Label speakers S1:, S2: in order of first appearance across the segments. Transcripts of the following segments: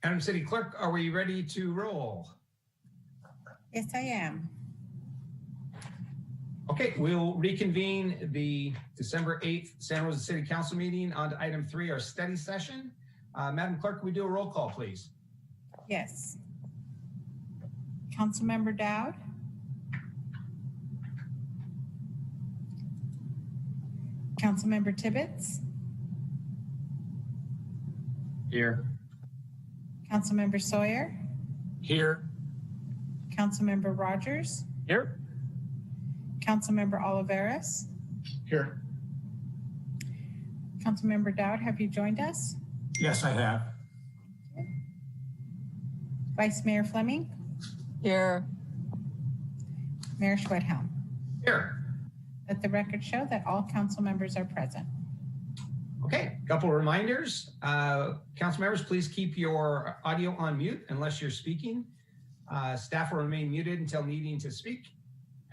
S1: Madam City Clerk, are we ready to roll?
S2: Yes, I am.
S1: Okay, we'll reconvene the December 8th Santa Rosa City Council meeting on to item 3, our study session. Madam Clerk, can we do a roll call, please?
S2: Yes. Councilmember Dowd? Councilmember Tibbetts?
S3: Here.
S2: Councilmember Sawyer?
S3: Here.
S2: Councilmember Rogers?
S3: Here.
S2: Councilmember Oliveras?
S3: Here.
S2: Councilmember Dowd, have you joined us?
S3: Yes, I have.
S2: Vice Mayor Fleming?
S4: Here.
S2: Mayor Schwedhelm?
S1: Here.
S2: Let the record show that all council members are present.
S1: Okay, a couple of reminders. Council members, please keep your audio on mute unless you're speaking. Staff will remain muted until needing to speak.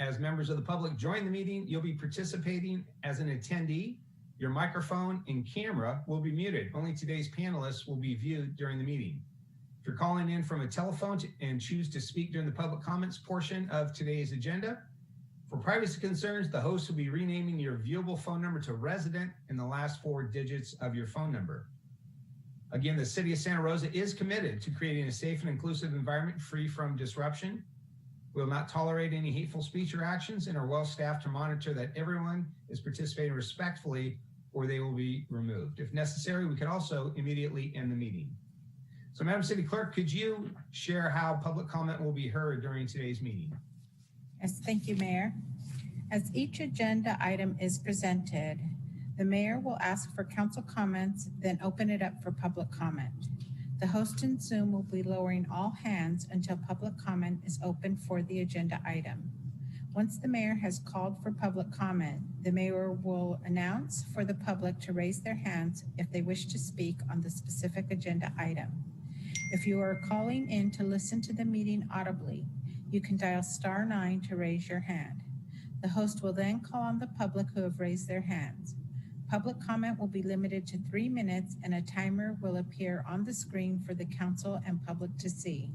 S1: As members of the public join the meeting, you'll be participating as an attendee. Your microphone and camera will be muted. Only today's panelists will be viewed during the meeting. If you're calling in from a telephone and choose to speak during the public comments portion of today's agenda, for privacy concerns, the host will be renaming your viewable phone number to resident and the last 4 digits of your phone number. Again, the City of Santa Rosa is committed to creating a safe and inclusive environment free from disruption. We will not tolerate any hateful speech or actions and are well staffed to monitor that everyone is participating respectfully or they will be removed. If necessary, we could also immediately end the meeting. So Madam City Clerk, could you share how public comment will be heard during today's meeting?
S2: Yes, thank you, Mayor. As each agenda item is presented, the mayor will ask for council comments, then open it up for public comment. The host in Zoom will be lowering all hands until public comment is open for the agenda item. Once the mayor has called for public comment, the mayor will announce for the public to raise their hands if they wish to speak on the specific agenda item. If you are calling in to listen to the meeting audibly, you can dial *9 to raise your hand. The host will then call on the public who have raised their hands. Public comment will be limited to 3 minutes and a timer will appear on the screen for the council and public to see.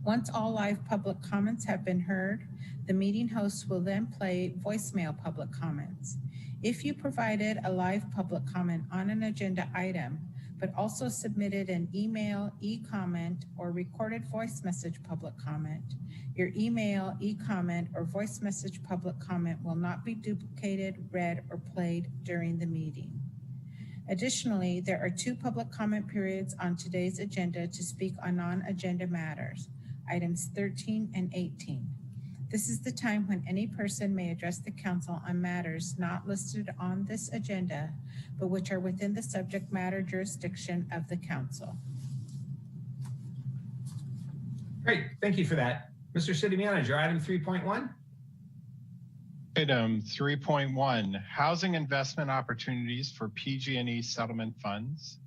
S2: Once all live public comments have been heard, the meeting host will then play voicemail public comments. If you provided a live public comment on an agenda item, but also submitted an email, e-comment, or recorded voice message public comment, your email, e-comment, or voice message public comment will not be duplicated, read, or played during the meeting. Additionally, there are 2 public comment periods on today's agenda to speak on non-agenda matters, items 13 and 18. This is the time when any person may address the council on matters not listed on this agenda, but which are within the subject matter jurisdiction of the council.
S1: Great, thank you for that. Mr. City Manager, item 3.1.
S5: Item 3.1, housing investment opportunities for PG&E settlement funds.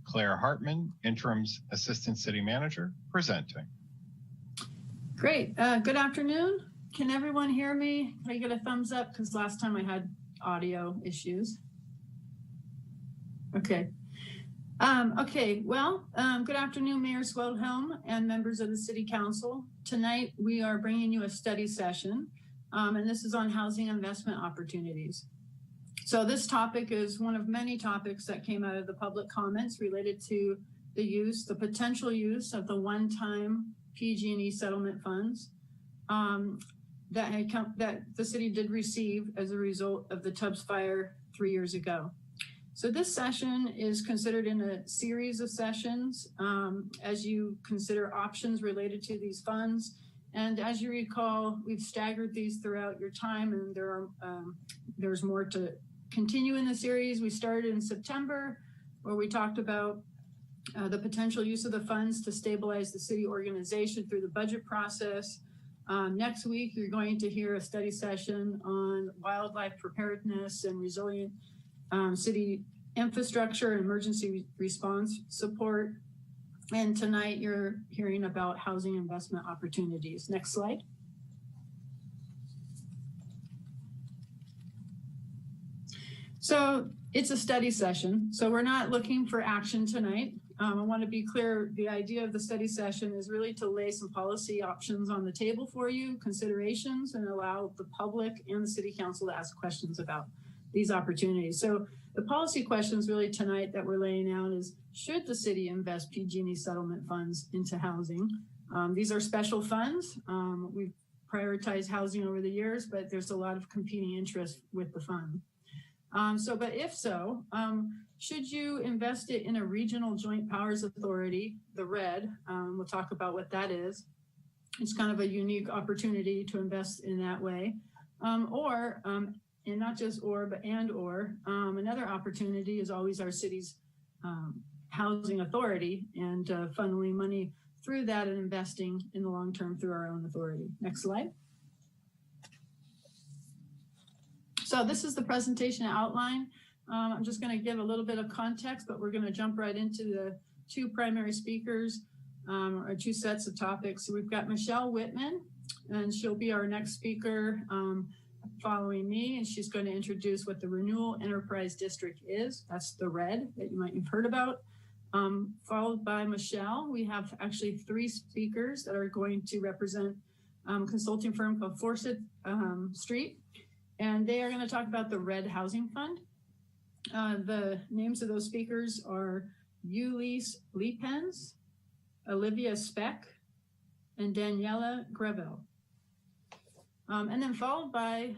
S5: Claire Hartman, Interim Assistant City Manager, presenting.
S4: Great. Good afternoon. Can everyone hear me? Can I get a thumbs up? Because last time I had audio issues. Okay. Good afternoon, Mayor Schwedhelm and members of the City Council. Tonight, we are bringing you a study session, and this is on housing investment opportunities. So this topic is one of many topics that came out of the public comments related to the potential use of the one-time PG&E settlement funds that the city did receive as a result of the Tubbs fire 3 years ago. So this session is considered in a series of sessions as you consider options related to these funds. And as you recall, we've staggered these throughout your time, and there's more to continue in the series. We started in September, where we talked about the potential use of the funds to stabilize the city organization through the budget process. Next week, you're going to hear a study session on wildlife preparedness and resilient city infrastructure and emergency response support. And tonight, you're hearing about housing investment opportunities. Next slide. So it's a study session. So we're not looking for action tonight. I want to be clear, the idea of the study session is really to lay some policy options on the table for you, considerations, and allow the public and the city council to ask questions about these opportunities. So the policy questions really tonight that we're laying out is, should the city invest PG&E settlement funds into housing? These are special funds. We've prioritized housing over the years, but there's a lot of competing interest with the fund. But if so, should you invest it in a regional joint powers authority, the RED? We'll talk about what that is. It's kind of a unique opportunity to invest in that way. And not just or, but and or. Another opportunity is always our city's housing authority and funneling money through that and investing in the long term through our own authority. Next slide. So this is the presentation outline. I'm just going to give a little bit of context, but we're going to jump right into the two primary speakers, or two sets of topics. So we've got Michelle Whitman, and she'll be our next speaker following me, and she's going to introduce what the Renewal Enterprise District is. That's the RED that you might have heard about. Followed by Michelle, we have actually three speakers that are going to represent consulting firm called Fawcett Street, and they are going to talk about the RED Housing Fund. The names of those speakers are Ulysses Lepens, Olivia Speck, and Daniela Greville. And then followed by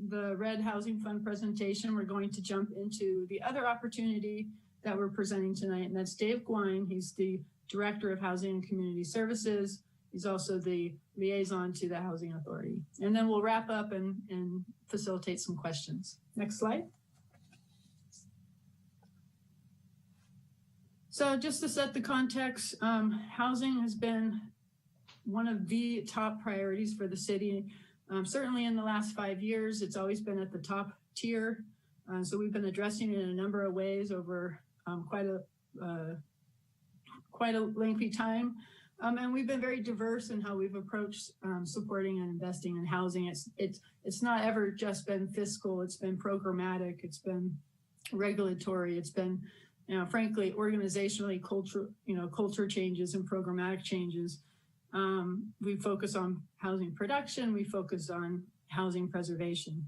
S4: the RED Housing Fund presentation, we're going to jump into the other opportunity that we're presenting tonight, and that's Dave Gwine. He's the Director of Housing and Community Services. He's also the liaison to the Housing Authority. And then we'll wrap up and facilitate some questions. Next slide. So just to set the context, housing has been one of the top priorities for the city. Certainly in the last 5 years, it's always been at the top tier. So we've been addressing it in a number of ways over quite a lengthy time. And we've been very diverse in how we've approached supporting and investing in housing. It's not ever just been fiscal. It's been programmatic. It's been regulatory. It's been, frankly, organizationally, culture changes and programmatic changes. We focus on housing production. We focus on housing preservation.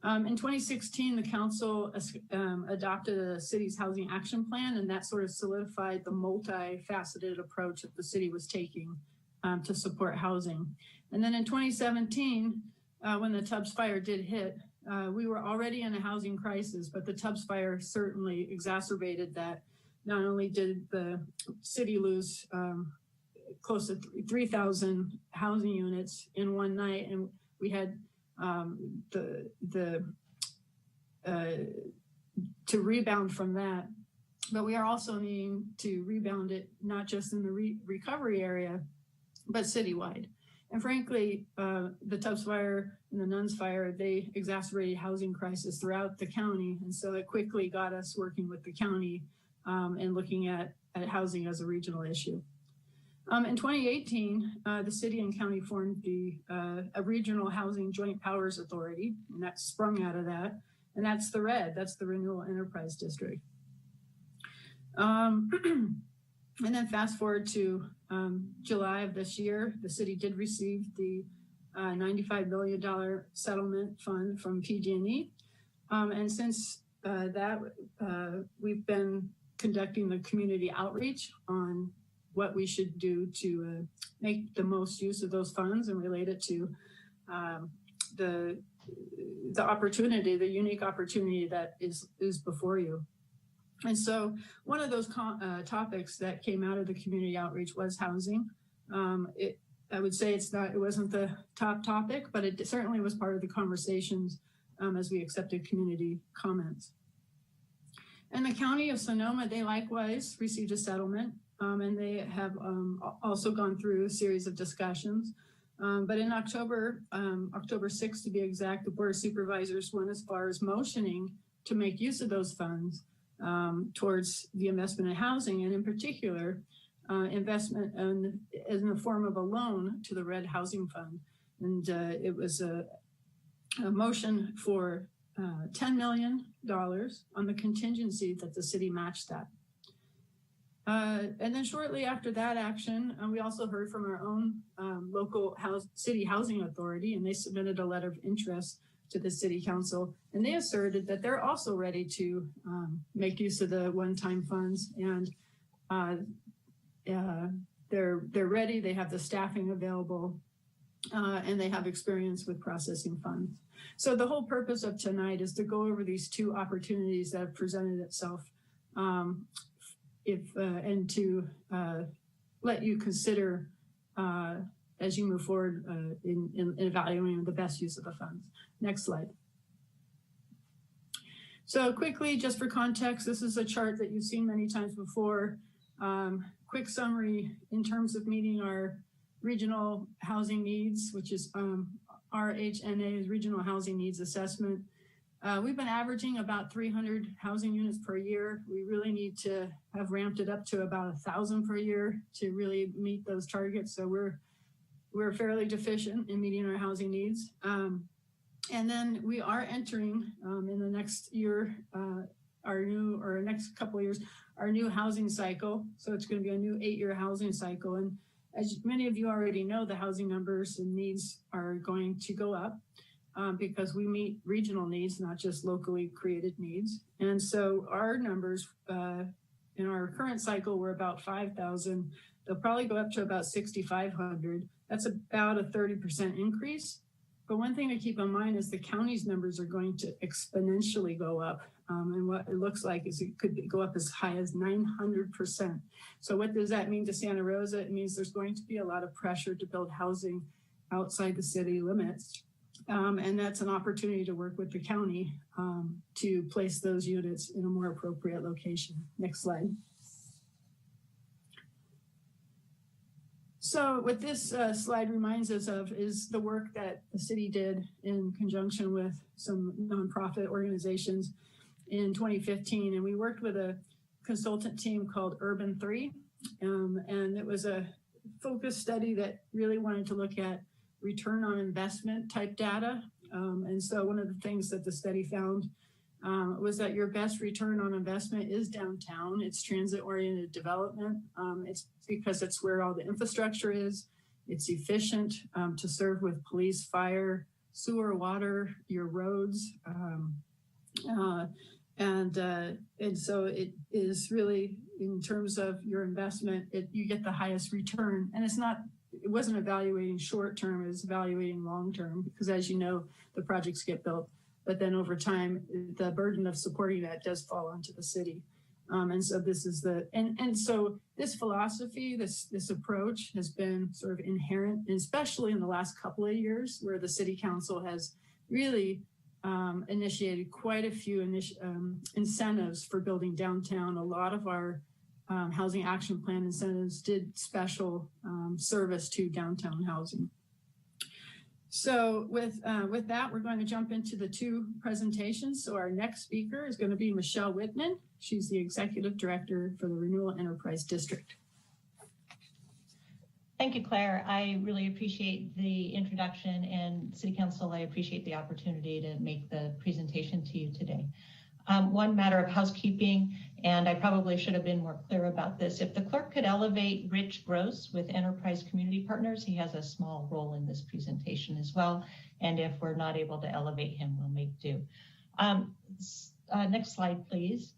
S4: In 2016, the council adopted a city's housing action plan, and that sort of solidified the multifaceted approach that the city was taking to support housing. And then in 2017, when the Tubbs fire did hit, we were already in a housing crisis, but the Tubbs fire certainly exacerbated that. Not only did the city lose close to 3,000 housing units in one night, and we had to rebound from that, but we are also needing to rebound it not just in the recovery area, but citywide. And frankly, the Tubbs fire and the Nuns fire, they exacerbated housing crisis throughout the county, and so it quickly got us working with the county and looking at housing as a regional issue. In 2018, the city and county formed a regional housing joint powers authority, and that sprung out of that. And that's the RED, that's the Renewal Enterprise District. And then fast forward to July of this year, the city did receive the $95 million settlement fund from PG&E. And since that, we've been conducting the community outreach on what we should do to make the most use of those funds and relate it to the opportunity, the unique opportunity that is before you. And so one of those topics that came out of the community outreach was housing. I would say it wasn't the top topic, but it certainly was part of the conversations as we accepted community comments. And the County of Sonoma, they likewise received a settlement. And they have also gone through a series of discussions. But in October 6th to be exact, the Board of Supervisors went as far as motioning to make use of those funds towards the investment in housing, and in particular, investment in the form of a loan to the RED Housing Fund. And it was a motion for $10 million on the contingency that the city matched that. And then shortly after that action, we also heard from our own local city housing authority, and they submitted a letter of interest to the city council, and they asserted that they're also ready to make use of the one-time funds, and they're ready. They have the staffing available, and they have experience with processing funds. So the whole purpose of tonight is to go over these two opportunities that have presented itself, and to let you consider as you move forward in evaluating the best use of the funds. Next slide. So quickly, just for context, this is a chart that you've seen many times before. Quick summary in terms of meeting our regional housing needs, which is RHNA's Regional Housing Needs Assessment. We've been averaging about 300 housing units per year. We really need to have ramped it up to about 1,000 per year to really meet those targets. So we're fairly deficient in meeting our housing needs. And then we are entering in the next year, next couple of years, our new housing cycle. So it's going to be a new 8-year housing cycle. And as many of you already know, the housing numbers and needs are going to go up because we meet regional needs, not just locally created needs. And so our numbers in our current cycle were about 5,000. They'll probably go up to about 6,500. That's about a 30% increase. But one thing to keep in mind is the county's numbers are going to exponentially go up. And what it looks like is it could go up as high as 900%. So what does that mean to Santa Rosa? It means there's going to be a lot of pressure to build housing outside the city limits. And that's an opportunity to work with the county to place those units in a more appropriate location. Next slide. So what this slide reminds us of is the work that the city did in conjunction with some nonprofit organizations in 2015. And we worked with a consultant team called Urban 3. And it was a focused study that really wanted to look at return on investment type data. And so one of the things that the study found was that your best return on investment is downtown. It's transit-oriented development. It's because it's where all the infrastructure is. It's efficient to serve with police, fire, sewer, water, your roads. And so it is really, in terms of your investment, you get the highest return. And it wasn't evaluating short-term, it was evaluating long-term, because as you know, the projects get built. But then over time, the burden of supporting that does fall onto the city. And so this is so this philosophy, this approach has been sort of inherent, especially in the last couple of years, where the city council has really initiated quite a few incentives for building downtown. A lot of our housing action plan incentives did special service to downtown housing. So with that, we're going to jump into the two presentations. So our next speaker is going to be Michelle Whitman. She's the Executive Director for the Renewal Enterprise District.
S6: Thank you, Claire. I really appreciate the introduction, and City Council, I appreciate the opportunity to make the presentation to you today. One matter of housekeeping, and I probably should have been more clear about this. If the clerk could elevate Rich Gross with Enterprise Community Partners, he has a small role in this presentation as well. And if we're not able to elevate him, we'll make do. Next slide, please.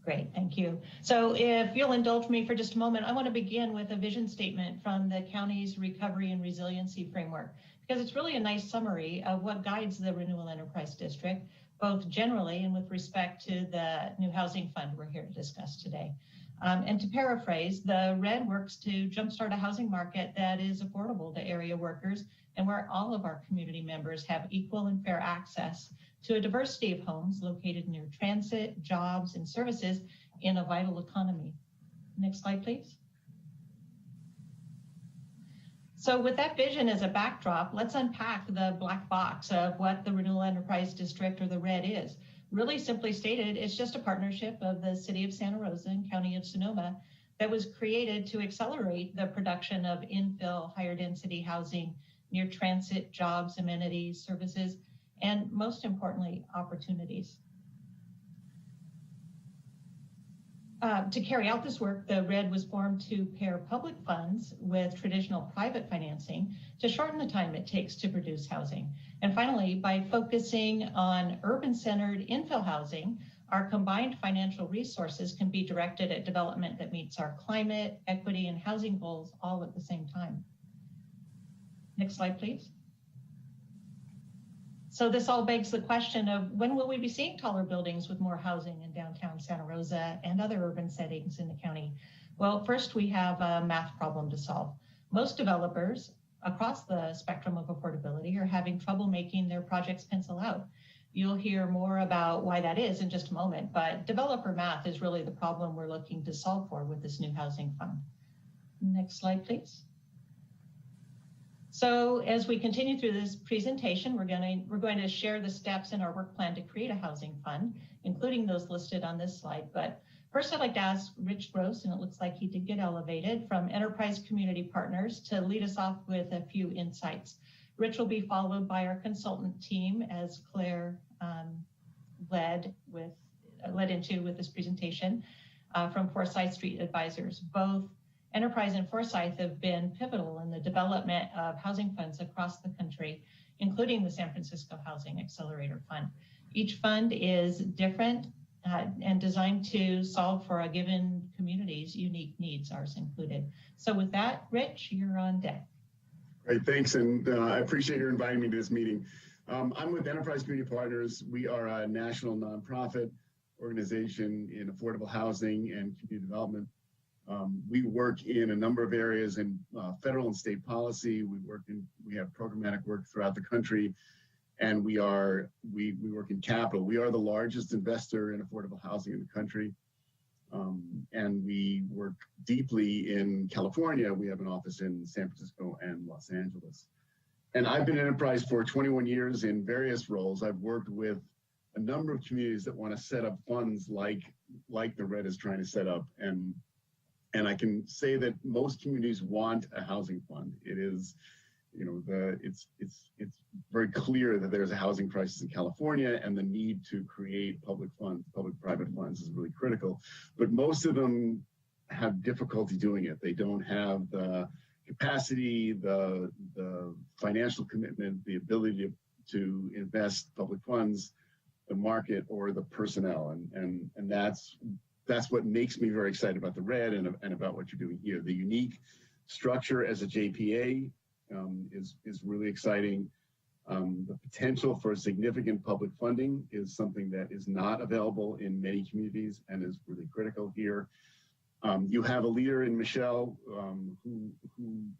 S6: Great, thank you. So if you'll indulge me for just a moment, I want to begin with a vision statement from the county's Recovery and Resiliency Framework, because it's really a nice summary of what guides the Renewal Enterprise District, both generally and with respect to the new housing fund we're here to discuss today. And to paraphrase, the RED works to jumpstart a housing market that is affordable to area workers and where all of our community members have equal and fair access to a diversity of homes located near transit, jobs, and services in a vital economy. Next slide, please. So with that vision as a backdrop, let's unpack the black box of what the Renewal Enterprise District, or the RED, is. Really simply stated, it's just a partnership of the City of Santa Rosa and County of Sonoma that was created to accelerate the production of infill, higher density housing near transit, jobs, amenities, services, and most importantly, opportunities. To carry out this work, the RED was formed to pair public funds with traditional private financing to shorten the time it takes to produce housing. And finally, by focusing on urban-centered infill housing, our combined financial resources can be directed at development that meets our climate, equity, and housing goals all at the same time. Next slide, please. So this all begs the question of when will we be seeing taller buildings with more housing in downtown Santa Rosa and other urban settings in the county? Well, first we have a math problem to solve. Most developers across the spectrum of affordability are having trouble making their projects pencil out. You'll hear more about why that is in just a moment, but developer math is really the problem we're looking to solve for with this new housing fund. Next slide, please. So as we continue through this presentation, we're going to share the steps in our work plan to create a housing fund, including those listed on this slide. But first, I'd like to ask Rich Gross, and it looks like he did get elevated, from Enterprise Community Partners to lead us off with a few insights. Rich will be followed by our consultant team, as Claire led into with this presentation, from Forsyth Street Advisors. Both Enterprise and Forsyth have been pivotal in the development of housing funds across the country, including the San Francisco Housing Accelerator Fund. Each fund is different and designed to solve for a given community's unique needs, ours included. So with that, Rich, you're on deck.
S7: Great, thanks, and I appreciate your inviting me to this meeting. I'm with Enterprise Community Partners. We are a national nonprofit organization in affordable housing and community development. We work in a number of areas in federal and state policy. We have programmatic work throughout the country, and we work in capital. We are the largest investor in affordable housing in the country, and we work deeply in California. We have an office in San Francisco and Los Angeles. And I've been in Enterprise for 21 years in various roles. I've worked with a number of communities that want to set up funds like the RED is trying to set up, and I can say that most communities want a housing fund. It is, it's very clear that there's a housing crisis in California, and the need to create public funds, public-private funds, is really critical. But most of them have difficulty doing it. They don't have the capacity, the financial commitment, the ability to invest public funds, the market, or the personnel, and that's what makes me very excited about the RED and about what you're doing here. The unique structure as a JPA is really exciting. The potential for significant public funding is something that is not available in many communities and is really critical here. You have a leader in Michelle who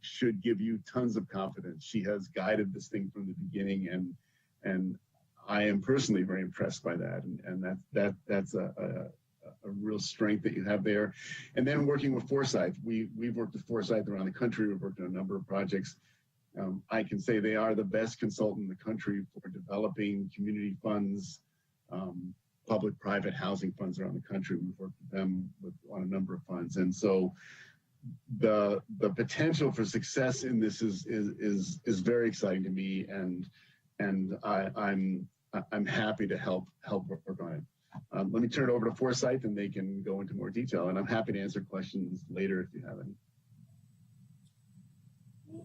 S7: should give you tons of confidence. She has guided this thing from the beginning, and I am personally very impressed by that. And that's a real strength that you have there. And then working with Forsyth, we've worked with Forsyth around the country. We've worked on a number of projects. I can say they are the best consultant in the country for developing community funds, public-private housing funds around the country. We've worked with them on a number of funds. And so the potential for success in this is very exciting to me, and I'm happy to help work on it. Let me turn it over to Forsyth, and they can go into more detail. And I'm happy to answer questions later if you have any.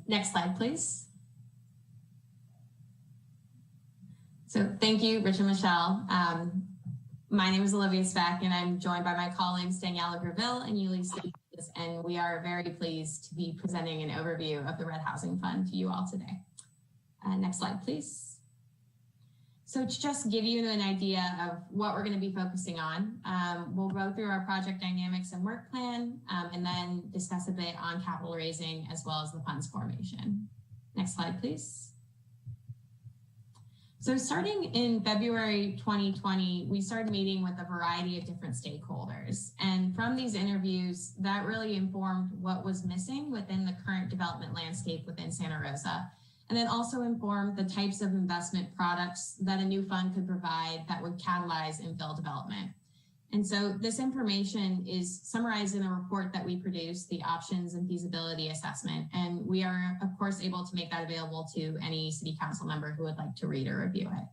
S8: Next slide, please. So thank you, Rich and Michelle. My name is Olivia Speck, and I'm joined by my colleagues Daniela Graville and Yuli Stevens, and we are very pleased to be presenting an overview of the RED Housing Fund to you all today. Next slide, please. So to just give you an idea of what we're going to be focusing on, we'll go through our project dynamics and work plan, and then discuss a bit on capital raising as well as the fund's formation. Next slide, please. So starting in February 2020, we started meeting with a variety of different stakeholders. And from these interviews, that really informed what was missing within the current development landscape within Santa Rosa. And then also informed the types of investment products that a new fund could provide that would catalyze infill development. And so this information is summarized in a report that we produced, the options and feasibility assessment. And we are, of course, able to make that available to any city council member who would like to read or review it.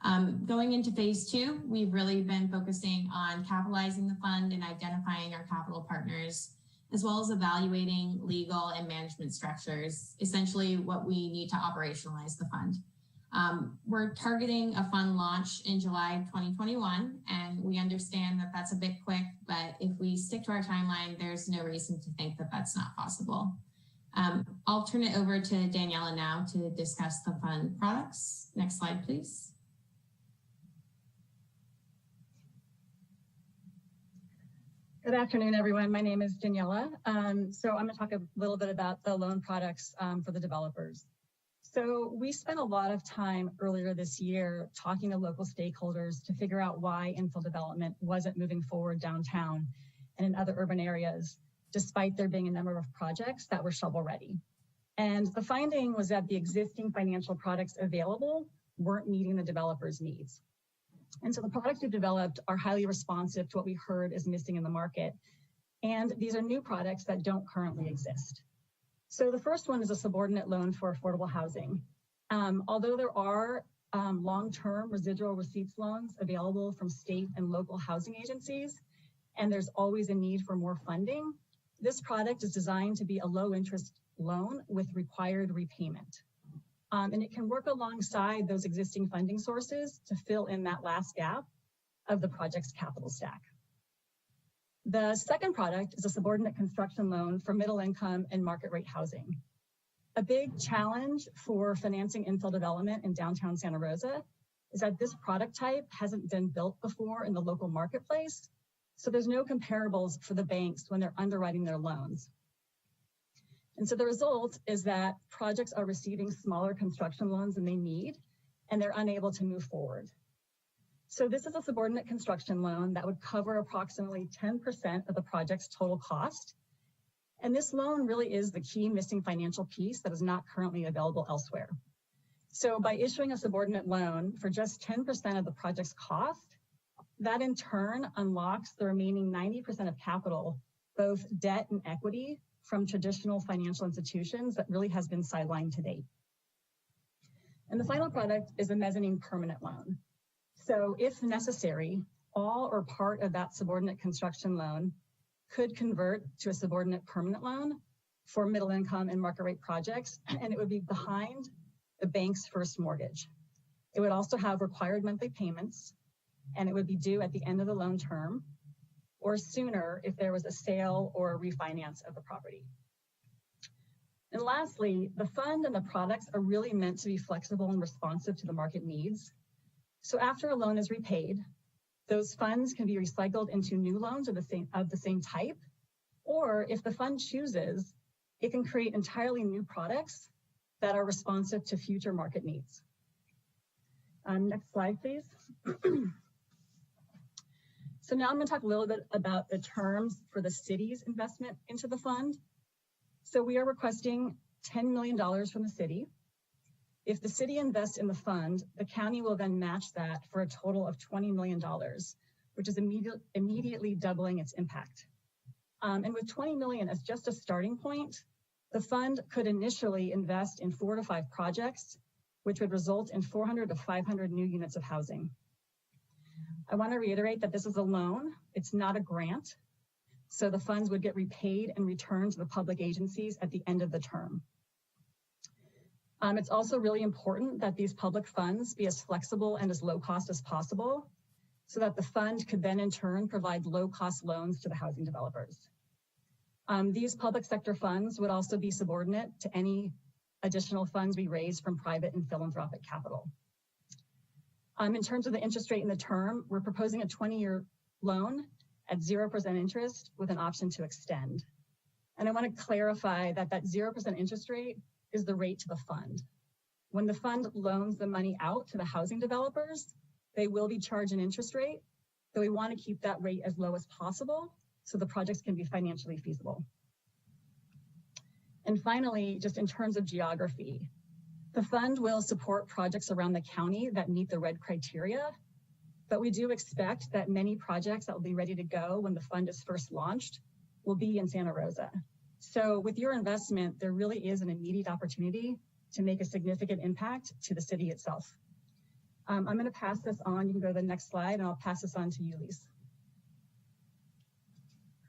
S8: Going into phase 2, we've really been focusing on capitalizing the fund and identifying our capital partners, as well as evaluating legal and management structures, essentially what we need to operationalize the fund. We're targeting a fund launch in July 2021, and we understand that that's a bit quick, but if we stick to our timeline, there's no reason to think that that's not possible. I'll turn it over to Daniela now to discuss the fund products. Next slide, please.
S9: Good afternoon, everyone. My name is Daniela. So I'm going to talk a little bit about the loan products for the developers. So we spent a lot of time earlier this year talking to local stakeholders to figure out why infill development wasn't moving forward downtown and in other urban areas, despite there being a number of projects that were shovel ready. And the finding was that the existing financial products available weren't meeting the developers' needs. And so the products we've developed are highly responsive to what we heard is missing in the market. And these are new products that don't currently exist. So the first one is a subordinate loan for affordable housing. Although there are long-term residual receipts loans available from state and local housing agencies, and there's always a need for more funding, this product is designed to be a low-interest loan with required repayment. And it can work alongside those existing funding sources to fill in that last gap of the project's capital stack. The second product is a subordinate construction loan for middle income and market rate housing. A big challenge for financing infill development in downtown Santa Rosa is that this product type hasn't been built before in the local marketplace, so there's no comparables for the banks when they're underwriting their loans. And so the result is that projects are receiving smaller construction loans than they need, and they're unable to move forward. So this is a subordinate construction loan that would cover approximately 10% of the project's total cost. And this loan really is the key missing financial piece that is not currently available elsewhere. So by issuing a subordinate loan for just 10% of the project's cost, that in turn unlocks the remaining 90% of capital, both debt and equity, from traditional financial institutions that really has been sidelined to date. And the final product is a mezzanine permanent loan. So if necessary, all or part of that subordinate construction loan could convert to a subordinate permanent loan for middle income and market rate projects, and it would be behind the bank's first mortgage. It would also have required monthly payments, and it would be due at the end of the loan term, or sooner if there was a sale or a refinance of the property. And lastly, the fund and the products are really meant to be flexible and responsive to the market needs. So after a loan is repaid, those funds can be recycled into new loans of the same type, or if the fund chooses, it can create entirely new products that are responsive to future market needs. Next slide, please. So now I'm going to talk a little bit about the terms for the city's investment into the fund. So we are requesting $10 million from the city. If the city invests in the fund, the county will then match that for a total of $20 million, which is immediately doubling its impact. And with $20 million as just a starting point, the fund could initially invest in 4 to 5 projects, which would result in 400 to 500 new units of housing. I want to reiterate that this is a loan, it's not a grant. So the funds would get repaid and returned to the public agencies at the end of the term. It's also really important that these public funds be as flexible and as low cost as possible so that the fund could then in turn provide low cost loans to the housing developers. These public sector funds would also be subordinate to any additional funds we raise from private and philanthropic capital. In terms of the interest rate in the term, we're proposing a 20-year loan at 0% interest with an option to extend. And I want to clarify that that 0% interest rate is the rate to the fund. When the fund loans the money out to the housing developers, they will be charged an interest rate, so we want to keep that rate as low as possible so the projects can be financially feasible. And finally, just in terms of geography, the fund will support projects around the county that meet the red criteria, but we do expect that many projects that will be ready to go when the fund is first launched will be in Santa Rosa. So with your investment, there really is an immediate opportunity to make a significant impact to the city itself. I'm going to pass this on. You can go to the next slide, and I'll pass this on to you, Lise.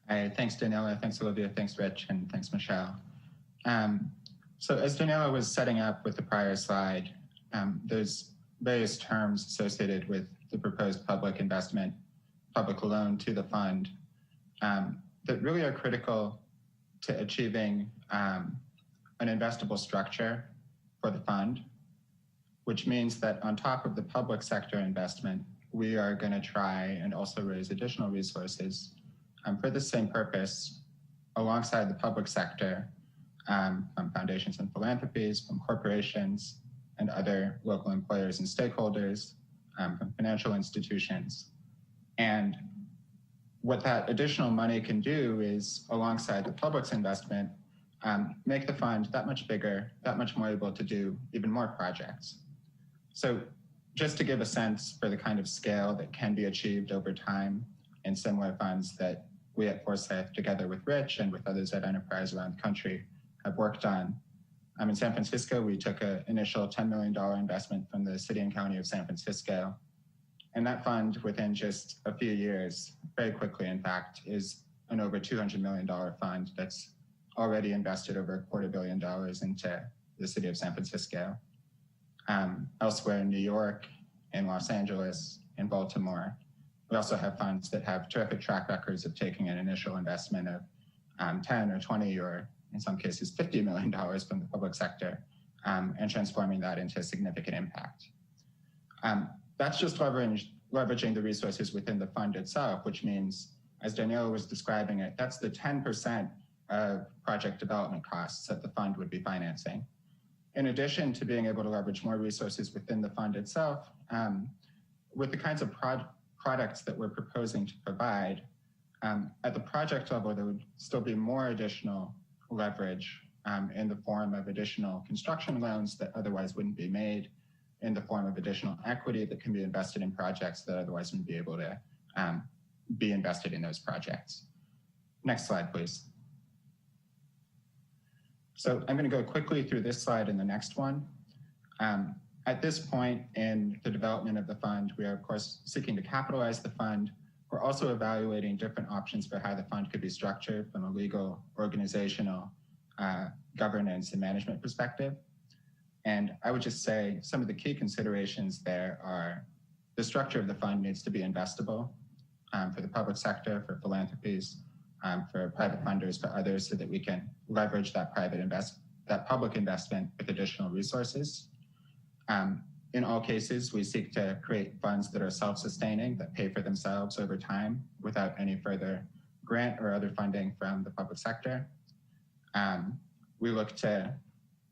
S10: Hi, thanks, Daniela. Thanks, Olivia. Thanks, Rich. And thanks, Michelle. So as Daniela was setting up with the prior slide, there's various terms associated with the proposed public investment, public loan to the fund that really are critical to achieving an investable structure for the fund, which means that on top of the public sector investment, we are going to try and also raise additional resources for the same purpose alongside the public sector from foundations and philanthropies, from corporations and other local employers and stakeholders, from financial institutions. And what that additional money can do is, alongside the public's investment, make the fund that much bigger, that much more able to do even more projects. So just to give a sense for the kind of scale that can be achieved over time in similar funds that we at Forsyth, together with Rich and with others at Enterprise around the country, have worked on. In San Francisco, we took an initial $10 million investment from the city and county of San Francisco. And that fund, within just a few years, very quickly, in fact, is an over $200 million fund that's already invested over $250 million into the city of San Francisco. Elsewhere in New York, in Los Angeles, in Baltimore, we also have funds that have terrific track records of taking an initial investment of 10 or 20 or in some cases $50 million from the public sector and transforming that into significant impact. That's just leveraging the resources within the fund itself, which means, as Daniela was describing it, that's the 10% of project development costs that the fund would be financing. In addition to being able to leverage more resources within the fund itself, with the kinds of products that we're proposing to provide, at the project level, there would still be more additional leverage in the form of additional construction loans that otherwise wouldn't be made, in the form of additional equity that can be invested in projects that otherwise wouldn't be able to be invested in those projects. Next slide, please. So I'm going to go quickly through this slide and the next one. At this point in the development of the fund, we are, of course, seeking to capitalize the fund. We're also evaluating different options for how the fund could be structured from a legal, organizational, governance, and management perspective. And I would just say some of the key considerations there are the structure of the fund needs to be investable for the public sector, for philanthropies, for private funders, for others, so that we can leverage that public investment with additional resources. In all cases, we seek to create funds that are self-sustaining, that pay for themselves over time without any further grant or other funding from the public sector. We look to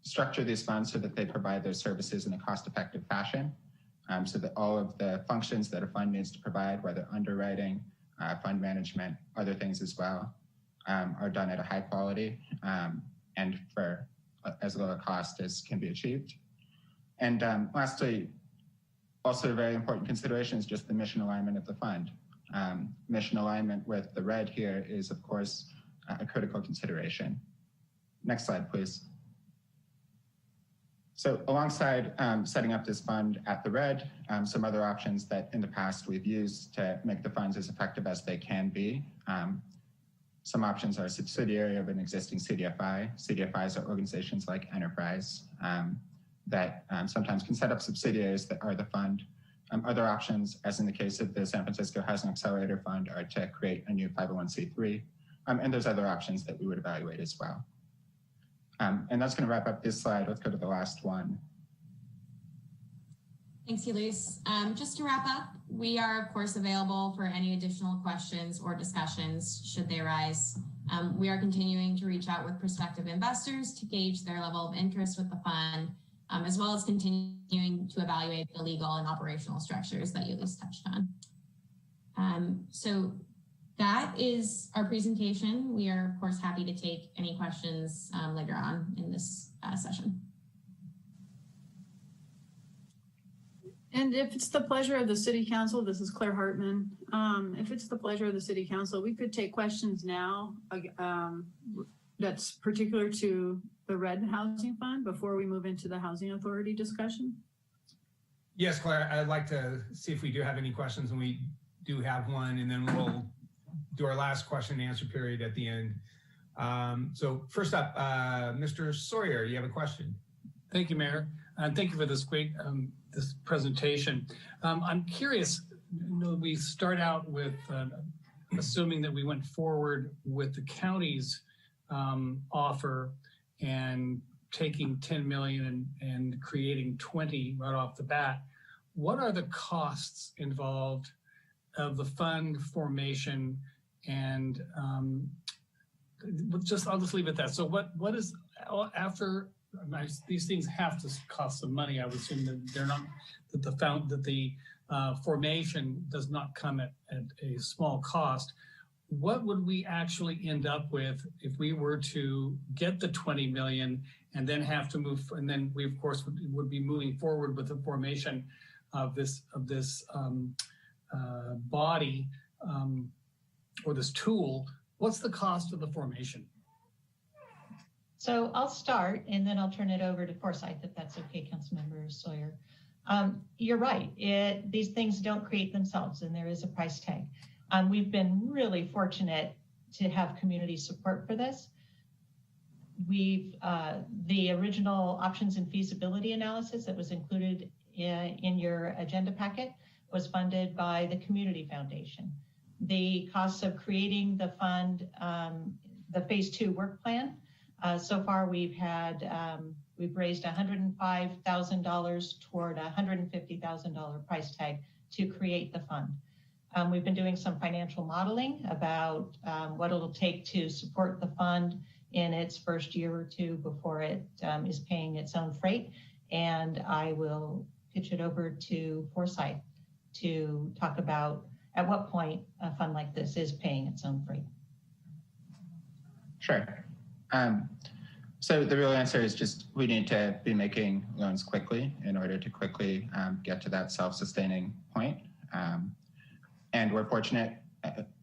S10: structure these funds so that they provide their services in a cost-effective fashion, so that all of the functions that a fund needs to provide, whether underwriting, fund management, other things as well, are done at a high quality and for as low a cost as can be achieved. And lastly, also a very important consideration is just the mission alignment of the fund. Mission alignment with the red here is, of course, a critical consideration. Next slide, please. So alongside setting up this fund at the red, some other options that in the past we've used to make the funds as effective as they can be. Some options are a subsidiary of an existing CDFI. CDFIs are organizations like Enterprise that sometimes can set up subsidiaries that are the fund. Other options, as in the case of the San Francisco Housing Accelerator Fund, are to create a new 501c3. And there's other options that we would evaluate as well. And that's going to wrap up this slide. Let's go to the last one.
S8: Thanks, Elise. Just to wrap up, we are, of course, available for any additional questions or discussions should they arise. We are continuing to reach out with prospective investors to gauge their level of interest with the fund, as well as continuing to evaluate the legal and operational structures that Elise touched on. So that is our presentation. We are, of course, happy to take any questions later on in this session.
S4: And if it's the pleasure of the City Council, this is Claire Hartman. If it's the pleasure of the City Council, we could take questions now that's particular to the Red Housing Fund before we move into the Housing Authority discussion.
S1: Yes, Claire, I'd like to see if we do have any questions, and we do have one, and then we'll do our last question and answer period at the end. So first up, Mr. Sawyer, you have a question.
S11: Thank you, Mayor. And thank you for this great this presentation. I'm curious, we start out with assuming that we went forward with the county's offer and taking 10 million and creating 20 right off the bat. What are the costs involved of the fund formation? And I'll just leave it at that. So what is after these things have to cost some money? I would assume that they're not that the formation does not come at a small cost. What would we actually end up with if we were to get the 20 million and then have to move? And then we, of course, would be moving forward with the formation of this body or this tool. What's the cost of the formation?
S6: So I'll start and then I'll turn it over to Forsyth, if that's okay, Councilmember Sawyer. You're right. These things don't create themselves, and there is a price tag. We've been really fortunate to have community support for this. The original options and feasibility analysis that was included in your agenda packet was funded by the Community Foundation. The costs of creating the fund, the phase 2 work plan, so far we've raised $105,000 toward a $150,000 price tag to create the fund. We've been doing some financial modeling about what it'll take to support the fund in its first year or two before it is paying its own freight. And I will pitch it over to Forsyth to talk about at what point a fund like this is paying its own freight.
S10: Sure. So the real answer is just we need to be making loans quickly in order to quickly get to that self-sustaining point. And we're fortunate,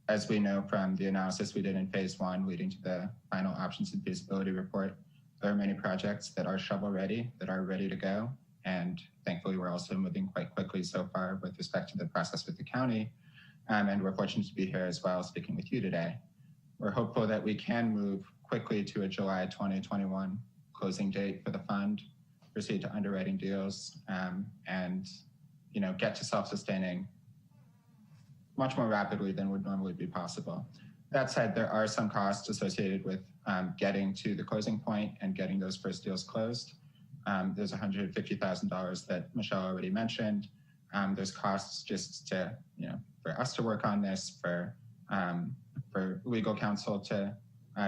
S10: as we know from the analysis we did in phase 1 leading to the final options and feasibility report, there are many projects that are shovel ready, that are ready to go. And thankfully, we're also moving quite quickly so far with respect to the process with the county. And we're fortunate to be here as well, speaking with you today. We're hopeful that we can move quickly to a July 2021 closing date for the fund, proceed to underwriting deals, and get to self-sustaining much more rapidly than would normally be possible. That said, there are some costs associated with getting to the closing point and getting those first deals closed. There's $150,000 that Michelle already mentioned. There's costs just to, for us to work on this, for legal counsel to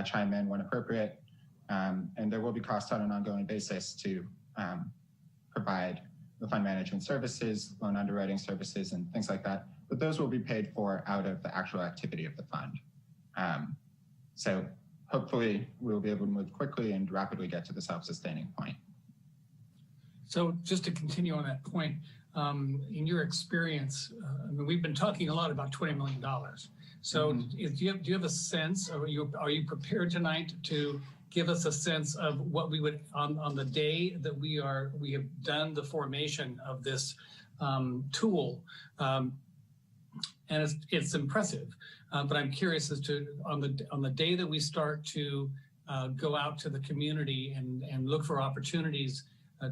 S10: chime in when appropriate. And there will be costs on an ongoing basis to provide the fund management services, loan underwriting services, and things like that. But those will be paid for out of the actual activity of the fund. So hopefully we'll be able to move quickly and rapidly get to the self-sustaining point.
S11: So just to continue on that point, in your experience, we've been talking a lot about $20 million. So do you have a sense, or are you prepared tonight to give us a sense of what we would, on the day that we have done the formation of this tool, and it's impressive, but I'm curious as to on the day that we start to go out to the community and look for opportunities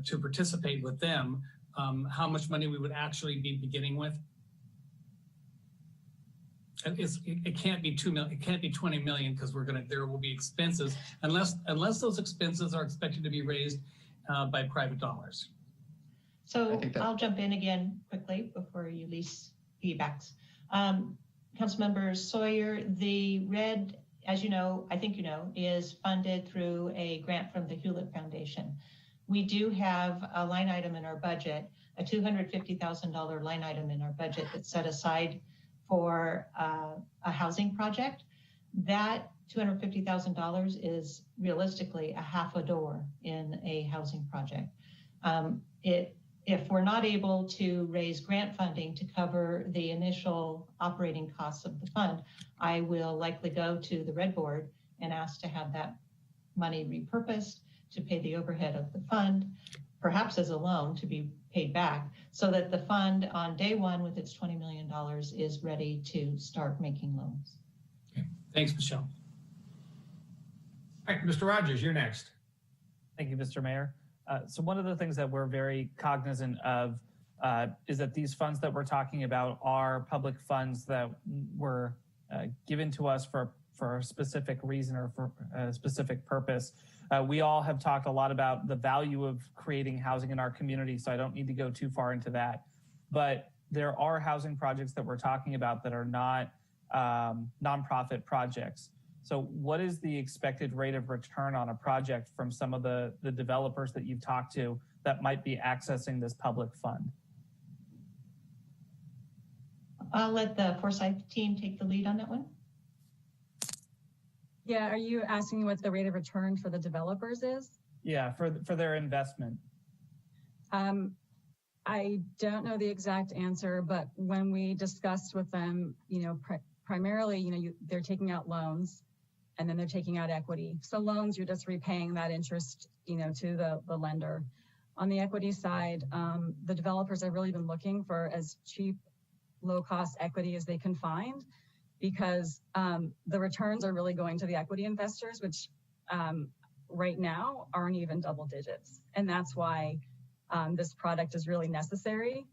S11: to participate with them, how much money we would actually be beginning with? It can't be 2 million. It can't be 20 million because there will be expenses unless those expenses are expected to be raised by private dollars.
S6: So I'll jump in again quickly before you lease feedbacks. Councilmember Sawyer, the RED, as you know, I think you know, is funded through a grant from the Hewlett Foundation. We do have a line item in our budget, a $250,000 line item in our budget that's set aside for a housing project. That $250,000 is realistically a half a door in a housing project. If we're not able to raise grant funding to cover the initial operating costs of the fund, I will likely go to the Red Board and ask to have that money repurposed to pay the overhead of the fund, perhaps as a loan to be paid back, so that the fund on day one with its $20 million is ready to start making loans.
S11: Okay. Thanks, Michelle.
S1: All right, Mr. Rogers, you're next.
S12: Thank you, Mr. Mayor. So one of the things that we're very cognizant of is that these funds that we're talking about are public funds that were given to us for a specific reason or for a specific purpose. We all have talked a lot about the value of creating housing in our community, so I don't need to go too far into that. But there are housing projects that we're talking about that are not nonprofit projects. So what is the expected rate of return on a project from some of the developers that you've talked to that might be accessing this public fund?
S6: I'll let the Forsyth team take the lead on that one.
S9: Yeah, are you asking what the rate of return for the developers is?
S12: Yeah, for their investment.
S9: I don't know the exact answer, but when we discussed with them, primarily, they're taking out loans and then they're taking out equity. So loans, you're just repaying that interest, to the lender. On the equity side, the developers have really been looking for as cheap, low-cost equity as they can find, because the returns are really going to the equity investors, which right now aren't even double digits. And that's why this product is really necessary,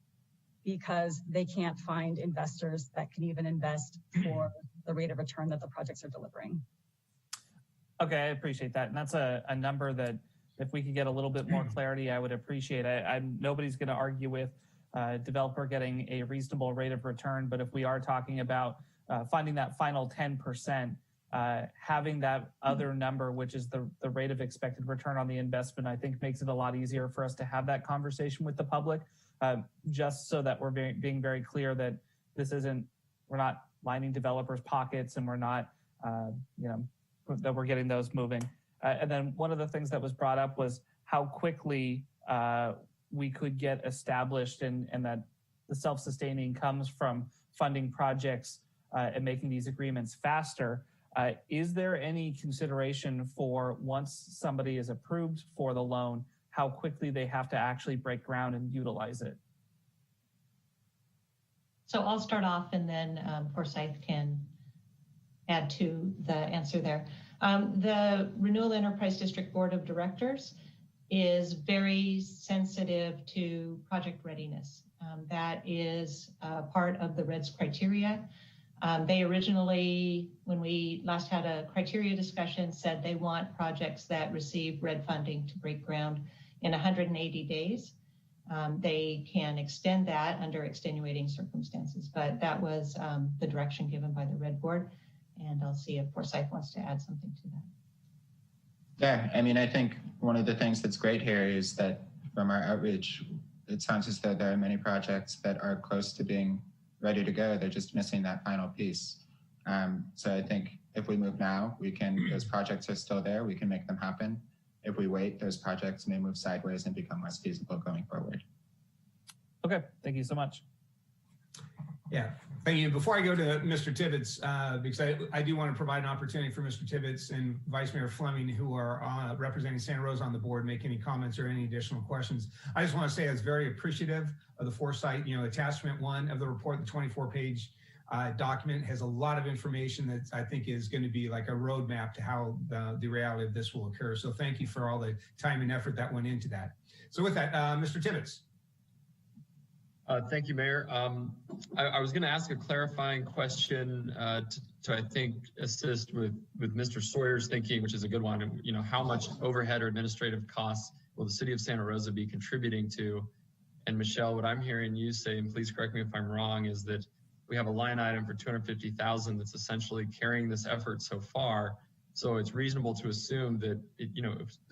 S9: because they can't find investors that can even invest for the rate of return that the projects are delivering.
S12: Okay, I appreciate that. And that's a number that if we could get a little bit more clarity, I would appreciate it. Nobody's going to argue with a developer getting a reasonable rate of return, but if we are talking about finding that final 10%, having that other number, which is the rate of expected return on the investment, I think makes it a lot easier for us to have that conversation with the public, just so that we're being very clear that we're not lining developers' pockets and we're not, that we're getting those moving. And then one of the things that was brought up was how quickly we could get established and that the self-sustaining comes from funding projects and making these agreements faster. Is there any consideration for once somebody is approved for the loan, how quickly they have to actually break ground and utilize it?
S6: So I'll start off and then Forsyth can add to the answer there. The Renewal Enterprise District Board of Directors is very sensitive to project readiness. That is part of the REDS criteria. They originally, when we last had a criteria discussion, said they want projects that receive RED funding to break ground in 180 days. They can extend that under extenuating circumstances, but that was the direction given by the RED board. And I'll see if Forsyth wants to add something to that.
S10: Yeah, I mean, I think one of the things that's great here is that from our outreach, it sounds as though there are many projects that are close to being ready to go. They're just missing that final piece. So I think if we move now, those projects are still there, we can make them happen. If we wait, those projects may move sideways and become less feasible going forward.
S12: Okay, thank you so much.
S1: Yeah, thank you. Before I go to Mr. Tibbetts, because I do want to provide an opportunity for Mr. Tibbetts and Vice Mayor Fleming, who are representing Santa Rosa on the board, make any comments or any additional questions. I just want to say I was very appreciative of the foresight. Attachment 1 of the report, the 24-page document, has a lot of information that I think is going to be like a roadmap to how the reality of this will occur. So thank you for all the time and effort that went into that. So with that, Mr. Tibbetts.
S13: Thank you, Mayor. I was going to ask a clarifying question to I think, assist with Mr. Sawyer's thinking, which is a good one. How much overhead or administrative costs will the city of Santa Rosa be contributing to? And Michelle, what I'm hearing you say, and please correct me if I'm wrong, is that we have a line item for $250,000 that's essentially carrying this effort so far. So it's reasonable to assume that,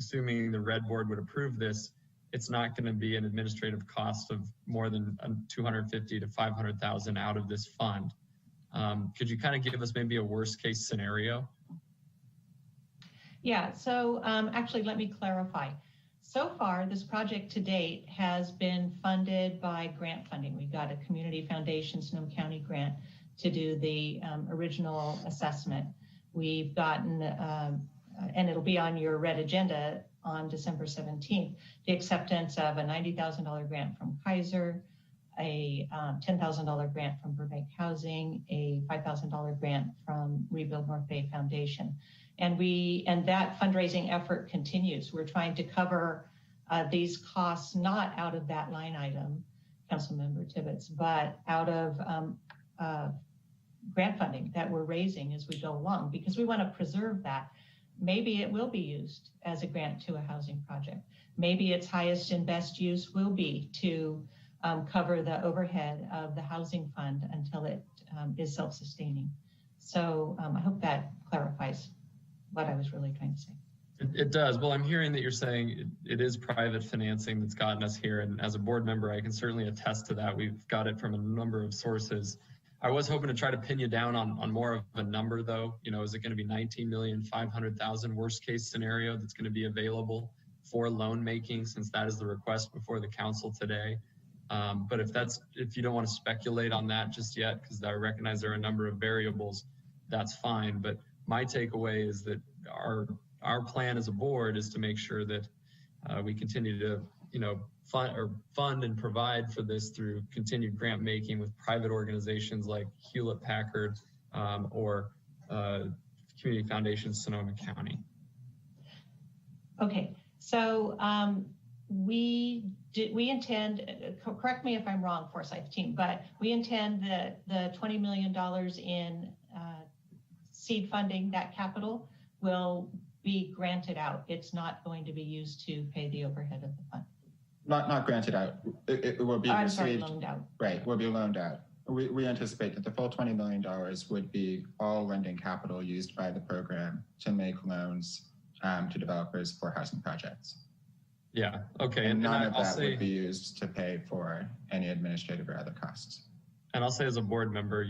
S13: assuming the RED board would approve this, it's not going to be an administrative cost of more than $250,000 to $500,000 out of this fund. Could you kind of give us maybe a worst case scenario?
S6: Yeah, so actually, let me clarify. So far, this project to date has been funded by grant funding. We got a Community Foundation Sonoma County grant to do the original assessment. We've gotten, and it'll be on your RED agenda on December 17th, the acceptance of a $90,000 grant from Kaiser, a $10,000 grant from Burbank Housing, a $5,000 grant from Rebuild North Bay Foundation. And that fundraising effort continues. We're trying to cover these costs not out of that line item, Councilmember Tibbetts, but out of grant funding that we're raising as we go along, because we want to preserve that. Maybe it will be used as a grant to a housing project. Maybe its highest and best use will be to cover the overhead of the housing fund until it is self-sustaining. So I hope that clarifies what I was really trying to say.
S13: It does. Well, I'm hearing that you're saying it is private financing that's gotten us here. And as a board member, I can certainly attest to that. We've got it from a number of sources. I was hoping to try to pin you down on more of a number, though. You know, is it going to be 19,500,000 worst case scenario that's going to be available for loan making, since that is the request before the council today? But if you don't want to speculate on that just yet, because I recognize there are a number of variables, that's fine. But my takeaway is that our plan as a board is to make sure that we continue to, fund and provide for this through continued grant making with private organizations like Hewlett Packard or Community Foundation Sonoma County. Okay, so we intend, correct me if I'm wrong, Forsyth team, but we intend that the $20 million in seed funding, that capital, will be granted out. It's not going to be used to pay the overhead of the fund.
S10: Not granted out. It will be received.
S6: Loaned out.
S10: Right, will be loaned out. We anticipate that the full $20 million would be all lending capital used by the program to make loans to developers for housing projects.
S13: Yeah, okay.
S10: And none of that would be used to pay for any administrative or other costs.
S13: And I'll say as a board member,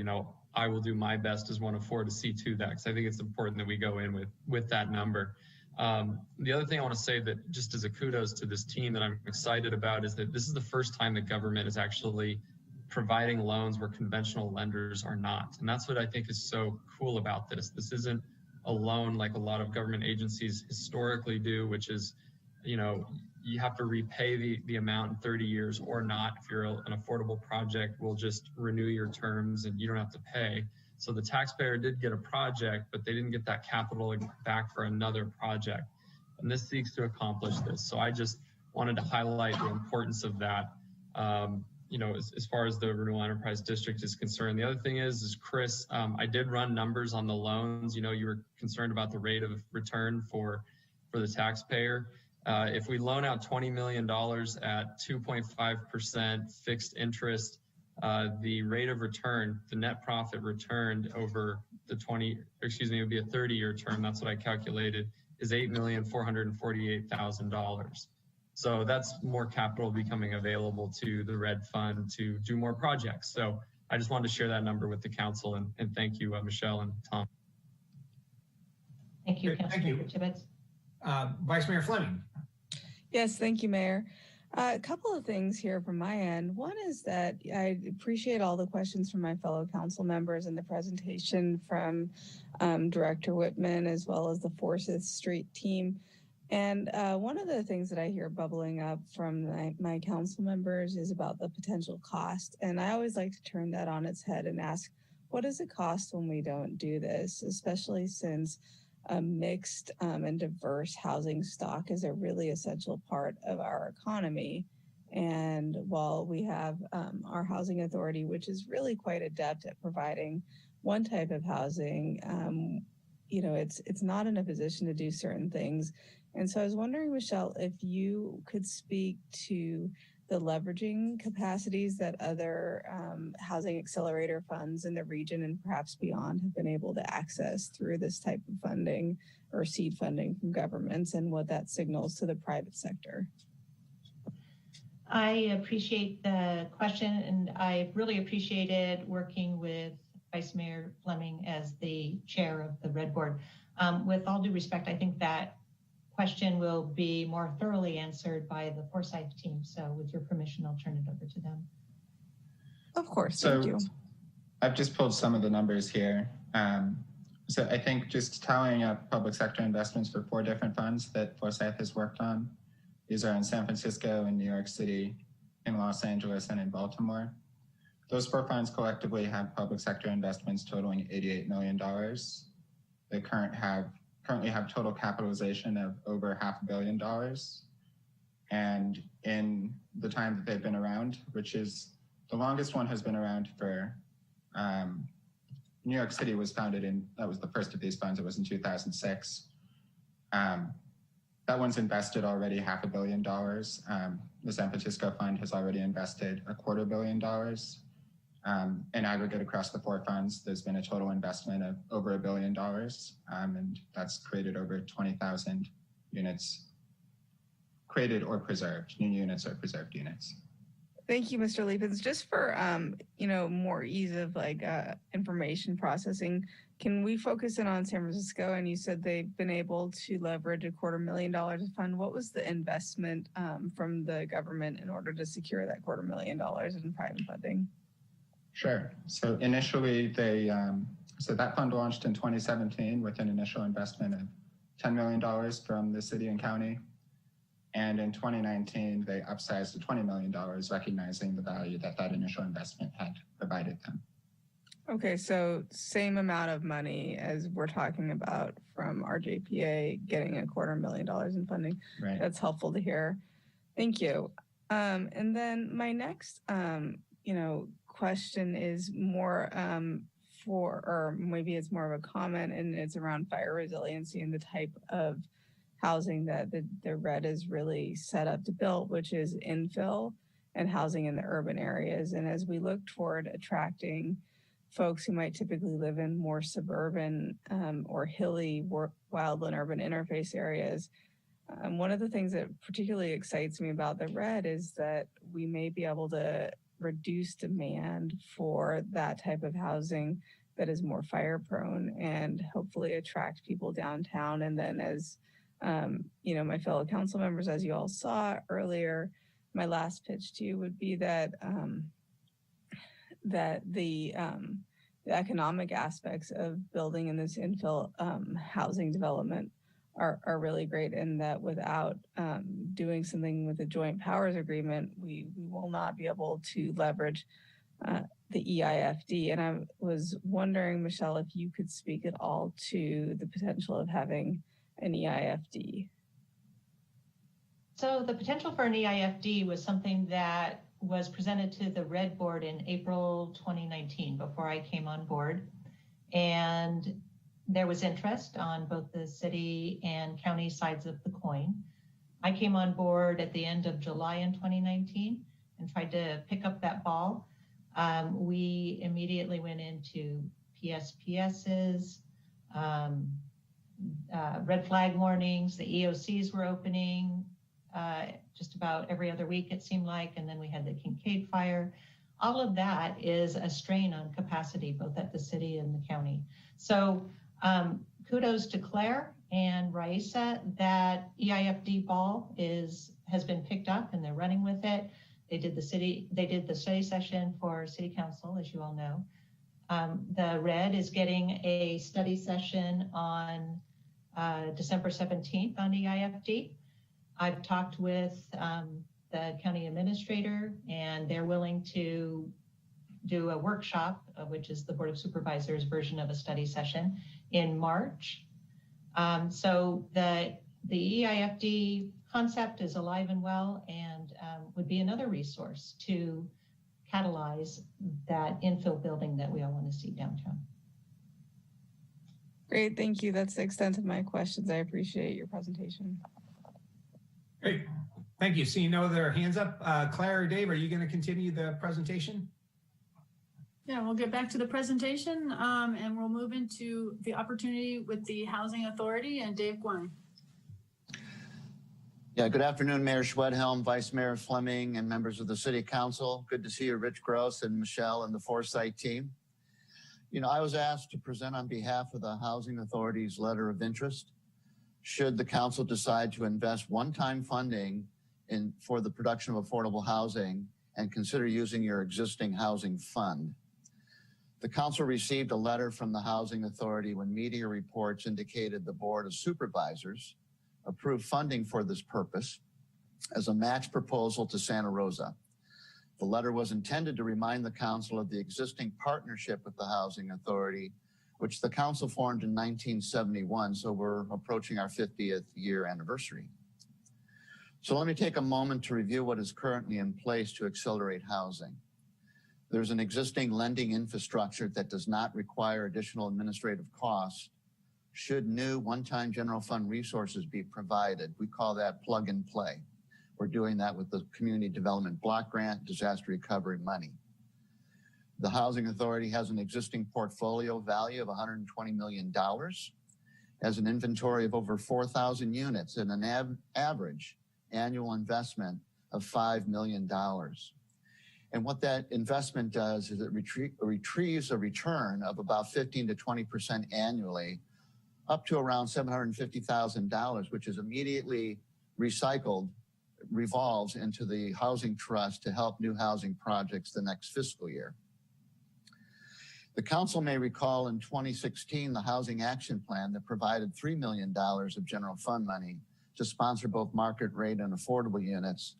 S13: I will do my best as one of four to see to that, because I think it's important that we go in with that number. The other thing I want to say, that just as a kudos to this team that I'm excited about, is that this is the first time that government is actually providing loans where conventional lenders are not. And that's what I think is so cool about this. This isn't a loan like a lot of government agencies historically do, which is, you have to repay the amount in 30 years or not. If you're an affordable project, we'll just renew your terms and you don't have to pay. So the taxpayer did get a project, but they didn't get that capital back for another project. And this seeks to accomplish this. So I just wanted to highlight the importance of that, as far as the Renewal Enterprise District is concerned. The other thing is Chris, I did run numbers on the loans. You were concerned about the rate of return for the taxpayer. If we loan out $20 million at 2.5% fixed interest, the rate of return, the net profit returned over the it would be a 30-year term, that's what I calculated, is $8,448,000. So that's more capital becoming available to the Red Fund to do more projects. So I just wanted to share that number with the council, and thank you, Michelle and Tom.
S6: Thank you, Councilmember Tibbetts.
S1: Vice Mayor Fleming.
S14: Yes, thank you, Mayor. A couple of things here from my end. One is that I appreciate all the questions from my fellow council members and the presentation from Director Whitman, as well as the Forsyth Street team. And one of the things that I hear bubbling up from my council members is about the potential cost. And I always like to turn that on its head and ask, what does it cost when we don't do this, especially since a mixed and diverse housing stock is a really essential part of our economy. And while we have our housing authority, which is really quite adept at providing one type of housing, it's not in a position to do certain things. And so I was wondering, Michelle, if you could speak to the leveraging capacities that other housing accelerator funds in the region and perhaps beyond have been able to access through this type of funding or seed funding from governments, and what that signals to the private sector.
S6: I appreciate the question, and I really appreciated working with Vice Mayor Fleming as the chair of the Red Board. With all due respect, I think that question will be more thoroughly answered by the Forsyth team. So with your permission, I'll turn it over to them.
S14: Of course,
S10: so
S14: thank you.
S10: I've just pulled some of the numbers here. So I think just tallying up public sector investments for 4 different funds that Forsyth has worked on. These are in San Francisco, in New York City, in Los Angeles, and in Baltimore. Those 4 funds collectively have public sector investments totaling $88 million. They currently have total capitalization of over $500 million. And in the time that they've been around, which is the longest one has been around for, New York City was founded that was the first of these funds, it was in 2006. That one's invested already $500 million. The San Francisco Fund has already invested $250 million. In aggregate across the 4 funds, there's been a total investment of over $1 billion, and that's created over 20,000 units created or preserved, new units or preserved units.
S14: Thank you, Mr. Leapins. Just for more ease of information processing, can we focus in on San Francisco? And you said they've been able to leverage $250,000 of fund. What was the investment from the government in order to secure that $250,000 in private funding?
S10: Sure. So initially, so that fund launched in 2017 with an initial investment of $10 million from the city and county. And in 2019, they upsized to $20 million, recognizing the value that initial investment had provided them.
S14: Okay, so same amount of money as we're talking about from RJPA getting $250,000 in funding.
S10: Right.
S14: That's helpful to hear. Thank you. And then my next, question is more or maybe it's more of a comment, and it's around fire resiliency and the type of housing that the RED is really set up to build, which is infill and housing in the urban areas. And as we look toward attracting folks who might typically live in more suburban or hilly, wildland urban interface areas, one of the things that particularly excites me about the RED is that we may be able to reduce demand for that type of housing that is more fire prone and hopefully attract people downtown. And then as my fellow council members, as you all saw earlier, my last pitch to you would be that the economic aspects of building in this infill housing development are really great, and that without doing something with the joint powers agreement, we will not be able to leverage the EIFD. And I was wondering, Michelle, if you could speak at all to the potential of having an EIFD.
S6: So the potential for an EIFD was something that was presented to the RED board in April 2019, before I came on board. And there was interest on both the city and county sides of the coin. I came on board at the end of July in 2019 and tried to pick up that ball. We immediately went into PSPSs, red flag warnings, the EOCs were opening just about every other week, it seemed like, and then we had the Kincaid fire. All of that is a strain on capacity, both at the city and the county. So kudos to Claire and Raisa, that EIFD ball has been picked up and they're running with it. They did the study session for city council, as you all know. The RED is getting a study session on December 17th on EIFD. I've talked with the county administrator, and they're willing to do a workshop, which is the Board of Supervisors version of a study session, in March. So the EIFD concept is alive and well, and would be another resource to catalyze that infill building that we all want to see downtown.
S14: Great, thank you. That's the extent of my questions. I appreciate your presentation.
S1: Great, thank you. Seeing no other hands up, Claire or Dave, are you going to continue the presentation?
S4: Yeah, we'll get back to the presentation and we'll move into the opportunity with the Housing Authority and Dave Gwine.
S15: Yeah, good afternoon, Mayor Schwedhelm, Vice Mayor Fleming, and members of the City Council. Good to see you, Rich Gross and Michelle and the Foresight team. I was asked to present on behalf of the Housing Authority's letter of interest. Should the council decide to invest one-time funding for the production of affordable housing and consider using your existing housing fund. The council received a letter from the Housing Authority when media reports indicated the Board of Supervisors approved funding for this purpose as a match proposal to Santa Rosa. The letter was intended to remind the council of the existing partnership with the Housing Authority, which the council formed in 1971, so we're approaching our 50th year anniversary. So let me take a moment to review what is currently in place to accelerate housing. There's an existing lending infrastructure that does not require additional administrative costs should new one-time general fund resources be provided. We call that plug and play. We're doing that with the Community Development Block Grant, disaster recovery money. The Housing Authority has an existing portfolio value of $120 million, has an inventory of over 4,000 units and an average annual investment of $5 million. And what that investment does is it retrieves a return of about 15 to 20% annually, up to around $750,000, which is immediately recycled, revolves into the housing trust to help new housing projects the next fiscal year. The council may recall in 2016, the Housing Action Plan that provided $3 million of general fund money to sponsor both market rate and affordable units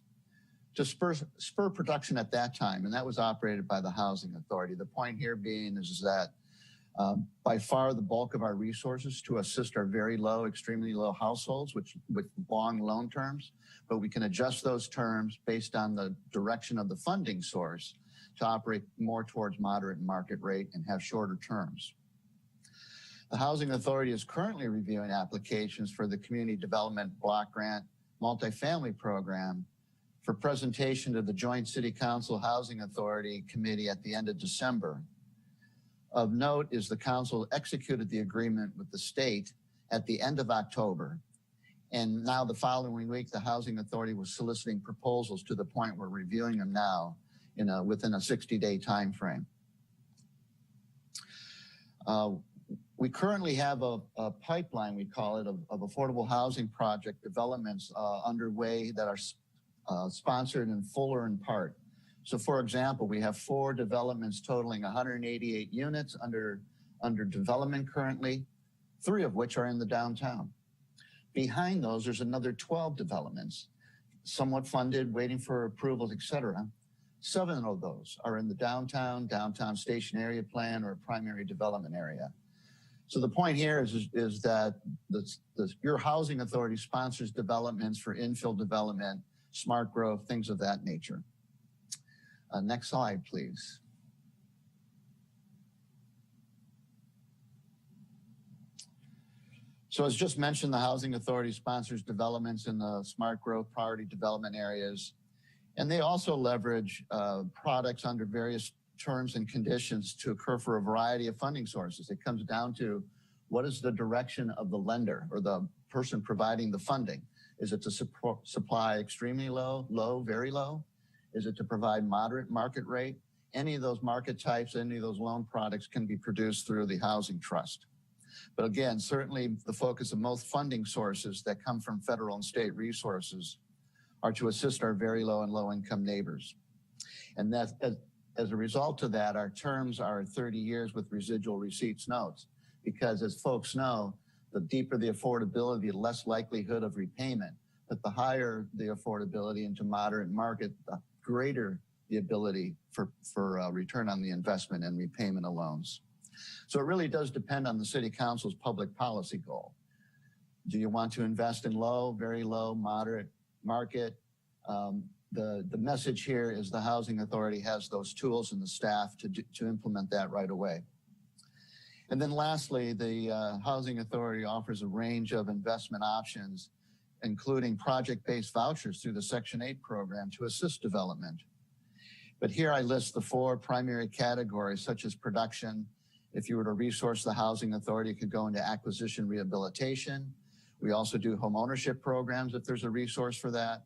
S15: to spur production at that time, and that was operated by the Housing Authority. The point here being is that by far the bulk of our resources to assist our very low, extremely low households with long loan terms, but we can adjust those terms based on the direction of the funding source to operate more towards moderate market rate and have shorter terms. The Housing Authority is currently reviewing applications for the Community Development Block Grant Multifamily Program for presentation to the Joint City Council Housing Authority Committee at the end of December. Of note is the council executed the agreement with the state at the end of October. And now the following week, the Housing Authority was soliciting proposals to the point we're reviewing them now within a 60-day time frame. We currently have a pipeline, we call it, of affordable housing project developments underway that are sponsored in full or in part. So for example, we have 4 developments totaling 188 units under development currently, 3 of which are in the downtown. Behind those, there's another 12 developments, somewhat funded, waiting for approvals, et cetera. 7 of those are in the downtown station area plan or primary development area. So the point here is that your Housing Authority sponsors developments for infill development, smart growth, things of that nature. Next slide, please. So as just mentioned, the Housing Authority sponsors developments in the smart growth priority development areas, and they also leverage products under various terms and conditions to occur for a variety of funding sources. It comes down to what is the direction of the lender or the person providing the funding? Is it to supply extremely low, low, very low? Is it to provide moderate market rate? Any of those market types, any of those loan products can be produced through the Housing Trust. But again, certainly the focus of most funding sources that come from federal and state resources are to assist our very low and low income neighbors. And that, as a result of that, our terms are 30 years with residual receipts notes, because as folks know, the deeper the affordability, the less likelihood of repayment, but the higher the affordability into moderate market, the greater the ability for return on the investment and repayment of loans. So it really does depend on the City Council's public policy goal. Do you want to invest in low, very low, moderate market? The message here is the Housing Authority has those tools and the staff to implement that right away. And then lastly, the Housing Authority offers a range of investment options, including project-based vouchers through the Section 8 program to assist development. But here I list the 4 primary categories, such as production. If you were to resource the Housing Authority, it could go into acquisition rehabilitation. We also do home ownership programs if there's a resource for that.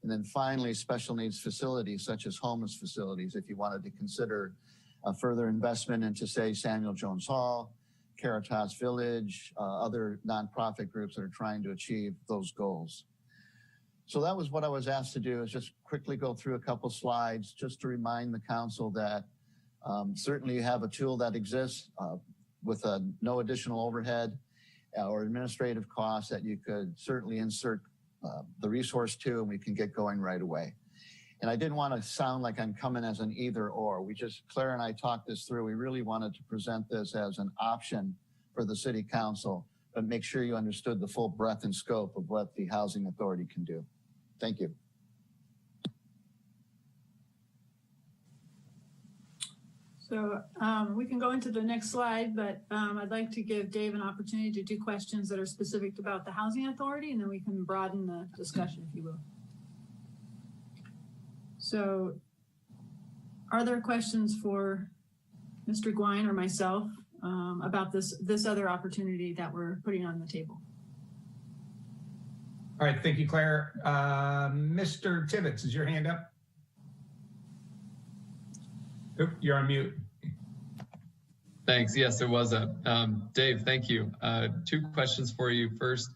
S15: And then finally, special needs facilities, such as homeless facilities, if you wanted to consider a further investment into, say, Samuel Jones Hall, Caritas Village, other nonprofit groups that are trying to achieve those goals. So that was what I was asked to do, is just quickly go through a couple slides just to remind the council that Certainly you have a tool that exists with no additional overhead or administrative costs that you could certainly insert the resource to, and we can get going right away. And I didn't want to sound like I'm coming as an either or. Claire and I talked this through. We really wanted to present this as an option for the city council, but make sure you understood the full breadth and scope of what the housing authority can do. Thank you.
S4: So we can go into the next slide, but I'd like to give Dave an opportunity to do questions that are specific about the housing authority, and then we can broaden the discussion, if you will. So are there questions for Mr. Gwine or myself about this other opportunity that we're putting on the table?
S1: All right, thank you, Claire. Mr. Tibbetts, is your hand up? Oop, you're on mute.
S13: Thanks. Yes, it was up. Dave, thank you. Two questions for you. First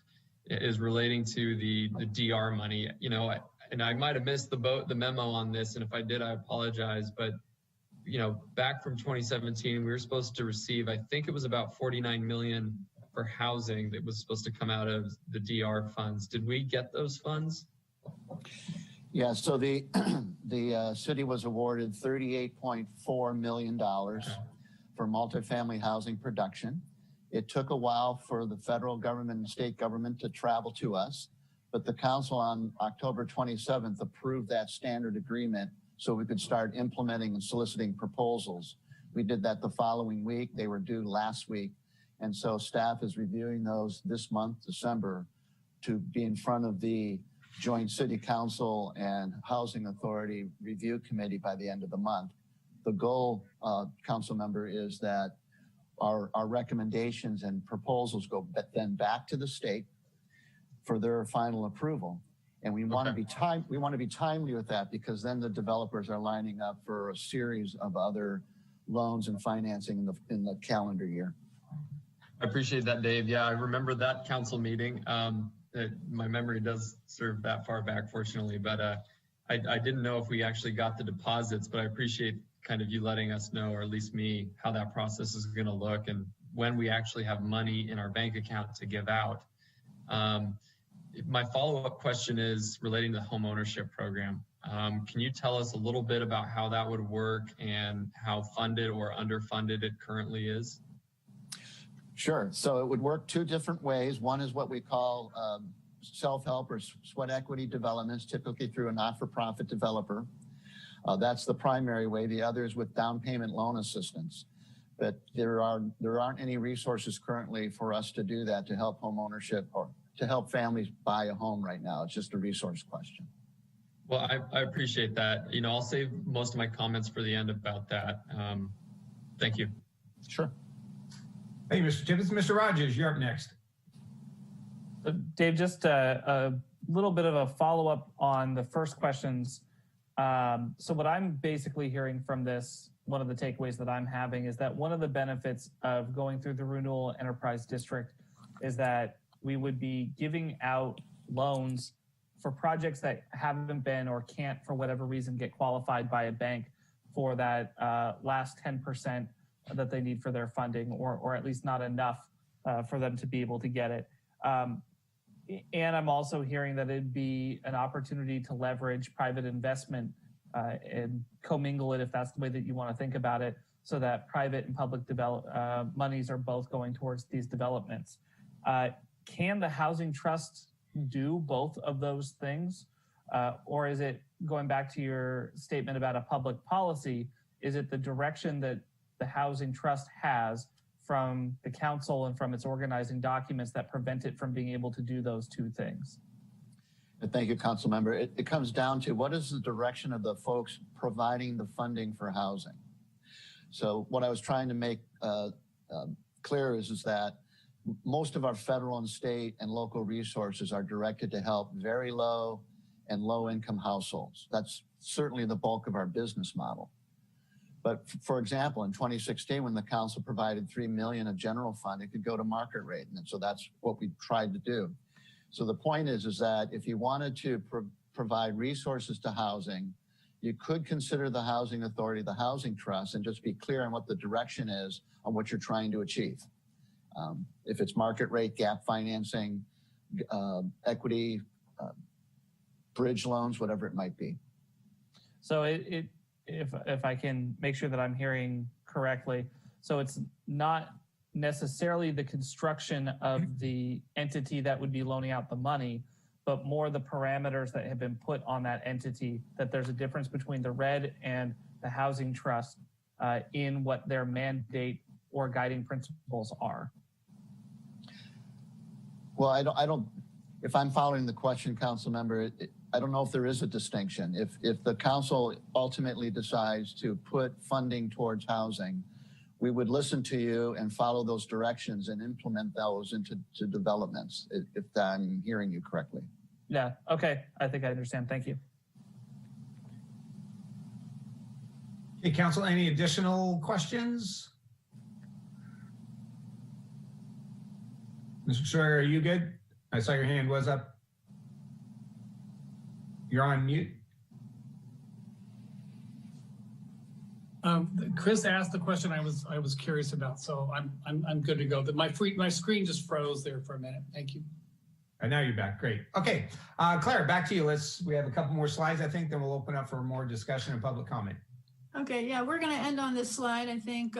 S13: is relating to the DR money. You know, and I might have missed the memo on this, and if I did, I apologize. But you know, back from 2017, we were supposed to receive, I think it was about 49 million for housing that was supposed to come out of the DR funds. Did we get those funds?
S15: Yeah, so the city was awarded $38.4 million for multifamily housing production. It took a while for the federal government and state government to travel to us, but the council on October 27th approved that standard agreement so we could start implementing and soliciting proposals. We did that the following week. They were due last week. And so staff is reviewing those this month, December, to be in front of the Joint City Council and Housing Authority Review Committee by the end of the month. The goal, council member, is that our recommendations and proposals go then back to the state for their final approval. And we want to be timely with that, because then the developers are lining up for a series of other loans and financing in the calendar year.
S13: I appreciate that, Dave. Yeah, I remember that council meeting. My memory does serve that far back, fortunately, but I didn't know if we actually got the deposits, but I appreciate kind of you letting us know, or at least me, how that process is going to look and when we actually have money in our bank account to give out. My follow-up question is relating to the home ownership program. Can you tell us a little bit about how that would work and how funded or underfunded it currently is?
S15: Sure. So it would work two different ways. One is what we call self-help or sweat equity developments, typically through a not-for-profit developer. That's the primary way. The other is with down payment loan assistance. But there aren't any resources currently for us to do that, to help home ownership or to help families buy a home right now. It's just a resource question.
S13: Well, I appreciate that. You know, I'll save most of my comments for the end about that. Thank you.
S15: Sure.
S1: Thank you, Mr. Tibbetts. Mr. Rogers, you're up next.
S12: Dave, just a little bit of a follow-up on the first questions. So what I'm basically hearing from this, one of the takeaways that I'm having, is that one of the benefits of going through the Renewal Enterprise District is that we would be giving out loans for projects that haven't been or can't, for whatever reason, get qualified by a bank for that last 10% that they need for their funding, or at least not enough for them to be able to get it. And I'm also hearing that it'd be an opportunity to leverage private investment and commingle it, if that's the way that you want to think about it, so that private and public monies are both going towards these developments. Can the Housing Trust do both of those things? Or is it, going back to your statement about a public policy, is it the direction that the Housing Trust has from the council and from its organizing documents that prevent it from being able to do those two things?
S15: Thank you, council member. It comes down to what is the direction of the folks providing the funding for housing. So what I was trying to make clear is that most of our federal and state and local resources are directed to help very low and low income households. That's certainly the bulk of our business model. But for example, in 2016, when the council provided $3 million of general fund, it could go to market rate. And so that's what we tried to do. So the point is that if you wanted to provide resources to housing, you could consider the housing authority, the housing trust, and just be clear on what the direction is on what you're trying to achieve. If it's market rate, gap financing, equity, bridge loans, whatever it might be.
S12: So if I can make sure that I'm hearing correctly, so it's not necessarily the construction of the entity that would be loaning out the money, but more the parameters that have been put on that entity, that there's a difference between the RED and the housing trust in what their mandate or guiding principles are.
S15: Well, I don't, if I'm following the question, council member, I don't know if there is a distinction. If the council ultimately decides to put funding towards housing, we would listen to you and follow those directions and implement those into developments, if I'm hearing you correctly.
S12: Yeah, okay, I think I understand, thank you.
S1: Hey, council, any additional questions? Mr. Sawyer, are you good? I saw your hand was up. You're on mute.
S11: Chris asked the question I was curious about, so I'm good to go. But my screen just froze there for a minute. Thank you.
S1: And now you're back. Great. Okay, Claire, back to you. We have a couple more slides, I think, then we'll open up for more discussion and public comment.
S4: Okay, yeah, we're going to end on this slide, I think.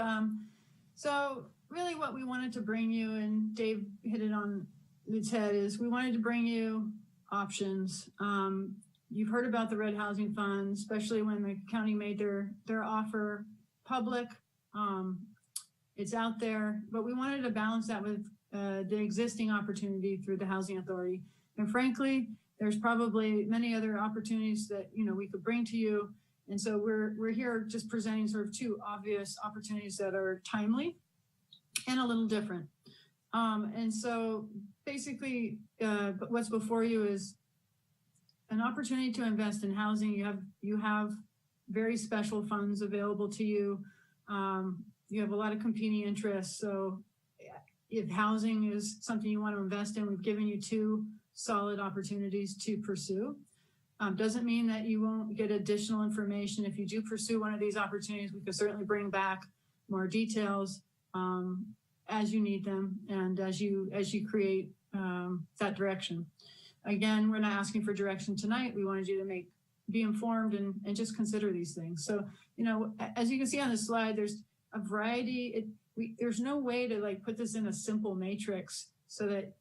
S4: So really what we wanted to bring you, and Dave hit it on its head, is we wanted to bring you options. You've heard about the RED Housing Fund, especially when the county made their offer public. It's out there, but we wanted to balance that with the existing opportunity through the Housing Authority. And frankly, there's probably many other opportunities that we could bring to you. And so we're here just presenting sort of two obvious opportunities that are timely and a little different. And so basically, what's before you is an opportunity to invest in housing. You have very special funds available to you. You have a lot of competing interests. So if housing is something you want to invest in, we've given you two solid opportunities to pursue. Doesn't mean that you won't get additional information. If you do pursue one of these opportunities, we could certainly bring back more details as you need them and as you create that direction. Again, we're not asking for direction tonight. We wanted you to be informed and just consider these things. So, as you can see on the slide, there's a variety. There's no way to put this in a simple matrix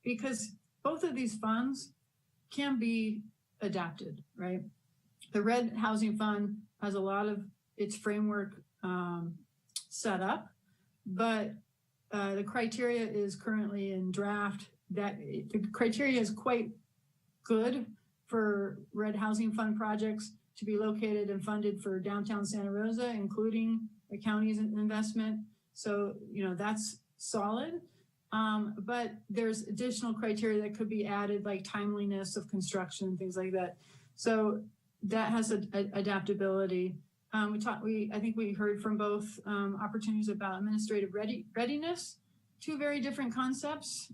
S4: because both of these funds can be adapted, right? The RED Housing Fund has a lot of its framework set up, but the criteria is currently in draft. That the criteria is quite good for RED Housing Fund projects to be located and funded for downtown Santa Rosa, including the county's investment. So, that's solid. But there's additional criteria that could be added, like timeliness of construction, things like that. So that has adaptability. I think we heard from both opportunities about administrative readiness, two very different concepts,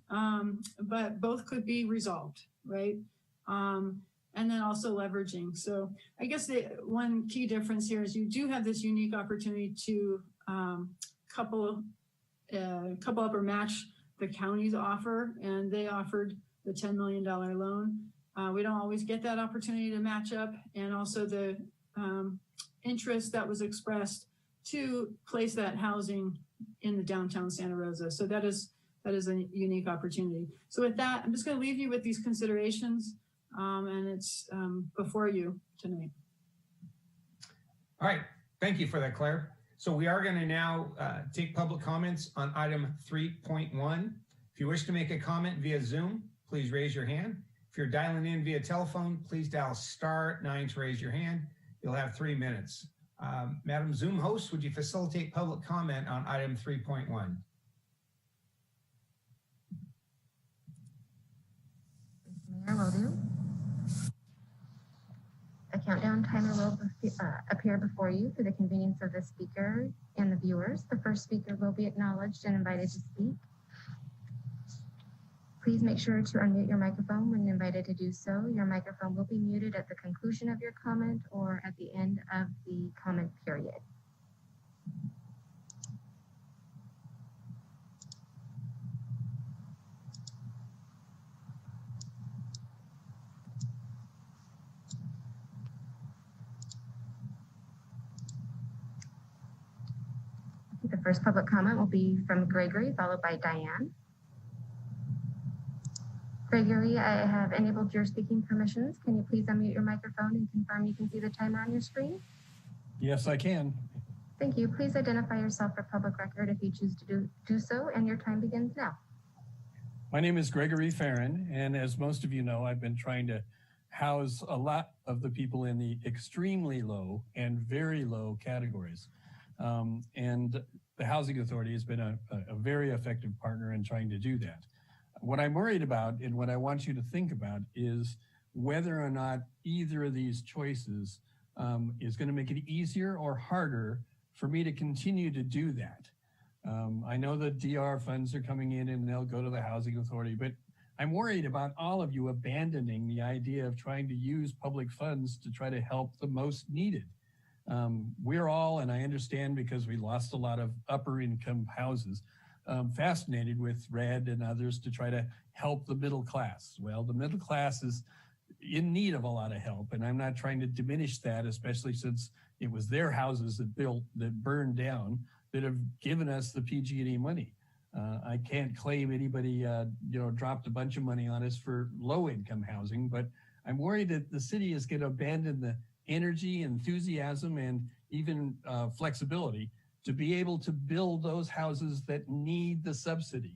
S4: but both could be resolved, right? And then also leveraging. So I guess the one key difference here is you do have this unique opportunity to couple up or match the county's offer, and they offered the $10 million loan. We don't always get that opportunity to match up, and also the interest that was expressed to place that housing in the downtown Santa Rosa. So that is a unique opportunity. So with that, I'm just going to leave you with these considerations, and it's before you tonight.
S1: All right, thank you for that, Claire. So we are going to now take public comments on item 3.1. If you wish to make a comment via Zoom, please raise your hand. If you're dialing in via telephone, please dial *9 to raise your hand. You'll have 3 minutes. Madam Zoom host, would you facilitate public comment on item 3.1?
S16: Mayor, will do. A countdown timer will appear before you for the convenience of the speaker and the viewers. The first speaker will be acknowledged and invited to speak. Please make sure to unmute your microphone when invited to do so. Your microphone will be muted at the conclusion of your comment or at the end of the comment period. The first public comment will be from Gregory, followed by Diane. Gregory, I have enabled your speaking permissions. Can you please unmute your microphone and confirm you can see the timer on your screen?
S17: Yes, I can.
S16: Thank you. Please identify yourself for public record if you choose to do so, and your time begins now.
S17: My name is Gregory Farron, and as most of you know, I've been trying to house a lot of the people in the extremely low and very low categories. And the Housing Authority has been a very effective partner in trying to do that. What I'm worried about and what I want you to think about is whether or not either of these choices is going to make it easier or harder for me to continue to do that. I know the DR funds are coming in and they'll go to the Housing Authority, but I'm worried about all of you abandoning the idea of trying to use public funds to try to help the most needed. We're all, and I understand because we lost a lot of upper income houses, fascinated with RED and others to try to help the middle class. Well, the middle class is in need of a lot of help, and I'm not trying to diminish that, especially since it was their houses that burned down that have given us the PG&E money. I can't claim anybody dropped a bunch of money on us for low income housing, but I'm worried that the city is going to abandon the energy, enthusiasm, and even flexibility to be able to build those houses that need the subsidy.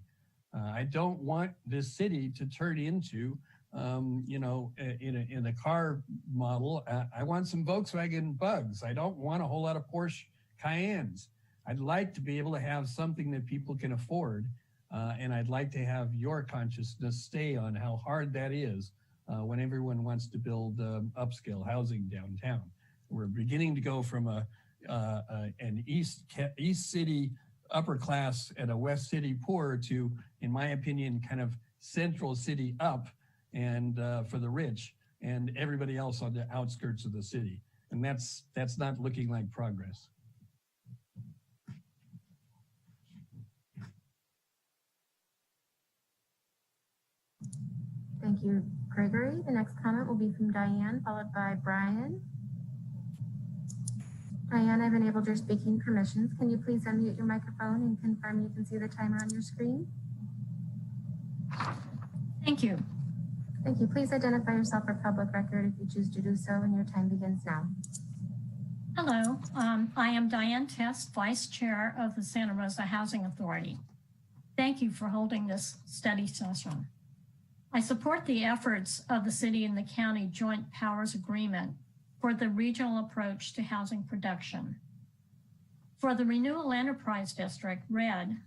S17: I don't want this city to turn into, in a car model, I want some Volkswagen Bugs. I don't want a whole lot of Porsche Cayennes. I'd like to be able to have something that people can afford, and I'd like to have your consciousness stay on how hard that is when everyone wants to build upscale housing downtown. We're beginning to go from an East City upper class and a West City poor to, in my opinion, kind of Central City up and for the rich and everybody else on the outskirts of the city. And that's not looking like progress.
S16: Thank you, Gregory. The next comment will be from Diane, followed by Brian. Diane, I've enabled your speaking permissions. Can you please unmute your microphone and confirm you can see the timer on your screen?
S18: Thank you.
S16: Thank you. Please identify yourself for public record if you choose to do so, and your time begins now.
S18: Hello, I am Diane Test, Vice Chair of the Santa Rosa Housing Authority. Thank you for holding this study session. I support the efforts of the city and the county joint powers agreement for the regional approach to housing production. For the Renewal Enterprise District, RED,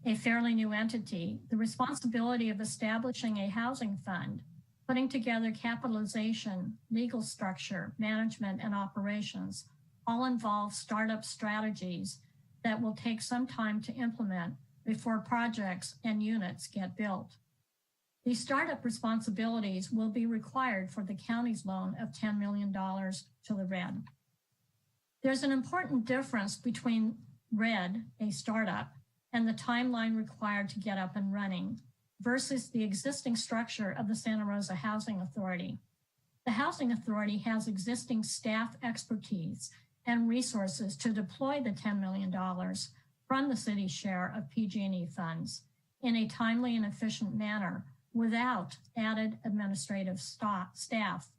S18: a fairly new entity, the responsibility of establishing a housing fund, putting together capitalization, legal structure, management, and operations all involve startup strategies that will take some time to implement before projects and units get built. These startup responsibilities will be required for the county's loan of $10 million to the RED. There's an important difference between RED, a startup, and the timeline required to get up and running versus the existing structure of the Santa Rosa Housing Authority. The Housing Authority has existing staff expertise and resources to deploy the $10 million from the city's share of PG&E funds in a timely and efficient manner without added administrative staff.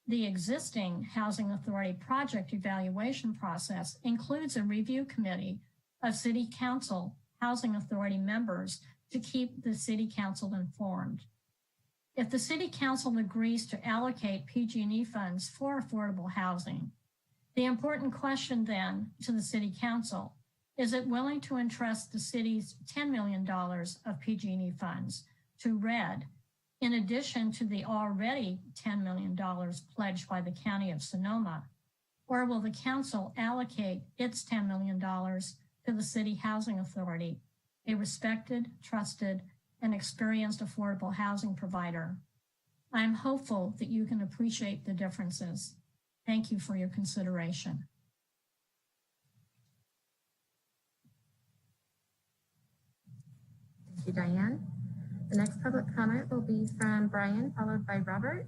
S18: The existing Housing Authority project evaluation process includes a review committee of City Council Housing Authority members to keep the City Council informed. If the City Council agrees to allocate PG&E funds for affordable housing, the important question then to the City Council, is it willing to entrust the city's $10 million of PG&E funds to RED, in addition to the already $10 million pledged by the County of Sonoma? Or will the council allocate its $10 million to the City Housing Authority, a respected, trusted, and experienced affordable housing provider. I'm hopeful that you can appreciate the differences. Thank you for your consideration.
S16: Thank you, Diane. The next public comment will be from Brian, followed by Robert.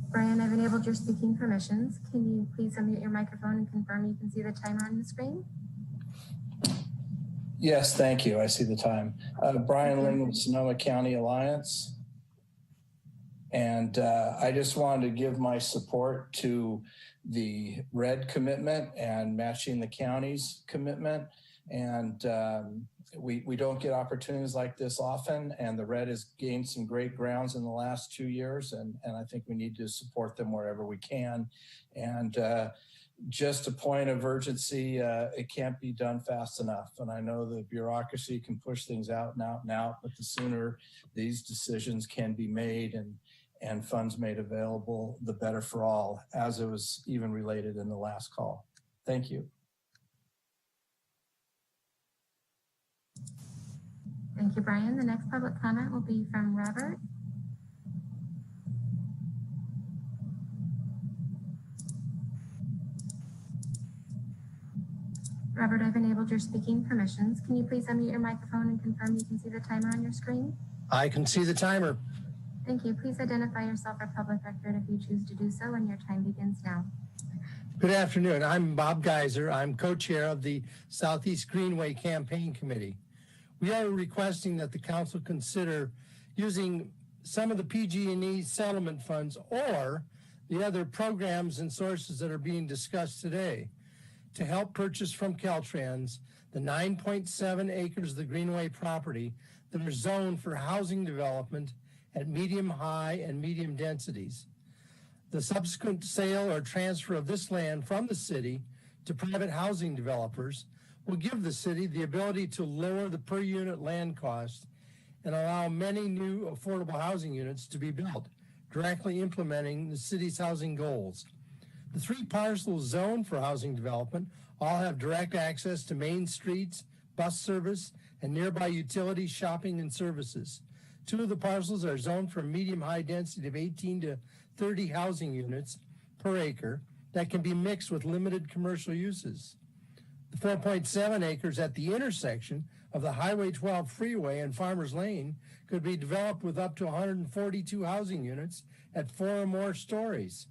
S16: Brian, I've enabled your speaking permissions. Can you please unmute your microphone and confirm you can see the timer on the screen?
S19: Yes, thank you. I see the time. Brian Ling with Sonoma County Alliance. And I just wanted to give my support to the RED commitment and matching the county's commitment. And we don't get opportunities like this often, and the RED has gained some great grounds in the last 2 years, and I think we need to support them wherever we can. And just a point of urgency, it can't be done fast enough. And I know the bureaucracy can push things out and out and out, but the sooner these decisions can be made and funds made available, the better for all, as it was even related in the last call. Thank you.
S16: Thank you, Brian. The next public comment will be from Robert. Robert, I've enabled your speaking permissions. Can you please unmute your microphone and confirm you can see the timer on your screen?
S20: I can see the timer.
S16: Thank you. Please identify yourself for public record if you choose to do so, and your time begins now.
S20: Good afternoon. I'm Bob Geiser. I'm co-chair of the Southeast Greenway Campaign Committee. We are requesting that the council consider using some of the PG&E settlement funds or the other programs and sources that are being discussed today to help purchase from Caltrans the 9.7 acres of the Greenway property that are zoned for housing development at medium, high, and medium densities. The subsequent sale or transfer of this land from the city to private housing developers will give the city the ability to lower the per unit land cost and allow many new affordable housing units to be built, directly implementing the city's housing goals. The 3 parcels zoned for housing development all have direct access to main streets, bus service, and nearby utilities, shopping, and services. 2 of the parcels are zoned for a medium-high density of 18 to 30 housing units per acre that can be mixed with limited commercial uses. The 4.7 acres at the intersection of the Highway 12 freeway and Farmers Lane could be developed with up to 142 housing units at 4 or more stories.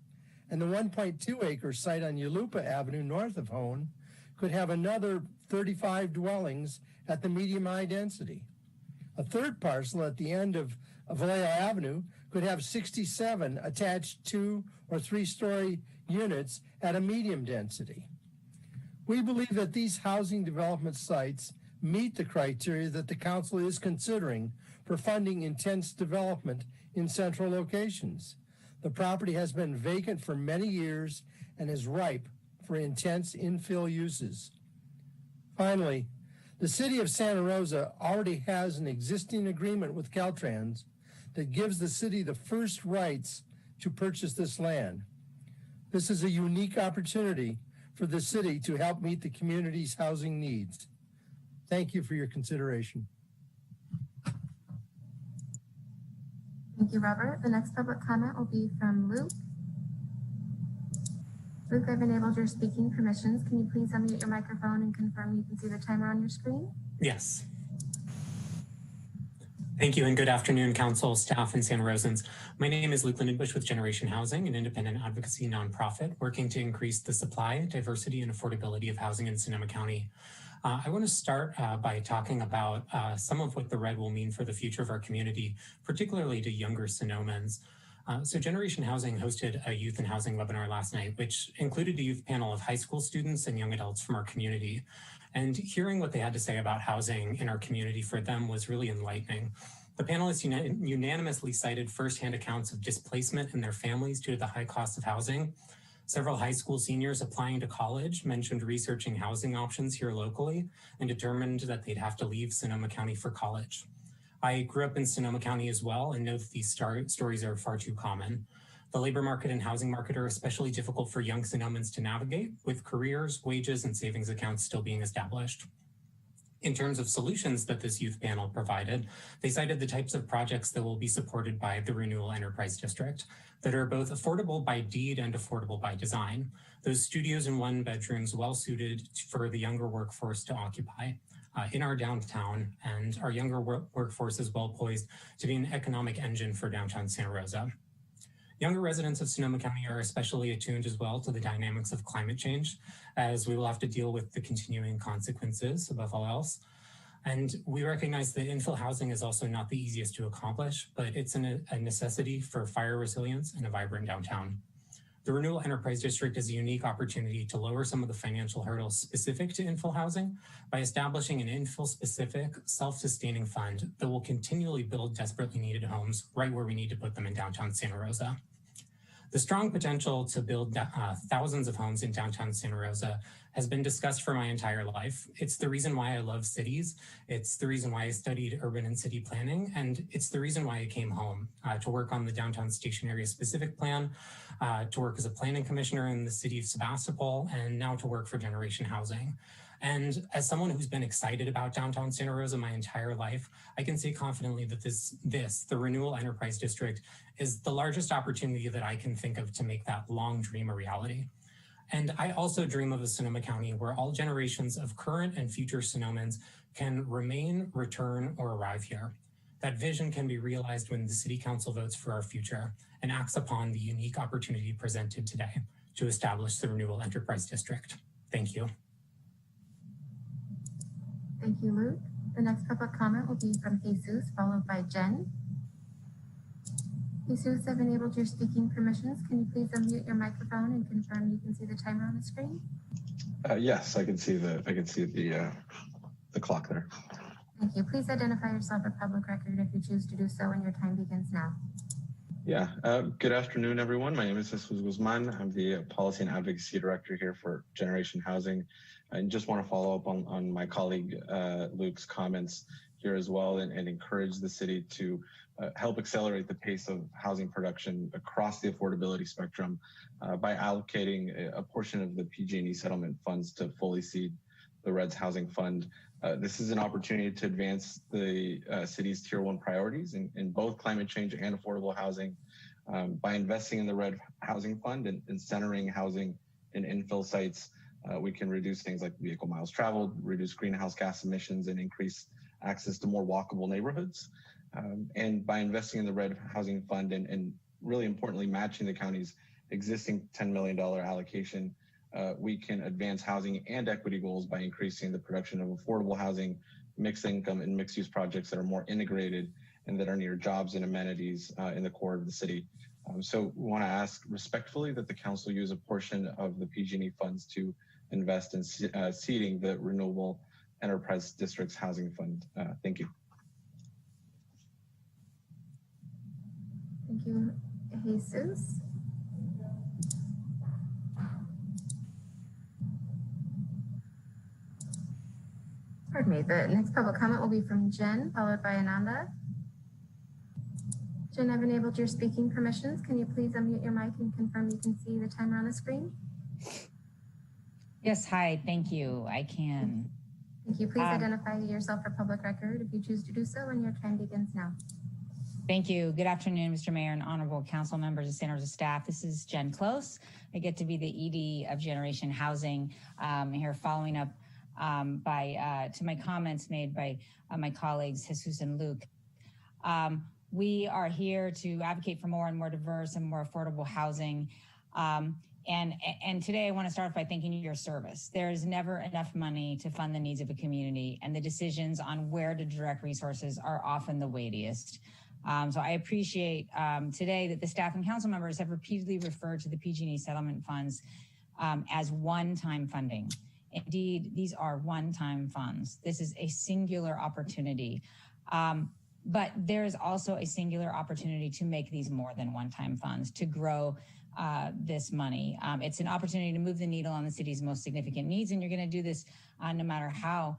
S20: And the 1.2 acre site on Yulupa Avenue north of Hone could have another 35 dwellings at the medium-high density. A 3rd parcel at the end of Vallejo Avenue could have 67 attached 2 or 3-story units at a medium density. We believe that these housing development sites meet the criteria that the council is considering for funding intense development in central locations. The property has been vacant for many years and is ripe for intense infill uses. Finally, the city of Santa Rosa already has an existing agreement with Caltrans that gives the city the first rights to purchase this land. This is a unique opportunity for the city to help meet the community's housing needs. Thank you for your consideration.
S16: Thank you, Robert. The next public comment will be from Luke. Luke, I've enabled your speaking permissions. Can you please unmute your microphone and confirm you can see the timer on your screen?
S21: Yes. Thank you and good afternoon, council, staff, and Santa Rosans. My name is Luke Lindenbush with Generation Housing, an independent advocacy nonprofit working to increase the supply, diversity, and affordability of housing in Sonoma County. I want to start by talking about some of what the RED will mean for the future of our community, particularly to younger Sonomans. So Generation Housing hosted a youth and housing webinar last night, which included a youth panel of high school students and young adults from our community. And hearing what they had to say about housing in our community for them was really enlightening. The panelists unanimously cited firsthand accounts of displacement in their families due to the high cost of housing. Several high school seniors applying to college mentioned researching housing options here locally and determined that they'd have to leave Sonoma County for college. I grew up in Sonoma County as well and know that these stories are far too common. The labor market and housing market are especially difficult for young Sonomans to navigate, with careers, wages, and savings accounts still being established. In terms of solutions that this youth panel provided, they cited the types of projects that will be supported by the Renewal Enterprise District that are both affordable by deed and affordable by design. Those studios and one bedrooms well suited for the younger workforce to occupy in our downtown, and our younger workforce is well poised to be an economic engine for downtown Santa Rosa. Younger residents of Sonoma County are especially attuned as well to the dynamics of climate change, as we will have to deal with the continuing consequences above all else. And we recognize that infill housing is also not the easiest to accomplish, but it's a necessity for fire resilience and a vibrant downtown. The Renewal Enterprise District is a unique opportunity to lower some of the financial hurdles specific to infill housing by establishing an infill-specific, self-sustaining fund that will continually build desperately needed homes right where we need to put them in downtown Santa Rosa. The strong potential to build thousands of homes in downtown Santa Rosa has been discussed for my entire life. It's the reason why I love cities. It's the reason why I studied urban and city planning. And it's the reason why I came home to work on the downtown station area specific plan, to work as a planning commissioner in the city of Sebastopol, and now to work for Generation Housing. And as someone who's been excited about downtown Santa Rosa my entire life, I can say confidently that the Renewal Enterprise District, is the largest opportunity that I can think of to make that long dream a reality. And I also dream of a Sonoma County where all generations of current and future Sonomans can remain, return, or arrive here. That vision can be realized when the City Council votes for our future and acts upon the unique opportunity presented today to establish the Renewal Enterprise District. Thank you.
S16: Thank you, Luke. The next public comment will be from Jesus, followed by Jen. Jesus, I've enabled your speaking permissions. Can you please unmute your microphone and confirm you can see the timer on the screen?
S3: Yes, I can see the clock there.
S16: Thank you. Please identify yourself for public record if you choose to do so, and your time begins now.
S3: Yeah. Good afternoon, everyone. My name is Jesus Guzman. I'm the Policy and Advocacy Director here for Generation Housing. And just want to follow up on my colleague Luke's comments here as well, and encourage the city to help accelerate the pace of housing production across the affordability spectrum by allocating a portion of the PG&E settlement funds to fully seed the REDS Housing Fund. This is an opportunity to advance the city's Tier 1 priorities in both climate change and affordable housing by investing in the RED Housing Fund and centering housing in infill sites. We can reduce things like vehicle miles traveled, reduce greenhouse gas emissions, and increase access to more walkable neighborhoods. And by investing in the RED Housing Fund and really importantly, matching the county's existing $10 million allocation, we can advance housing and equity goals by increasing the production of affordable housing, mixed income, and mixed use projects that are more integrated and that are near jobs and amenities in the core of the city. So we want to ask respectfully that the council use a portion of the PG&E funds to invest in seeding the Renewable Enterprise District's Housing Fund. Thank you.
S16: Thank you, Jesus. Pardon me, the next public comment will be from Jen, followed by Ananda. Jen, I've enabled your speaking permissions. Can you please unmute your mic and confirm you can see the timer on the screen?
S22: Yes, hi, thank you. I can.
S16: Thank you. Please identify yourself for public record if you choose to do so, and your time begins now.
S22: Thank you. Good afternoon, Mr. Mayor and honorable council members and Santa Rosa staff. This is Jen Close. I get to be the ED of Generation Housing here, following up to my comments made by my colleagues, Jesus and Luke. We are here to advocate for more and more diverse and more affordable housing. And today I want to start by thanking you for your service. There is never enough money to fund the needs of a community, and the decisions on where to direct resources are often the weightiest. So I appreciate today that the staff and council members have repeatedly referred to the PG&E settlement funds as one-time funding. Indeed, these are one-time funds. This is a singular opportunity. But there is also a singular opportunity to make these more than one-time funds, to grow this money. It's an opportunity to move the needle on the city's most significant needs, and you're going to do this no matter how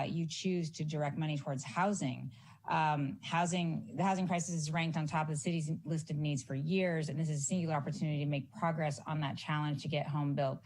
S22: you choose to direct money towards housing. The housing crisis is ranked on top of the city's listed needs for years, and this is a singular opportunity to make progress on that challenge to get home built.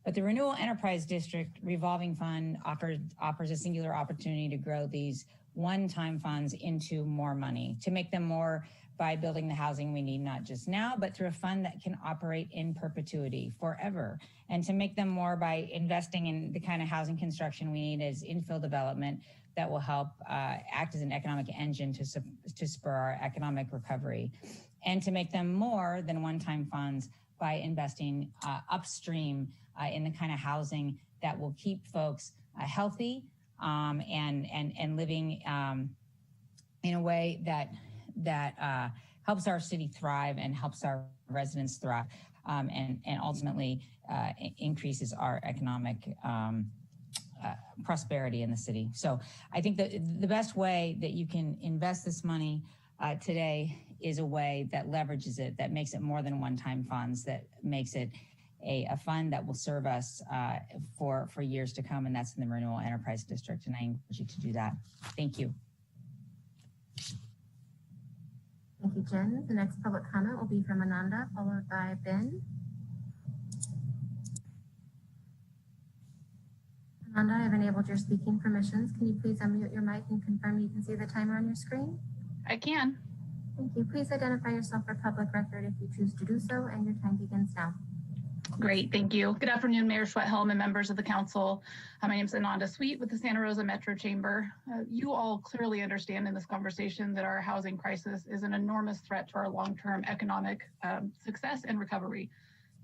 S22: But the Renewal Enterprise District Revolving Fund offers a singular opportunity to grow these one-time funds into more money, to make them more by building the housing we need, not just now, but through a fund that can operate in perpetuity, forever, and to make them more by investing in the kind of housing construction we need as infill development that will help act as an economic engine to spur our economic recovery, and to make them more than one-time funds by investing upstream in the kind of housing that will keep folks healthy and living in a way that helps our city thrive and helps our residents thrive, and ultimately increases our economic prosperity in the city. So I think that the best way that you can invest this money today is a way that leverages it, that makes it more than one-time funds, that makes it a fund that will serve us for years to come, and that's in the Renewal Enterprise District, and I encourage you to do that. Thank you.
S16: Thank you, Jen. The next public comment will be from Ananda, followed by Ben. Ananda, I've enabled your speaking permissions. Can you please unmute your mic and confirm you can see the timer on your screen?
S2: I can.
S16: Thank you. Please identify yourself for public record if you choose to do so, and your time begins now.
S2: Great, thank you. Good afternoon, Mayor Schwethelm and members of the council. My name is Ananda Sweet with the Santa Rosa Metro Chamber. You all clearly understand in this conversation that our housing crisis is an enormous threat to our long-term economic success and recovery.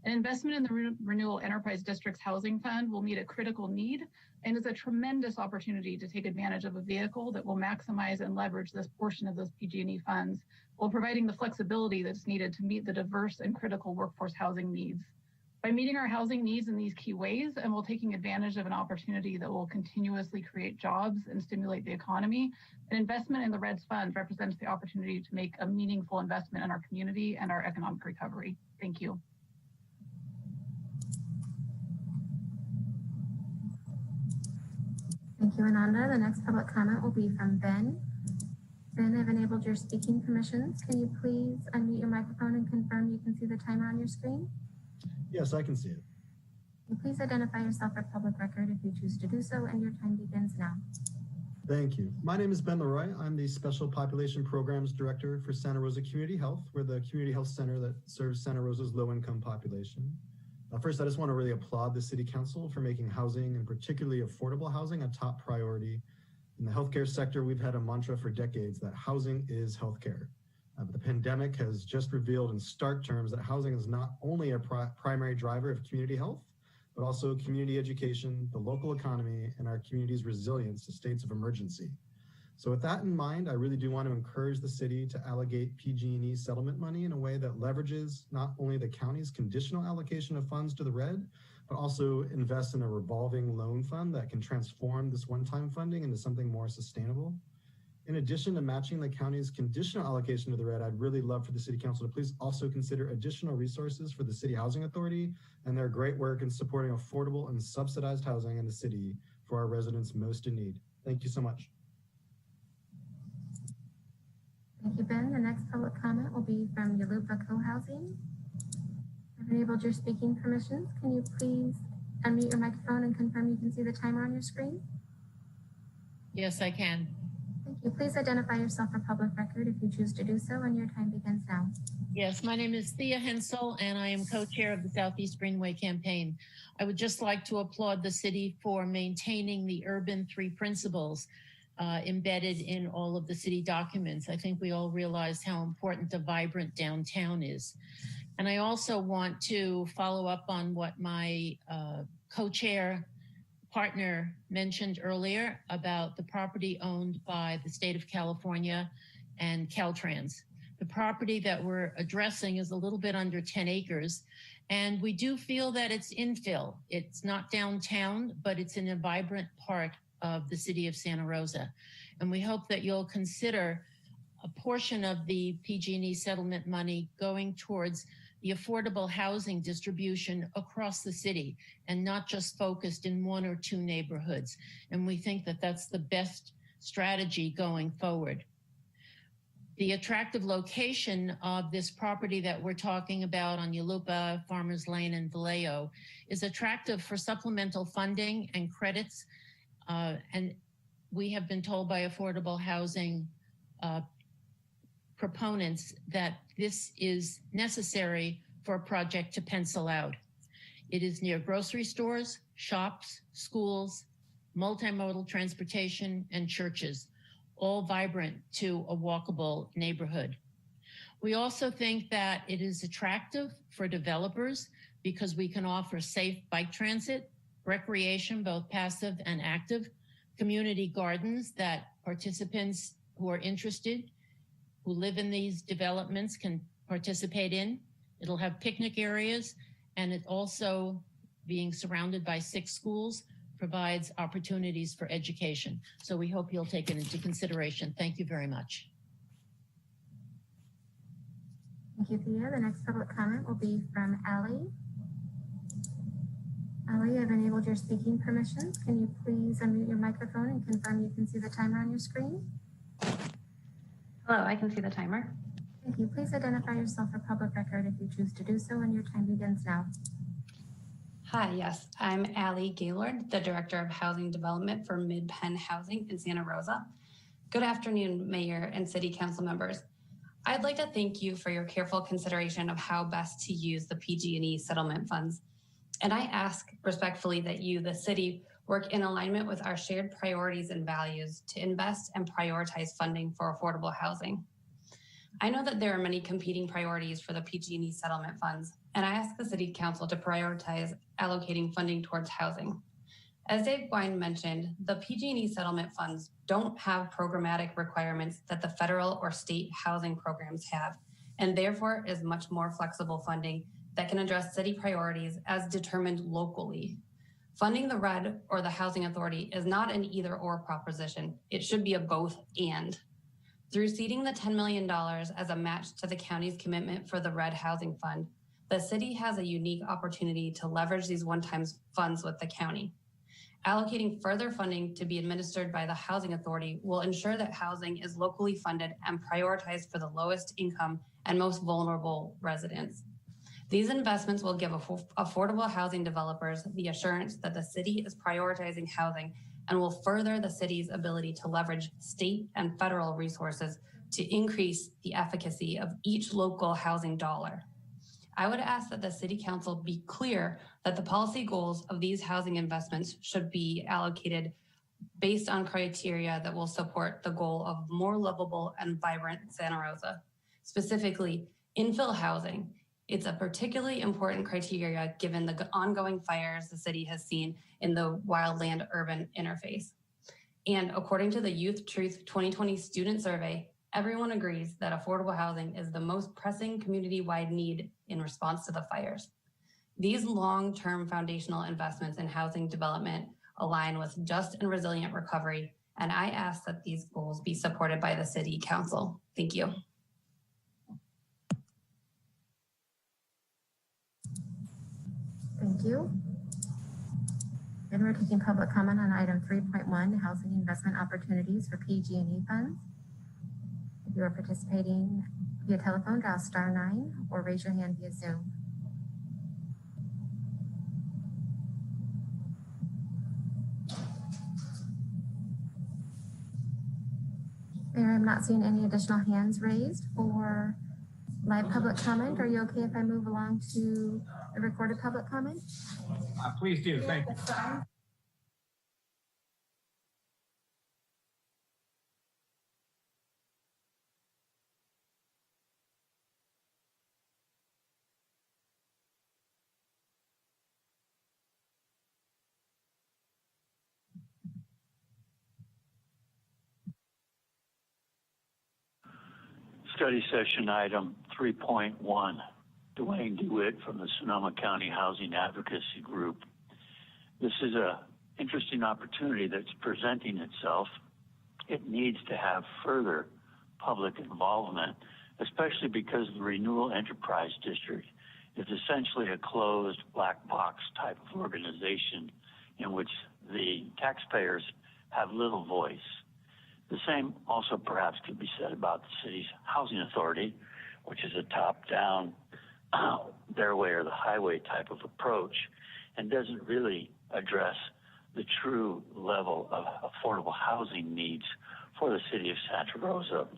S2: An investment in the Renewal Enterprise District's housing fund will meet a critical need and is a tremendous opportunity to take advantage of a vehicle that will maximize and leverage this portion of those PG&E funds while providing the flexibility that's needed to meet the diverse and critical workforce housing needs. By meeting our housing needs in these key ways and while taking advantage of an opportunity that will continuously create jobs and stimulate the economy, an investment in the REDS fund represents the opportunity to make a meaningful investment in our community and our economic recovery. Thank you.
S16: Thank you, Ananda. The next public comment will be from Ben. Ben, I've enabled your speaking permissions. Can you please unmute your microphone and confirm you can see the timer on your screen?
S5: Yes, I can see it.
S16: Please identify yourself for public record if you choose to do so, and your time begins now.
S5: Thank you. My name is Ben Leroy. I'm the Special Population Programs Director for Santa Rosa Community Health. We're the community health center that serves Santa Rosa's low-income population. First, I just want to really applaud the City Council for making housing, and particularly affordable housing, a top priority. In the healthcare sector, we've had a mantra for decades that housing is healthcare. But the pandemic has just revealed in stark terms that housing is not only a primary driver of community health, but also community education, the local economy, and our community's resilience to states of emergency. So with that in mind, I really do want to encourage the city to allocate PG&E settlement money in a way that leverages not only the county's conditional allocation of funds to the RED, but also invest in a revolving loan fund that can transform this one-time funding into something more sustainable. In addition to matching the county's conditional allocation to the RED, I'd really love for the City Council to please also consider additional resources for the City Housing Authority and their great work in supporting affordable and subsidized housing in the city for our residents most in need. Thank you so much.
S16: Thank you, Ben. The next public comment will be from Yalupa Co-Housing. I've enabled your speaking permissions. Can you please unmute your microphone and confirm you can see the timer on your screen?
S23: Yes, I can.
S16: Thank you. Please identify yourself for public record if you choose to do so, and your time begins now.
S23: Yes, my name is Thea Hensel, and I am co-chair of the Southeast Greenway campaign. I would just like to applaud the city for maintaining the urban three principles embedded in all of the city documents. I think we all realize how important a vibrant downtown is. And I also want to follow up on what my co-chair partner mentioned earlier about the property owned by the state of California and Caltrans. The property that we're addressing is a little bit under 10 acres, and we do feel that it's infill. It's not downtown, but it's in a vibrant part of the city of Santa Rosa. And we hope that you'll consider a portion of the PG&E settlement money going towards the affordable housing distribution across the city and not just focused in one or two neighborhoods. And we think that that's the best strategy going forward. The attractive location of this property that we're talking about on Yalupa, Farmers Lane, and Vallejo is attractive for supplemental funding and credits. And we have been told by affordable housing proponents that this is necessary for a project to pencil out. It is near grocery stores, shops, schools, multimodal transportation, and churches, all vibrant to a walkable neighborhood. We also think that it is attractive for developers because we can offer safe bike transit, recreation, both passive and active, community gardens that participants who are interested, who live in these developments can participate in. It'll have picnic areas, and it also, being surrounded by 6 schools, provides opportunities for education. So we hope you'll take it into consideration. Thank you very much.
S16: Thank you, Thea. The next public comment will be from Allie. Allie, I've enabled your speaking permissions. Can you please unmute your microphone and confirm you can see the timer on your screen?
S7: Hello, I can see the timer.
S16: Thank you. Please identify yourself for public record if you choose to do so, and your time begins now.
S7: Hi, yes, I'm Allie Gaylord, the Director of Housing Development for Mid-Penn Housing in Santa Rosa. Good afternoon, Mayor and City Council members. I'd like to thank you for your careful consideration of how best to use the PG&E settlement funds. And I ask respectfully that you, the city, work in alignment with our shared priorities and values to invest and prioritize funding for affordable housing. I know that there are many competing priorities for the PG&E settlement funds, and I ask the City Council to prioritize allocating funding towards housing. As Dave Gwine mentioned, the PG&E settlement funds don't have programmatic requirements that the federal or state housing programs have, and therefore is much more flexible funding that can address city priorities as determined locally. Funding the RED or the Housing Authority is not an either or proposition. It should be a both and. Through seeding the $10 million as a match to the county's commitment for the RED Housing Fund, the city has a unique opportunity to leverage these one-time funds with the county. Allocating further funding to be administered by the Housing Authority will ensure that housing is locally funded and prioritized for the lowest income and most vulnerable residents. These investments will give affordable housing developers the assurance that the city is prioritizing housing and will further the city's ability to leverage state and federal resources to increase the efficacy of each local housing dollar. I would ask that the City Council be clear that the policy goals of these housing investments should be allocated based on criteria that will support the goal of more livable and vibrant Santa Rosa. Specifically, infill housing. It's a particularly important criteria given the ongoing fires the city has seen in the wildland-urban interface. And according to the Youth Truth 2020 student survey, everyone agrees that affordable housing is the most pressing community-wide need in response to the fires. These long-term foundational investments in housing development align with just and resilient recovery, and I ask that these goals be supported by the City Council. Thank you.
S16: Thank you. And we're taking public comment on item 3.1, housing investment opportunities for PG&E funds. If you are participating via telephone, dial *9 or raise your hand via Zoom. Mayor, I'm not seeing any additional hands raised for live public comment. Are you okay if I move along to the recorded public comment?
S1: Please do. Thank you.
S8: Study session item 3.1, Dwayne DeWitt from the Sonoma County Housing Advocacy Group. This is an interesting opportunity that's presenting itself. It needs to have further public involvement, especially because the Renewal Enterprise District is essentially a closed black box type of organization in which the taxpayers have little voice. The same also perhaps could be said about the city's housing authority, which is a top-down, their way or the highway type of approach, and doesn't really address the true level of affordable housing needs for the city of Santa Rosa.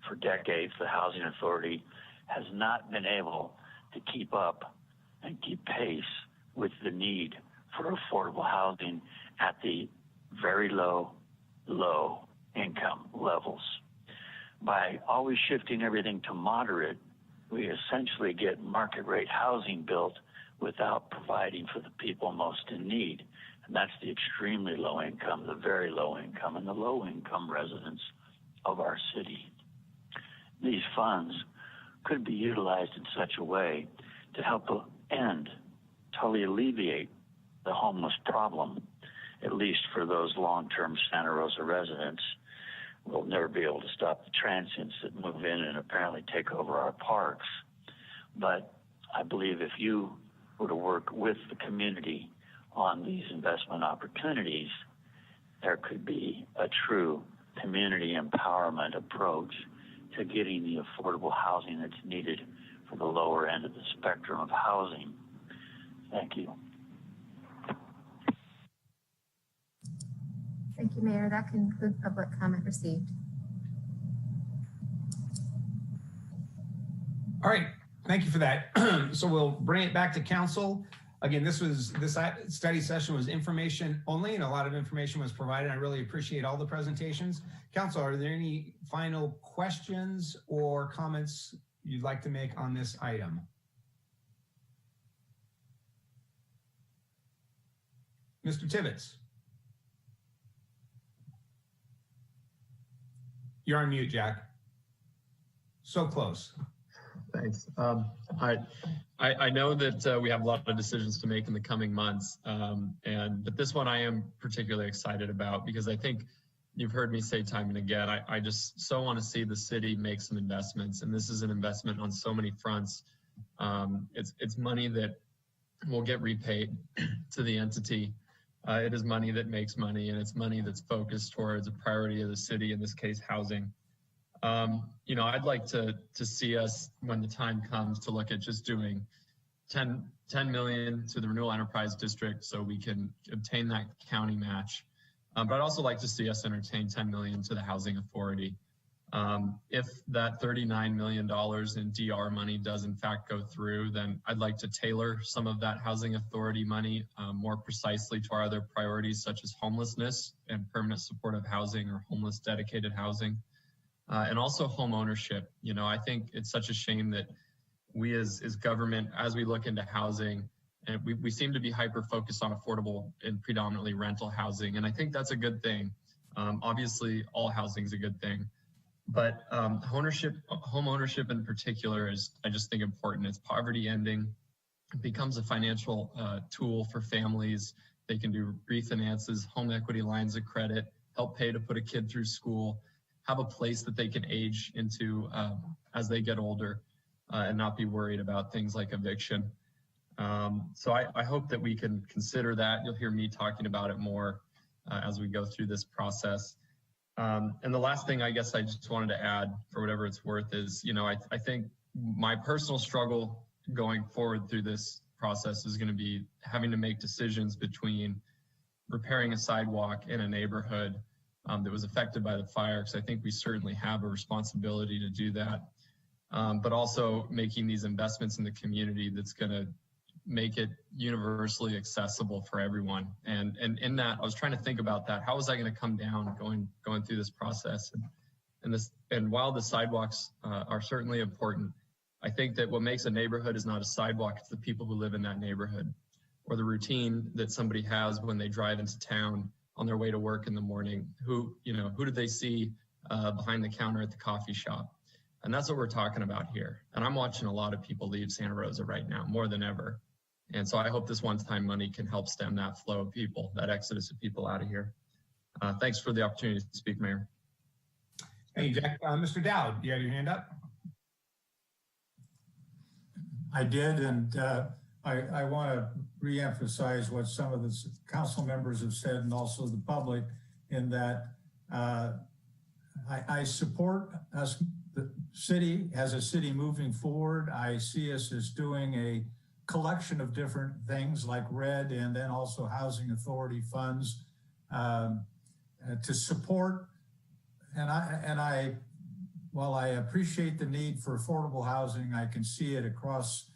S8: For decades, the housing authority has not been able to keep up and keep pace with the need for affordable housing at the very low income levels. By always shifting everything to moderate, we essentially get market rate housing built without providing for the people most in need. And that's the extremely low income, the very low income, and the low income residents of our city. These funds could be utilized in such a way to help totally alleviate the homeless problem, at least for those long-term Santa Rosa residents. We'll never be able to stop the transients that move in and apparently take over our parks. But I believe if you were to work with the community on these investment opportunities, there could be a true community empowerment approach to getting the affordable housing that's needed for the lower end of the spectrum of housing. Thank you.
S16: Thank you, Mayor. That concludes public comment received.
S1: All right, thank you for that. So we'll bring it back to council. Again, this study session was information only, and a lot of information was provided. I really appreciate all the presentations. Council, are there any final questions or comments you'd like to make on this item? Mr. Tibbetts. You're on mute, Jack. So close.
S13: Thanks. I know that we have a lot of decisions to make in the coming months, but this one I am particularly excited about because I think you've heard me say time and again, I just so want to see the city make some investments, and this is an investment on so many fronts. It's money that will get repaid to the entity. It is money that makes money, and it's money that's focused towards a priority of the city, in this case, housing. I'd like to see us, when the time comes, to look at just doing 10 million to the Renewal Enterprise District so we can obtain that county match. But I'd also like to see us entertain 10 million to the Housing Authority. If that $39 million in DR money does in fact go through, then I'd like to tailor some of that Housing Authority money more precisely to our other priorities, such as homelessness and permanent supportive housing or homeless dedicated housing. And also home ownership. I think it's such a shame that we as government, as we look into housing, and we seem to be hyper-focused on affordable and predominantly rental housing. And I think that's a good thing. Obviously, all housing is a good thing. But home ownership in particular is, I just think, important. It's poverty ending. It becomes a financial tool for families. They can do refinances, home equity lines of credit, help pay to put a kid through school, have a place that they can age into as they get older and not be worried about things like eviction. So I hope that we can consider that. You'll hear me talking about it more as we go through this process. And the last thing I guess I just wanted to add, for whatever it's worth, is, I think my personal struggle going forward through this process is going to be having to make decisions between repairing a sidewalk in a neighborhood that was affected by the fire, because I think we certainly have a responsibility to do that. But also making these investments in the community that's going to make it universally accessible for everyone. And in that, I was trying to think about that. How was I going to come down going through this process? And while the sidewalks are certainly important, I think that what makes a neighborhood is not a sidewalk, it's the people who live in that neighborhood, or the routine that somebody has when they drive into town on their way to work in the morning. Who do they see behind the counter at the coffee shop? And that's what we're talking about here. And I'm watching a lot of people leave Santa Rosa right now, more than ever. And so I hope this one-time money can help stem that flow of people, that exodus of people out of here. Thanks for the opportunity to speak, Mayor.
S1: Hey, Jack. Mr. Dowd, you have your hand up?
S6: I did, and I want to reemphasize what some of the council members have said and also the public in that I support us, the city, as a city moving forward. I see us as doing a collection of different things like RED and then also Housing Authority funds to support. And while I appreciate the need for affordable housing, I can see it across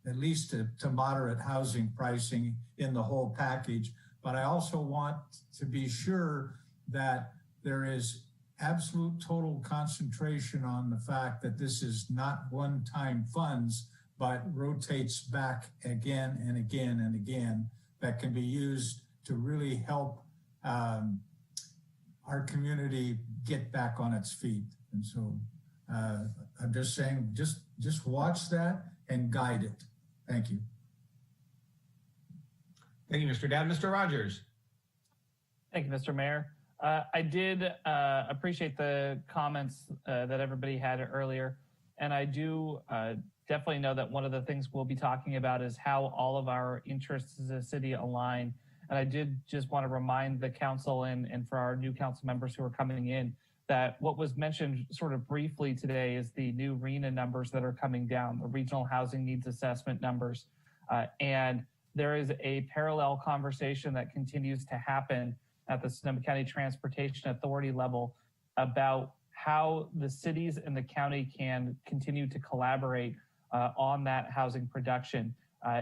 S6: at least to moderate housing pricing in the whole package. But I also want to be sure that there is absolute total concentration on the fact that this is not one-time funds, but rotates back again and again and again, that can be used to really help our community get back on its feet. And so I'm just saying, just watch that and guide it. Thank you.
S1: Thank you, Mr. Dowd. Mr. Rogers.
S12: Thank you, Mr. Mayor. I did appreciate the comments that everybody had earlier. And I do definitely know that one of the things we'll be talking about is how all of our interests as a city align. And I did just want to remind the council and for our new council members who are coming in that what was mentioned sort of briefly today is the new RHNA numbers that are coming down, the Regional Housing Needs Assessment numbers. And there is a parallel conversation that continues to happen at the Sonoma County Transportation Authority level about how the cities and the county can continue to collaborate on that housing production.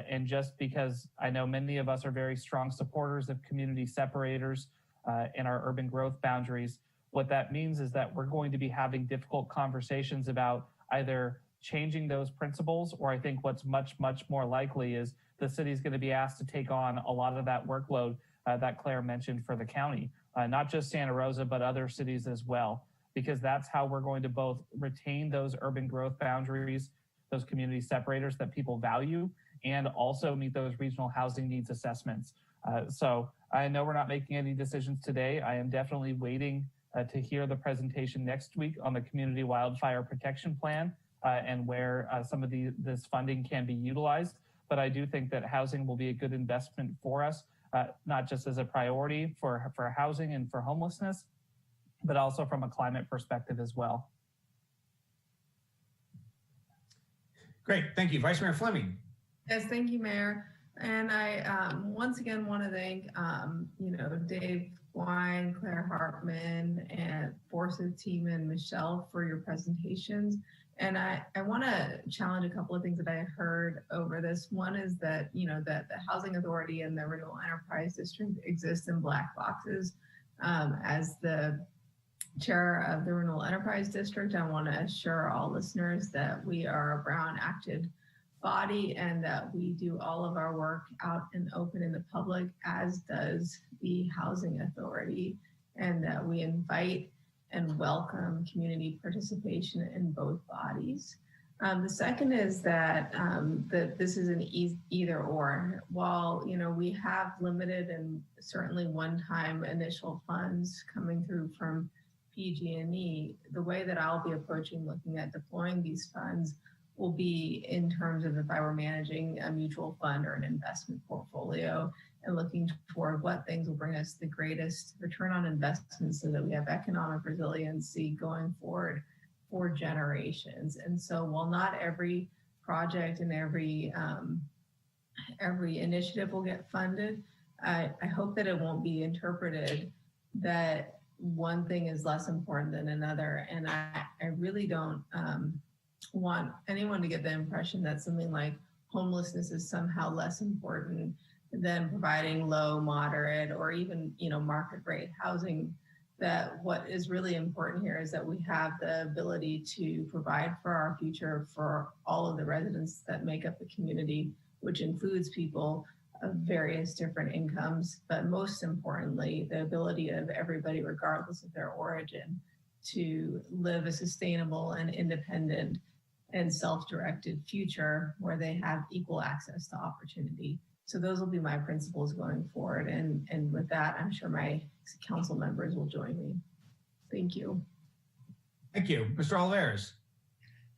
S12: And just because I know many of us are very strong supporters of community separators and our urban growth boundaries, what that means is that we're going to be having difficult conversations about either changing those principles, or I think what's much, much more likely is the city is going to be asked to take on a lot of that workload that Claire mentioned for the county, not just Santa Rosa, but other cities as well, because that's how we're going to both retain those urban growth boundaries, those community separators that people value, and also meet those regional housing needs assessments. So I know we're not making any decisions today. I am definitely waiting to hear the presentation next week on the Community Wildfire Protection Plan and where some of this funding can be utilized. But I do think that housing will be a good investment for us, not just as a priority for housing and for homelessness, but also from a climate perspective as well.
S1: Great, thank you. Vice Mayor Fleming.
S9: Yes, thank you, Mayor. And I once again want to thank, Dave Wine, Claire Hartman, and Forsyth team and Michelle for your presentations. And I want to challenge a couple of things that I heard over this. One is that, that the Housing Authority and the Renewal Enterprise District exist in black boxes. As the chair of the Renewal Enterprise District, I want to assure all listeners that we are a Brown acted body and that we do all of our work out and open in the public, as does the Housing Authority, and that we invite and welcome community participation in both bodies. The second is that this is an either or. While we have limited and certainly one-time initial funds coming through from PG&E, the way that I'll be approaching looking at deploying these funds will be in terms of if I were managing a mutual fund or an investment portfolio and looking toward what things will bring us the greatest return on investment so that we have economic resiliency going forward for generations. And so while not every project and every initiative will get funded, I hope that it won't be interpreted that one thing is less important than another. And I really don't want anyone to get the impression that something like homelessness is somehow less important than providing low, moderate, or even market rate housing. That what is really important here is that we have the ability to provide for our future for all of the residents that make up the community, which includes people of various different incomes, but most importantly, the ability of everybody, regardless of their origin, to live a sustainable and independent and self-directed future where they have equal access to opportunity. So those will be my principles going forward. And with that, I'm sure my council members will join me. Thank you.
S1: Thank you. Mr. Olivares.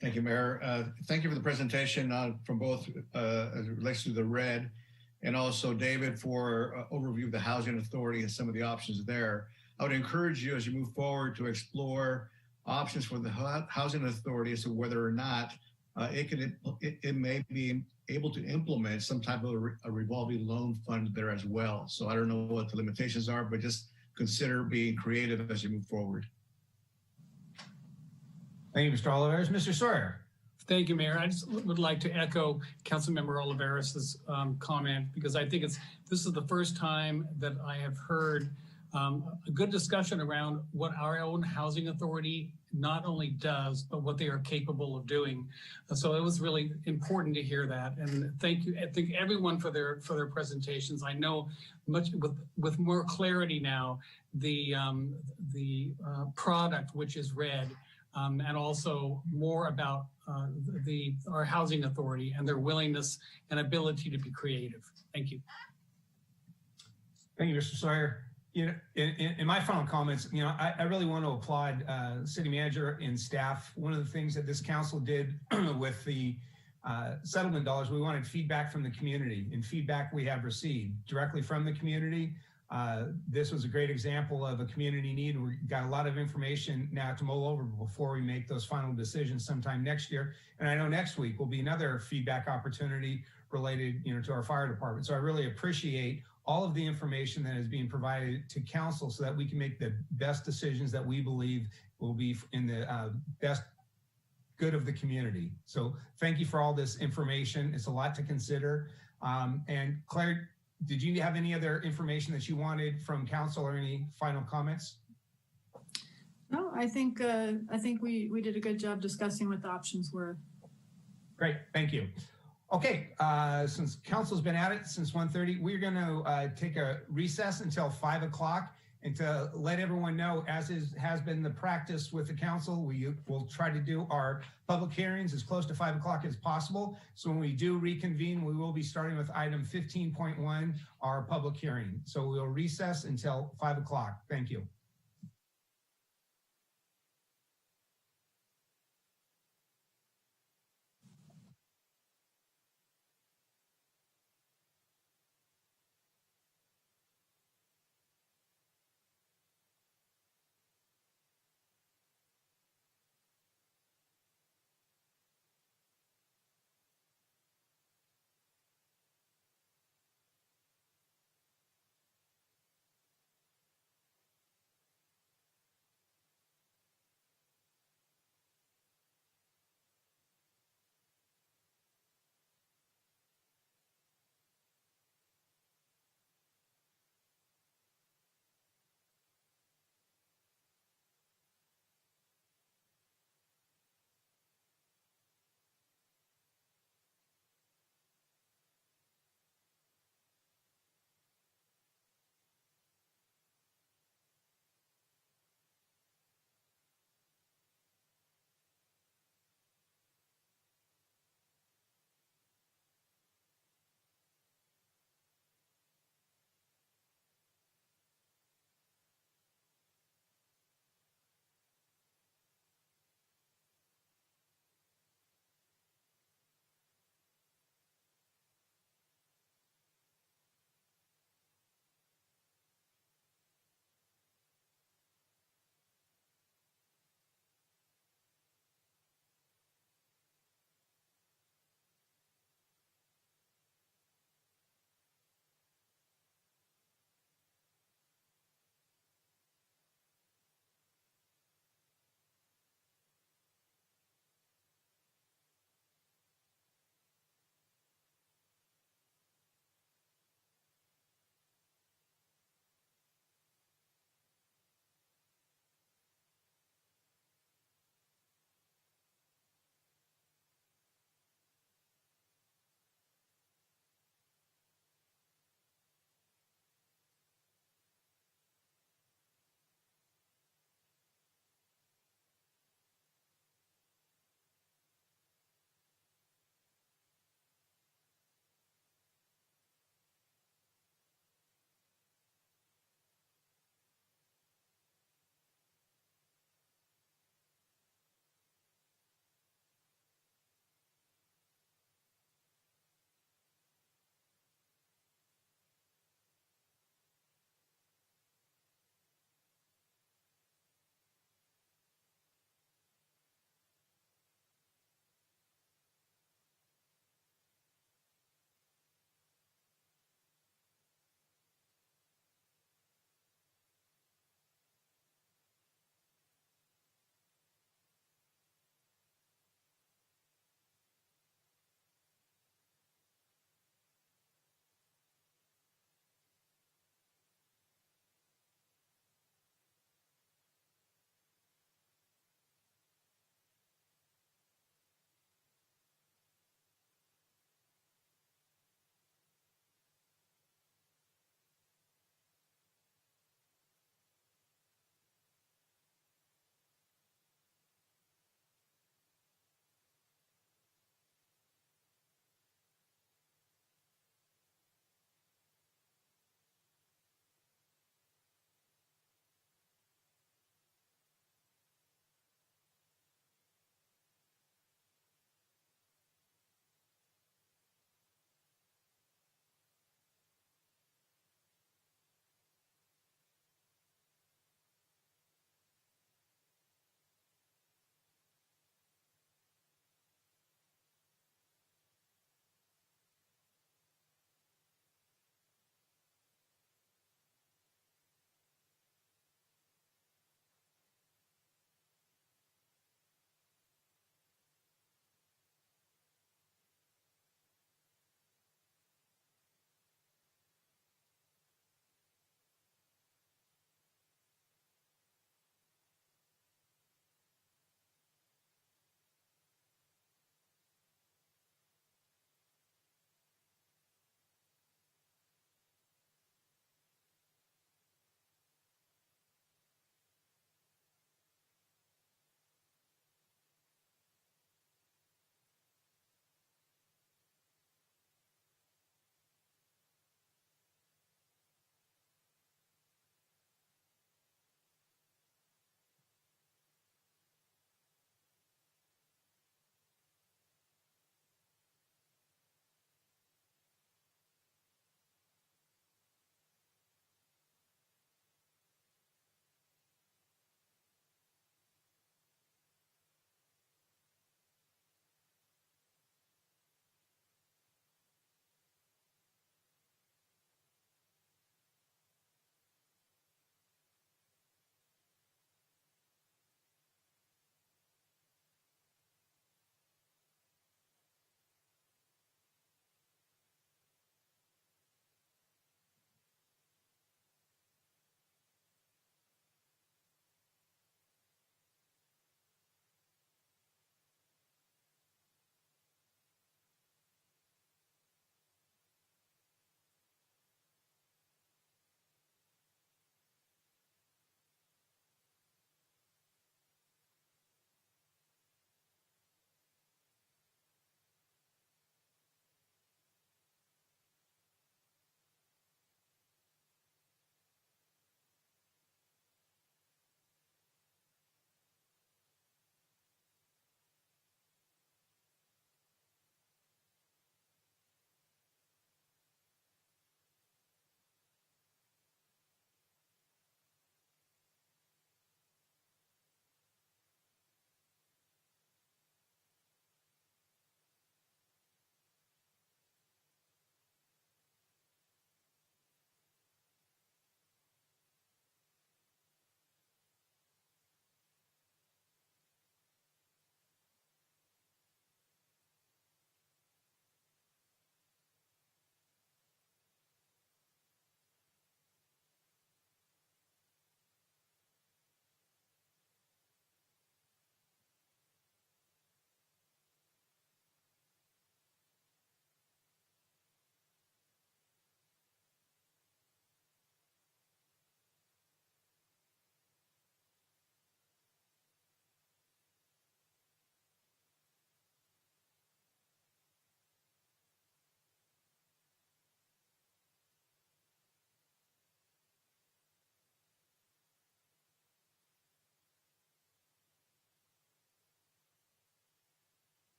S10: Thank you, Mayor. Thank you for the presentation from both as it relates to the RED and also David for overview of the Housing Authority and some of the options there. I would encourage you as you move forward to explore options for the Housing Authority as to whether or not it may be able to implement some type of a revolving loan fund there as well. So I don't know what the limitations are, but just consider being creative as you move forward.
S1: Thank you, Mr. Olivares. Mr. Sawyer.
S11: Thank you, Mayor. I just would like to echo Councilmember Olivares' comment because I think this is the first time that I have heard a good discussion around what our own housing authority not only does, but what they are capable of doing. So it was really important to hear that. And thank you. I thank everyone for their presentations. I know much with more clarity now the product, which is RED, and also more about our housing authority and their willingness and ability to be creative. Thank you.
S1: Thank you, Mr. Sawyer. You know, in my final comments, you know, I really want to applaud city manager and staff. One of the things that this council did with the settlement dollars, we wanted feedback from the community, and feedback we have received directly from the community. This was a great example of a community need. We got a lot of information now to mull over before we make those final decisions sometime next year. And I know next week will be another feedback opportunity related, you know, to our fire department. So I really appreciate all of the information that is being provided to council so that we can make the best decisions that we believe will be in the best good of the community. So thank you for all this information. It's a lot to consider. And Claire, did you have any other information that you wanted from council or any final comments?
S4: No, I think we did a good job discussing what the options were.
S1: Great, thank you. Okay, since council's been at it since 1:30, we're going to take a recess until 5 o'clock. And to let everyone know, as has been the practice with the council, we will try to do our public hearings as close to 5 o'clock as possible. So when we do reconvene, we will be starting with item 15.1, our public hearing. So we'll recess until 5 o'clock. Thank you.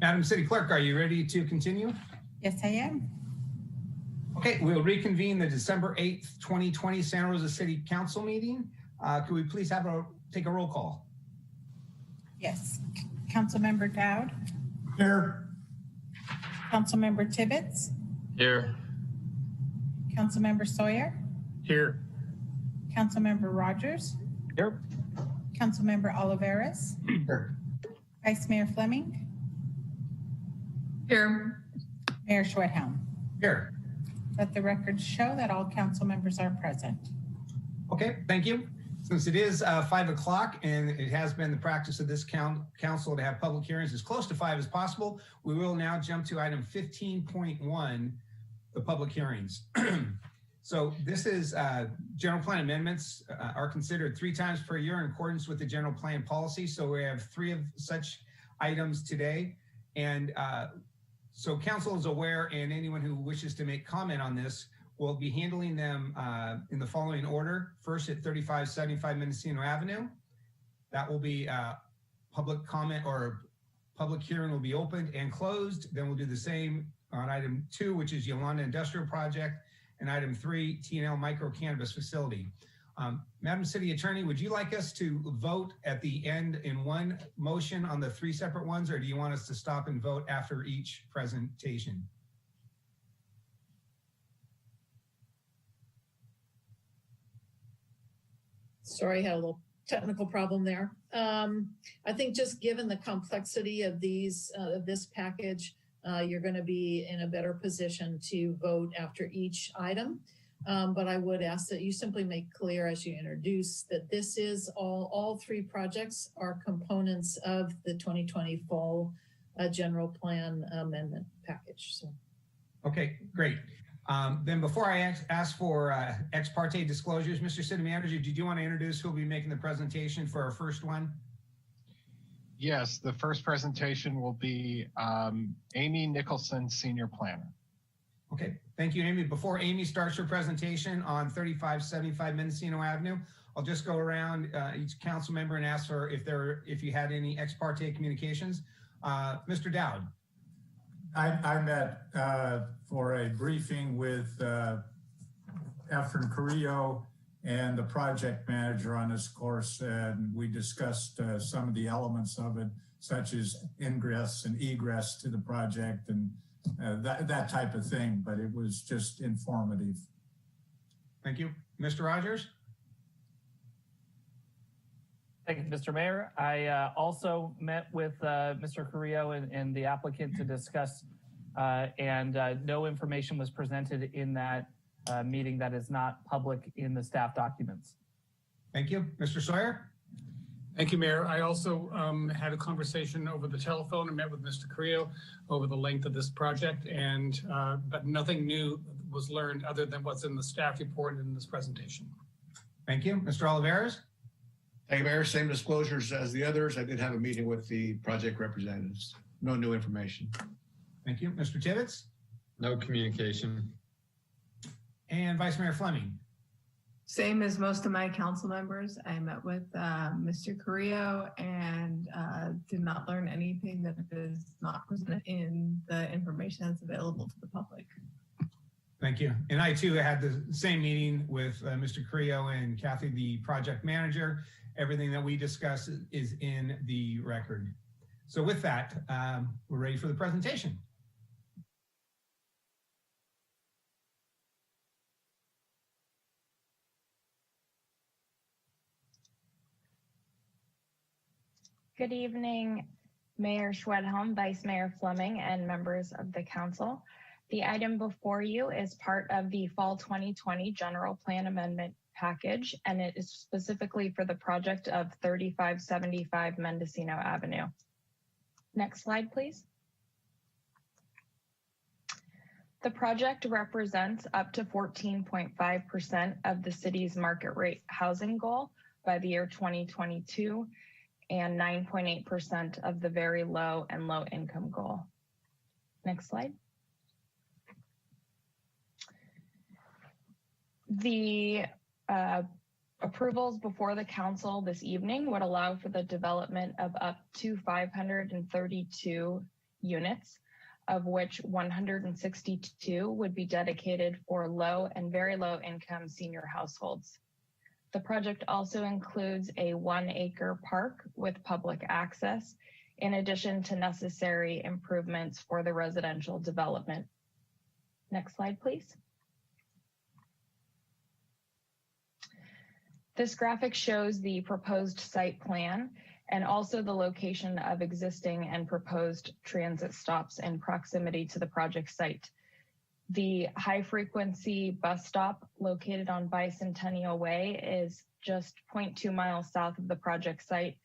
S1: Madam City Clerk, are you ready to continue?
S14: Yes, I am.
S1: Okay, we'll reconvene the December 8th, 2020 Santa Rosa City Council meeting. Could we please take a roll call?
S14: Yes. Councilmember Dowd.
S6: Here.
S14: Councilmember Tibbetts.
S13: Here.
S14: Councilmember Sawyer.
S11: Here.
S14: Councilmember Rogers.
S12: Here.
S14: Councilmember Oliveras.
S6: Here.
S14: Vice Mayor Fleming.
S9: Here.
S14: Mayor Schwedhelm.
S1: Here.
S14: Let the records show that all council members are present.
S1: Okay, thank you. Since it is 5 o'clock and it has been the practice of this council to have public hearings as close to 5 as possible, we will now jump to item 15.1, the public hearings. So this is general plan amendments are considered 3 times per year in accordance with the general plan policy. So we have 3 of such items today. And so council is aware, and anyone who wishes to make comment on this will be handling them in the following order. First at 3575 Mendocino Avenue. That will be public comment or public hearing will be opened and closed. Then we'll do the same on item 2, which is Yolanda Industrial Project, and item 3, T&L Micro Cannabis Facility. Madam City Attorney, would you like us to vote at the end in one motion on the 3 separate ones, or do you want us to stop and vote after each presentation?
S23: Sorry, I had a little technical problem there. I think just given the complexity of this package, you're going to be in a better position to vote after each item. But I would ask that you simply make clear as you introduce that this is all 3 projects are components of the 2020 fall general plan amendment package. So.
S1: Okay, great. Then before I ask for ex parte disclosures, Mr. City Manager, did you want to introduce who will be making the presentation for our first one?
S15: Yes, the first presentation will be Amy Nicholson, Senior Planner.
S1: Okay, thank you, Amy. Before Amy starts her presentation on 3575 Mendocino Avenue, I'll just go around each council member and ask for if you had any ex parte communications. Mr. Dowd.
S6: I met for a briefing with Efren Carrillo and the project manager on this course, and we discussed some of the elements of it, such as ingress and egress to the project and that type of thing, but it was just informative.
S1: Thank you. Mr. Rogers?
S12: Thank you, Mr. Mayor. I also met with Mr. Carrillo and the applicant to discuss, and no information was presented in that meeting that is not public in the staff documents.
S1: Thank you. Mr. Sawyer?
S11: Thank you, Mayor. I also had a conversation over the telephone and met with Mr. Carrillo over the length of this project, and but nothing new was learned other than what's in the staff report in this presentation.
S1: Thank you. Mr. Oliveras?
S10: Thank you, Mayor. Same disclosures as the others. I did have a meeting with the project representatives. No new information.
S1: Thank you. Mr. Tibbetts?
S13: No communication.
S1: And Vice Mayor Fleming?
S9: Same as most of my council members. I met with Mr. Carrillo and did not learn anything that is not presented in the information that's available to the public.
S1: Thank you. And I too had the same meeting with Mr. Carrillo and Kathy, the project manager. Everything that we discussed is in the record. So with that, we're ready for the presentation.
S17: Good evening, Mayor Schwedhelm, Vice Mayor Fleming, and members of the council. The item before you is part of the Fall 2020 General Plan Amendment package, and it is specifically for the project of 3575 Mendocino Avenue. Next slide, please. The project represents up to 14.5% of the city's market rate housing goal by the year 2022 and 9.8% of the very low and low income goal. Next slide. The approvals before the council this evening would allow for the development of up to 532 units, of which 162 would be dedicated for low and very low income senior households. The project also includes a 1-acre park with public access, in addition to necessary improvements for the residential development. Next slide, please. This graphic shows the proposed site plan and also the location of existing and proposed transit stops in proximity to the project site. The high-frequency bus stop located on Bicentennial Way is just 0.2 miles south of the project site,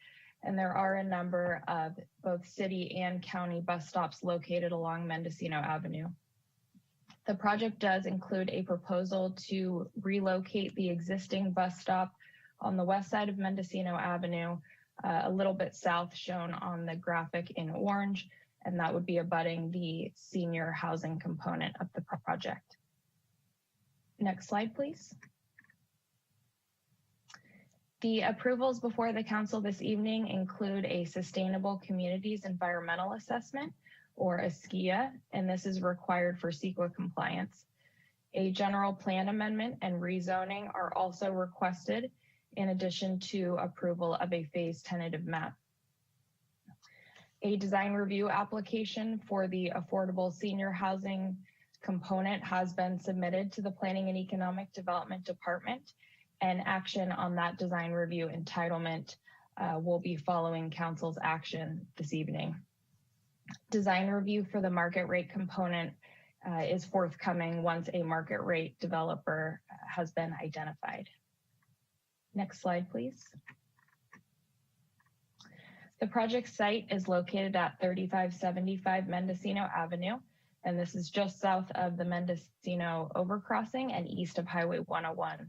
S17: and there are a number of both city and county bus stops located along Mendocino Avenue. The project does include a proposal to relocate the existing bus stop on the west side of Mendocino Avenue, a little bit south, shown on the graphic in orange, and that would be abutting the senior housing component of the project. Next slide, please. The approvals before the council this evening include a Sustainable Communities Environmental Assessment, or a SCIA, and this is required for CEQA compliance. A general plan amendment and rezoning are also requested, in addition to approval of a phase tentative map. A design review application for the affordable senior housing component has been submitted to the Planning and Economic Development Department, and action on that design review entitlement will be following council's action this evening. Design review for the market rate component is forthcoming once a market rate developer has been identified. Next slide, please. The project site is located at 3575 Mendocino Avenue, and this is just south of the Mendocino overcrossing and east of Highway 101.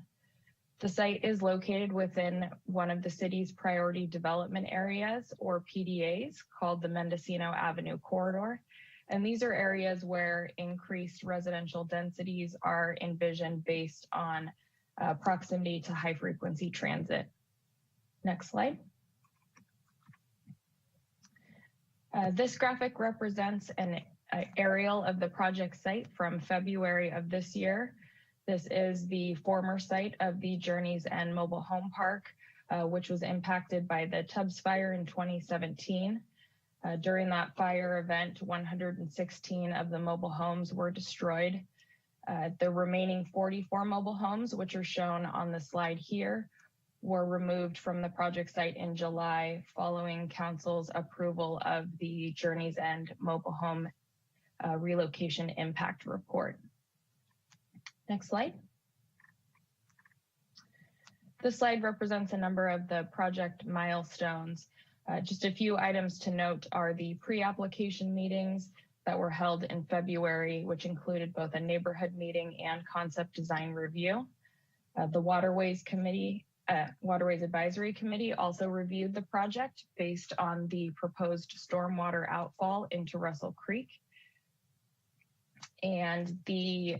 S17: The site is located within one of the city's priority development areas, or PDAs, called the Mendocino Avenue Corridor. And these are areas where increased residential densities are envisioned based on proximity to high frequency transit. Next slide. This graphic represents an aerial of the project site from February of this year. This is the former site of the Journey's End Mobile Home Park, which was impacted by the Tubbs fire in 2017. During that fire event, 116 of the mobile homes were destroyed. The remaining 44 mobile homes, which are shown on the slide here, were removed from the project site in July following council's approval of the Journey's End Mobile Home Relocation Impact Report. Next slide. This slide represents a number of the project milestones. Just a few items to note are the pre-application meetings that were held in February, which included both a neighborhood meeting and concept design review. The Waterways Advisory Committee also reviewed the project based on the proposed stormwater outfall into Russell Creek. And the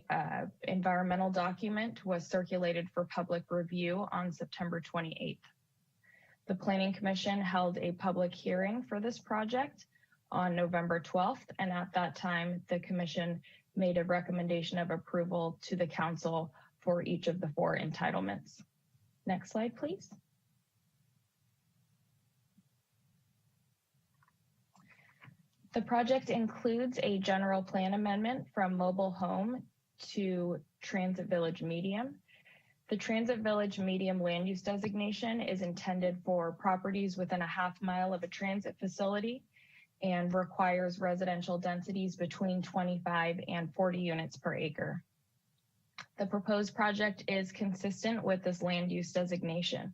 S17: environmental document was circulated for public review on September 28th. The Planning Commission held a public hearing for this project on November 12th, and at that time, the Commission made a recommendation of approval to the Council for each of the 4 entitlements. Next slide, please. The project includes a general plan amendment from mobile home to transit village medium. The transit village medium land use designation is intended for properties within a half mile of a transit facility and requires residential densities between 25 and 40 units per acre. The proposed project is consistent with this land use designation.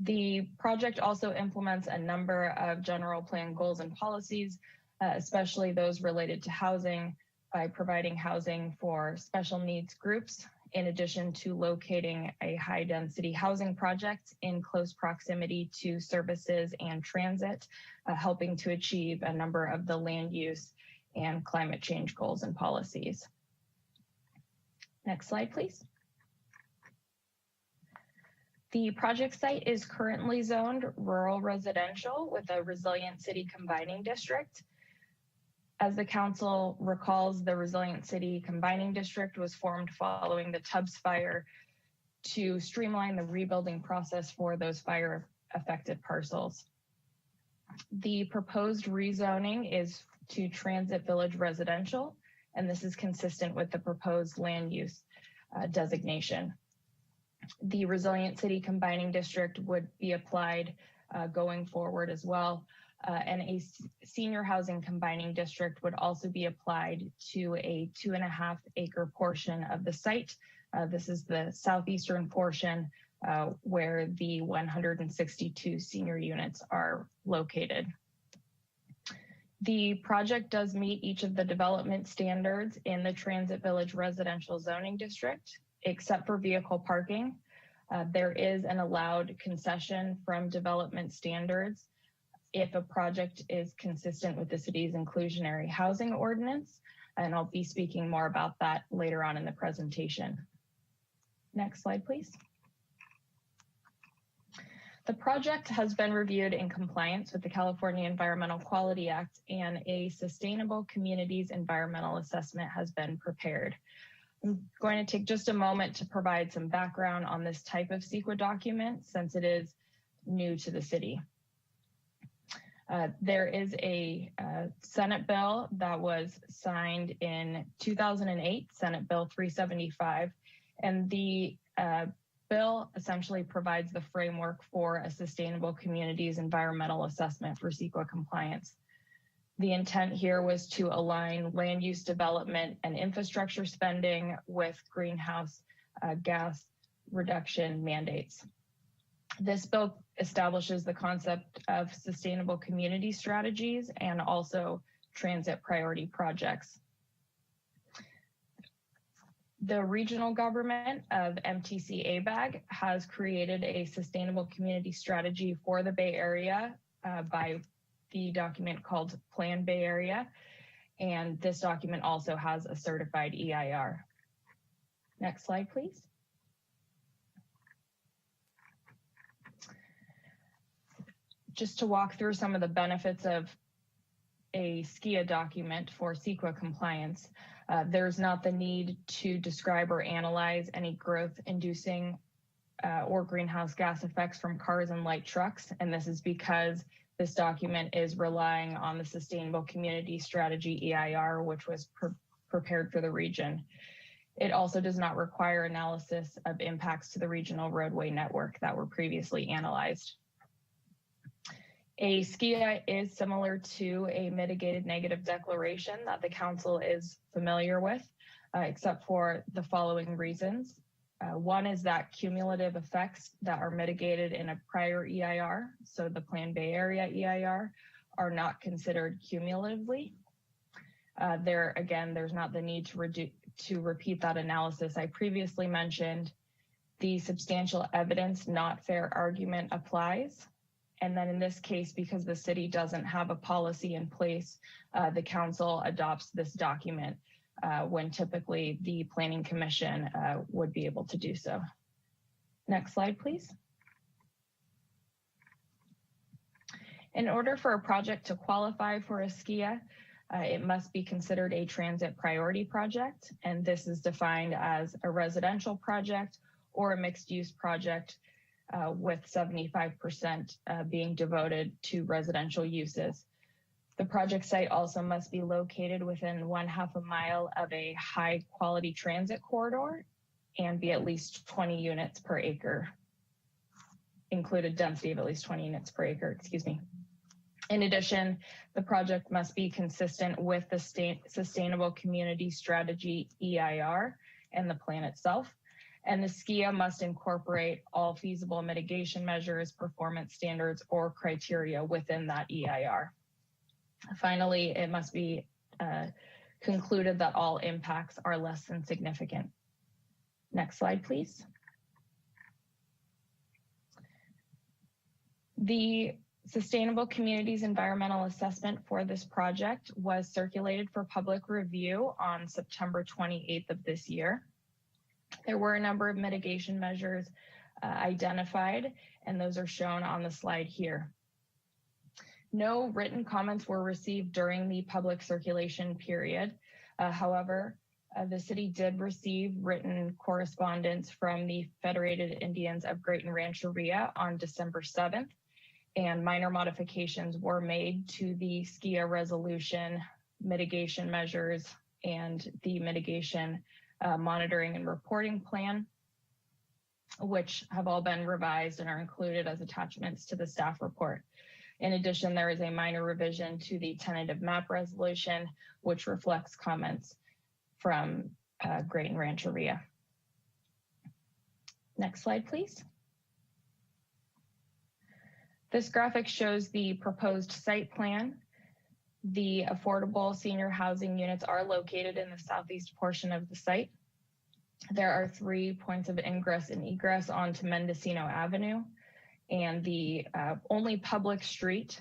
S17: The project also implements a number of general plan goals and policies, especially those related to housing, by providing housing for special needs groups, in addition to locating a high density housing project in close proximity to services and transit, helping to achieve a number of the land use and climate change goals and policies. Next slide, please. The project site is currently zoned rural residential with a resilient city combining district. As the council recalls, the Resilient City Combining District was formed following the Tubbs fire to streamline the rebuilding process for those fire affected parcels. The proposed rezoning is to Transit Village Residential, and this is consistent with the proposed land use designation. The Resilient City Combining District would be applied going forward as well. And a senior housing combining district would also be applied to a 2.5 acre portion of the site. This is the southeastern portion where the 162 senior units are located. The project does meet each of the development standards in the Transit Village Residential Zoning District, except for vehicle parking. There is an allowed concession from development standards if a project is consistent with the city's inclusionary housing ordinance, and I'll be speaking more about that later on in the presentation. Next slide, please. The project has been reviewed in compliance with the California Environmental Quality Act, and a Sustainable Communities Environmental Assessment has been prepared. I'm going to take just a moment to provide some background on this type of CEQA document since it is new to the city. There is a Senate bill that was signed in 2008, Senate Bill 375, and the bill essentially provides the framework for a Sustainable Communities Environmental Assessment for CEQA compliance. The intent here was to align land use development and infrastructure spending with greenhouse gas reduction mandates. This bill establishes the concept of sustainable community strategies and also transit priority projects. The regional government of MTC ABAG has created a sustainable community strategy for the Bay Area by the document called Plan Bay Area. And this document also has a certified EIR. Next slide, please. Just to walk through some of the benefits of a SKIA document for CEQA compliance, there's not the need to describe or analyze any growth-inducing or greenhouse gas effects from cars and light trucks, and this is because this document is relying on the Sustainable Community Strategy EIR, which was prepared for the region. It also does not require analysis of impacts to the regional roadway network that were previously analyzed. A SKIA is similar to a mitigated negative declaration that the council is familiar with, except for the following reasons. One is that cumulative effects that are mitigated in a prior EIR, so the Plan Bay Area EIR, are not considered cumulatively. There's not the need to repeat that analysis I previously mentioned. The substantial evidence, not fair argument applies. And then in this case, because the city doesn't have a policy in place, the council adopts this document when typically the Planning Commission would be able to do so. Next slide, please. In order for a project to qualify for a SKIA, it must be considered a transit priority project, and this is defined as a residential project or a mixed-use project with 75% being devoted to residential uses. The project site also must be located within 1/2 mile of a high quality transit corridor and be at least 20 units per acre, include a density of at least 20 units per acre, excuse me. In addition, the project must be consistent with the Sustainable Community Strategy EIR and the plan itself. And the SKIA must incorporate all feasible mitigation measures, performance standards, or criteria within that EIR. Finally, it must be concluded that all impacts are less than significant. Next slide, please. The Sustainable Communities Environmental Assessment for this project was circulated for public review on September 28th of this year. There were a number of mitigation measures identified, and those are shown on the slide here. No written comments were received during the public circulation period. However, the city did receive written correspondence from the Federated Indians of Great and Rancheria on December 7th, and minor modifications were made to the SKIA resolution, mitigation measures, and the mitigation monitoring and reporting plan, which have all been revised and are included as attachments to the staff report. In addition, there is a minor revision to the tentative map resolution, which reflects comments from Great and Rancheria. Next slide, please. This graphic shows the proposed site plan. The affordable senior housing units are located in the southeast portion of the site. There are 3 points of ingress and egress onto Mendocino Avenue, and the only public street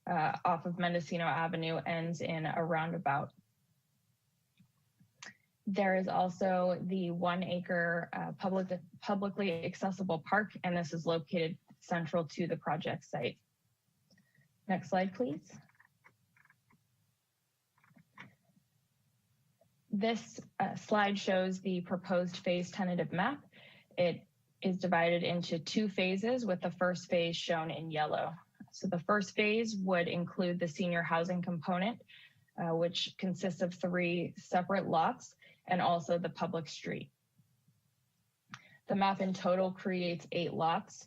S17: off of Mendocino Avenue ends in a roundabout. There is also the 1 acre publicly accessible park, and this is located central to the project site. Next slide, please. This slide shows the proposed phase tentative map. It is divided into 2 phases, with the first phase shown in yellow. So the first phase would include the senior housing component, which consists of 3 separate lots, and also the public street. The map in total creates 8 lots.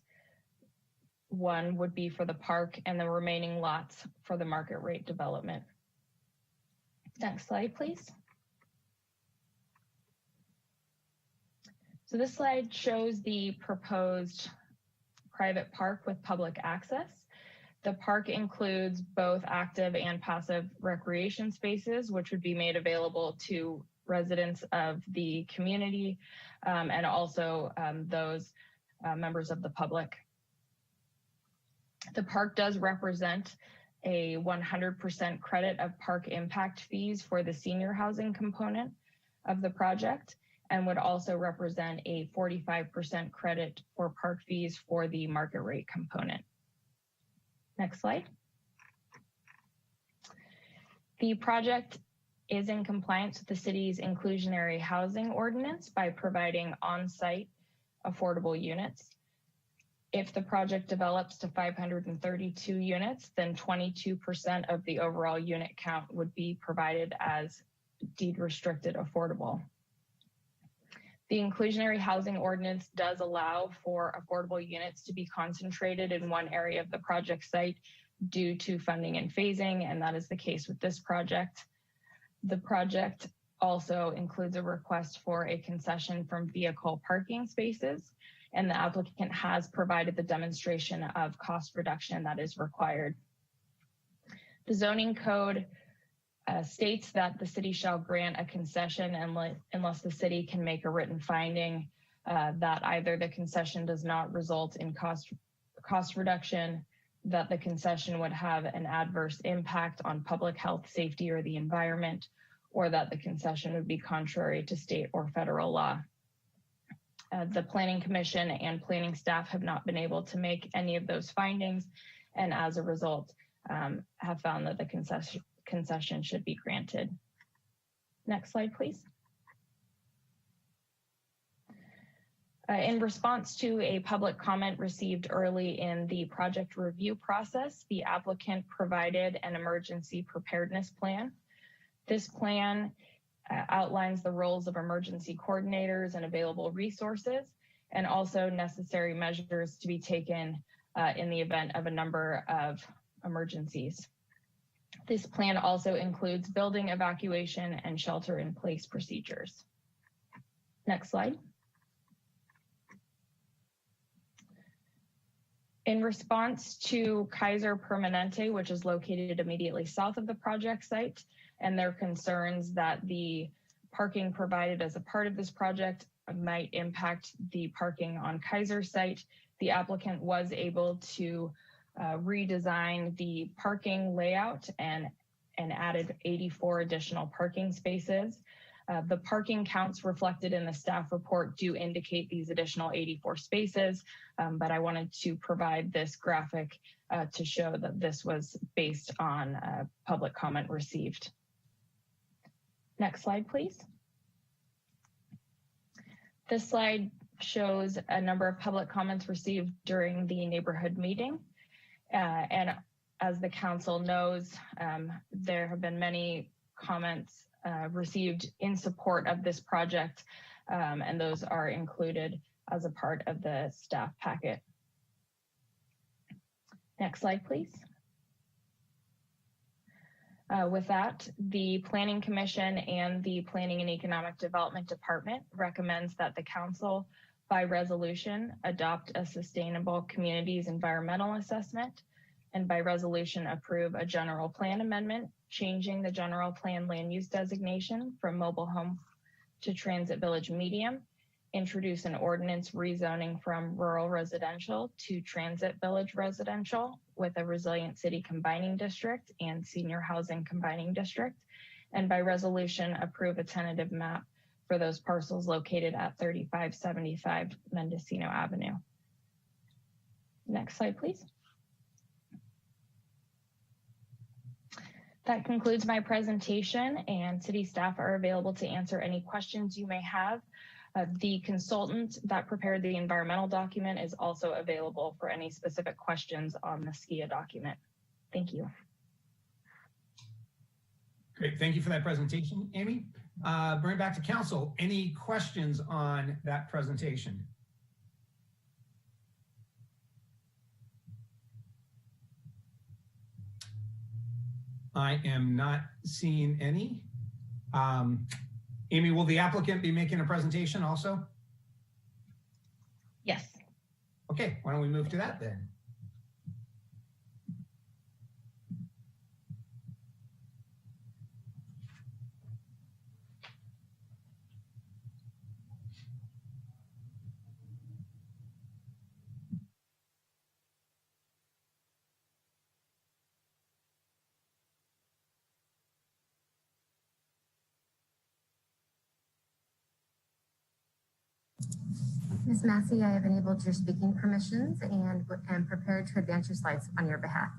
S17: 1 would be for the park, and the remaining lots for the market rate development. Next slide, please. So this slide shows the proposed private park with public access. The park includes both active and passive recreation spaces, which would be made available to residents of the community and also those members of the public. The park does represent a 100% credit of park impact fees for the senior housing component of the project, and would also represent a 45% credit for park fees for the market rate component. Next slide. The project is in compliance with the city's inclusionary housing ordinance by providing on-site affordable units. If the project develops to 532 units, then 22% of the overall unit count would be provided as deed restricted affordable. The inclusionary housing ordinance does allow for affordable units to be concentrated in one area of the project site due to funding and phasing, and that is the case with this project. The project also includes a request for a concession from vehicle parking spaces, and the applicant has provided the demonstration of cost reduction that is required. The zoning code states that the city shall grant a concession unless the city can make a written finding that either the concession does not result in cost reduction, that the concession would have an adverse impact on public health, safety, or the environment, or that the concession would be contrary to state or federal law. The Planning Commission and planning staff have not been able to make any of those findings, and as a result, have found that the concession should be granted. Next slide, please. In response to a public comment received early in the project review process, the applicant provided an emergency preparedness plan. This plan outlines the roles of emergency coordinators and available resources, and also necessary measures to be taken in the event of a number of emergencies. This plan also includes building evacuation and shelter-in-place procedures. Next slide. In response to Kaiser Permanente, which is located immediately south of the project site, and their concerns that the parking provided as a part of this project might impact the parking on Kaiser site, the applicant was able to redesign the parking layout and added 84 additional parking spaces. The parking counts reflected in the staff report do indicate these additional 84 spaces, but I wanted to provide this graphic to show that this was based on public comment received. Next slide, please. This slide shows a number of public comments received during the neighborhood meeting. And as the council knows, there have been many comments received in support of this project, and those are included as a part of the staff packet. Next slide, please. With that, the Planning Commission and the Planning and Economic Development Department recommends that the council, by resolution, adopt a Sustainable Communities Environmental Assessment, and by resolution approve a general plan amendment changing the general plan land use designation from mobile home to transit village medium, introduce an ordinance rezoning from rural residential to transit village residential with a resilient city combining district and senior housing combining district, and by resolution approve a tentative map for those parcels located at 3575 Mendocino Avenue. Next slide, please. That concludes my presentation, and city staff are available to answer any questions you may have. The consultant that prepared the environmental document is also available for any specific questions on the SKIA document. Thank you.
S1: Great, thank you for that presentation, Amy. Bring it back to council. Any questions on that presentation? I am not seeing any. Amy, will the applicant be making a presentation also?
S17: Yes.
S1: Okay, why don't we move to that then?
S16: Ms. Massey, I have enabled your speaking permissions and am prepared to advance your slides on your behalf.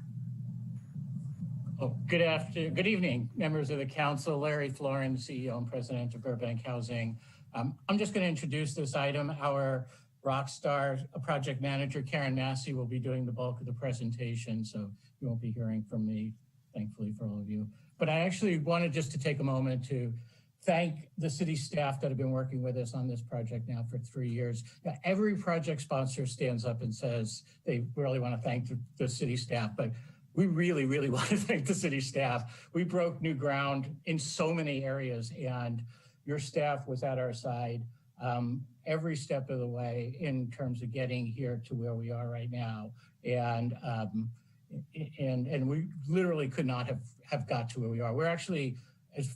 S18: Oh, good evening, members of the council. Larry Florin, CEO and President of Burbank Housing. I'm just going to introduce this item. Our rock star project manager, Karen Massey, will be doing the bulk of the presentation, so you won't be hearing from me, thankfully for all of you. But I actually wanted just to take a moment to thank the city staff that have been working with us on this project now for 3 years. Now, every project sponsor stands up and says they really want to thank the city staff, but we really, really want to thank the city staff. We broke new ground in so many areas, and your staff was at our side every step of the way in terms of getting here to where we are right now. And we literally could not have got to where we are. We're actually,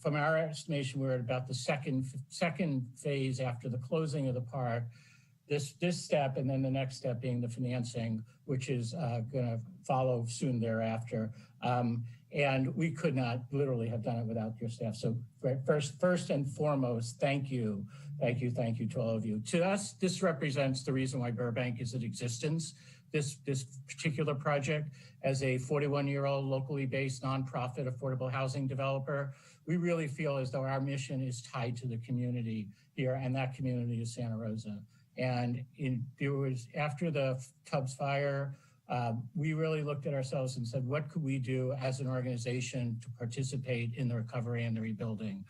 S18: from our estimation, we're at about the second phase after the closing of the park. This step, and then the next step being the financing, which is going to follow soon thereafter. And we could not literally have done it without your staff. So first and foremost, thank you to all of you. To us, this represents the reason why Burbank is in existence. This particular project, as a 41-year-old locally based nonprofit affordable housing developer, we really feel as though our mission is tied to the community here, and that community is Santa Rosa. And after the Tubbs fire, we really looked at ourselves and said, what could we do as an organization to participate in the recovery and the rebuilding?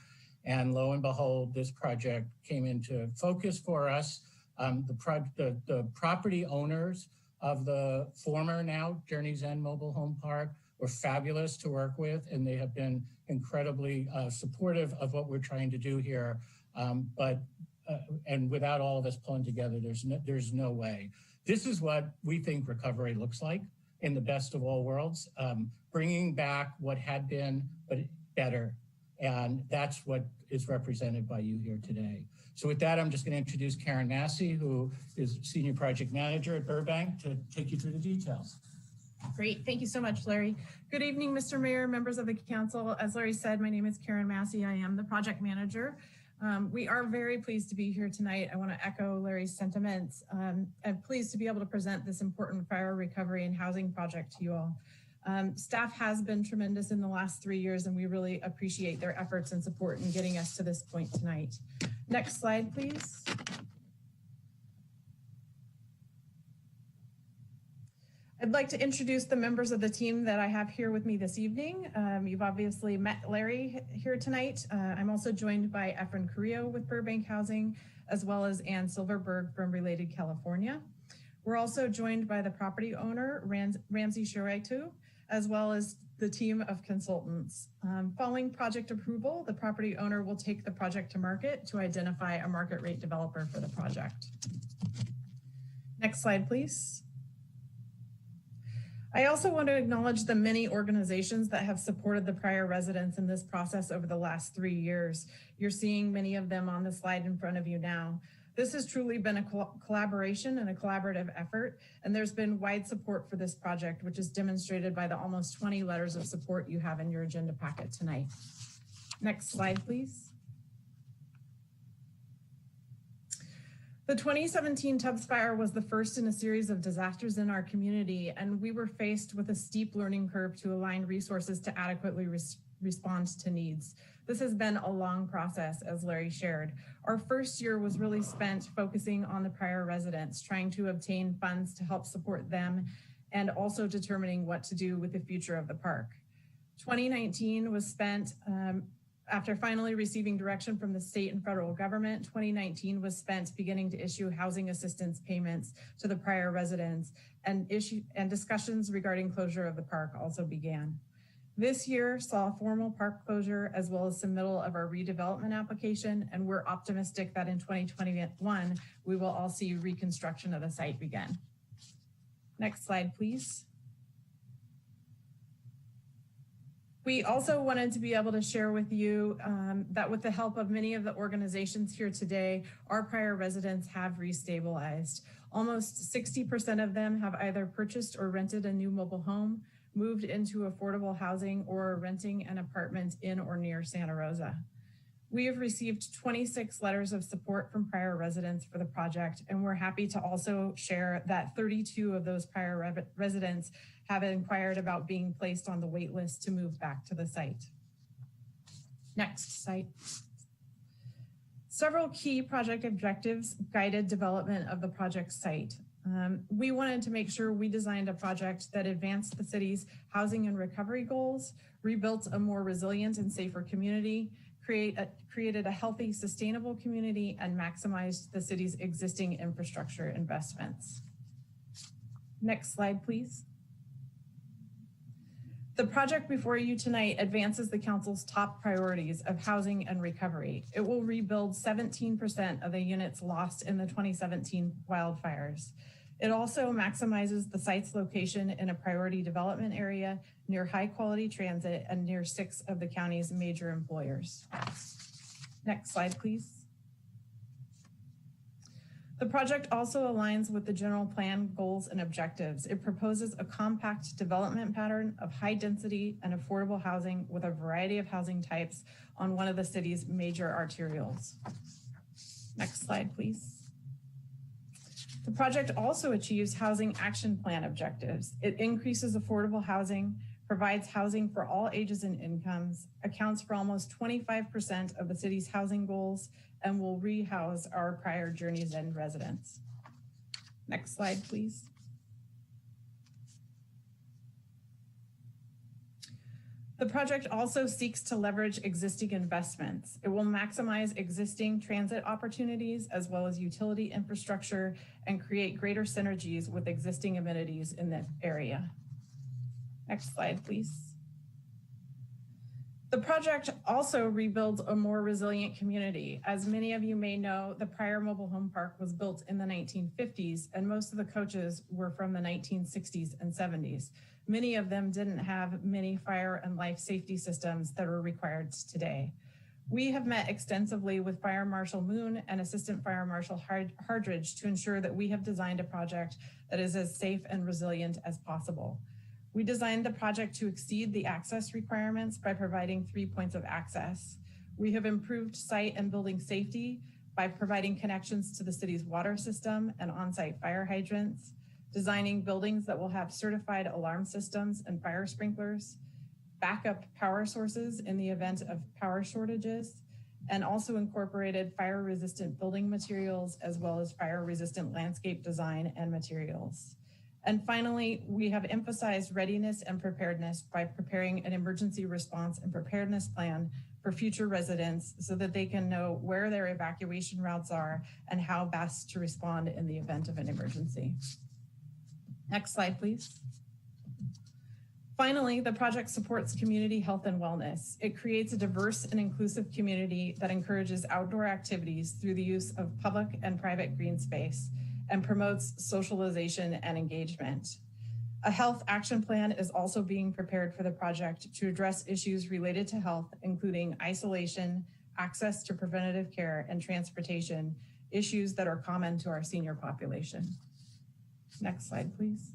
S18: And lo and behold, this project came into focus for us. The property owners of the former now Journey's End Mobile Home Park were fabulous to work with, and they have been incredibly supportive of what we're trying to do here. And without all of us pulling together, there's no way. This is what we think recovery looks like in the best of all worlds, bringing back what had been, but better. And that's what is represented by you here today. So with that, I'm just going to introduce Karen Massey, who is Senior Project Manager at Burbank, to take you through the details.
S19: Great. Thank you so much, Larry. Good evening, Mr. Mayor, members of the council. As Larry said, my name is Karen Massey. I am the project manager We are very pleased to be here tonight. I want to echo Larry's sentiments. I'm pleased to be able to present this important fire recovery and housing project to you all. Staff has been tremendous in the last 3 years, and we really appreciate their efforts and support in getting us to this point tonight. Next slide, please. I'd like to introduce the members of the team that I have here with me this evening. You've obviously met Larry here tonight. I'm also joined by Efren Carrillo with Burbank Housing, as well as Ann Silverberg from Related California. We're also joined by the property owner, Ramsey Shiraitu, as well as the team of consultants. Following project approval, the property owner will take the project to market to identify a market rate developer for the project. Next slide, please. I also want to acknowledge the many organizations that have supported the prior residents in this process over the last 3 years. You're seeing many of them on the slide in front of you now. This has truly been a collaboration and a collaborative effort, and there's been wide support for this project, which is demonstrated by the almost 20 letters of support you have in your agenda packet tonight. Next slide, please. The 2017 Tubbs Fire was the first in a series of disasters in our community, and we were faced with a steep learning curve to align resources to adequately respond to needs. This has been a long process, as Larry shared. Our first year was really spent focusing on the prior residents, trying to obtain funds to help support them, and also determining what to do with the future of the park. 2019 was spent after finally receiving direction from the state and federal government. 2019 was spent beginning to issue housing assistance payments to the prior residents, and discussions regarding closure of the park also began. This year saw a formal park closure as well as submittal of our redevelopment application, and we're optimistic that in 2021, we will all see reconstruction of the site begin. Next slide, please. We also wanted to be able to share with you that with the help of many of the organizations here today, our prior residents have restabilized. Almost 60% of them have either purchased or rented a new mobile home, moved into affordable housing, or are renting an apartment in or near Santa Rosa. We have received 26 letters of support from prior residents for the project, and we're happy to also share that 32 of those prior residents have inquired about being placed on the wait list to move back to the site. Next slide. Several key project objectives guided development of the project site. We wanted to make sure we designed a project that advanced the city's housing and recovery goals, rebuilt a more resilient and safer community, created a healthy, sustainable community, and maximized the city's existing infrastructure investments. Next slide, please. The project before you tonight advances the council's top priorities of housing and recovery. It will rebuild 17% of the units lost in the 2017 wildfires. It also maximizes the site's location in a priority development area near high quality transit and near 6 of the county's major employers. Next slide, please. The project also aligns with the general plan goals and objectives. It proposes a compact development pattern of high density and affordable housing with a variety of housing types on one of the city's major arterials. Next slide, please. The project also achieves housing action plan objectives. It increases affordable housing, provides housing for all ages and incomes, accounts for almost 25% of the city's housing goals, and will rehouse our prior Journey's End residents. Next slide, please. The project also seeks to leverage existing investments. It will maximize existing transit opportunities as well as utility infrastructure and create greater synergies with existing amenities in the area. Next slide, please. The project also rebuilds a more resilient community. As many of you may know, the prior mobile home park was built in the 1950s, and most of the coaches were from the 1960s and 70s. Many of them didn't have many fire and life safety systems that are required today. We have met extensively with Fire Marshal Moon and Assistant Fire Marshal Hardridge to ensure that we have designed a project that is as safe and resilient as possible. We designed the project to exceed the access requirements by providing 3 points of access. We have improved site and building safety by providing connections to the city's water system and on-site fire hydrants, designing buildings that will have certified alarm systems and fire sprinklers, backup power sources in the event of power shortages, and also incorporated fire-resistant building materials as well as fire-resistant landscape design and materials. And finally, we have emphasized readiness and preparedness by preparing an emergency response and preparedness plan for future residents so that they can know where their evacuation routes are and how best to respond in the event of an emergency. Next slide, please. Finally, the project supports community health and wellness. It creates a diverse and inclusive community that encourages outdoor activities through the use of public and private green space and promotes socialization and engagement. A health action plan is also being prepared for the project to address issues related to health, including isolation, access to preventative care, and transportation, issues that are common to our senior population. Next slide, please.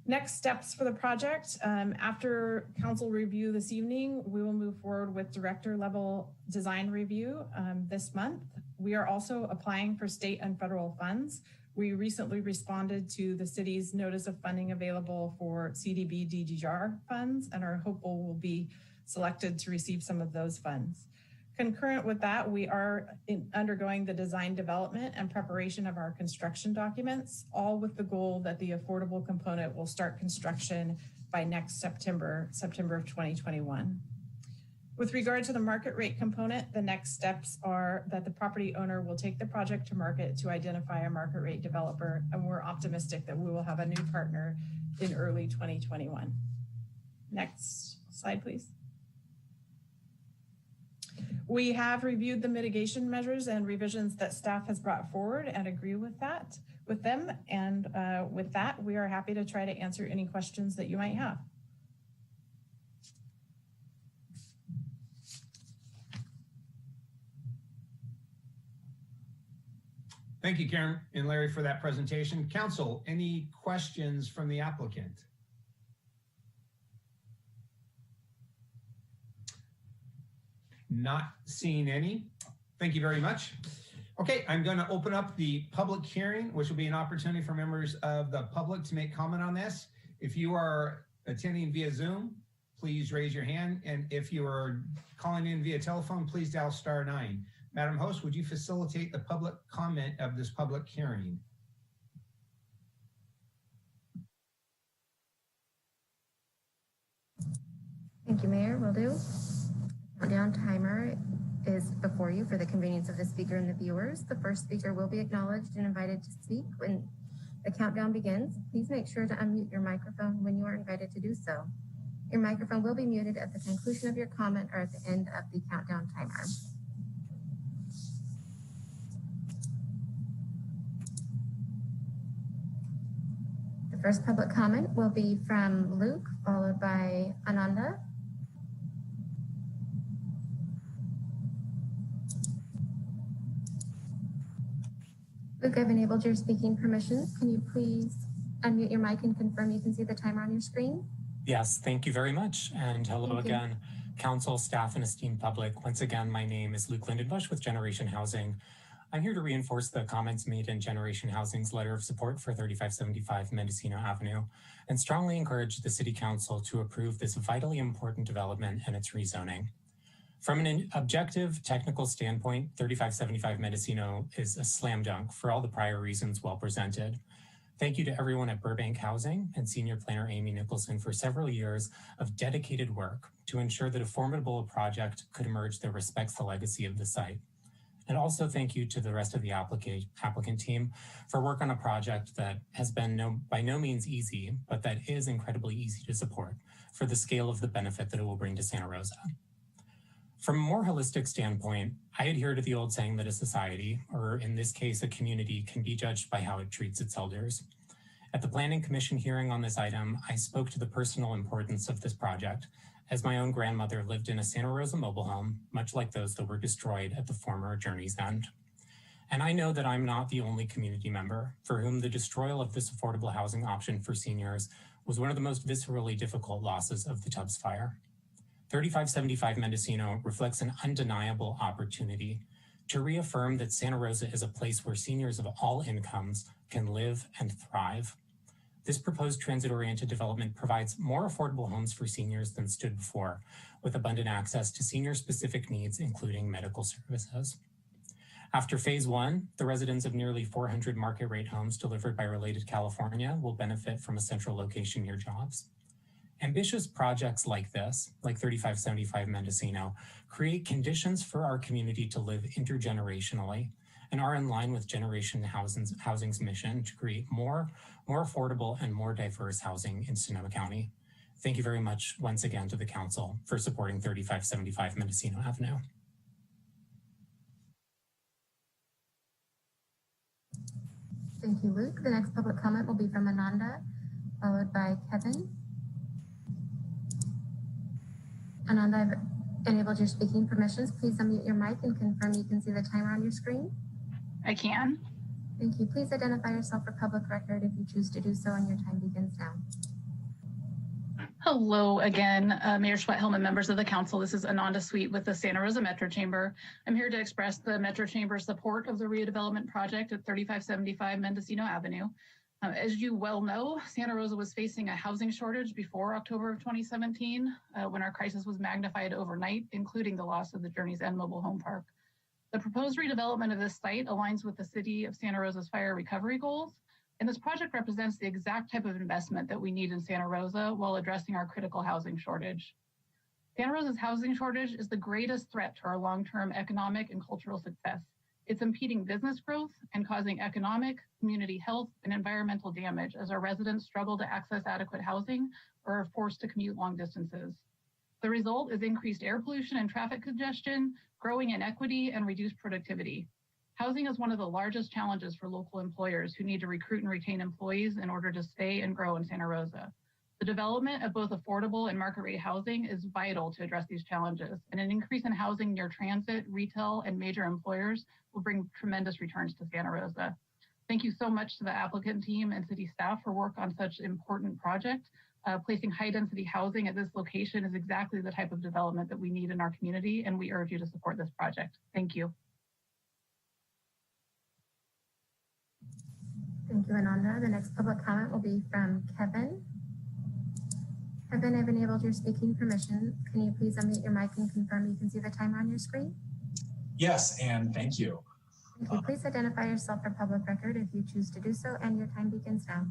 S19: Next steps for the project. After council review this evening, we will move forward with director level design review this month. We are also applying for state and federal funds. We recently responded to the city's notice of funding available for CDB DGR funds and are hopeful we'll be selected to receive some of those funds. Concurrent with that, we are undergoing the design development and preparation of our construction documents, all with the goal that the affordable component will start construction by next September of 2021. With regard to the market rate component, the next steps are that the property owner will take the project to market to identify a market rate developer, and we're optimistic that we will have a new partner in early 2021. Next slide, please. We have reviewed the mitigation measures and revisions that staff has brought forward and agree with them. And with that, we are happy to try to answer any questions that you might have.
S1: Thank you, Karen and Larry, for that presentation. Council, any questions from the applicant? Not seeing any. Thank you very much. Okay, I'm going to open up the public hearing, which will be an opportunity for members of the public to make comment on this. If you are attending via Zoom, please raise your hand. And if you are calling in via telephone, please dial *9. Madam Host, would you facilitate the public comment of this public hearing?
S16: Thank you, Mayor. Will do. Countdown timer is before you for the convenience of the speaker and the viewers. The first speaker will be acknowledged and invited to speak when the countdown begins. Please make sure to unmute your microphone when you are invited to do so. Your microphone will be muted at the conclusion of your comment or at the end of the countdown timer. The first public comment will be from Luke, followed by Ananda. Luke, I've enabled your speaking permissions. Can you please unmute your mic and confirm you can see the timer on your screen?
S3: Yes, thank you very much. And hello again, council, staff, and esteemed public. Once again, my name is Luke Lindenbush with Generation Housing. I'm here to reinforce the comments made in Generation Housing's letter of support for 3575 Mendocino Avenue and strongly encourage the City Council to approve this vitally important development and its rezoning. From an objective technical standpoint, 3575 Mendocino is a slam dunk for all the prior reasons well presented. Thank you to everyone at Burbank Housing and Senior Planner Amy Nicholson for several years of dedicated work to ensure that a formidable project could emerge that respects the legacy of the site. And also thank you to the rest of the applicant team for work on a project that has been by no means easy, but that is incredibly easy to support for the scale of the benefit that it will bring to Santa Rosa. From a more holistic standpoint, I adhere to the old saying that a society, or in this case, a community, can be judged by how it treats its elders. At the Planning Commission hearing on this item, I spoke to the personal importance of this project, as my own grandmother lived in a Santa Rosa mobile home, much like those that were destroyed at the former Journey's End. And I know that I'm not the only community member for whom the destroyal of this affordable housing option for seniors was one of the most viscerally difficult losses of the Tubbs fire. 3575 Mendocino reflects an undeniable opportunity to reaffirm that Santa Rosa is a place where seniors of all incomes can live and thrive. This proposed transit-oriented development provides more affordable homes for seniors than stood before, with abundant access to senior-specific needs, including medical services. After phase one, the residents of nearly 400 market-rate homes delivered by Related California will benefit from a central location near jobs. Ambitious projects like this, like 3575 Mendocino, create conditions for our community to live intergenerationally and are in line with Generation Housing's mission to create more affordable and more diverse housing in Sonoma County. Thank you very much once again to the Council for supporting 3575 Mendocino Avenue.
S16: Thank you, Luke. The next public comment will be from Ananda, followed by Kevin. Ananda, I've enabled your speaking permissions. Please unmute your mic and confirm you can see the timer on your screen.
S2: I can.
S16: Thank you. Please identify yourself for public record if you choose to do so, and your time begins now.
S2: Hello again, Mayor Schwethelm and members of the council. This is Ananda Sweet with the Santa Rosa Metro Chamber. I'm here to express the Metro Chamber's support of the redevelopment project at 3575 Mendocino Avenue. As you well know, Santa Rosa was facing a housing shortage before October of 2017, when our crisis was magnified overnight, including the loss of the Journey's End Mobile Home Park. The proposed redevelopment of this site aligns with the City of Santa Rosa's fire recovery goals, and this project represents the exact type of investment that we need in Santa Rosa while addressing our critical housing shortage. Santa Rosa's housing shortage is the greatest threat to our long-term economic and cultural success. It's impeding business growth and causing economic, community health, and environmental damage as our residents struggle to access adequate housing or are forced to commute long distances. The result is increased air pollution and traffic congestion, growing inequity, and reduced productivity. Housing is one of the largest challenges for local employers who need to recruit and retain employees in order to stay and grow in Santa Rosa. The development of both affordable and market-rate housing is vital to address these challenges, and an increase in housing near transit, retail, and major employers will bring tremendous returns to Santa Rosa. Thank you so much to the applicant team and city staff for work on such an important project. Placing high-density housing at this location is exactly the type of development that we need in our community, and we urge you to support this project. Thank you.
S16: Thank you, Ananda. The next public comment will be from Kevin. Kevin, I've enabled your speaking permission. Can you please unmute your mic and confirm you can see the timer on your screen?
S20: Yes, and thank you.
S16: Thank you. Please identify yourself for public record if you choose to do so, and your time begins now.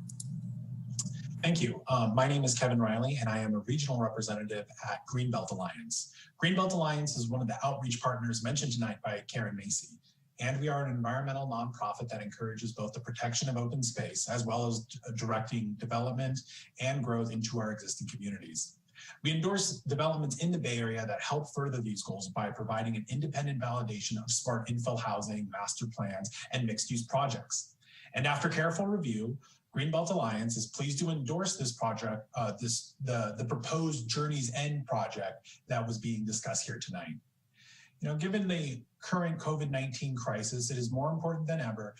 S20: Thank you. My name is Kevin Riley, and I am a regional representative at Greenbelt Alliance. Greenbelt Alliance is one of the outreach partners mentioned tonight by Karen Macy, and we are an environmental nonprofit that encourages both the protection of open space as well as directing development and growth into our existing communities. We endorse developments in the Bay Area that help further these goals by providing an independent validation of smart infill housing, master plans, and mixed-use projects. And after careful review, Greenbelt Alliance is pleased to endorse this project, the proposed Journey's End project that was being discussed here tonight. You know, given the current COVID-19 crisis, it is more important than ever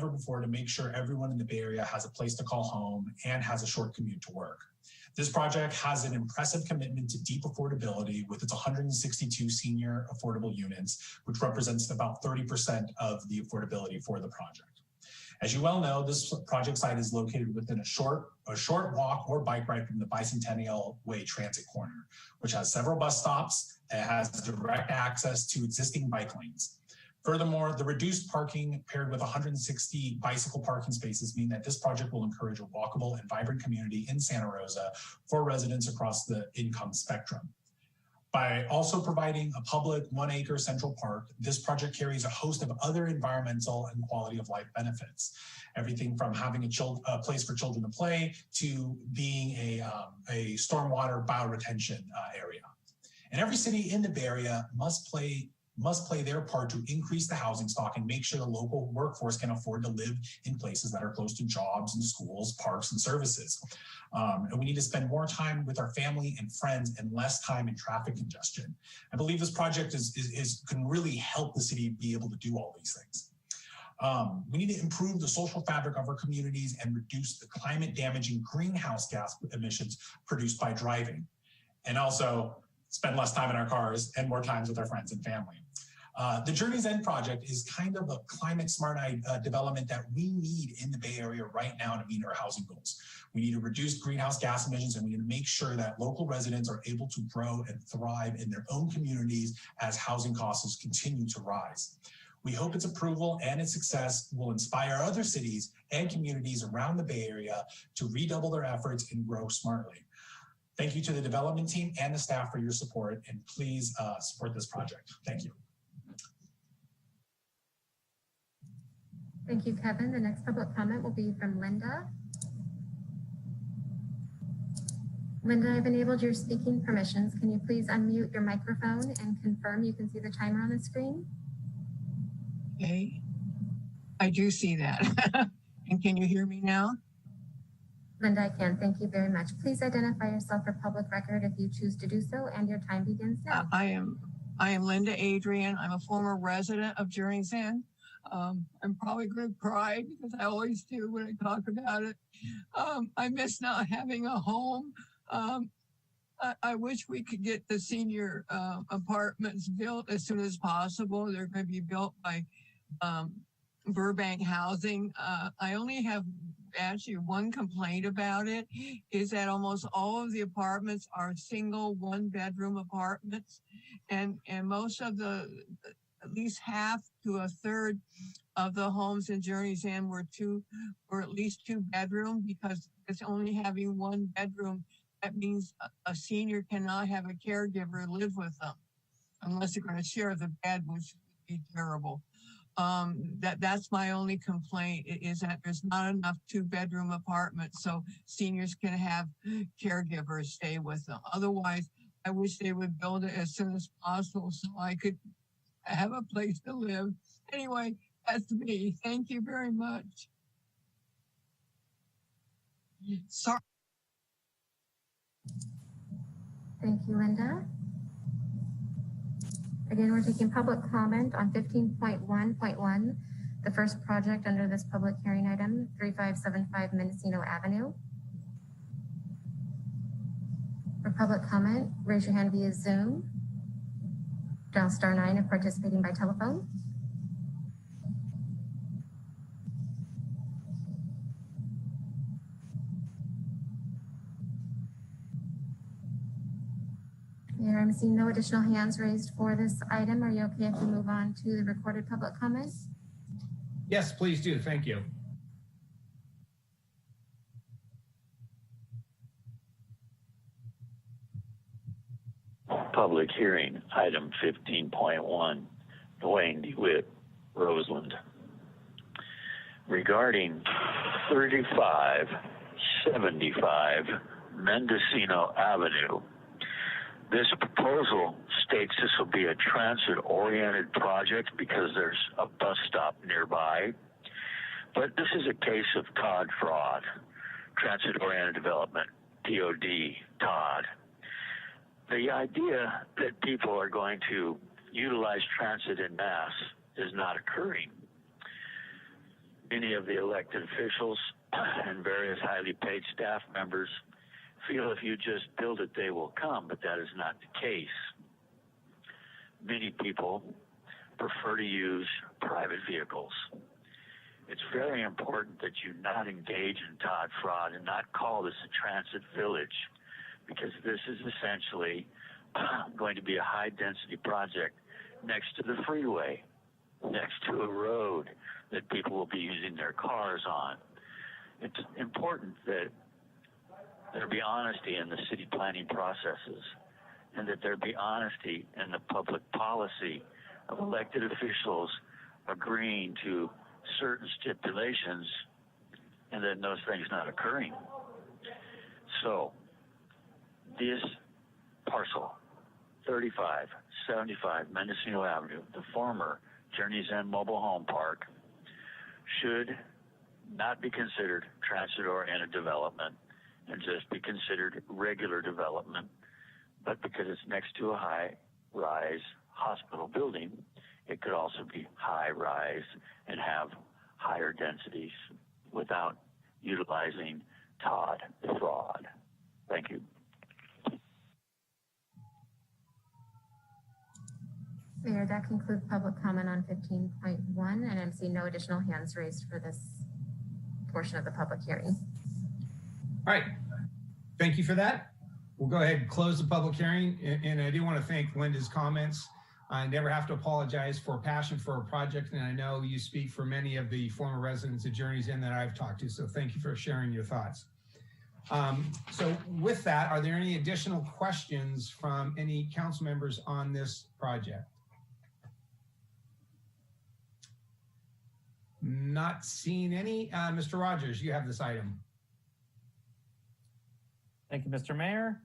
S20: before to make sure everyone in the Bay Area has a place to call home and has a short commute to work. This project has an impressive commitment to deep affordability with its 162 senior affordable units, which represents about 30% of the affordability for the project. As you well know, this project site is located within a short walk or bike ride from the Bicentennial Way Transit Corner, which has several bus stops and has direct access to existing bike lanes. Furthermore, the reduced parking paired with 160 bicycle parking spaces mean that this project will encourage a walkable and vibrant community in Santa Rosa for residents across the income spectrum. By also providing a public 1-acre central park, this project carries a host of other environmental and quality of life benefits. Everything from having a place for children to play to being a stormwater bioretention area. And every city in the Bay Area must play their part to increase the housing stock and make sure the local workforce can afford to live in places that are close to jobs and schools, parks, and services. And we need to spend more time with our family and friends and less time in traffic congestion. I believe this project can really help the city be able to do all these things. We need to improve the social fabric of our communities and reduce the climate damaging greenhouse gas emissions produced by driving. And also, spend less time in our cars, and more times with our friends and family. The Journey's End project is kind of a climate smart development that we need in the Bay Area right now to meet our housing goals. We need to reduce greenhouse gas emissions, and we need to make sure that local residents are able to grow and thrive in their own communities as housing costs continue to rise. We hope its approval and its success will inspire other cities and communities around the Bay Area to redouble their efforts and grow smartly. Thank you to the development team and the staff for your support, and please support this project. Thank you.
S16: Thank you, Kevin. The next public comment will be from Linda. Linda, I've enabled your speaking permissions. Can you please unmute your microphone and confirm you can see the timer on the screen?
S5: Okay, I do see that. And can you hear me now?
S16: Linda, I can. Thank you very much. Please identify yourself for public record if you choose to do so, and your time begins now.
S5: I am Linda Adrian. I'm a former resident of Journey's End. I'm probably going to cry because I always do when I talk about it. I miss not having a home. I wish we could get the senior apartments built as soon as possible. They're going to be built by Burbank Housing. I only have actually one complaint about it, is that almost all of the apartments are single one-bedroom apartments, and most of the, at least half to a third of the homes in Journey's End were at least 2-bedroom, because it's only having 1 bedroom. That means a senior cannot have a caregiver live with them unless they're going to share the bed, which would be terrible. That's my only complaint, is that there's not enough 2-bedroom apartments so seniors can have caregivers stay with them. Otherwise, I wish they would build it as soon as possible so I could have a place to live. Anyway, that's me. Thank you very much. Sorry.
S16: Thank you, Linda. Again, we're taking public comment on 15.1.1, the first project under this public hearing item, 3575 Mendocino Avenue. For public comment, raise your hand via Zoom. Dial *9 if participating by telephone. Here, I'm seeing no additional hands raised for this item. Are you okay if we move on to the recorded public comments?
S1: Yes, please do. Thank you.
S8: Public hearing, item 15.1, Dwayne DeWitt, Roseland. Regarding 3575 Mendocino Avenue, this proposal states this will be a transit-oriented project because there's a bus stop nearby. But this is a case of TOD fraud, transit-oriented development, TOD, TOD. The idea that people are going to utilize transit en masse is not occurring. Many of the elected officials and various highly paid staff members feel if you just build it, they will come, but that is not the case. Many people prefer to use private vehicles. It's very important that you not engage in TOD fraud and not call this a transit village, because this is essentially going to be a high-density project next to the freeway, next to a road that people will be using their cars on. It's important that there be honesty in the city planning processes, and that there be honesty in the public policy of elected officials agreeing to certain stipulations and then those things not occurring. So this parcel, 3575 Mendocino Avenue, the former Journey's End Mobile Home Park, should not be considered transit-oriented development and just be considered regular development, but because it's next to a high-rise hospital building, it could also be high-rise and have higher densities without utilizing TOD fraud. Thank you.
S16: Mayor, that concludes public comment on 15.1, and I'm seeing no additional hands raised for this portion of the public hearing.
S1: All right. Thank you for that. We'll go ahead and close the public hearing. And I do want to thank Linda's comments. I never have to apologize for passion for a project. And I know you speak for many of the former residents of Journeys Inn that I've talked to. So thank you for sharing your thoughts. So with that, are there any additional questions from any council members on this project? Not seeing any. Mr. Rogers, you have this item.
S12: Thank you, Mr. Mayor.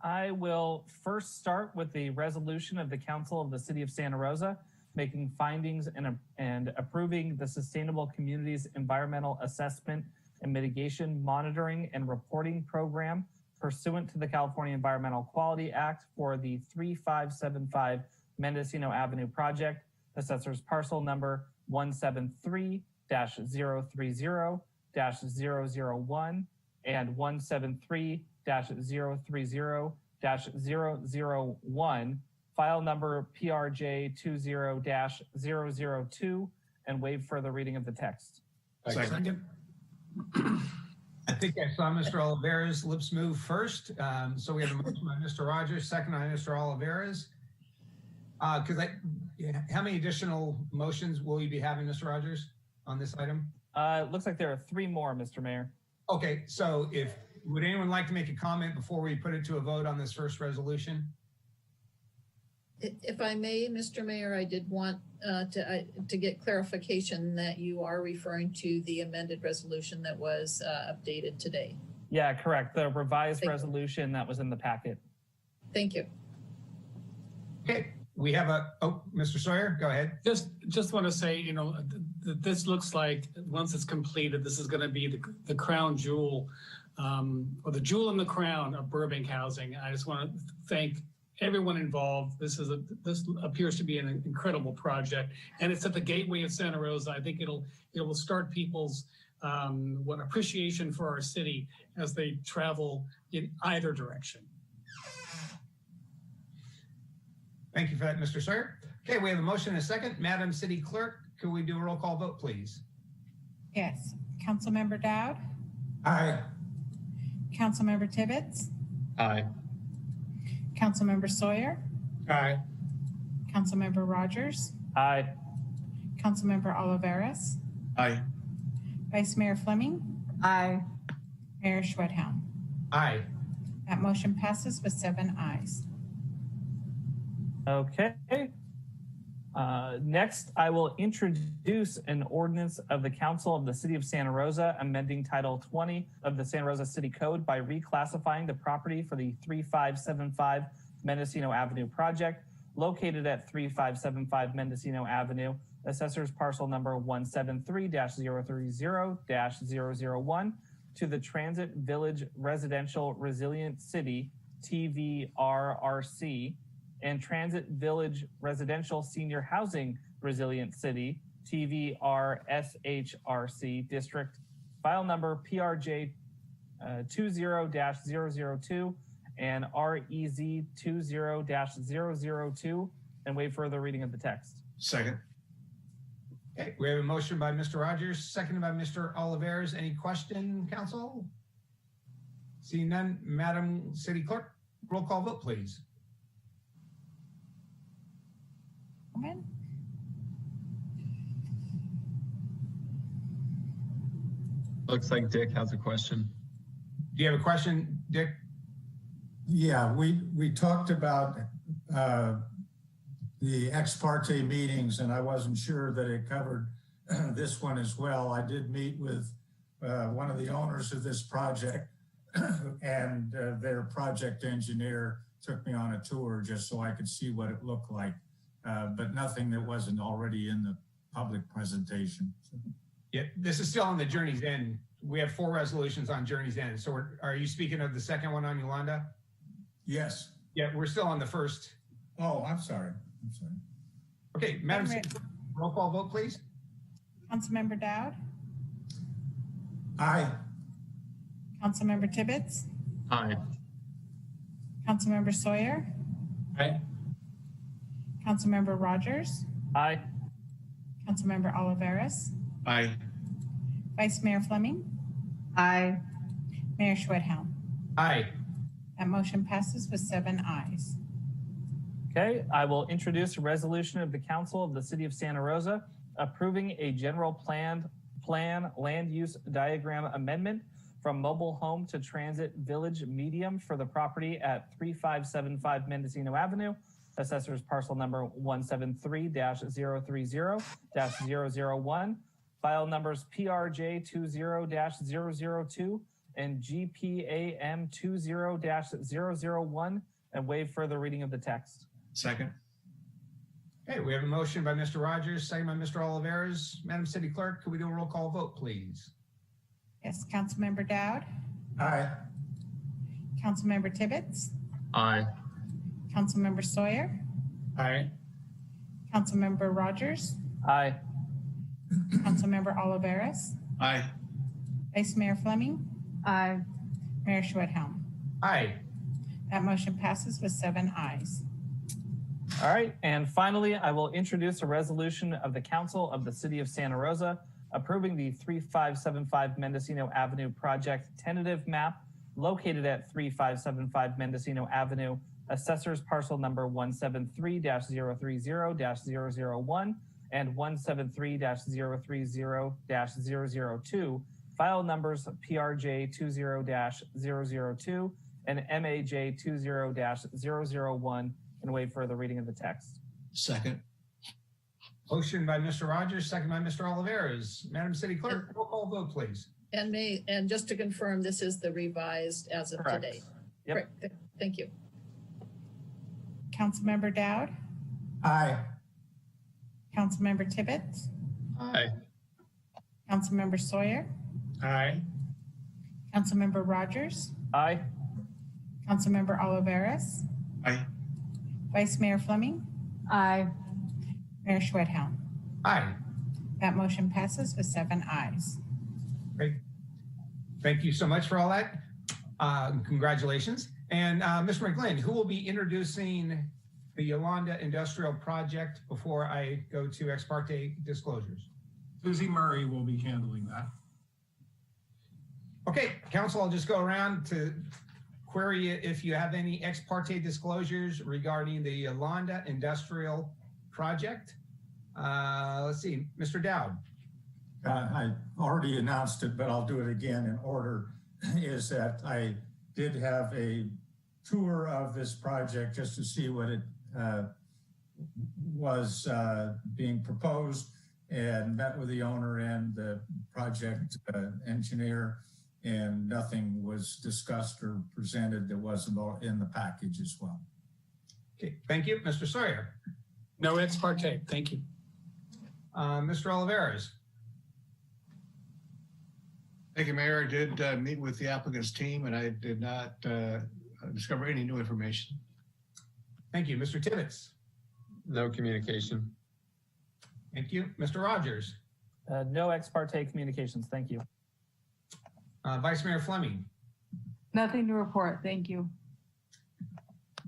S12: I will first start with the resolution of the Council of the City of Santa Rosa, making findings and approving the Sustainable Communities Environmental Assessment and Mitigation Monitoring and Reporting Program pursuant to the California Environmental Quality Act for the 3575 Mendocino Avenue project, assessor's parcel number 173-030-001 and 173-030-001, file number PRJ 20-002, and waive further reading of the text.
S1: Second. I think I saw Mr. Oliveira's lips move first. So we have a motion by Mr. Rogers, second by Mr. Oliveira's. How many additional motions will you be having, Mr. Rogers, on this item?
S12: It looks like there are 3 more, Mr. Mayor.
S1: Okay, so would anyone like to make a comment before we put it to a vote on this first resolution?
S7: If I may, Mr. Mayor, I did want to get clarification that you are referring to the amended resolution that was updated today.
S12: Yeah, correct. The revised resolution that was in the packet.
S7: Thank you.
S1: Okay, we have Mr. Sawyer, go ahead.
S11: Just want to say, this looks like once it's completed, this is going to be the crown jewel, or the jewel in the crown of Burbank housing. I just want to thank everyone involved. This appears to be an incredible project, and it's at the gateway of Santa Rosa. I think it will start people's appreciation for our city as they travel in either direction.
S1: Thank you for that, Mr. Sawyer. Okay, we have a motion and a second. Madam City Clerk, could we do a roll call vote, please?
S14: Yes. Councilmember Dowd?
S6: Aye.
S14: Councilmember Tibbetts?
S13: Aye.
S14: Councilmember Sawyer?
S11: Aye.
S14: Councilmember Rogers?
S12: Aye.
S14: Councilmember Oliveras?
S10: Aye.
S14: Vice Mayor Fleming?
S5: Aye.
S14: Mayor Schwedhelm?
S1: Aye.
S14: That motion passes with 7 ayes.
S12: Okay. Next, I will introduce an ordinance of the Council of the City of Santa Rosa, amending Title 20 of the Santa Rosa City Code by reclassifying the property for the 3575 Mendocino Avenue project, located at 3575 Mendocino Avenue, assessor's parcel number 173-030-001, to the Transit Village Residential Resilient City, TVRRC, and Transit Village Residential Senior Housing Resilient City, TVRSHRC District, file number PRJ 20-002 and REZ 20-002, and waive further reading of the text.
S10: Second.
S1: Okay, we have a motion by Mr. Rogers, seconded by Mr. Oliveras. Any question, council? Seeing none, Madam City Clerk, roll call vote, please.
S13: Looks like Dick has a question.
S1: Do you have a question, Dick?
S6: Yeah, we talked about the ex parte meetings, and I wasn't sure that it covered this one as well. I did meet with one of the owners of this project, and their project engineer took me on a tour just so I could see what it looked like. But nothing that wasn't already in the public presentation.
S1: Yeah, this is still on the Journey's End. We have 4 resolutions on Journey's End. So are you speaking of the second one on Yolanda?
S6: Yes.
S1: Yeah, we're still on the first.
S6: Oh, I'm sorry.
S1: Okay, Madam City, roll call vote, please.
S14: Councilmember Dowd?
S6: Aye.
S14: Councilmember Tibbetts?
S13: Aye.
S14: Councilmember Sawyer?
S11: Aye.
S14: Councilmember Rogers,
S12: Aye.
S14: Councilmember Oliveras,
S10: Aye.
S14: Vice Mayor Fleming,
S9: Aye.
S14: Mayor Schwedhelm.
S1: Aye.
S14: That motion passes with 7 ayes.
S12: Okay, I will introduce a resolution of the Council of the City of Santa Rosa approving a general plan land use diagram amendment from mobile home to transit village medium for the property at 3575 Mendocino Avenue, assessor's parcel number 173-030-001, file numbers PRJ20-002 and GPAM 20-001, and waive further reading of the text.
S10: Second.
S1: Okay, we have a motion by Mr. Rogers, second by Mr. Oliveras. Madam City Clerk, could we do a roll call vote, please?
S14: Yes, Councilmember Dowd,
S6: Aye.
S14: Councilmember Tibbetts,
S13: Aye.
S14: Councilmember Sawyer,
S18: Aye.
S14: Councilmember Rogers,
S12: Aye.
S14: Councilmember Oliveras,
S10: Aye.
S14: Vice Mayor Fleming,
S9: Aye.
S14: Mayor Schwedhelm.
S1: Aye.
S14: That motion passes with 7 ayes.
S12: All right, and finally, I will introduce a resolution of the Council of the City of Santa Rosa approving the 3575 Mendocino Avenue project tentative map located at 3575 Mendocino Avenue, assessor's parcel number 173-030-001 and 173-030-002, file numbers PRJ20-002 and MAJ20-001, and waive further reading of the text.
S10: Second.
S1: Motion by Mr. Rogers, second by Mr. Oliveras. Madam City Clerk, roll call vote, please.
S7: And just to confirm, this is the revised as of
S12: Correct.
S7: today.
S12: Yep.
S7: Correct. Thank you.
S14: Councilmember Dowd,
S6: Aye.
S14: Councilmember Tibbetts,
S13: Aye.
S14: Councilmember Sawyer,
S18: Aye.
S14: Councilmember Rogers,
S12: Aye.
S14: Councilmember Oliveras,
S10: Aye.
S14: Vice Mayor Fleming,
S9: Aye.
S14: Mayor Schwedhelm.
S1: Aye.
S14: That motion passes with 7 ayes.
S1: Great. Thank you so much for all that. Congratulations. And Mr. McGlynn, who will be introducing the Yolanda Industrial Project before I go to ex parte disclosures?
S4: Susie Murray will be handling that.
S1: Okay, Council, I'll just go around to query you if you have any ex parte disclosures regarding the Yolanda Industrial Project. Let's see, Mr. Dowd.
S6: I already announced it, but I'll do it again in order, is that I did have a tour of this project just to see what it was being proposed, and met with the owner and the project engineer, and nothing was discussed or presented that wasn't in the package as well.
S1: Okay, thank you. Mr. Sawyer.
S11: No ex parte. Thank you.
S1: Mr. Oliveras.
S10: Thank you, Mayor. I did meet with the applicant's team, and I did not discover any new information.
S1: Thank you. Mr. Tibbetts.
S13: No communication.
S1: Thank you. Mr. Rogers.
S12: No ex parte communications. Thank you.
S1: Vice Mayor Fleming.
S9: Nothing to report. Thank you.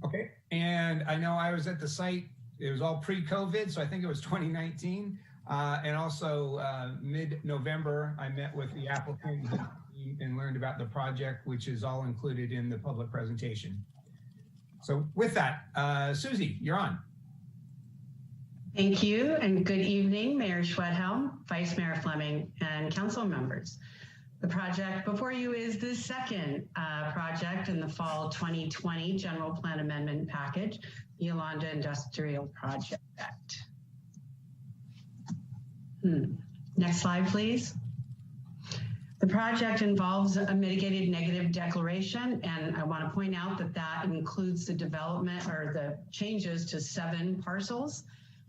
S1: Okay. And I know I was at the site. It was all pre-COVID, so I think it was 2019. And also mid-November, I met with the applicant and learned about the project, which is all included in the public presentation. So with that, Susie, you're on.
S21: Thank you, and good evening, Mayor Schwedhelm, Vice Mayor Fleming, and council members. The project before you is the second project in the fall 2020 General Plan Amendment Package, the Yolanda Industrial Project. Next slide, please. The project involves a mitigated negative declaration, and I want to point out that that includes the development or the changes to 7 parcels,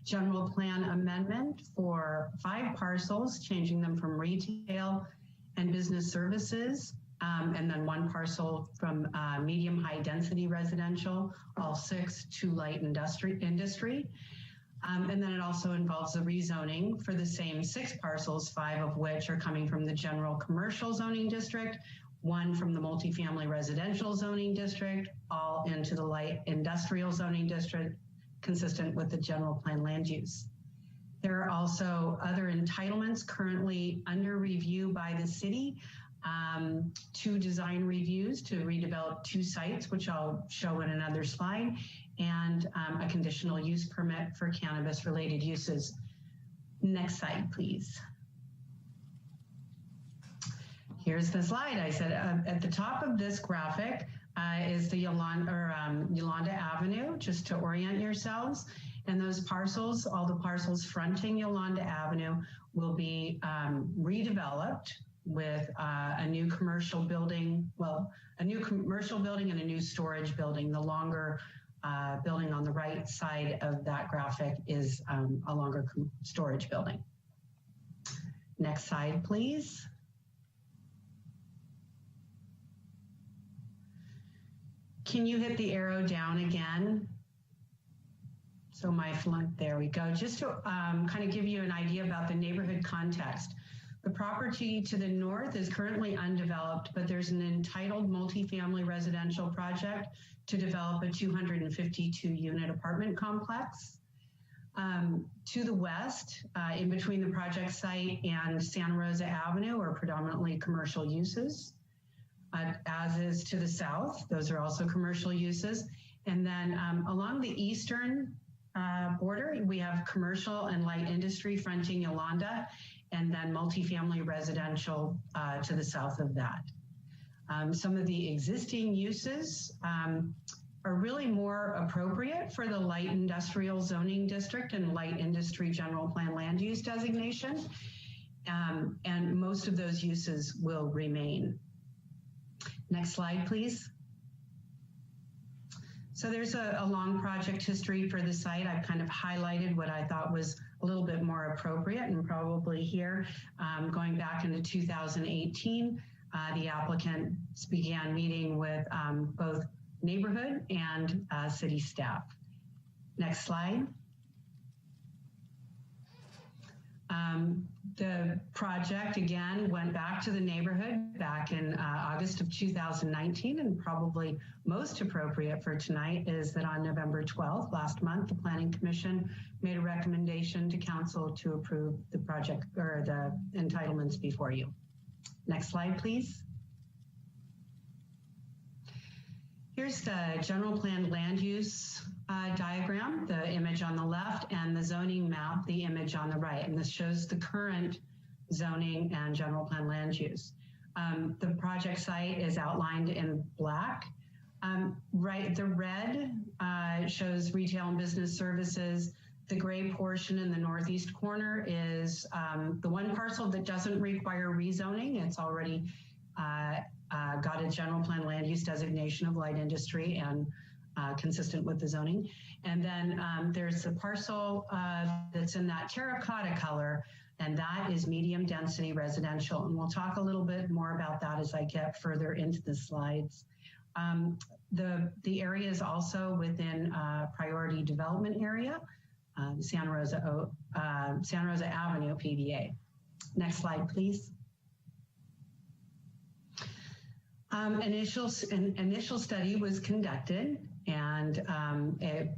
S21: general plan amendment for 5 parcels, changing them from retail and business services, and then 1 parcel from medium high density residential, all 6 to light industry. And then it also involves the rezoning for the same 6 parcels, 5 of which are coming from the general commercial zoning district, 1 from the multifamily residential zoning district, all into the light industrial zoning district, consistent with the general plan land use. There are also other entitlements currently under review by the city, 2 design reviews to redevelop 2 sites, which I'll show in another slide, and a conditional use permit for cannabis related uses. Next slide, please. Here's the slide. I said at the top of this graphic is the Yolanda Avenue, just to orient yourselves. And those parcels, all the parcels fronting Yolanda Avenue, will be redeveloped with a new commercial building, a new commercial building and a new storage building. The longer building on the right side of that graphic is a longer storage building. Next slide, please. Can you hit the arrow down again? So there we go. Just to kind of give you an idea about the neighborhood context. The property to the north is currently undeveloped, but there's an entitled multifamily residential project to develop a 252 unit apartment complex. To the west, in between the project site and Santa Rosa Avenue, are predominantly commercial uses. As is to the south, those are also commercial uses. And then along the eastern border, we have commercial and light industry fronting Yolanda, and then multifamily residential to the south of that. Some of the existing uses are really more appropriate for the light industrial zoning district and light industry general plan land use designation. And most of those uses will remain. Next slide, please. So there's a long project history for the site. I've kind of highlighted what I thought was a little bit more appropriate, and probably here, going back into 2018, the applicants began meeting with both neighborhood and city staff. Next slide. The project, again, went back to the neighborhood back in August of 2019, and probably most appropriate for tonight is that on November 12th, last month, the Planning Commission made a recommendation to council to approve the project or the entitlements before you. Next slide, please. Here's the general plan land use diagram, the image on the left, and the zoning map, the image on the right. And this shows the current zoning and general plan land use. The project site is outlined in black. The red shows retail and business services. The gray portion in the northeast corner is the one parcel that doesn't require rezoning. It's already got a general plan land use designation of light industry and consistent with the zoning. And then there's the parcel that's in that terracotta color, and that is medium density residential. And we'll talk a little bit more about that as I get further into the slides. The area is also within priority development area, Santa Rosa Avenue PDA. Next slide, please. Initial study was conducted, and it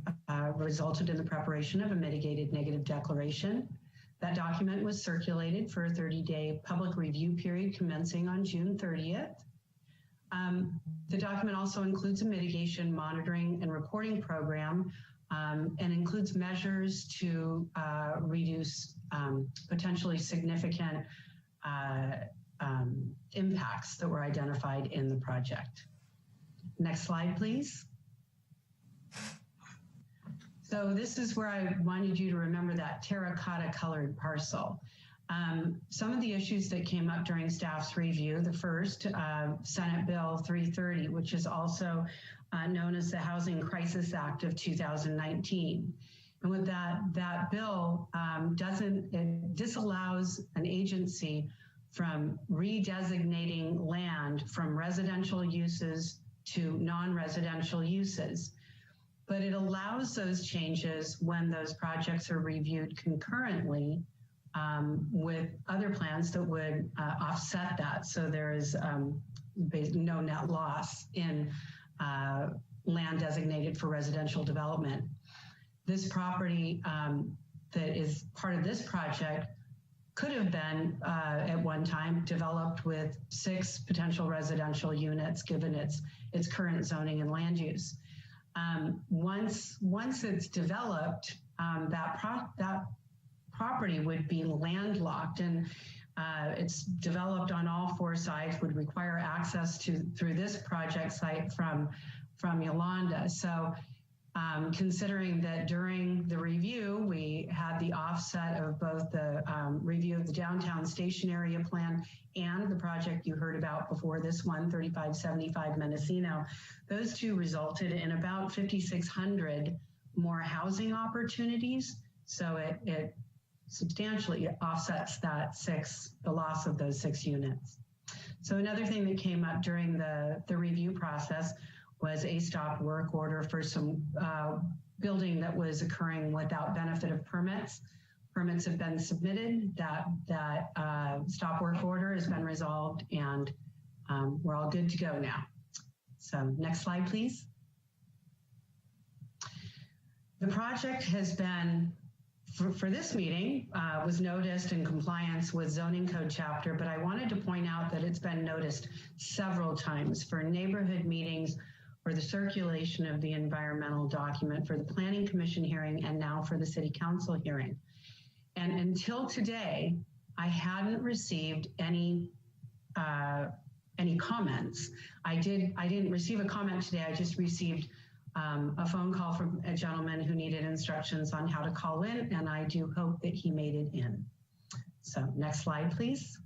S21: resulted in the preparation of a mitigated negative declaration. That document was circulated for a 30-day public review period commencing on June 30th. The document also includes a mitigation monitoring and reporting program and includes measures to reduce potentially significant impacts that were identified in the project. Next slide, please. So this is where I wanted you to remember that terracotta colored parcel. Some of the issues that came up during staff's review, the first, Senate Bill 330, which is also known as the Housing Crisis Act of 2019. And with that bill it disallows an agency from redesignating land from residential uses to non-residential uses. But it allows those changes when those projects are reviewed concurrently with other plans that would offset that. So there is no net loss in land designated for residential development. this property that is part of this project could have been at one time developed with 6 potential residential units given its current zoning and land use. Once it's developed, that property would be landlocked, and it's developed on all 4 sides, would require access through this project site from Yolanda. So considering that during the review, we had the offset of both the review of the downtown station area plan and the project you heard about before this one, 3575 Mendocino, those 2 resulted in about 5,600 more housing opportunities. So it substantially offsets the loss of those 6 units. So another thing that came up during the review process was a stop work order for some building that was occurring without benefit of permits. Permits have been submitted, that stop work order has been resolved, and we're all good to go now. So next slide, please. The project has been, for this meeting, was noticed in compliance with zoning code chapter, but I wanted to point out that it's been noticed several times for neighborhood meetings, for the circulation of the environmental document, for the planning commission hearing, and now for the city council hearing. And until today, I hadn't received any comments. I didn't receive a comment today. I just received a phone call from a gentleman who needed instructions on how to call in, and I do hope that he made it in. So next slide, please.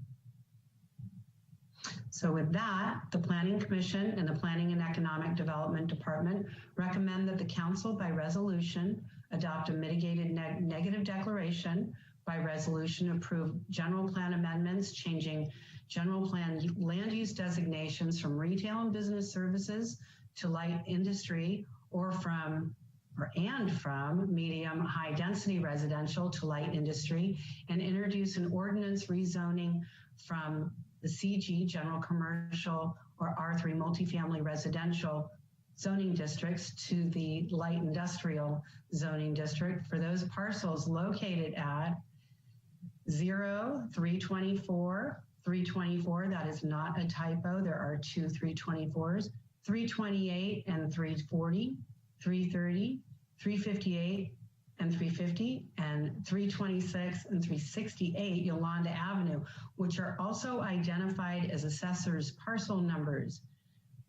S21: So with that, the Planning Commission and the Planning and Economic Development Department recommend that the council by resolution adopt a mitigated negative declaration, by resolution approve general plan amendments changing general plan land use designations from retail and business services to light industry, or from medium high density residential to light industry, and introduce an ordinance rezoning from the CG general commercial or R3 multifamily residential zoning districts to the light industrial zoning district for those parcels located at 324, that is not a typo, there are 2 324s, 328 and 340, 330, 358 and 350, and 326 and 368 Yolanda Avenue, which are also identified as assessors parcel numbers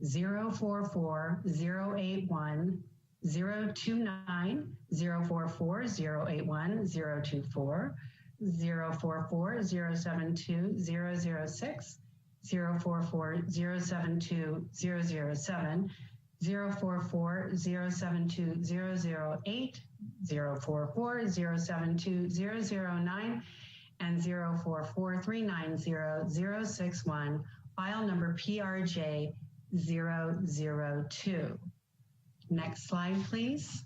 S21: 044 081 029, 044 081 024, 044 072 006, 044 072 007, 044 072 008, 044 072 009, and 044 390 061, file number PRJ 002. Next slide, please.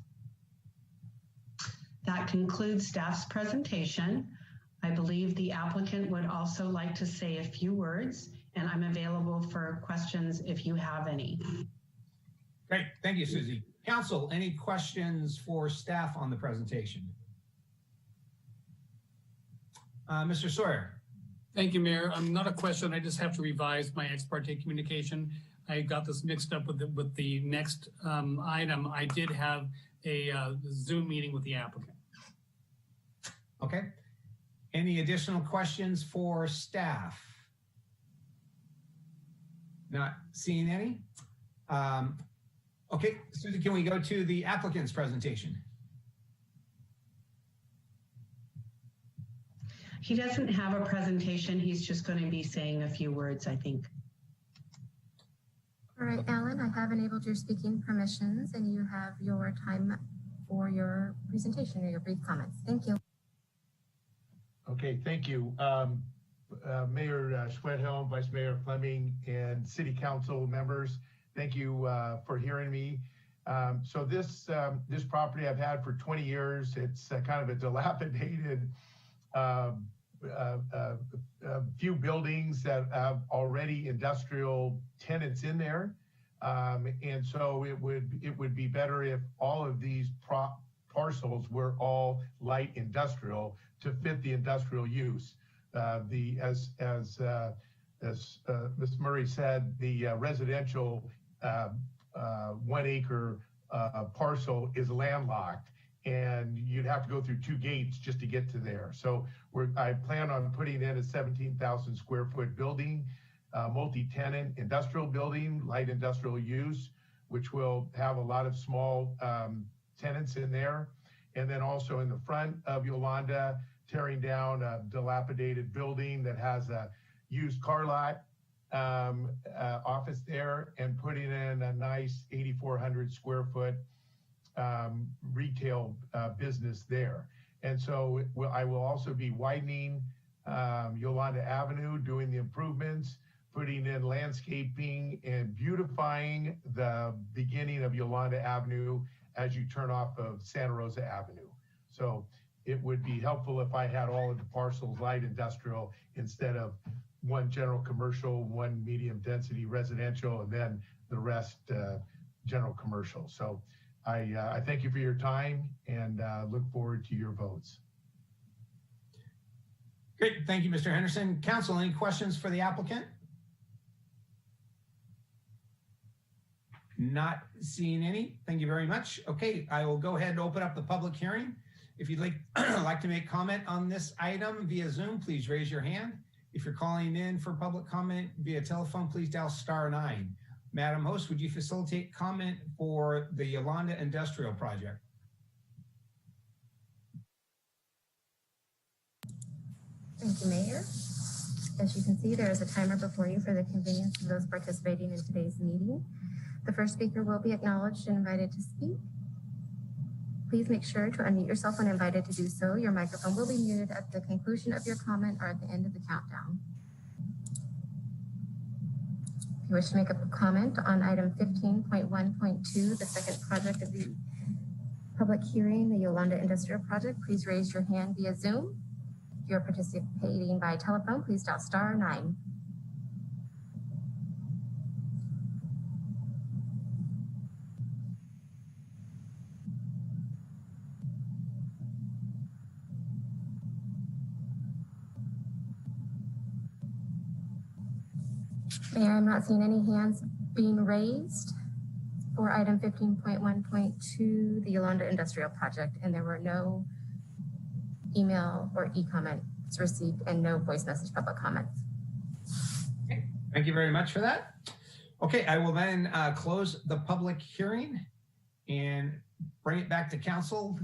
S21: That concludes staff's presentation. I believe the applicant would also like to say a few words, and I'm available for questions if you have any.
S1: Great, thank you, Susie. Council, any questions for staff on the presentation? Mr. Sawyer.
S11: Thank you, Mayor. Not a question. I just have to revise my ex parte communication. I got this mixed up with the next item. I did have a Zoom meeting with the applicant.
S1: Okay. Any additional questions for staff? Not seeing any. Okay, Susie, can we go to the applicant's presentation?
S21: He doesn't have a presentation. He's just going to be saying a few words, I think.
S16: All right, Alan, I have enabled your speaking permissions, and you have your time for your presentation or your brief comments. Thank you.
S15: Okay, thank you. Mayor Schwedhelm, Vice Mayor Fleming, and City Council members, thank you for hearing me. So this property I've had for 20 years. It's kind of a dilapidated few buildings that have already industrial tenants in there. And so it would be better if all of these parcels were all light industrial to fit the industrial use. As Ms. Murray said, the residential 1 acre parcel is landlocked, and you'd have to go through 2 gates just to get to there. So I plan on putting in a 17,000 square foot building, multi-tenant industrial building, light industrial use, which will have a lot of small tenants in there. And then also in the front of Yolanda, tearing down a dilapidated building that has a used car lot office there, and putting in a nice 8,400 square foot retail business there. And so I will also be widening Yolanda Avenue, doing the improvements, putting in landscaping and beautifying the beginning of Yolanda Avenue as you turn off of Santa Rosa Avenue. So it would be helpful if I had all of the parcels light industrial instead of one general commercial, one medium density residential, and then the rest general commercial. So I thank you for your time and look forward to your votes.
S1: Great, thank you, Mr. Henderson. Council, any questions for the applicant? Not seeing any. Thank you very much. Okay, I will go ahead and open up the public hearing. If you'd like to make comment on this item via Zoom, please raise your hand. If you're calling in for public comment via telephone, please dial *9. Madam Host, would you facilitate comment for the Yolanda Industrial Project?
S16: Thank you, Mayor. As you can see, there is a timer before you for the convenience of those participating in today's meeting. The first speaker will be acknowledged and invited to speak. Please make sure to unmute yourself when invited to do so. Your microphone will be muted at the conclusion of your comment or at the end of the countdown. If you wish to make a comment on item 15.1.2, the second project of the public hearing, the Yolanda Industrial Project, please raise your hand via Zoom. If you're participating by telephone, please dial *9. Mayor, I'm not seeing any hands being raised for item 15.1.2, the Yolanda Industrial Project, and there were no email or e-comments received and no voice message public comments.
S1: Okay, thank you very much for that. Okay, I will then close the public hearing and bring it back to council.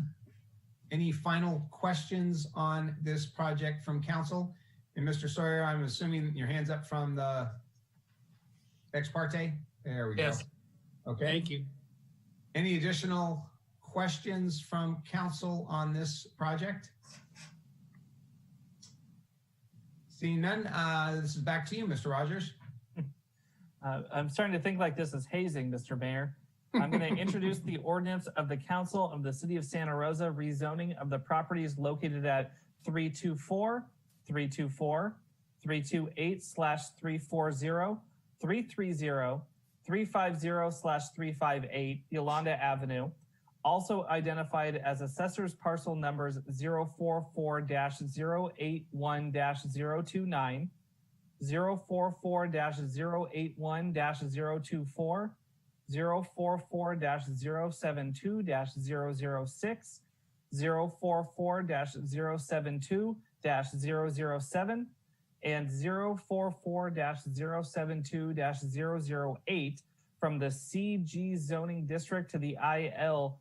S1: Any final questions on this project from council? And Mr. Sawyer, I'm assuming your hand's up from the ex parte? There we go.
S11: Yes.
S1: Okay.
S11: Thank you.
S1: Any additional questions from council on this project? Seeing none, this is back to you, Mr. Rogers.
S12: I'm starting to think like this is hazing, Mr. Mayor. I'm going to introduce the ordinance of the Council of the City of Santa Rosa rezoning of the properties located at 324, 324, 328/340, 330, 350/358 Yolanda Avenue, also identified as assessor's parcel numbers 044-081-029, 044-081-024, 044-072-006, 044-072-007, and 044-072-008 from the CG zoning district to the IL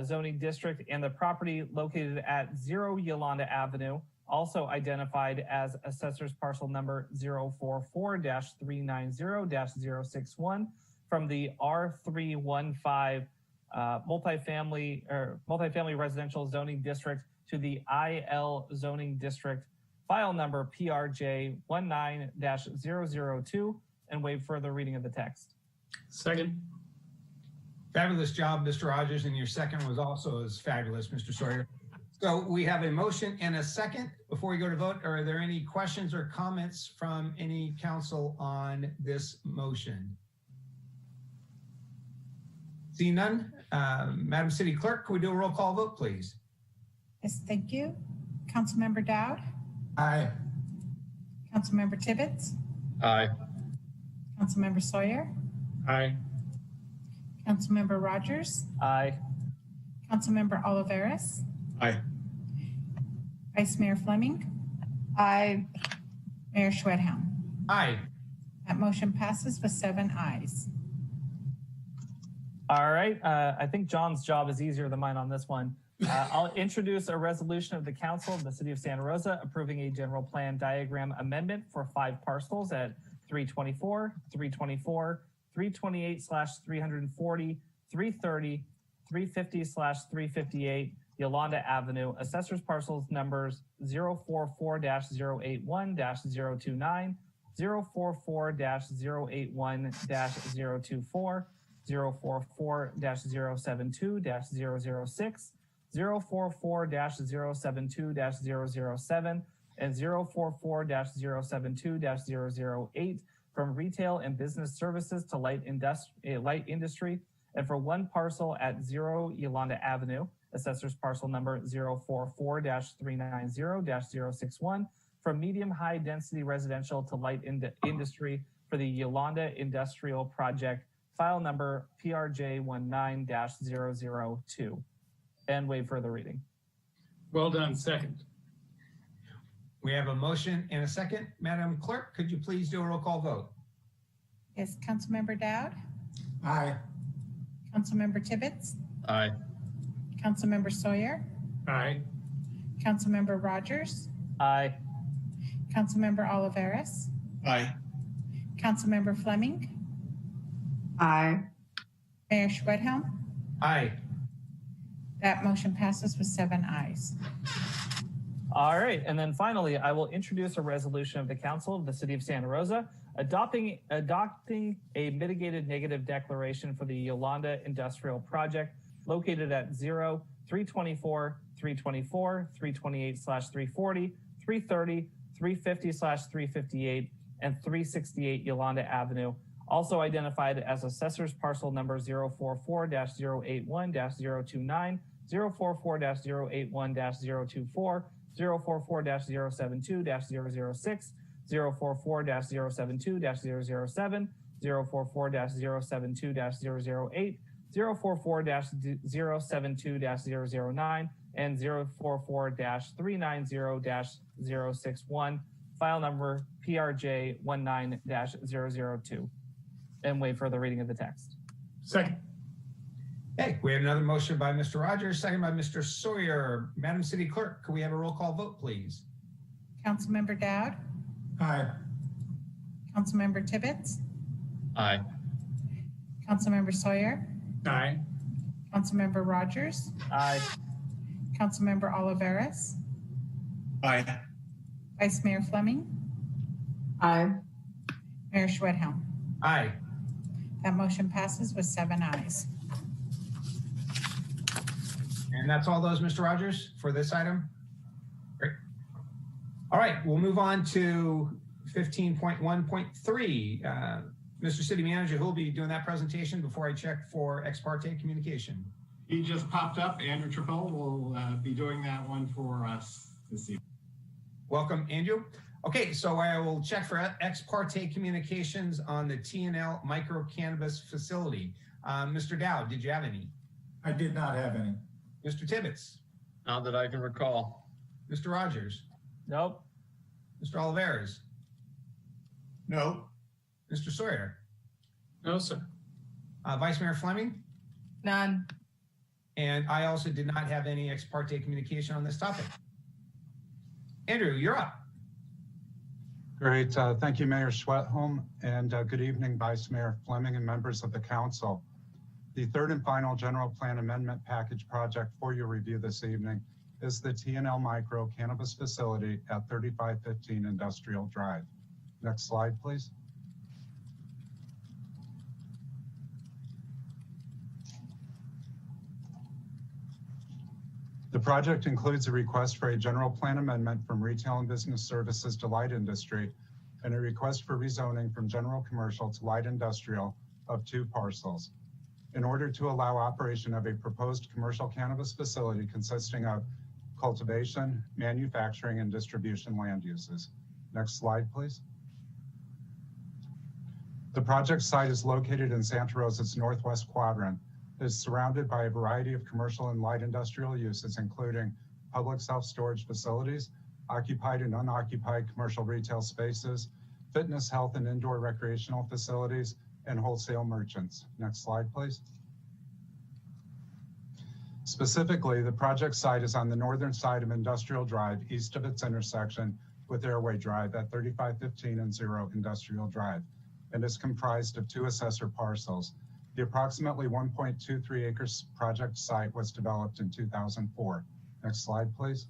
S12: zoning district, and the property located at 0 Yolanda Avenue, also identified as assessor's parcel number 044-390-061 from the R315 multifamily residential zoning district to the IL zoning district, file number PRJ 19-002, and waive further reading of the text.
S11: Second.
S1: Fabulous job, Mr. Rogers, and your second was also as fabulous, Mr. Sawyer. So we have a motion and a second. Before we go to vote, are there any questions or comments from any council on this motion? See none. Madam City Clerk, can we do a roll call vote, please?
S14: Yes, thank you. Councilmember Dowd,
S6: Aye.
S14: Councilmember Tibbetts,
S13: Aye.
S14: Councilmember Sawyer,
S11: Aye.
S14: Councilmember Rogers,
S12: Aye.
S14: Councilmember Oliveris,
S10: Aye.
S14: Vice Mayor Fleming,
S9: Aye.
S14: Mayor Schwedhelm.
S1: Aye.
S14: That motion passes with 7 ayes.
S12: All right. I think John's job is easier than mine on this one. I'll introduce a resolution of the Council of the City of Santa Rosa approving a general plan diagram amendment for 5 parcels at 324, 324, 328/340, 330, 350/358 Yolanda Avenue, assessors parcels numbers 044-081-029, 044-081-024, 044-072-006, 044-072-007, and 044-072-008 from retail and business services to light industry, and for 1 parcel at 0 Yolanda Avenue, assessors parcel number 044-390-061, from medium high density residential to light industry for the Yolanda Industrial Project, file number PRJ19-002, and waive further reading.
S11: Well done. Second.
S1: We have a motion and a second. Madam Clerk, could you please do a roll call vote?
S14: Yes, Councilmember Dowd,
S6: Aye.
S14: Councilmember Tibbetts,
S13: Aye.
S14: Councilmember Sawyer,
S11: Aye.
S14: Councilmember Rogers,
S12: Aye.
S14: Councilmember Oliveris,
S10: Aye.
S14: Councilmember Fleming,
S9: Aye.
S14: Mayor Schwedhelm.
S1: Aye.
S14: That motion passes with 7 ayes.
S12: All right, and then finally, I will introduce a resolution of the Council of the City of Santa Rosa adopting a mitigated negative declaration for the Yolanda Industrial Project located at 0, 324, 324, 328/340, 330, 350/358, and 368 Yolanda Avenue, also identified as assessors parcel number 044-081-029, 044-081-024, 044-072-006, 044-072-007, 044-072-008, 044-072-009, and 044-390-061, file number PRJ19-002, and waive further reading of the text.
S11: Second.
S1: Okay, we have another motion by Mr. Rogers, second by Mr. Sawyer. Madam City Clerk, could we have a roll call vote, please?
S14: Councilmember Dowd,
S6: Aye.
S14: Councilmember Tibbetts,
S13: Aye.
S14: Councilmember Sawyer,
S11: Aye.
S14: Councilmember Rogers,
S12: Aye.
S14: Councilmember Oliveris,
S10: Aye.
S14: Vice Mayor Fleming,
S9: Aye.
S14: Mayor Schwedhelm.
S1: Aye.
S14: That motion passes with 7 ayes.
S1: And that's all those, Mr. Rogers, for this item? Great. All right, we'll move on to 15.1.3. Mr. City Manager, who will be doing that presentation before I check for ex parte communication?
S4: He just popped up. Andrew Trappel will be doing that one for us this evening.
S1: Welcome, Andrew. Okay, so I will check for ex parte communications on the T&L micro cannabis facility. Mr. Dowd, did you have any?
S6: I did not have any.
S1: Mr. Tibbetts?
S13: Not that I can recall.
S1: Mr. Rogers?
S12: Nope.
S1: Mr. Oliveris?
S10: No.
S1: Mr. Sawyer?
S11: No, sir.
S1: Vice Mayor Fleming?
S9: None.
S1: And I also did not have any ex parte communication on this topic. Andrew, you're up.
S17: Great. Thank you, Mayor Schwedhelm, and good evening, Vice Mayor Fleming and members of the council. The third and final general plan amendment package project for your review this evening is the T&L Micro Cannabis Facility at 3515 Industrial Drive. Next slide, please. The project includes a request for a general plan amendment from retail and business services to light industry and a request for rezoning from general commercial to light industrial of 2 parcels. in order to allow operation of a proposed commercial cannabis facility consisting of cultivation, manufacturing, and distribution land uses. Next slide, please. The project site is located in Santa Rosa's northwest quadrant. It is surrounded by a variety of commercial and light industrial uses, including public self-storage facilities, occupied and unoccupied commercial retail spaces, fitness, health, and indoor recreational facilities, and wholesale merchants. Next slide, please. Specifically, the project site is on the northern side of Industrial Drive, east of its intersection with Airway Drive at 3515 and 0 Industrial Drive, and is comprised of 2 assessor parcels. The approximately 1.23 acres project site was developed in 2004. Next slide, please.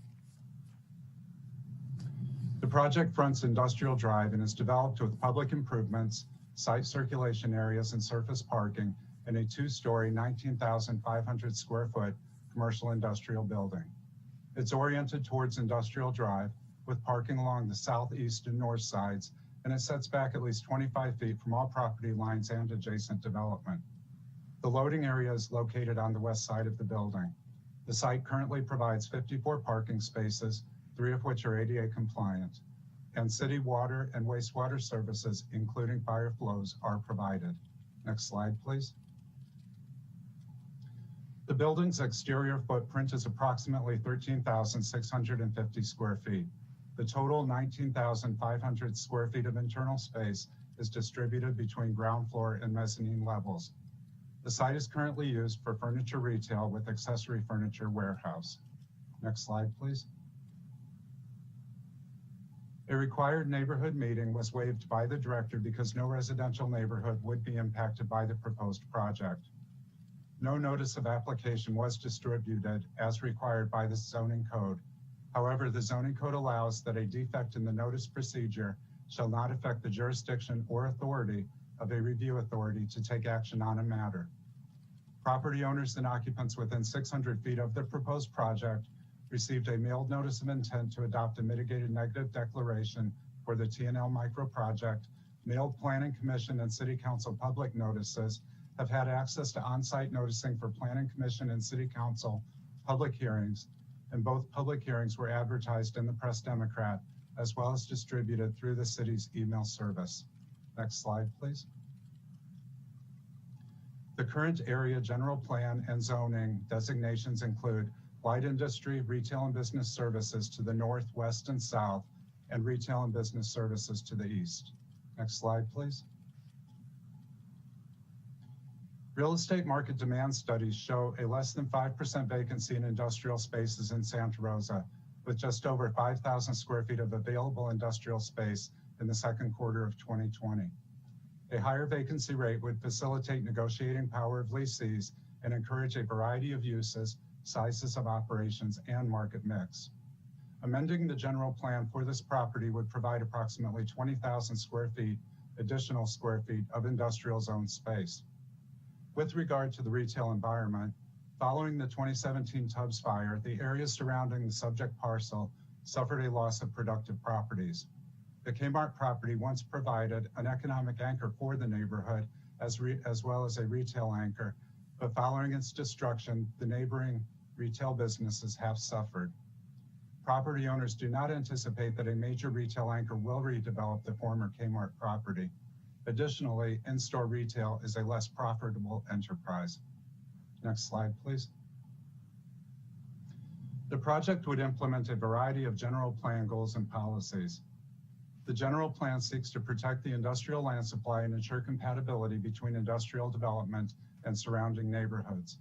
S17: The project fronts Industrial Drive and is developed with public improvements, site circulation areas, and surface parking in a 2-story, 19,500 square foot commercial industrial building. It's oriented towards Industrial Drive with parking along the south, east, and north sides, and it sets back at least 25 feet from all property lines and adjacent development. The loading area is located on the west side of the building. The site currently provides 54 parking spaces, 3 of which are ADA compliant, and city water and wastewater services, including fire flows, are provided. Next slide, please. The building's exterior footprint is approximately 13,650 square feet. The total 19,500 square feet of internal space is distributed between ground floor and mezzanine levels. The site is currently used for furniture retail with accessory furniture warehouse. Next slide, please. A required neighborhood meeting was waived by the director because no residential neighborhood would be impacted by the proposed project. No notice of application was distributed as required by the zoning code. However, the zoning code allows that a defect in the notice procedure shall not affect the jurisdiction or authority of a review authority to take action on a matter. Property owners and occupants within 600 feet of the proposed project received a mailed notice of intent to adopt a mitigated negative declaration for the T&L micro project, mailed planning commission and city council public notices, have had access to on-site noticing for planning commission and city council public hearings, and both public hearings were advertised in the Press Democrat as well as distributed through the city's email service. Next slide, please. The current area general plan and zoning designations include light industry, retail and business services to the north, west, and south, and retail and business services to the east. Next slide, please. Real estate market demand studies show a less than 5% vacancy in industrial spaces in Santa Rosa, with just over 5,000 square feet of available industrial space in the second quarter of 2020. A higher vacancy rate would facilitate negotiating power of lessees and encourage a variety of uses, sizes of operations, and market mix. Amending the general plan for this property would provide approximately 20,000 square feet, additional square feet of industrial zone space. With regard to the retail environment, following the 2017 Tubbs fire, the areas surrounding the subject parcel suffered a loss of productive properties. The Kmart property once provided an economic anchor for the neighborhood as well as a retail anchor, but following its destruction, the neighboring retail businesses have suffered. Property owners do not anticipate that a major retail anchor will redevelop the former Kmart property. Additionally, in-store retail is a less profitable enterprise. Next slide, please. The project would implement a variety of general plan goals and policies. The general plan seeks to protect the industrial land supply and ensure compatibility between industrial development and surrounding neighborhoods.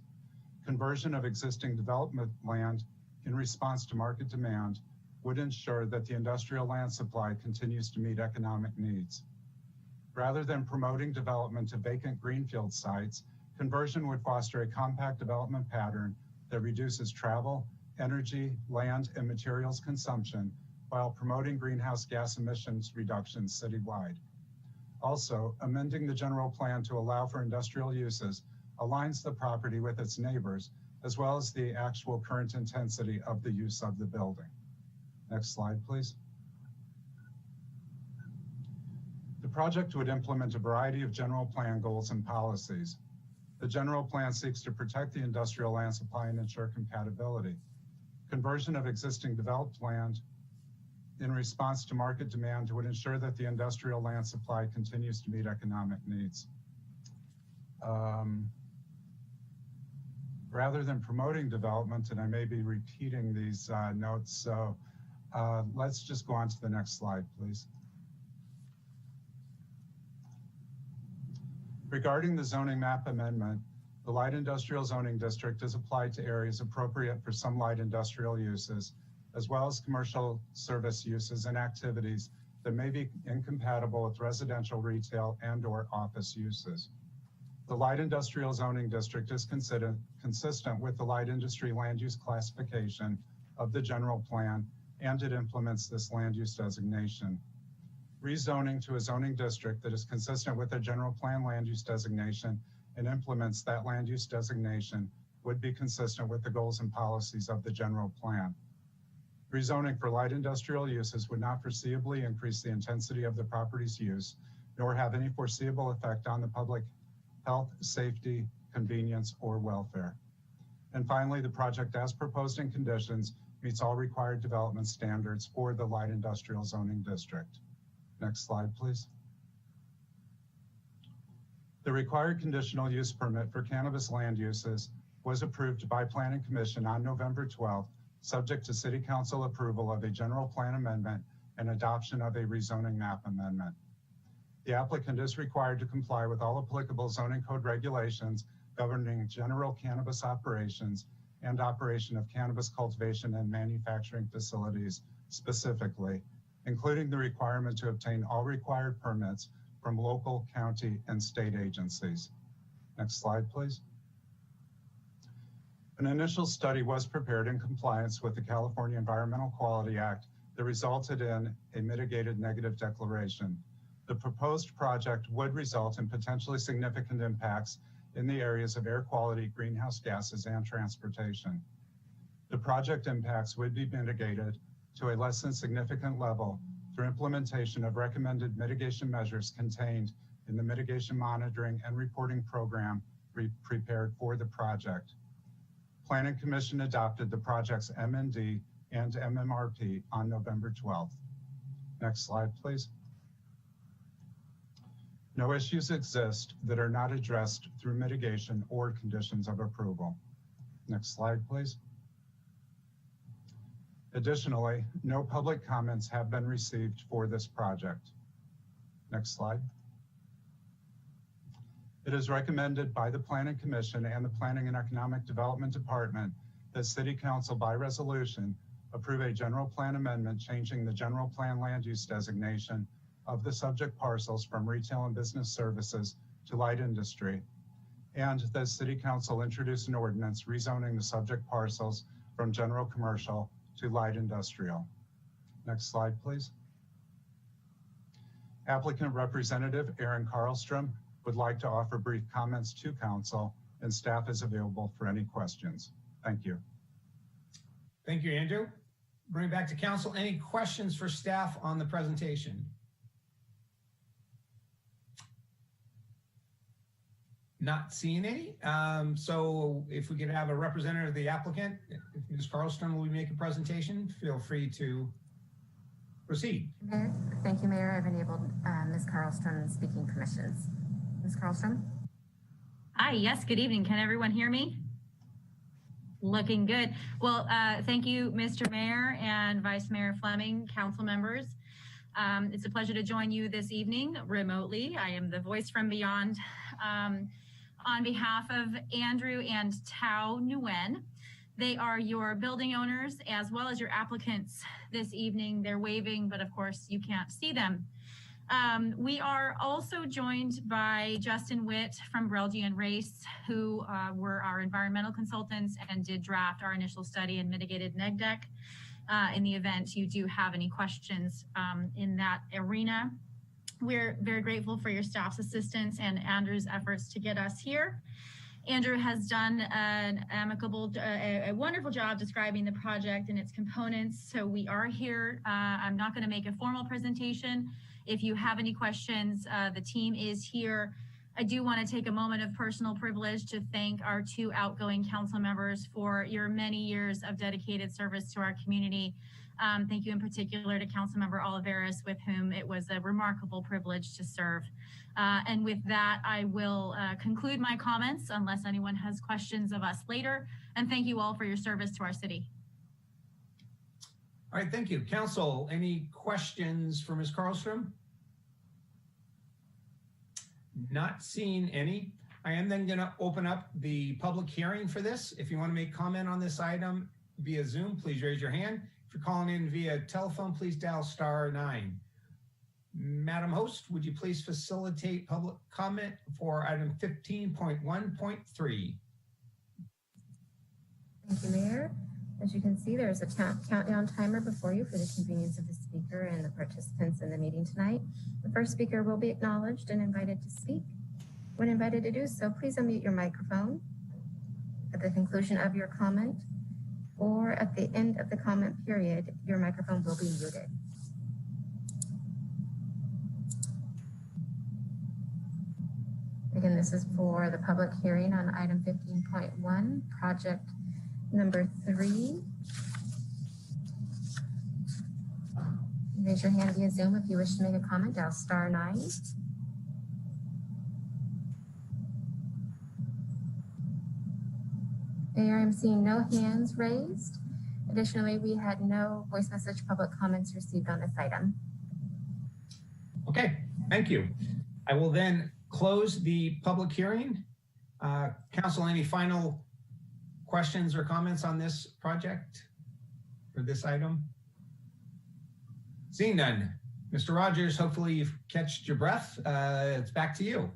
S17: Conversion of existing development land in response to market demand would ensure that the industrial land supply continues to meet economic needs. Rather than promoting development of vacant greenfield sites, conversion would foster a compact development pattern that reduces travel, energy, land, and materials consumption while promoting greenhouse gas emissions reductions citywide. Also, amending the general plan to allow for industrial uses aligns the property with its neighbors, as well as the actual current intensity of the use of the building. Next slide, please. The project would implement a variety of general plan goals and policies. The general plan seeks to protect the industrial land supply and ensure compatibility. Conversion of existing developed land in response to market demand would ensure that the industrial land supply continues to meet economic needs. Rather than promoting development, and I may be repeating these notes, so let's just go on to the next slide, please. Regarding the zoning map amendment, the light industrial zoning district is applied to areas appropriate for some light industrial uses, as well as commercial service uses and activities that may be incompatible with residential, retail, and/or office uses. The light industrial zoning district is consistent with the light industry land use classification of the general plan, and it implements this land use designation. Rezoning to a zoning district that is consistent with the general plan land use designation and implements that land use designation would be consistent with the goals and policies of the general plan. Rezoning for light industrial uses would not foreseeably increase the intensity of the property's use, nor have any foreseeable effect on the public health, safety, convenience, or welfare. And finally, the project as proposed in conditions meets all required development standards for the light industrial zoning district. Next slide, please. The required conditional use permit for cannabis land uses was approved by Planning Commission on November 12th, subject to City Council approval of a general plan amendment and adoption of a rezoning map amendment. The applicant is required to comply with all applicable zoning code regulations governing general cannabis operations and operation of cannabis cultivation and manufacturing facilities specifically, including the requirement to obtain all required permits from local, county, and state agencies. Next slide, please. An initial study was prepared in compliance with the California Environmental Quality Act that resulted in a mitigated negative declaration. The proposed project would result in potentially significant impacts in the areas of air quality, greenhouse gases, and transportation. The project impacts would be mitigated to a less than significant level through implementation of recommended mitigation measures contained in the mitigation monitoring and reporting program prepared for the project. Planning Commission adopted the project's MND and MMRP on November 12th. Next slide, please. No issues exist that are not addressed through mitigation or conditions of approval. Next slide, please. Additionally, no public comments have been received for this project. Next slide. It is recommended by the Planning Commission and the Planning and Economic Development Department that City Council by resolution approve a general plan amendment changing the general plan land use designation of the subject parcels from retail and business services to light industry, and that City Council introduce an ordinance rezoning the subject parcels from general commercial to light industrial. Next slide, please. Applicant representative Aaron Karlstrom would like to offer brief comments to council, and staff is available for any questions. Thank you.
S1: Thank you, Andrew. Bring it back to council. Any questions for staff on the presentation? Not seeing any. So if we could have a representative of the applicant, if Ms. Karlstrom will make a presentation, feel free to proceed.
S16: Mayor, thank you, Mayor. I've enabled Ms. Karlstrom's speaking permissions. Ms. Karlstrom?
S19: Hi, yes, good evening. Can everyone hear me? Looking good. Well, thank you, Mr. Mayor and Vice Mayor Fleming, council members. It's a pleasure to join you this evening remotely. I am the voice from beyond. On behalf of Andrew and Tao Nguyen, they are your building owners as well as your applicants this evening. They're waving, but of course you can't see them. We are also joined by Justin Witt from Brelgy and Race, who were our environmental consultants and did draft our initial study and mitigated neg deck in the event you do have any questions in that arena. We're very grateful for your staff's assistance and Andrew's efforts to get us here. Andrew has done a wonderful job describing the project and its components. So we are here. I'm not going to make a formal presentation. If you have any questions, the team is here I do want to take a moment of personal privilege to thank our 2 outgoing council members for your many years of dedicated service to our community. Thank you in particular to Councilmember Oliveris, with whom it was a remarkable privilege to serve. And with that, I will conclude my comments unless anyone has questions of us later. And thank you all for your service to our city.
S1: All right, thank you. Council, any questions for Ms. Karlstrom? Not seeing any. I am then going to open up the public hearing for this. If you want to make comment on this item via Zoom, please raise your hand. If you're calling in via telephone, please dial *9. Madam Host, would you please facilitate public comment for item 15.1.3?
S16: Thank you, Mayor. As you can see, there's a countdown timer before you for the convenience of the speaker and the participants in the meeting tonight. The first speaker will be acknowledged and invited to speak. When invited to do so, please unmute your microphone. At the conclusion of your comment or at the end of the comment period, your microphone will be muted. Again, this is for the public hearing on item 15.1, project number 3. Raise your hand via Zoom if you wish to make a comment, dial *9. Mayor, I'm seeing no hands raised. Additionally, we had no voice message public comments received on this item.
S1: Okay, thank you. I will then close the public hearing. Council, any final questions or comments on this project for this item? Seeing none. Mr. Rogers, hopefully you've catched your breath. It's back to you.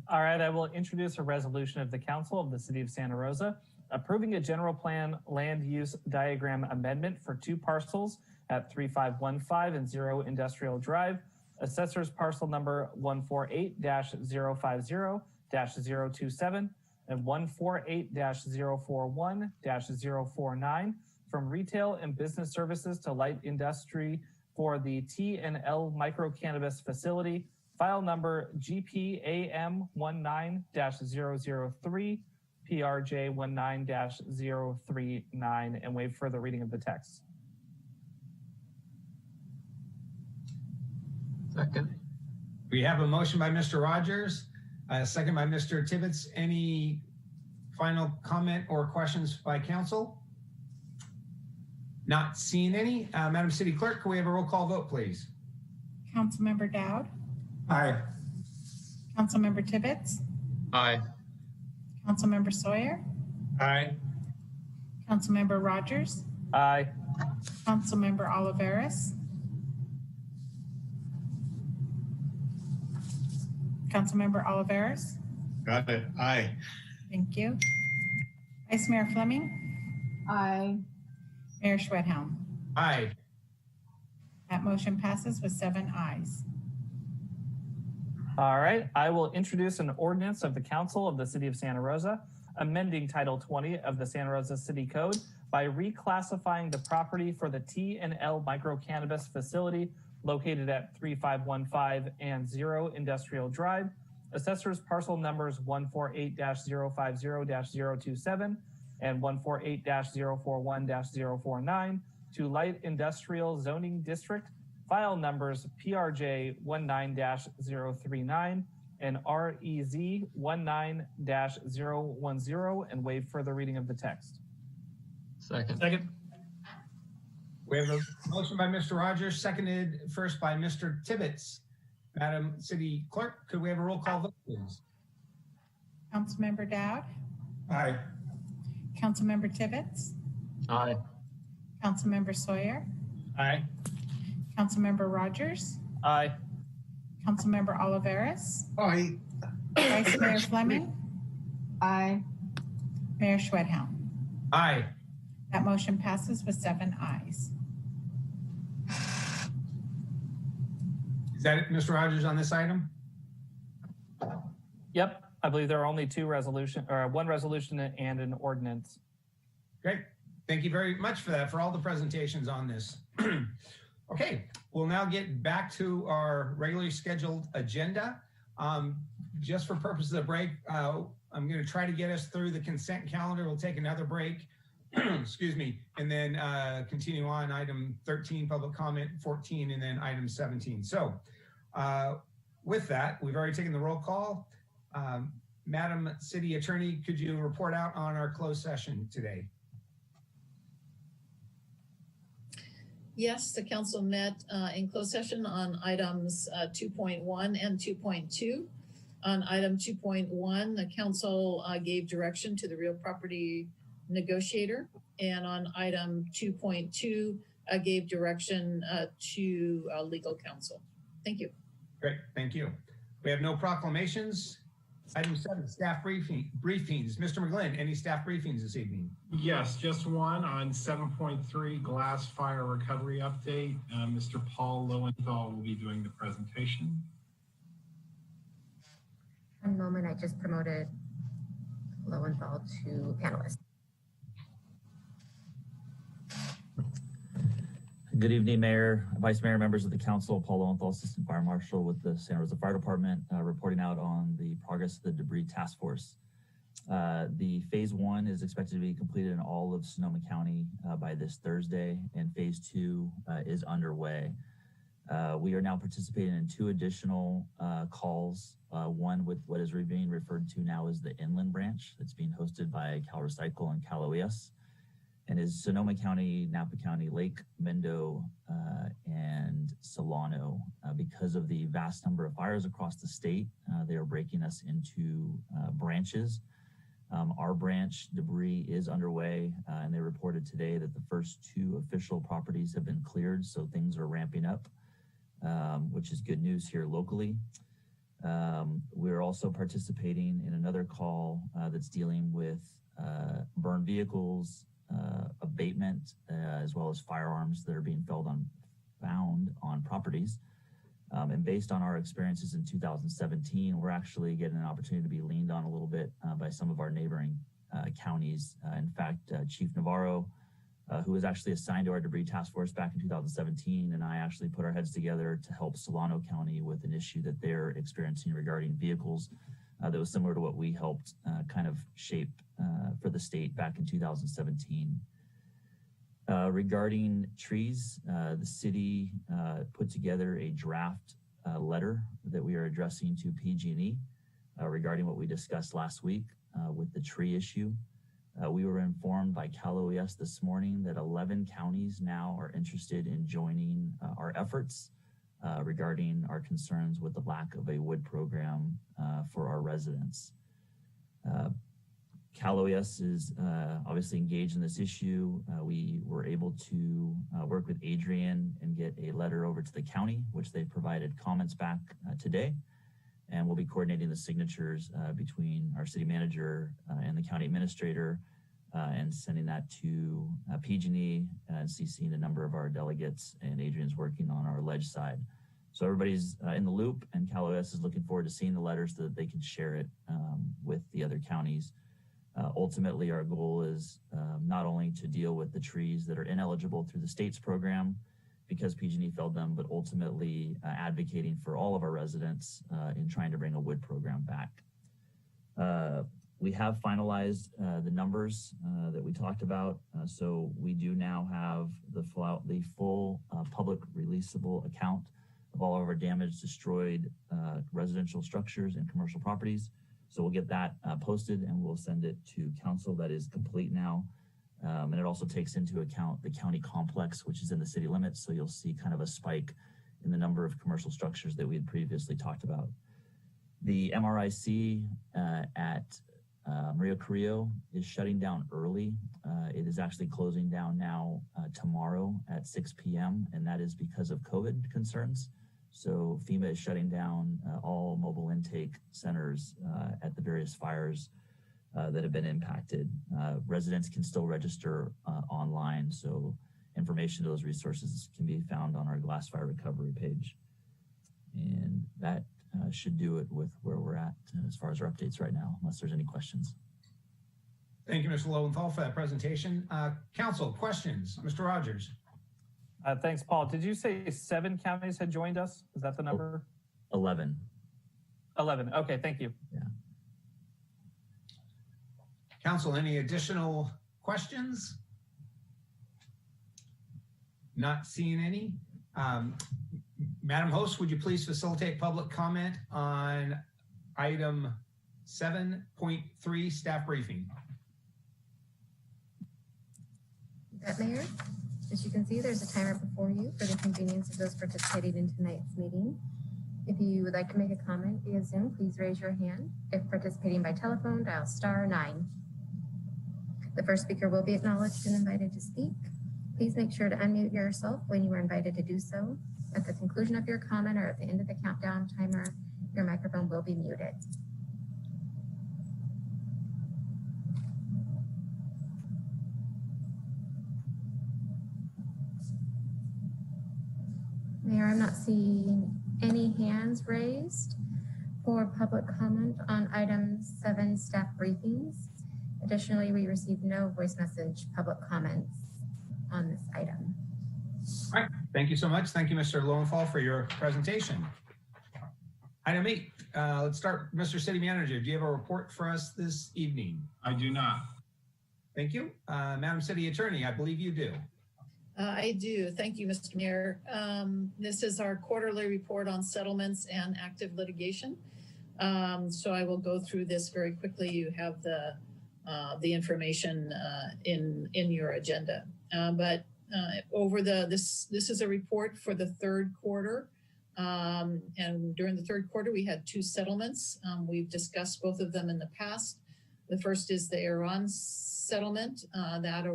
S12: All right, I will introduce a resolution of the Council of the City of Santa Rosa approving a general plan land use diagram amendment for 2 parcels at 3515 and 0 Industrial Drive, assessor's parcel number 148-050-027 and 148-041-049 from retail and business services to light industry for the T&L micro cannabis facility, file number GPAM19-003, PRJ19-039, and waive further reading of the text.
S13: Second.
S1: We have a motion by Mr. Rogers, a second by Mr. Tibbetts. Any final comment or questions by council? Not seeing any. Madam City Clerk, can we have a roll call vote, please?
S14: Councilmember Dowd.
S6: Aye.
S14: Councilmember Tibbetts.
S13: Aye.
S14: Councilmember Sawyer.
S11: Aye.
S14: Councilmember Rogers.
S12: Aye.
S14: Councilmember Oliveris. Councilmember Oliveris.
S10: Got it. Aye.
S14: Thank you. Vice Mayor Fleming.
S9: Aye.
S14: Mayor Schwedhelm.
S1: Aye.
S14: That motion passes with 7 ayes.
S12: All right, I will introduce an ordinance of the Council of the City of Santa Rosa, amending Title 20 of the Santa Rosa City Code by reclassifying the property for the T&L micro cannabis facility located at 3515 and 0 Industrial Drive, assessor's parcel numbers 148-050-027 and 148-041-049 to light industrial zoning district, file numbers PRJ 19-039 and REZ 19-010, and waive further reading of the text.
S13: Second.
S1: We have a motion by Mr. Rogers, seconded first by Mr. Tibbetts. Madam City Clerk, could we have a roll call vote, please?
S14: Councilmember Dowd.
S6: Aye.
S14: Councilmember Tibbetts.
S13: Aye.
S14: Councilmember Sawyer.
S11: Aye.
S14: Councilmember Rogers.
S12: Aye.
S14: Councilmember Oliveris.
S10: Aye.
S14: Vice Mayor Fleming.
S9: Aye.
S14: Mayor Schwedhelm.
S1: Aye.
S14: That motion passes with 7 ayes.
S1: Is that it, Mr. Rogers, on this item?
S12: Yep, I believe there are only 2 resolution, or 1 resolution and an ordinance.
S1: Great. Thank you very much for that, for all the presentations on this. Okay, we'll now get back to our regularly scheduled agenda. Just for purposes of break, I'm going to try to get us through the consent calendar. We'll take another break, excuse me, and then continue on item 13, public comment, 14, and then item 17. So with that, we've already taken the roll call. Madam City Attorney, could you report out on our closed session today?
S7: Yes, the council met in closed session on items 2.1 and 2.2. On item 2.1, the council gave direction to the real property negotiator. And on item 2.2, gave direction to legal counsel. Thank you.
S1: Great, thank you. We have no proclamations. Item 7, staff briefings. Mr. McGlynn, any staff briefings this evening?
S4: Yes, just one on 7.3 glass fire recovery update. Mr. Paul Lowenthal will be doing the presentation.
S16: One moment, I just promoted Lowenthal to panelist.
S3: Good evening, Mayor, Vice Mayor, members of the council. Paul Lowenthal, Assistant Fire Marshal with the Santa Rosa Fire Department, reporting out on the progress of the debris task force. The phase 1 is expected to be completed in all of Sonoma County by this Thursday, and phase 2 is underway. We are now participating in 2 additional calls, one with what is being referred to now as the Inland Branch that's being hosted by Cal Recycle and Cal OES, and is Sonoma County, Napa County, Lake, Mendo, and Solano. Because of the vast number of fires across the state, they are breaking us into branches. Our branch debris is underway, and they reported today that the first 2 official properties have been cleared, so things are ramping up, which is good news here locally. We're also participating in another call that's dealing with burned vehicles, abatement, as well as firearms that are being found on properties. And based on our experiences in 2017, we're actually getting an opportunity to be leaned on a little bit by some of our neighboring counties. In fact, Chief Navarro, who was actually assigned to our debris task force back in 2017, and I actually put our heads together to help Solano County with an issue that they're experiencing regarding vehicles that was similar to what we helped kind of shape for the state back in 2017. Regarding trees, the city put together a draft letter that we are addressing to PG&E regarding what we discussed last week with the tree issue. We were informed by Cal OES this morning that 11 counties now are interested in joining our efforts regarding our concerns with the lack of a wood program for our residents. Cal OES is obviously engaged in this issue. We were able to work with Adrian and get a letter over to the county, which they provided comments back today. And we'll be coordinating the signatures between our city manager and the county administrator and sending that to PG&E and CCing a number of our delegates, and Adrian's working on our ledge side. So everybody's in the loop, and Cal OES is looking forward to seeing the letters so that they can share it with the other counties. Ultimately, our goal is not only to deal with the trees that are ineligible through the state's program because PG&E felled them, but ultimately advocating for all of our residents in trying to bring a wood program back. We have finalized the numbers that we talked about. So we do now have the full public releasable account of all of our damaged, destroyed residential structures and commercial properties. So we'll get that posted and we'll send it to council. That is complete now. And it also takes into account the county complex, which is in the city limits. So you'll see kind of a spike in the number of commercial structures that we had previously talked about. The MRIC at Maria Carrillo is shutting down early. It is actually closing down now tomorrow at 6 p.m. and that is because of COVID concerns. So FEMA is shutting down all mobile intake centers at the various fires that have been impacted. Residents can still register online, so information to those resources can be found on our glass fire recovery page. And that should do it with where we're at as far as our updates right now, unless there's any questions.
S1: Thank you, Mr. Lowenthal, for that presentation. Council, questions? Mr. Rogers.
S12: Thanks, Paul. Did you say 7 counties had joined us? Is that the number?
S3: 11.
S12: 11. Okay, thank you.
S3: Yeah.
S1: Council, any additional questions? Not seeing any. Madam Host, would you please facilitate public comment on item 7.3 staff briefing?
S16: Mayor, as you can see, there's a timer before you for the convenience of those participating in tonight's meeting. If you would like to make a comment via Zoom, please raise your hand. If participating by telephone, dial *9. The first speaker will be acknowledged and invited to speak. Please make sure to unmute yourself when you are invited to do so. At the conclusion of your comment or at the end of the countdown timer, your microphone will be muted. Mayor, I'm not seeing any hands raised for public comment on item 7 staff briefings. Additionally, we received no voice message public comments on this item.
S1: All right, thank you so much. Thank you, Mr. Lowenthal, for your presentation. Item 8, let's start. Mr. City Manager, do you have a report for us this evening?
S4: I do not.
S1: Thank you. Madam City Attorney, I believe you do.
S7: I do. Thank you, Mr. Mayor. This is our quarterly report on settlements and active litigation. So I will go through this very quickly. You have the information in your agenda. This is a report for the third quarter. And during the third quarter, we had 2 settlements. We've discussed both of them in the past. The first is the Iran settlement. That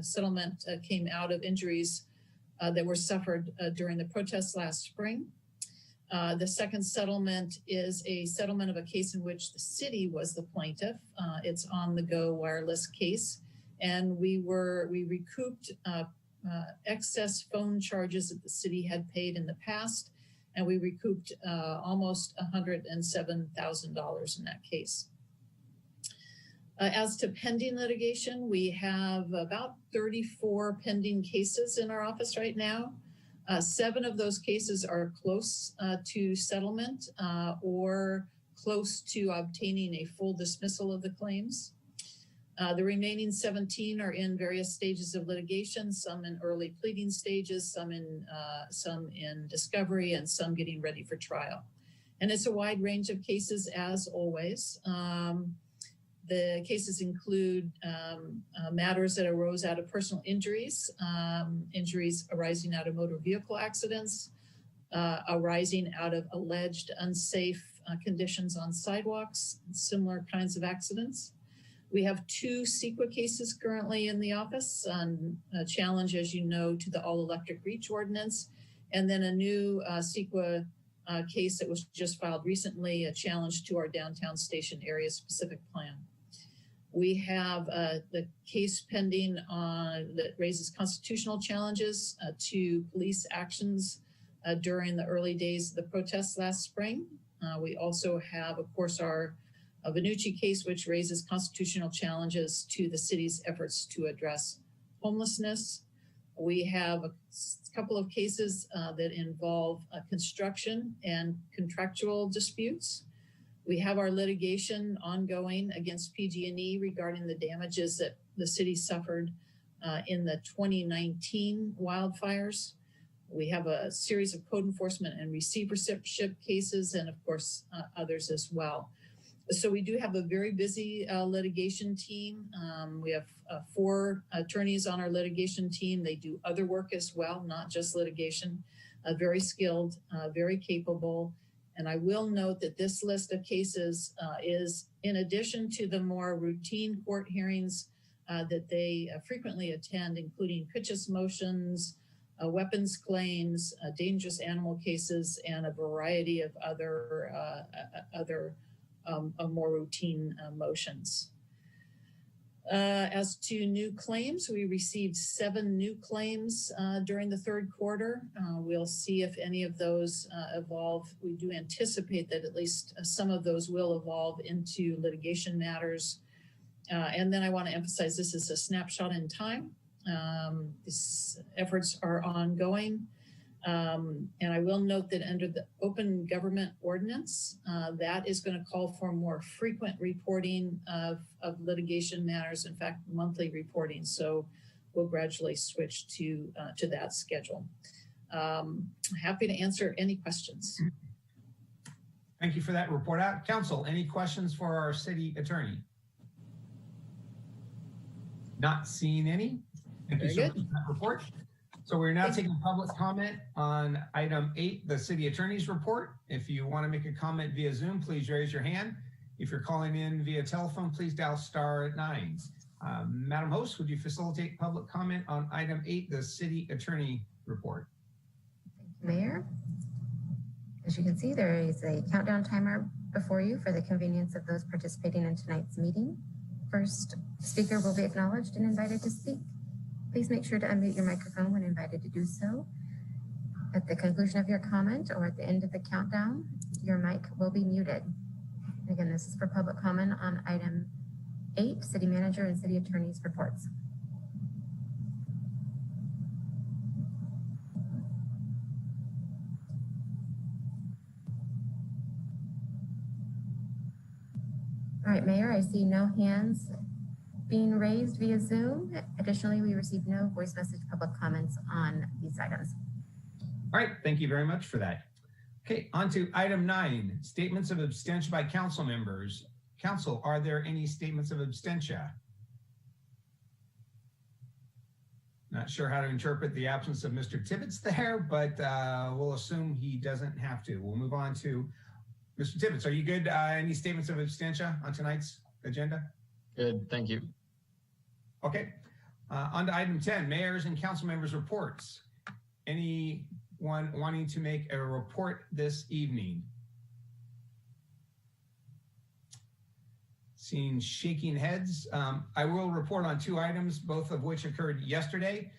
S7: settlement came out of injuries that were suffered during the protests last spring. The second settlement is a settlement of a case in which the city was the plaintiff. It's on the go wireless case. And we recouped excess phone charges that the city had paid in the past. And we recouped almost $107,000 in that case. As to pending litigation, we have about 34 pending cases in our office right now. 7 of those cases are close to settlement or close to obtaining a full dismissal of the claims. The remaining 17 are in various stages of litigation, some in early pleading stages, some in discovery, and some getting ready for trial. And it's a wide range of cases, as always. The cases include matters that arose out of personal injuries, injuries arising out of motor vehicle accidents, arising out of alleged unsafe conditions on sidewalks, and similar kinds of accidents. We have 2 CEQA cases currently in the office, a challenge, as you know, to the all-electric reach ordinance, and then a new CEQA case that was just filed recently, a challenge to our downtown station area specific plan. We have the case pending that raises constitutional challenges to police actions during the early days of the protests last spring. We also have, of course, our Vannucci case, which raises constitutional challenges to the city's efforts to address homelessness. We have a couple of cases that involve construction and contractual disputes. We have our litigation ongoing against PG&E regarding the damages that the city suffered in the 2019 wildfires. We have a series of code enforcement and receivership cases, and of course, others as well. So we do have a very busy litigation team. We have 4 attorneys on our litigation team. They do other work as well, not just litigation. Very skilled, very capable. And I will note that this list of cases is in addition to the more routine court hearings that they frequently attend, including pitches motions, weapons claims, dangerous animal cases, and a variety of other more routine motions. As to new claims, we received 7 new claims during the third quarter. We'll see if any of those evolve. We do anticipate that at least some of those will evolve into litigation matters. And then I want to emphasize this is a snapshot in time. These efforts are ongoing. And I will note that under the open government ordinance, that is going to call for more frequent reporting of litigation matters, in fact, monthly reporting. So we'll gradually switch to that schedule. Happy to answer any questions.
S1: Thank you for that report out. Council, any questions for our city attorney? Not seeing any. Thank you so much for that report. So we're now taking public comment on item 8, the city attorney's report. If you want to make a comment via Zoom, please raise your hand. If you're calling in via telephone, please dial *9. Madam Host, would you facilitate public comment on item 8, the city attorney report?
S16: Thank you, Mayor. As you can see, there is a countdown timer before you for the convenience of those participating in tonight's meeting. First speaker will be acknowledged and invited to speak. Please make sure to unmute your microphone when invited to do so. At the conclusion of your comment or at the end of the countdown, your mic will be muted. Again, this is for public comment on item 8, city manager and city attorney's reports. All right, Mayor, I see no hands being raised via Zoom. Additionally, we received no voice message public comments on these items.
S1: All right, thank you very much for that. Okay, on to item 9, statements of abstention by council members. Council, are there any statements of abstention? Not sure how to interpret the absence of Mr. Tibbetts there, but we'll assume he doesn't have to. We'll move on to Mr. Tibbetts. Are you good? Any statements of abstention on tonight's agenda?
S13: Good, thank you.
S1: Okay, on to item 10, mayors and council members reports. Anyone wanting to make a report this evening? Seeing shaking heads. I will report on 2 items, both of which occurred yesterday.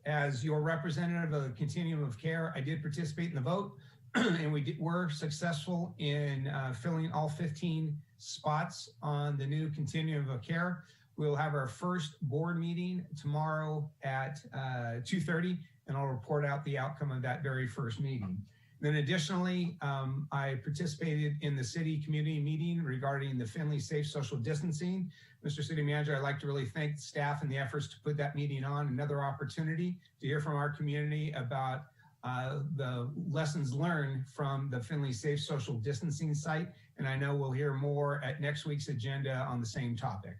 S1: As your representative of the continuum of care, I did participate in the vote and we were successful in filling all 15 spots on the new continuum of care. We'll have our first board meeting tomorrow at 2:30, and I'll report out the outcome of that very first meeting. Then additionally, I participated in the city community meeting regarding the Findlay Safe Social Distancing. Mr. City Manager, I'd like to really thank staff and the efforts to put that meeting on. Another opportunity to hear from our community about the lessons learned from the Findlay Safe Social Distancing site. And I know we'll hear more at next week's agenda on the same topic.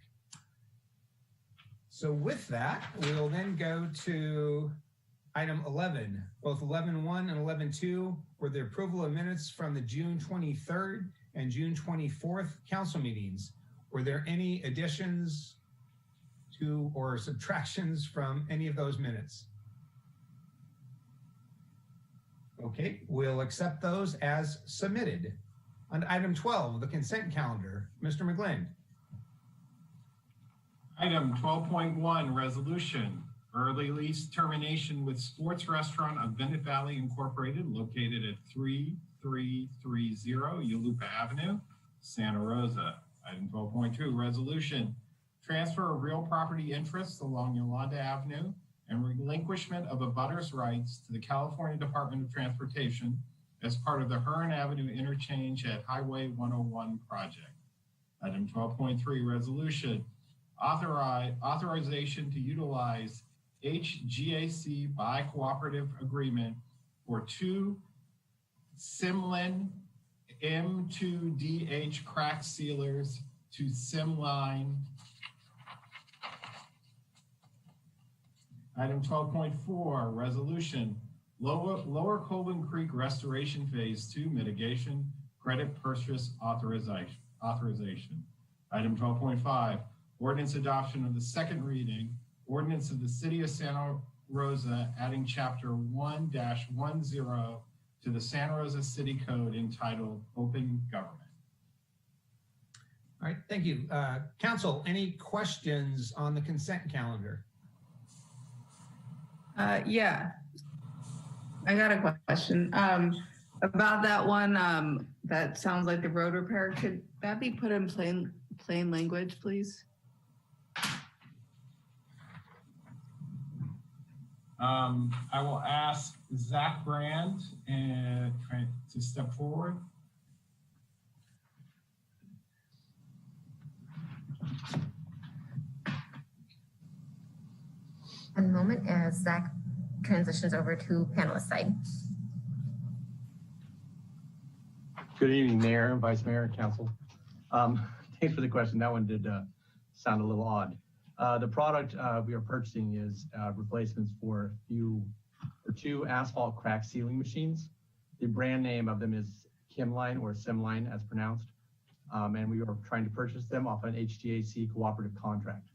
S1: So with that, we'll then go to item 11. Both 11.1 and 11.2 were the approval of minutes from the June 23rd and June 24th council meetings. Were there any additions to or subtractions from any of those minutes? Okay, we'll accept those as submitted. On item 12, the consent calendar, Mr. McGlynn.
S4: Item 12.1, resolution. Early lease termination with sports restaurant of Bennett Valley Incorporated, located at 3330 Yalupa Avenue, Santa Rosa. Item 12.2, resolution. Transfer of real property interests along Yolanda Avenue and relinquishment of abutters' rights to the California Department of Transportation as part of the Hearn Avenue interchange at Highway 101 project. Item 12.3, resolution. Authorization to utilize HGAC by cooperative agreement for 2 Simlin M2DH crack sealers to Simline. Item 12.4, resolution. Lower Colvin Creek Restoration Phase 2 mitigation credit purchase authorization. Item 12.5, ordinance adoption of the second reading, ordinance of the City of Santa Rosa adding Chapter 1-10 to the Santa Rosa City Code entitled Open Government.
S1: All right, thank you. Council, any questions on the consent calendar?
S9: Yeah, I got a question about that one. That sounds like the road repair. Could that be put in plain language, please?
S4: I will ask Zach Brand to step forward.
S16: One moment as Zach transitions over to panelist side.
S2: Good evening, Mayor, Vice Mayor, and Council. Thanks for the question. That one did sound a little odd. The product we are purchasing is replacements for two asphalt crack sealing machines. The brand name of them is Kimline or Simline as pronounced. And we are trying to purchase them off an HTAC cooperative contract.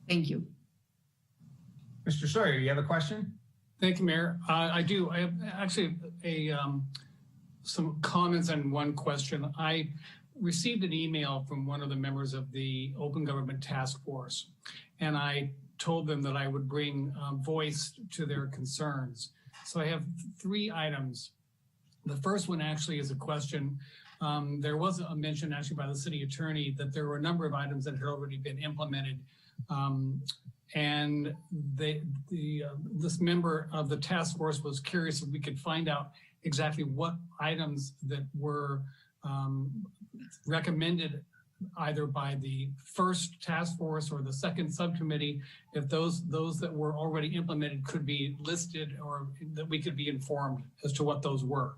S21: Thank you.
S1: Mr. Sawyer, you have a question?
S11: Thank you, Mayor. I do. I have actually some comments and one question. I received an email from one of the members of the Open Government Task Force, and I told them that I would bring voice to their concerns. So I have 3 items. The first one actually is a question. There was a mention actually by the city attorney that there were a number of items that had already been implemented. And this member of the task force was curious if we could find out exactly what items that were recommended either by the first task force or the second subcommittee, if those that were already implemented could be listed or that we could be informed as to what those were.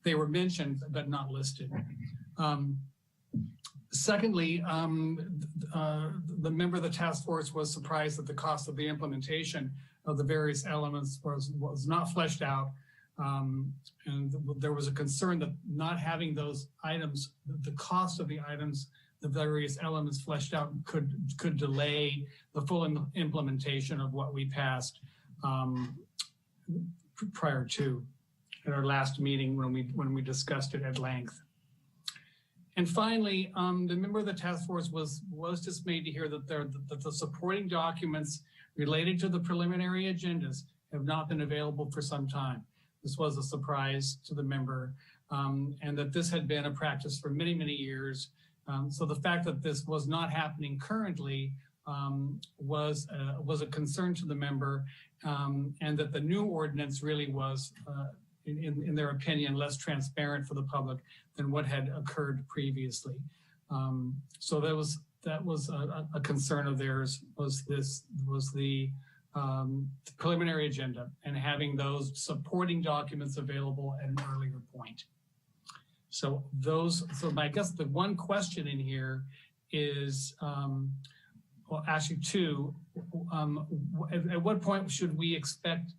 S11: They were mentioned, but not listed. Secondly, the member of the task force was surprised that the cost of the implementation of the various elements was not fleshed out. And there was a concern that not having those items, the cost of the items, the various elements fleshed out could delay the full implementation of what we passed prior to at our last meeting when we discussed it at length. And finally, the member of the task force was dismayed to hear that the supporting documents related to the preliminary agendas have not been available for some time. This was a surprise to the member, and that this had been a practice for many, many years. So the fact that this was not happening currently was a concern to the member, and that the new ordinance really was, in their opinion, less transparent for the public than what had occurred previously. So that was a concern of theirs, was the preliminary agenda and having those supporting documents available at an earlier point. So I guess the one question in here is, well, actually 2, at what point should we expect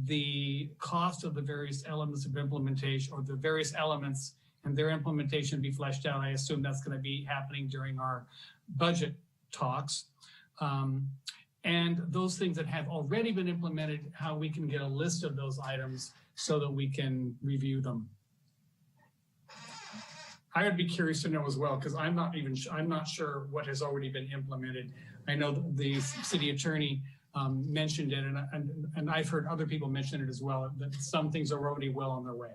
S11: the cost of the various elements of implementation, or the various elements and their implementation be fleshed out? I assume that's going to be happening during our budget talks. And those things that have already been implemented, how we can get a list of those items so that we can review them. I would be curious to know as well, because I'm not sure what has already been implemented. I know the city attorney mentioned it, and I've heard other people mention it as well, that some things are already well on their way.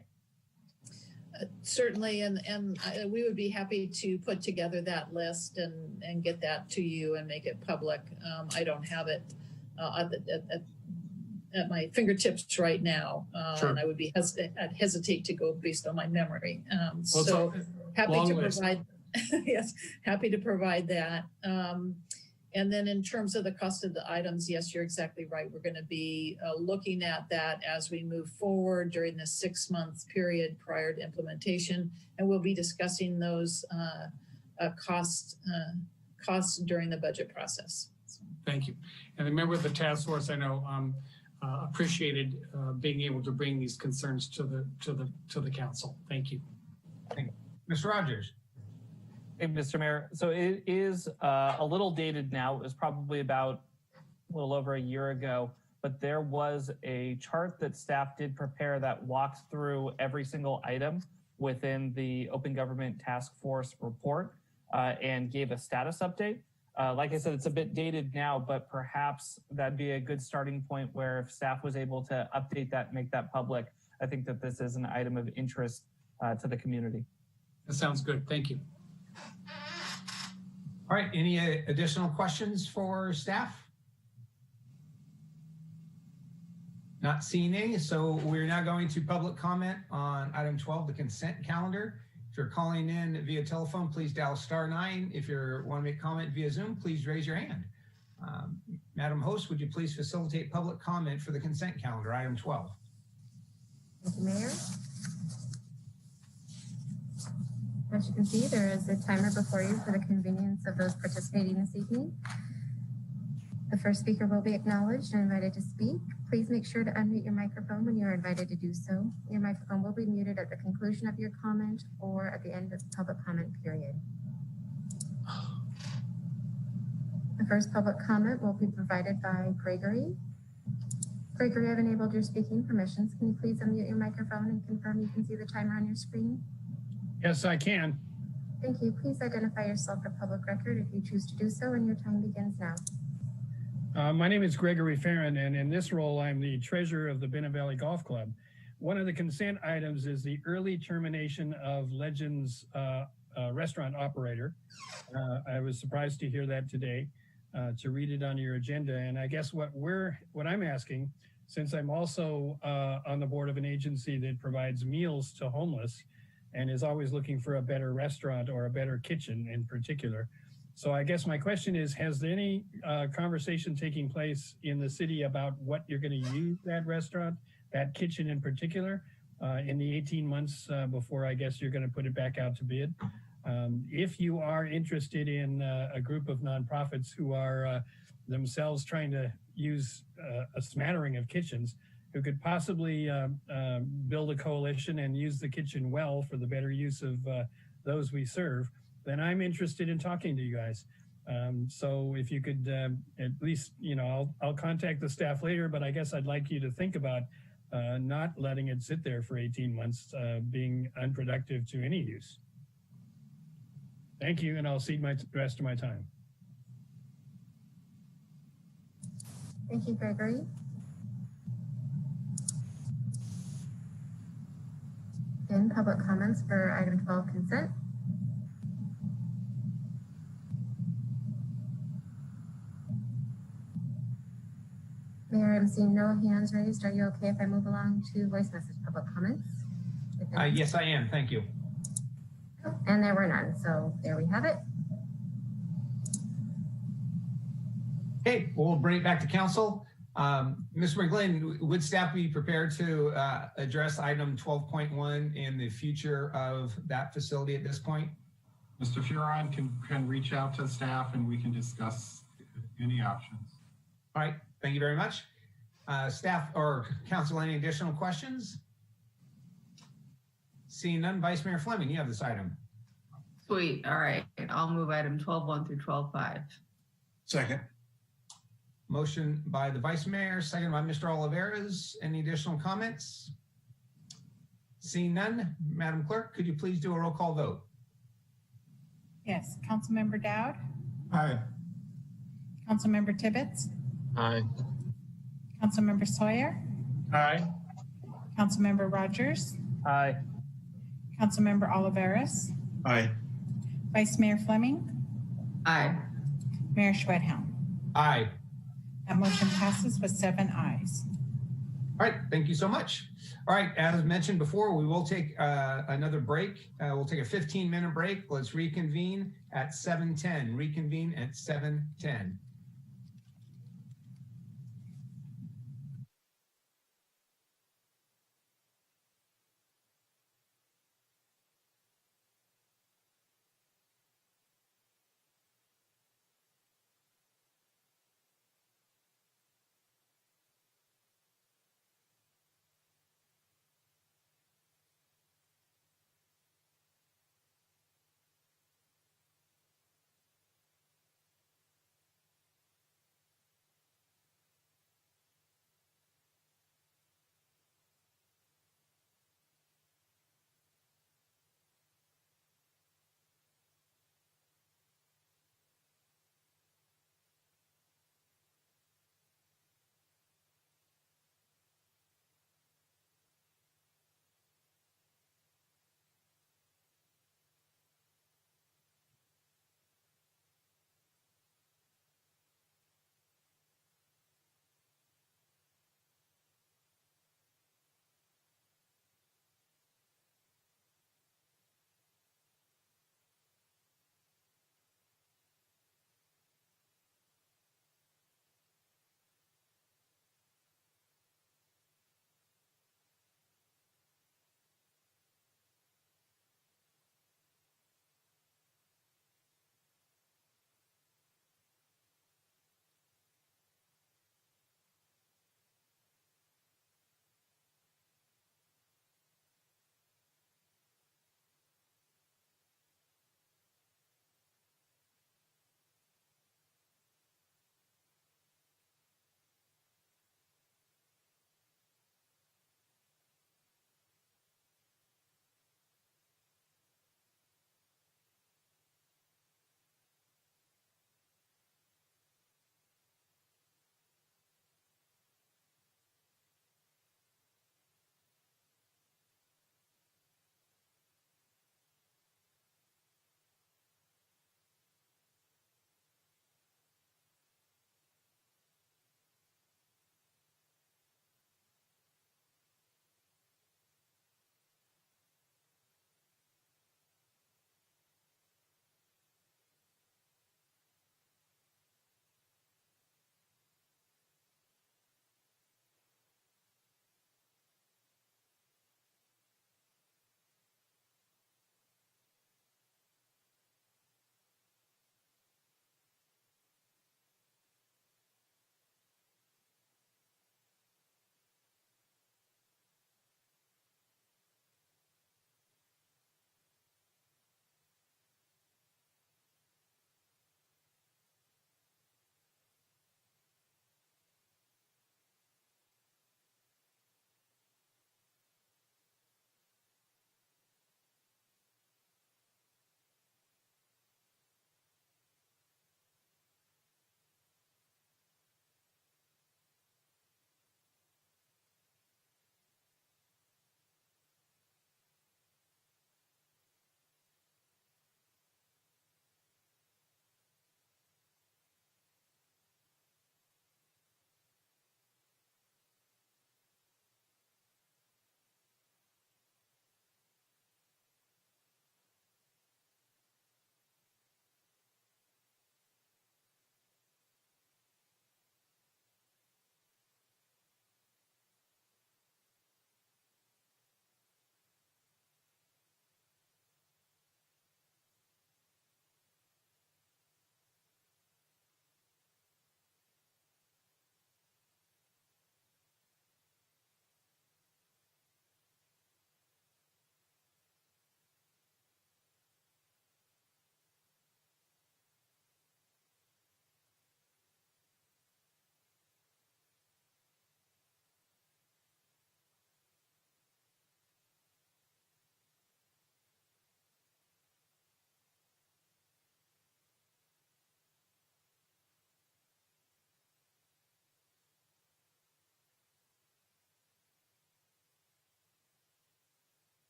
S7: Certainly, and we would be happy to put together that list and get that to you and make it public. I don't have it at my fingertips right now, sure. And I would be hesitate to go based on my memory. So happy to provide. Yes, happy to provide that. And then in terms of the cost of the items, yes, you're exactly right. We're going to be looking at that as we move forward during the 6-month period prior to implementation. And we'll be discussing those costs during the budget process. So.
S11: Thank you. And the member of the task force, I know, appreciated being able to bring these concerns to the council. Thank you.
S1: Thank you. Mr. Rogers.
S12: Hey, Mr. Mayor. So it is a little dated now. It was probably about a little over a year ago, but there was a chart that staff did prepare that walks through every single item within the Open Government Task Force report and gave a status update. Like I said, it's a bit dated now, but perhaps that'd be a good starting point where if staff was able to update that, make that public, I think that this is an item of interest to the community.
S11: That sounds good. Thank you.
S1: All right, any additional questions for staff? Not seeing any, so we're now going to public comment on item 12, the consent calendar. If you're calling in via telephone, please dial *9. If you want to make comment via Zoom, please raise your hand. Madam Host, would you please facilitate public comment for the consent calendar, item 12?
S16: Thank you, Mayor. As you can see, there is a timer before you for the convenience of those participating this evening. The first speaker will be acknowledged and invited to speak. Please make sure to unmute your microphone when you are invited to do so. Your microphone will be muted at the conclusion of your comment or at the end of the public comment period. The first public comment will be provided by Gregory. Gregory, I've enabled your speaking permissions. Can you please unmute your microphone and confirm you can see the timer on your screen?
S20: Yes, I can.
S16: Thank you. Please identify yourself for public record if you choose to do so, and your time begins now.
S20: My name is Gregory Farron, and in this role, I'm the treasurer of the Bennett Valley Golf Club. One of the consent items is the early termination of Legends restaurant operator. I was surprised to hear that today, to read it on your agenda. And I guess what I'm asking, since I'm also on the board of an agency that provides meals to homeless and is always looking for a better restaurant or a better kitchen in particular. So I guess my question is, has there any conversation taking place in the city about what you're going to use that restaurant, that kitchen in particular, in the 18 months before I guess you're going to put it back out to bid? If you are interested in a group of nonprofits who are themselves trying to use a smattering of kitchens, who could possibly build a coalition and use the kitchen well for the better use of those we serve, then I'm interested in talking to you guys. So if you could at least, I'll contact the staff later, but I guess I'd like you to think about not letting it sit there for 18 months, being unproductive to any use. Thank you, and I'll cede the rest of my time.
S16: Thank you, Gregory. Again, public comments for item 12, consent. Mayor, I'm seeing no hands raised. Are you okay if I move along to voice message public comments?
S1: Yes, I am. Thank you.
S16: And there were none, so there we have it.
S1: Okay, we'll bring it back to council. Mr. McGlynn, would staff be prepared to address item 12.1 and the future of that facility at this point?
S4: Mr. Furon can reach out to staff and we can discuss any options.
S1: All right, thank you very much. Staff or council, any additional questions? Seeing none, Vice Mayor Fleming, you have this item.
S9: Sweet. All right. I'll move item 12.1 through 12.5.
S10: Second.
S1: Motion by the Vice Mayor, second by Mr. Oliveras. Any additional comments? Seeing none, Madam Clerk, could you please do a roll call vote?
S14: Yes. Councilmember Dowd?
S6: Aye.
S14: Councilmember Tibbetts?
S13: Aye.
S14: Councilmember Sawyer?
S20: Aye.
S14: Councilmember Rogers?
S12: Aye.
S14: Councilmember Oliveras?
S10: Aye.
S14: Vice Mayor Fleming?
S9: Aye.
S14: Mayor Schwedhelm?
S1: Aye.
S14: That motion passes with 7 ayes.
S1: All right, thank you so much. All right, as mentioned before, we will take another break. We'll take a 15-minute break. Let's reconvene at 7:10. Reconvene at 7:10.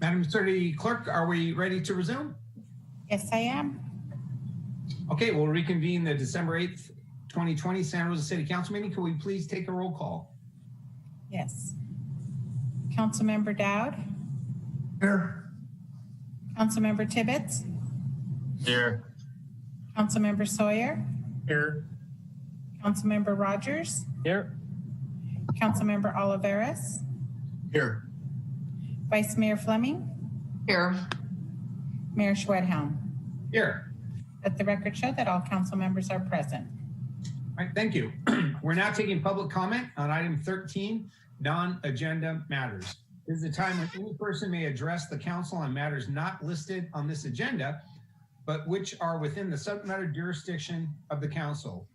S1: Madam City Clerk, are we ready to resume?
S14: Yes, I am.
S1: Okay, we'll reconvene the December 8th, 2020 Santa Rosa City Council meeting. Can we please take a roll call?
S14: Yes. Councilmember Dowd.
S6: Here.
S14: Councilmember Tibbetts.
S13: Here.
S14: Councilmember Sawyer.
S11: Here.
S14: Councilmember Rogers.
S11: Here.
S14: Councilmember Oliveras.
S10: Here.
S14: Vice Mayor Fleming.
S9: Here.
S14: Mayor Schwedhelm.
S1: Here.
S14: Let the record show that all council members are present.
S1: All right, thank you. We're now taking public comment on item 13, non-agenda matters. This is the time when any person may address the council on matters not listed on this agenda, but which are within the subject matter jurisdiction of the council.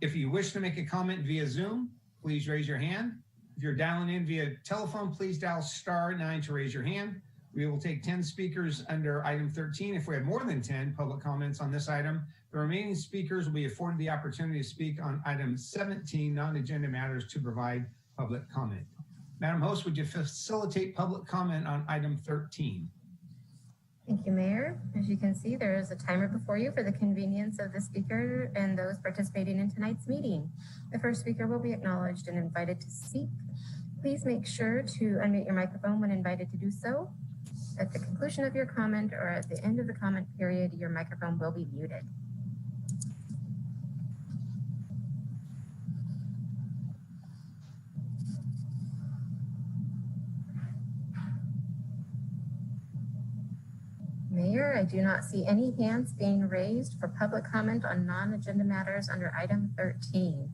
S1: If you wish to make a comment via Zoom, please raise your hand. If you're dialing in via telephone, please dial *9 to raise your hand. We will take 10 speakers under item 13. If we have more than 10 public comments on this item, the remaining speakers will be afforded the opportunity to speak on item 17, non-agenda matters, to provide public comment. Madam Host, would you facilitate public comment on item 13?
S16: Thank you, Mayor. As you can see, there is a timer before you for the convenience of the speaker and those participating in tonight's meeting. The first speaker will be acknowledged and invited to speak. Please make sure to unmute your microphone when invited to do so. At the conclusion of your comment or at the end of the comment period, your microphone will be muted. Mayor, I do not see any hands being raised for public comment on non-agenda matters under item 13.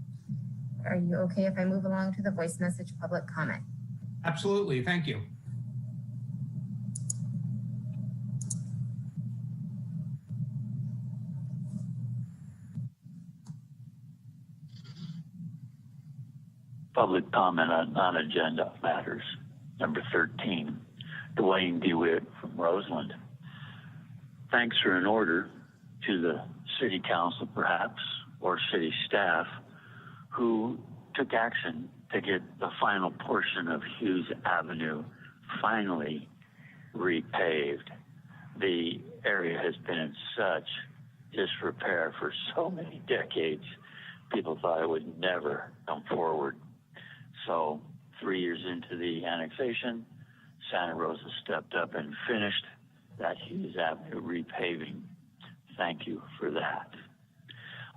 S16: Are you okay if I move along to the voice message public comment?
S1: Absolutely, thank you.
S8: Public comment on non-agenda matters, number 13. Dwayne DeWitt from Roseland. Thanks for an order to the city council, perhaps, or city staff, who took action to get the final portion of Hughes Avenue finally repaved. The area has been in such disrepair for so many decades, people thought it would never come forward. So 3 years into the annexation, Santa Rosa stepped up and finished that Hughes Avenue repaving. Thank you for that.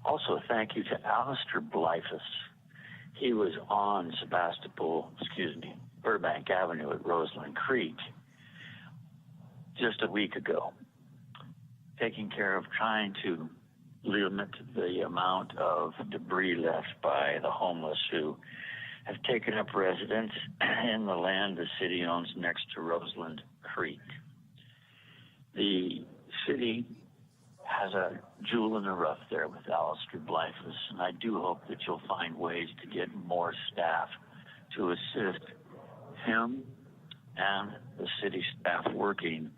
S8: Also, thank you to Alistair Blyfus. He was on Burbank Avenue at Roseland Creek just a week ago, taking care of trying to limit the amount of debris left by the homeless who have taken up residence in the land the city owns next to Roseland Creek. The city has a jewel in the rough there with Alistair Blyfus, and I do hope that you'll find ways to get more staff to assist him and the city staff working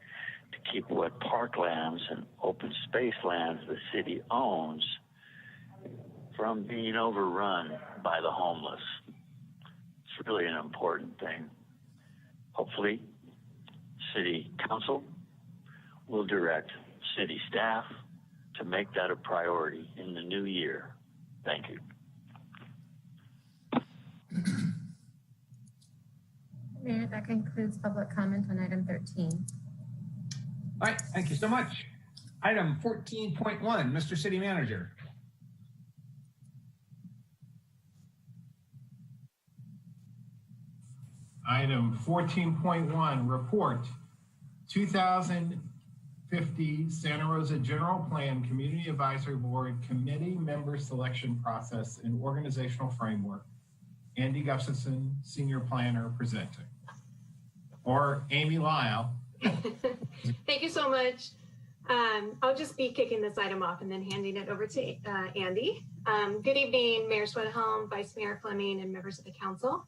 S8: to keep what parklands and open space lands the city owns from being overrun by the homeless. It's really an important thing. Hopefully, city council will direct city staff to make that a priority in the new year. Thank you.
S16: Mayor, that concludes public comment on item 13.
S1: All right, thank you so much. Item 14.1, Mr. City Manager.
S4: Item 14.1, report 2050 Santa Rosa General Plan Community Advisory Board Committee Member Selection Process and Organizational Framework. Andy Gustafson, Senior Planner, presenting. Or Amy Lyle.
S22: Thank you so much. I'll just be kicking this item off and then handing it over to Andy. Good evening, Mayor Schwedhelm, Vice Mayor Fleming, and members of the council.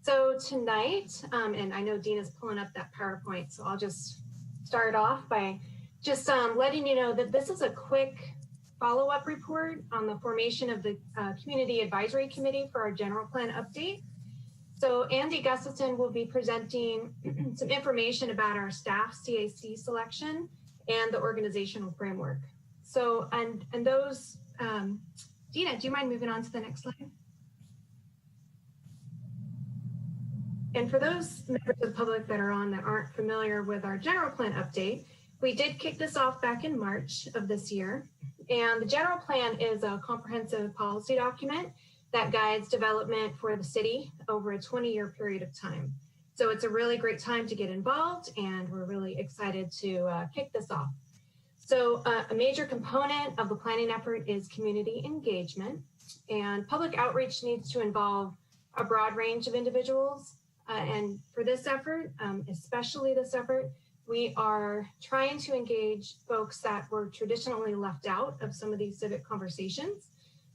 S22: So tonight, and I know Dina's pulling up that PowerPoint, so I'll just start off by just letting you know that this is a quick follow-up report on the formation of the Community Advisory Committee for our general plan update. So Andy Gustafson will be presenting some information about our staff CAC selection and the organizational framework. So, and those, Dina, do you mind moving on to the next slide? And for those members of the public that are on that aren't familiar with our general plan update, we did kick this off back in March of this year. And the general plan is a comprehensive policy document that guides development for the city over a 20-year period of time. So it's a really great time to get involved, and we're really excited to kick this off. So a major component of the planning effort is community engagement, and public outreach needs to involve a broad range of individuals. And for this effort, especially this effort, we are trying to engage folks that were traditionally left out of some of these civic conversations.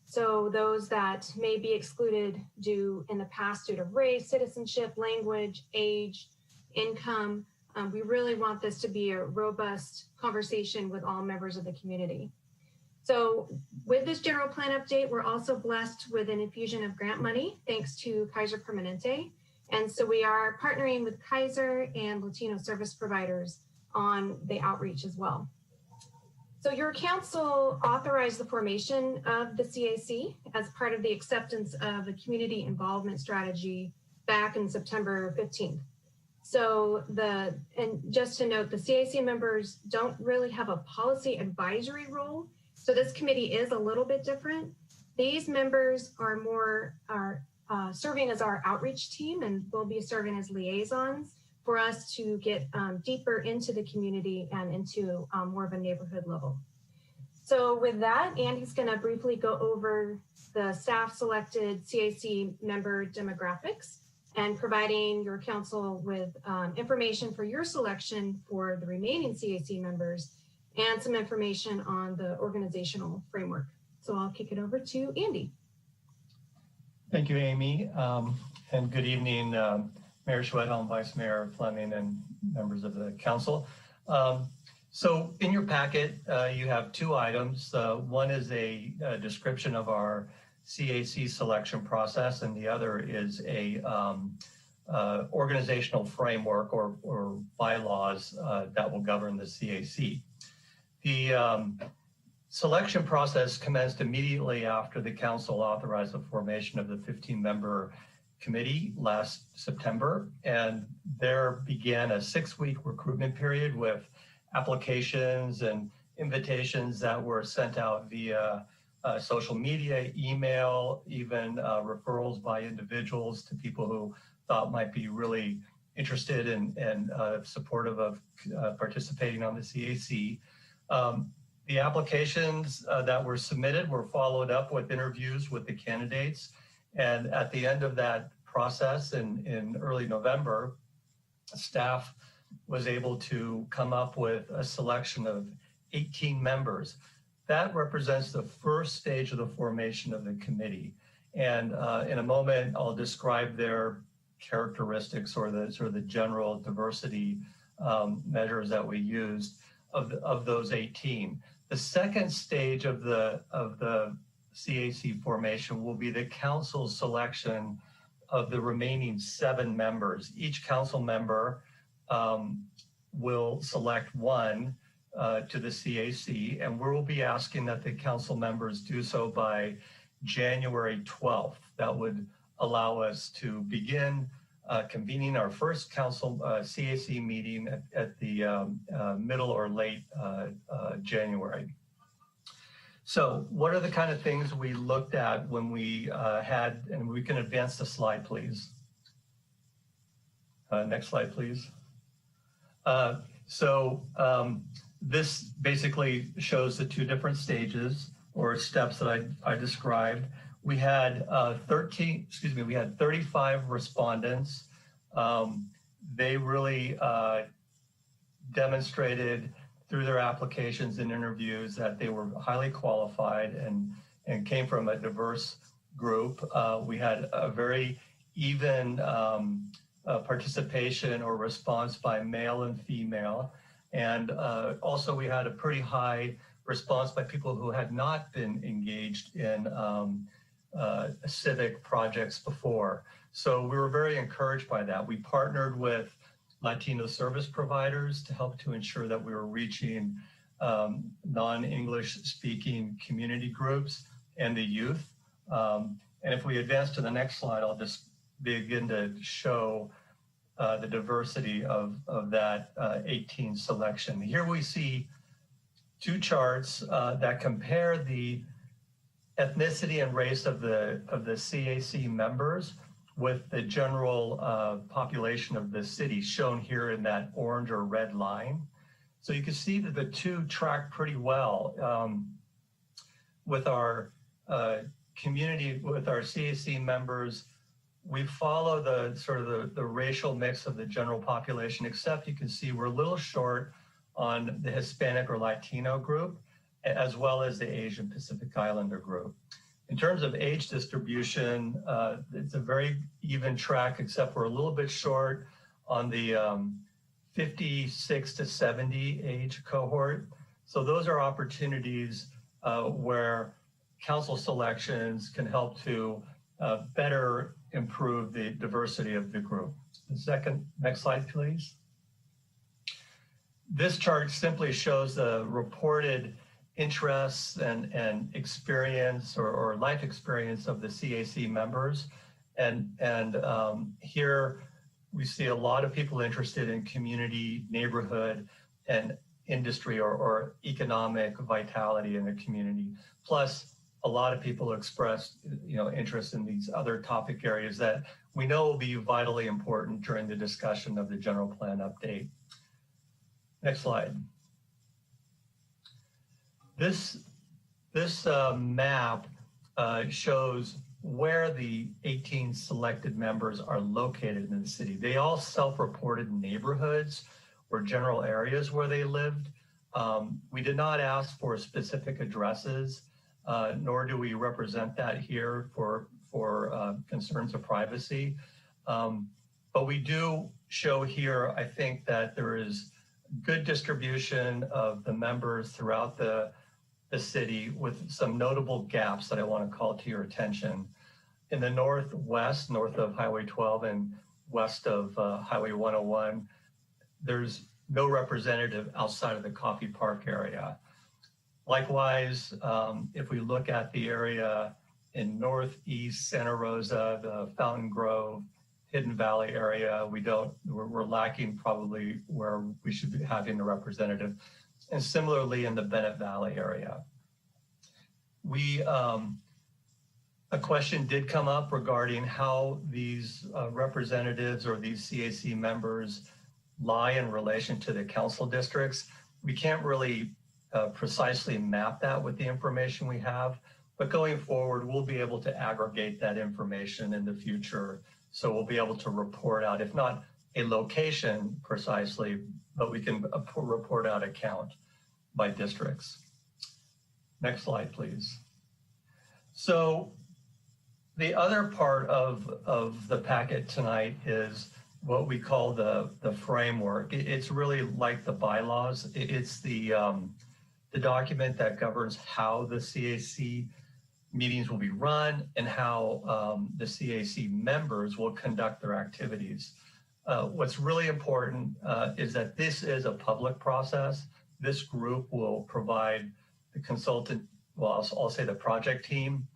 S22: So those that may be excluded in the past due to race, citizenship, language, age, income. We really want this to be a robust conversation with all members of the community. So with this general plan update, we're also blessed with an infusion of grant money, thanks to Kaiser Permanente. And so we are partnering with Kaiser and Latino service providers on the outreach as well. So your council authorized the formation of the CAC as part of the acceptance of a community involvement strategy back in September 15th. So and just to note, the CAC members don't really have a policy advisory role. So this committee is a little bit different. These members are serving as our outreach team, and will be serving as liaisons for us to get deeper into the community and into more of a neighborhood level. So with that, Andy's going to briefly go over the staff selected CAC member demographics and providing your council with information for your selection for the remaining CAC members and some information on the organizational framework. So I'll kick it over to Andy.
S5: Thank you, Amy, and good evening, Mayor Schwedhelm, Vice Mayor Fleming, and members of the council. So in your packet, you have two items. One is a description of our CAC selection process, and the other is a organizational framework or bylaws that will govern the CAC. The selection process commenced immediately after the council authorized the formation of the 15-member committee last September, and there began a 6-week recruitment period with applications and invitations that were sent out via social media, email, even referrals by individuals to people who thought might be really interested and supportive of participating on the CAC. The applications that were submitted were followed up with interviews with the candidates. And at the end of that process in early November, staff was able to come up with a selection of 18 members. That represents the first stage of the formation of the committee. And in a moment, I'll describe their characteristics or the sort of the general diversity measures that we used of those 18. The second stage of the CAC formation will be the council selection of the remaining 7 members. Each council member will select one to the CAC, and we will be asking that the council members do so by January 12th. That would allow us to begin convening our first council CAC meeting at the middle or late January. So what are the kind of things we looked at when we and we can advance the slide, please. Next slide, please. This basically shows the 2 different stages or steps that I described. We had 35 respondents. They really demonstrated through their applications and interviews that they were highly qualified and came from a diverse group. We had a very even participation or response by male and female. And also we had a pretty high response by people who had not been engaged in civic projects before. So we were very encouraged by that. We partnered with Latino service providers to help to ensure that we were reaching non-English speaking community groups and the youth. And if we advance to the next slide, I'll just begin to show the diversity of that 18 selection. Here we see two charts that compare the ethnicity and race of the CAC members with the general population of the city shown here in that orange or red line. So you can see that the two track pretty well with our community, with our CAC members. We follow the sort of the racial mix of the general population, except you can see we're a little short on the Hispanic or Latino group, as well as the Asian Pacific Islander group. In terms of age distribution, it's a very even track, except we're a little bit short on the 56 to 70 age cohort. So those are opportunities where council selections can help to better improve the diversity of the group. The next slide, please. This chart simply shows the reported interests and experience or life experience of the CAC members. And here we see a lot of people interested in community, neighborhood, and industry or economic vitality in the community. Plus, a lot of people expressed, interest in these other topic areas that we know will be vitally important during the discussion of the general plan update. Next slide. This map shows where the 18 selected members are located in the city. They all self-reported neighborhoods or general areas where they lived. We did not ask for specific addresses, nor do we represent that here for concerns of privacy. But we do show here, I think, that there is good distribution of the members throughout the city with some notable gaps that I want to call to your attention. In the northwest, north of Highway 12 and west of Highway 101, there's no representative outside of the Coffee Park area. Likewise, if we look at the area in northeast Santa Rosa, the Fountain Grove, Hidden Valley area, we're lacking probably where we should be having a representative. And similarly in the Bennett Valley area. A question did come up regarding how these representatives or these CAC members lie in relation to the council districts. We can't really precisely map that with the information we have, but going forward, we'll be able to aggregate that information in the future. So we'll be able to report out, if not a location precisely, but we can report out a count by districts. Next slide, please. So the other part of the packet tonight is what we call the framework. It's really like the bylaws. It's the document that governs how the CAC meetings will be run and how the CAC members will conduct their activities. What's really important is that this is a public process. This group will provide the consultant, well, I'll say the project team,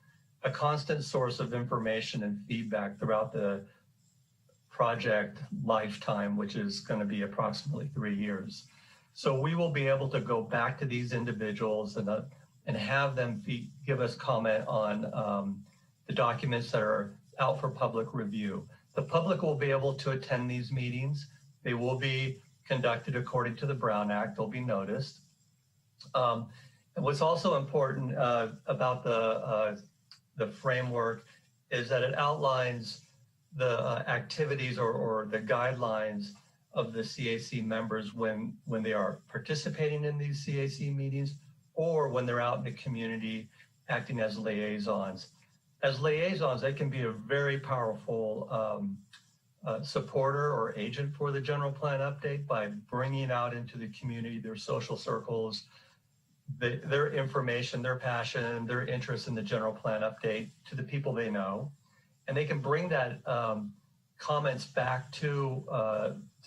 S5: a constant source of information and feedback throughout the project lifetime, which is going to be approximately 3 years. So we will be able to go back to these individuals and have them give us comment on the documents that are out for public review. The public will be able to attend these meetings. They will be conducted according to the Brown Act. They'll be noticed. And what's also important about the framework is that it outlines the activities or the guidelines of the CAC members when they are participating in these CAC meetings or when they're out in the community acting as liaisons. As liaisons, they can be a very powerful supporter or agent for the general plan update by bringing out into the community their social circles, their information, their passion, their interest in the general plan update to the people they know, and they can bring that comments back to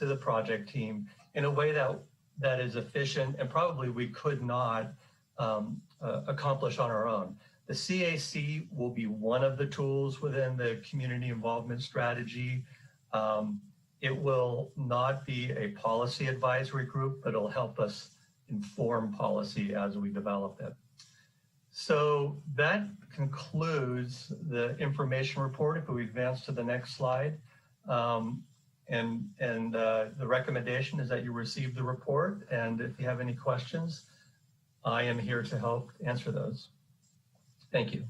S5: the project team in a way that is efficient and probably we could not accomplish on our own. The CAC will be one of the tools within the community involvement strategy. It will not be a policy advisory group, but it'll help us inform policy as we develop it. So that concludes the information report. If we advance to the next slide. The recommendation is that you receive the report. And if you have any questions, I am here to help answer those. Thank you.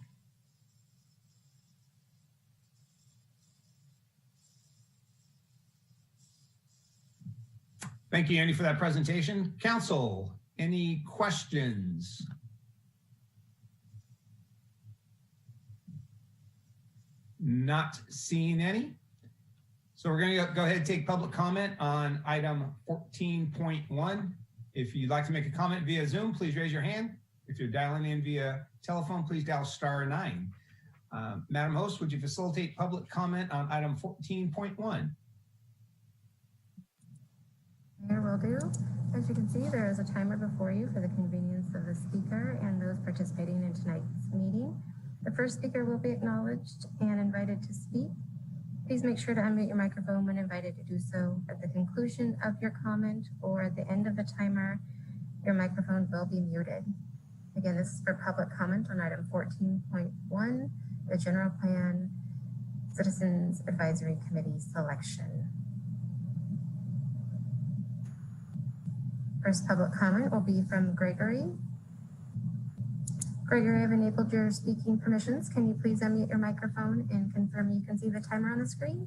S1: Thank you, Andy, for that presentation. Council, any questions? Not seeing any. So we're going to go ahead and take public comment on item 14.1. If you'd like to make a comment via Zoom, please raise your hand. If you're dialing in via telephone, please dial *9. Madam Host, would you facilitate public comment on item 14.1?
S16: Mayor will do. As you can see, there is a timer before you for the convenience of the speaker and those participating in tonight's meeting. The first speaker will be acknowledged and invited to speak. Please make sure to unmute your microphone when invited to do so. At the conclusion of your comment or at the end of the timer, your microphone will be muted. Again, this is for public comment on item 14.1, the General Plan Citizens Advisory Committee selection. First public comment will be from Gregory. Gregory, I've enabled your speaking permissions. Can you please unmute your microphone and confirm you can see the timer on the screen?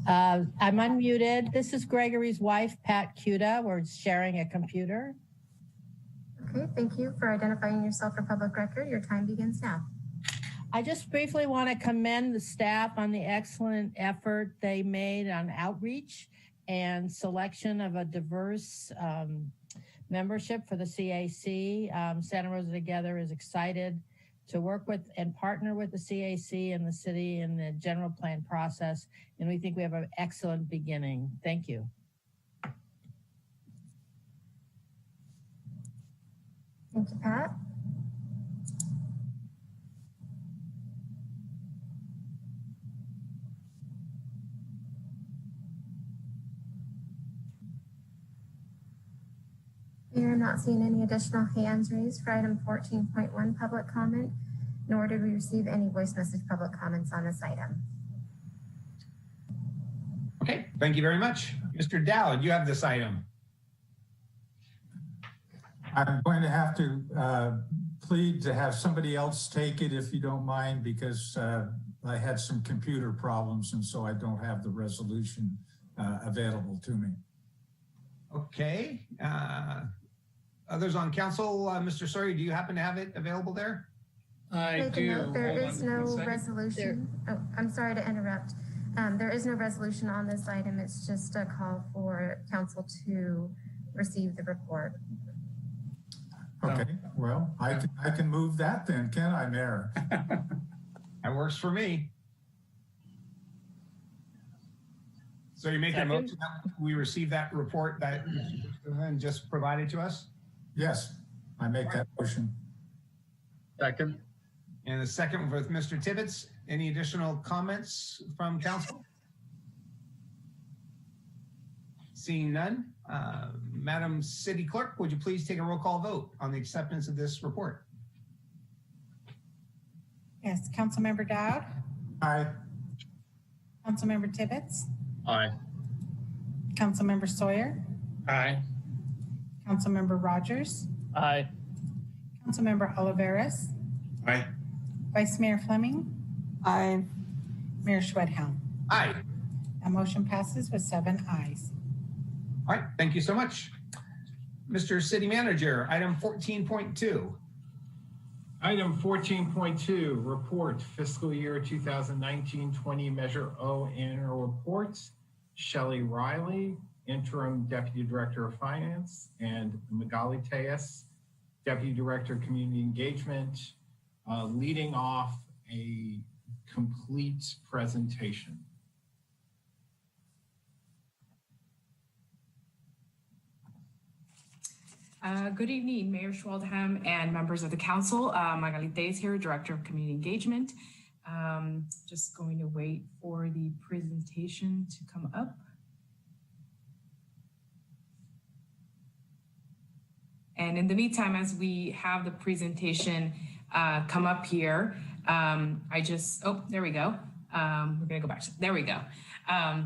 S15: I'm unmuted. This is Gregory's wife, Pat Cuda. We're sharing a computer.
S16: Okay, thank you for identifying yourself for public record. Your time begins now.
S15: I just briefly want to commend the staff on the excellent effort they made on outreach and selection of a diverse membership for the CAC. Santa Rosa Together is excited to work with and partner with the CAC and the city in the general plan process. And we think we have an excellent beginning. Thank you.
S16: Thank you, Pat. We are not seeing any additional hands raised for item 14.1 public comment, nor did we receive any voice message public comments on this item.
S1: Okay, thank you very much. Mr. Dowd, you have this item.
S6: I'm going to have to plead to have somebody else take it if you don't mind, because I had some computer problems and so I don't have the resolution available to me.
S1: Okay. Others on council, Mr. Sawyer, do you happen to have it available there?
S11: I do.
S16: There is no resolution. Oh, I'm sorry to interrupt. There is no resolution on this item. It's just a call for council to receive the report.
S6: Okay, well, I can move that then, can I, Mayor?
S1: That works for me. So you're making a motion that we receive that report that just provided to us?
S6: Yes, I make that motion.
S13: Second.
S1: And the second with Mr. Tibbetts. Any additional comments from council? Seeing none, Madam City Clerk, would you please take a roll call vote on the acceptance of this report?
S14: Yes, Councilmember Dowd.
S6: Aye.
S14: Councilmember Tibbetts.
S13: Aye.
S14: Councilmember Sawyer.
S11: Aye.
S14: Councilmember Rogers.
S12: Aye.
S14: Councilmember Oliveras.
S10: Aye.
S14: Vice Mayor Fleming.
S9: Aye.
S14: Mayor Schwedhelm.
S1: Aye.
S14: That motion passes with 7 ayes.
S1: All right, thank you so much. Mr. City Manager, item 14.2.
S4: Item 14.2, report fiscal year 2019-20 Measure O annual reports. Shelley Riley Interim Deputy Director of Finance, and Magali Tejas, Deputy Director of Community Engagement, leading off a complete presentation.
S17: Good evening, Mayor Schwaldham and members of the council. Magali Tejas here, Director of Community Engagement. Just going to wait for the presentation to come up. And in the meantime, as we have the presentation come up here, there we go. We're gonna go back there we go.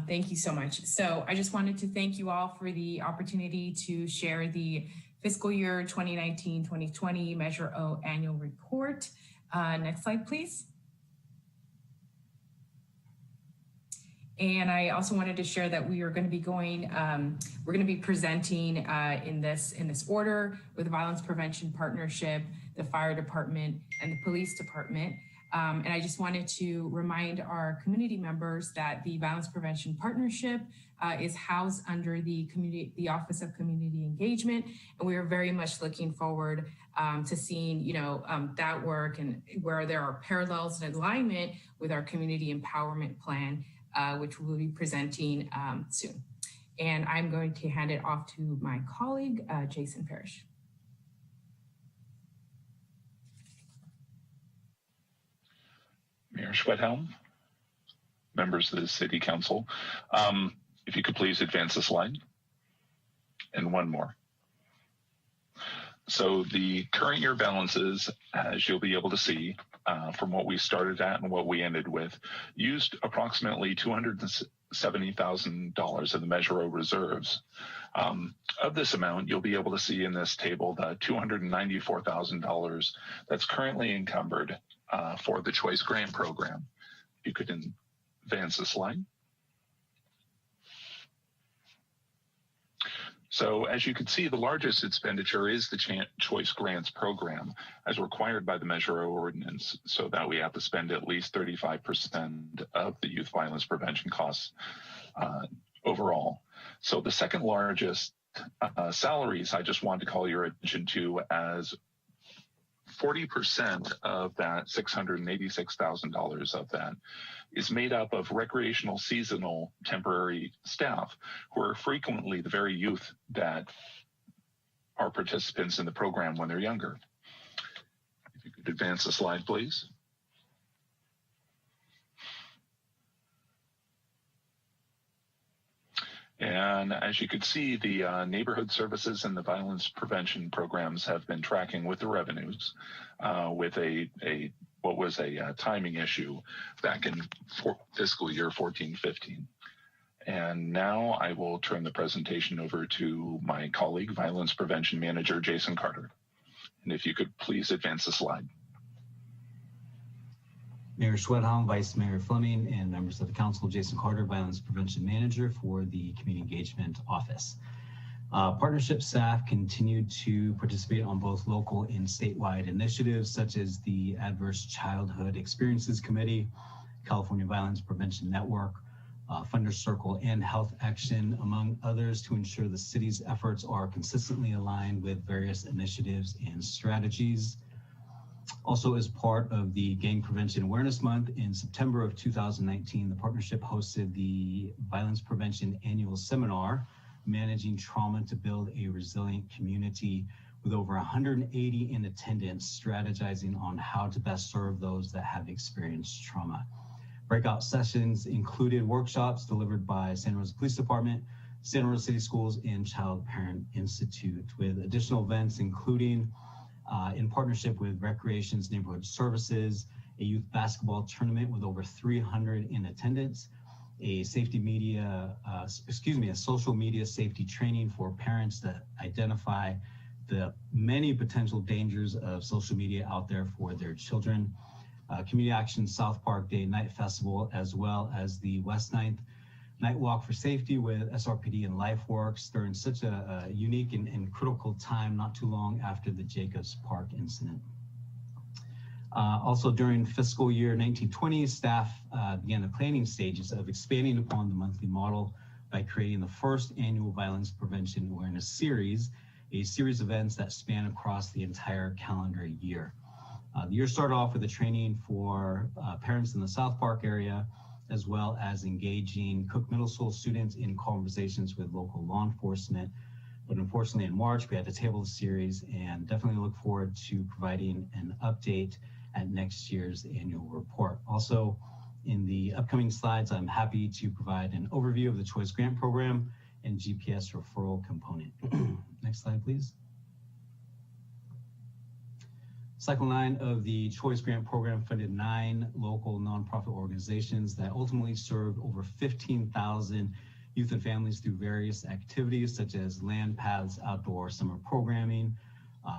S17: Thank you so much. So I just wanted to thank you all for the opportunity to share the fiscal year 2019-2020 Measure O annual report. Next slide, please. And I also wanted to share that we are going to be we're going to be presenting in this order with the Violence Prevention Partnership, the Fire Department, and the Police Department. And I just wanted to remind our community members that the Violence Prevention Partnership is housed under the Office of Community Engagement. And we are very much looking forward to seeing, that work and where there are parallels and alignment with our community empowerment plan, which we'll be presenting soon. And I'm going to hand it off to my colleague, Jason Parrish.
S18: Mayor Schwedhelm, members of the City Council, if you could please advance the slide. And one more. So the current year balances, as you'll be able to see, from what we started at and what we ended with, used approximately $270,000 of the Measure O reserves. Of this amount, you'll be able to see in this table the $294,000 that's currently encumbered for the Choice Grant Program. You could advance the slide. So as you can see, the largest expenditure is the Choice Grants Program as required by the Measure O ordinance, so that we have to spend at least 35% of the youth violence prevention costs overall. So the second largest salaries, I just wanted to call your attention to, as 40% of that $686,000 of that is made up of recreational seasonal temporary staff who are frequently the very youth that are participants in the program when they're younger. If you could advance the slide, please. And as you can see, the neighborhood services and the violence prevention programs have been tracking with the revenues with what was a timing issue back in fiscal year 14-15. And now I will turn the presentation over to my colleague, Violence Prevention Manager, Jason Carter. And if you could please advance the slide.
S23: Mayor Schwedhelm, Vice Mayor Fleming, and members of the council, Jason Carter, Violence Prevention Manager for the Community Engagement Office. Partnership staff continue to participate on both local and statewide initiatives, such as the Adverse Childhood Experiences Committee, California Violence Prevention Network, Funders Circle, and Health Action, among others, to ensure the city's efforts are consistently aligned with various initiatives and strategies. Also, as part of the Gang Prevention Awareness Month in September of 2019, the partnership hosted the Violence Prevention Annual Seminar, Managing Trauma to Build a Resilient Community, with over 180 in attendance, strategizing on how to best serve those that have experienced trauma. Breakout sessions included workshops delivered by Santa Rosa Police Department, Santa Rosa City Schools, and Child Parent Institute, with additional events including in partnership with Recreations Neighborhood Services, a youth basketball tournament with over 300 in attendance, a social media safety training for parents that identify the many potential dangers of social media out there for their children, Community Action South Park Day Night Festival, as well as the West 9th Night Walk for Safety with SRPD and LifeWorks during such a unique and critical time not too long after the Jacobs Park incident. Also during fiscal year 1920, staff began the planning stages of expanding upon the monthly model by creating the first annual violence prevention awareness series, a series of events that span across the entire calendar year. The year started off with a training for parents in the South Park area, as well as engaging Cook Middle School students in conversations with local law enforcement. But unfortunately in March, we had to table the series, and definitely look forward to providing an update at next year's annual report. Also, in the upcoming slides, I'm happy to provide an overview of the Choice Grant Program and GPS referral component. Next slide, please. Cycle 9 of the Choice Grant Program funded 9 local nonprofit organizations that ultimately served over 15,000 youth and families through various activities such as Land Paths outdoor summer programming.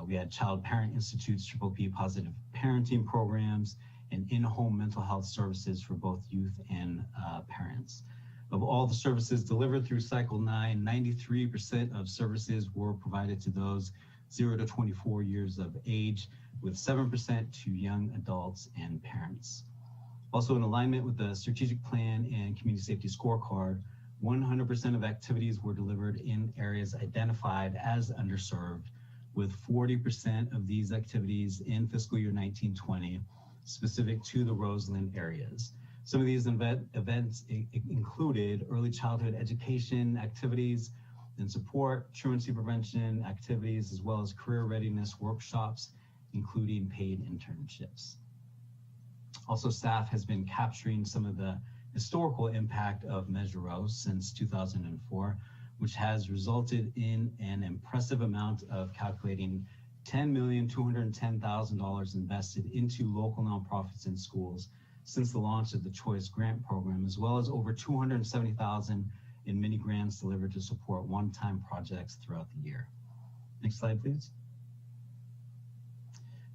S23: We had Child Parent Institute's PPP positive parenting programs and in-home mental health services for both youth and parents. Of all the services delivered through Cycle 9, 93% of services were provided to those 0 to 24 years of age, with 7% to young adults and parents. Also, in alignment with the strategic plan and community safety scorecard, 100% of activities were delivered in areas identified as underserved, with 40% of these activities in fiscal year 19-20 specific to the Roseland areas. Some of these events included early childhood education activities and support, truancy prevention activities, as well as career readiness workshops, including paid internships. Also, staff has been capturing some of the historical impact of Measure O since 2004, which has resulted in an impressive amount of calculating $10,210,000 invested into local nonprofits and schools since the launch of the Choice Grant Program, as well as over $270,000 in mini grants delivered to support one-time projects throughout the year. Next slide, please.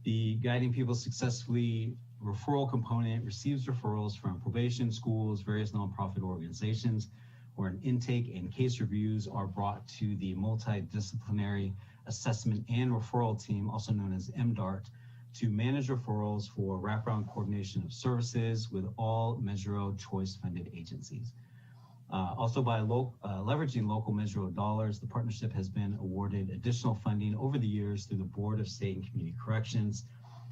S23: The Guiding People Successfully referral component receives referrals from probation, schools, various nonprofit organizations, where an intake and case reviews are brought to the multidisciplinary assessment and referral team, also known as MDART, to manage referrals for wraparound coordination of services with all Measure O Choice funded agencies. Also, by leveraging local Measure O dollars, the partnership has been awarded additional funding over the years through the Board of State and Community Corrections,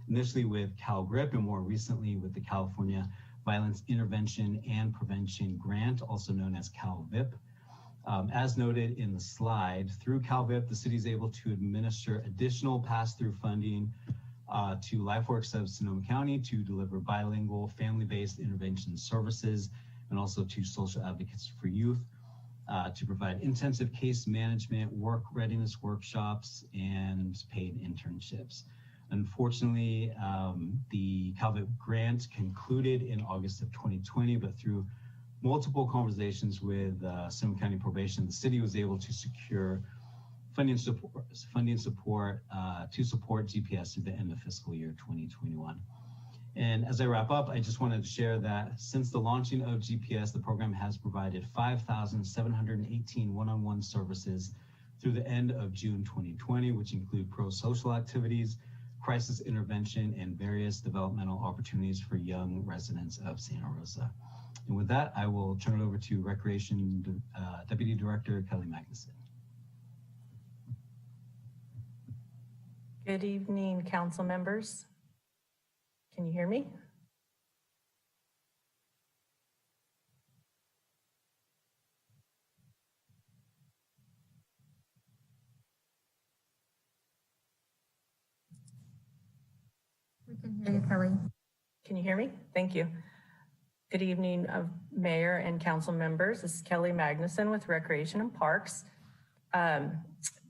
S23: initially with CalGRIP and more recently with the California Violence Intervention and Prevention Grant, also known as CalVIP. As noted in the slide, through CalVIP, the city is able to administer additional pass-through funding to LifeWorks of Sonoma County to deliver bilingual family-based intervention services, and also to social advocates for youth to provide intensive case management, work readiness workshops, and paid internships. Unfortunately, the CalVIP grant concluded in August of 2020, but through multiple conversations with Sonoma County Probation, the city was able to secure funding support to support GPS through the end of fiscal year 2021. And as I wrap up, I just wanted to share that since the launching of GPS, the program has provided 5,718 one-on-one services through the end of June 2020, which include pro-social activities, crisis intervention, and various developmental opportunities for young residents of Santa Rosa. And with that, I will turn it over to Recreation Deputy Director Kelly Magnuson.
S2: Good evening, council members. Can you hear me?
S16: We can hear you, Kelly.
S2: Can you hear me? Thank you. Good evening, Mayor and council members. This is Kelly Magnuson with Recreation and Parks,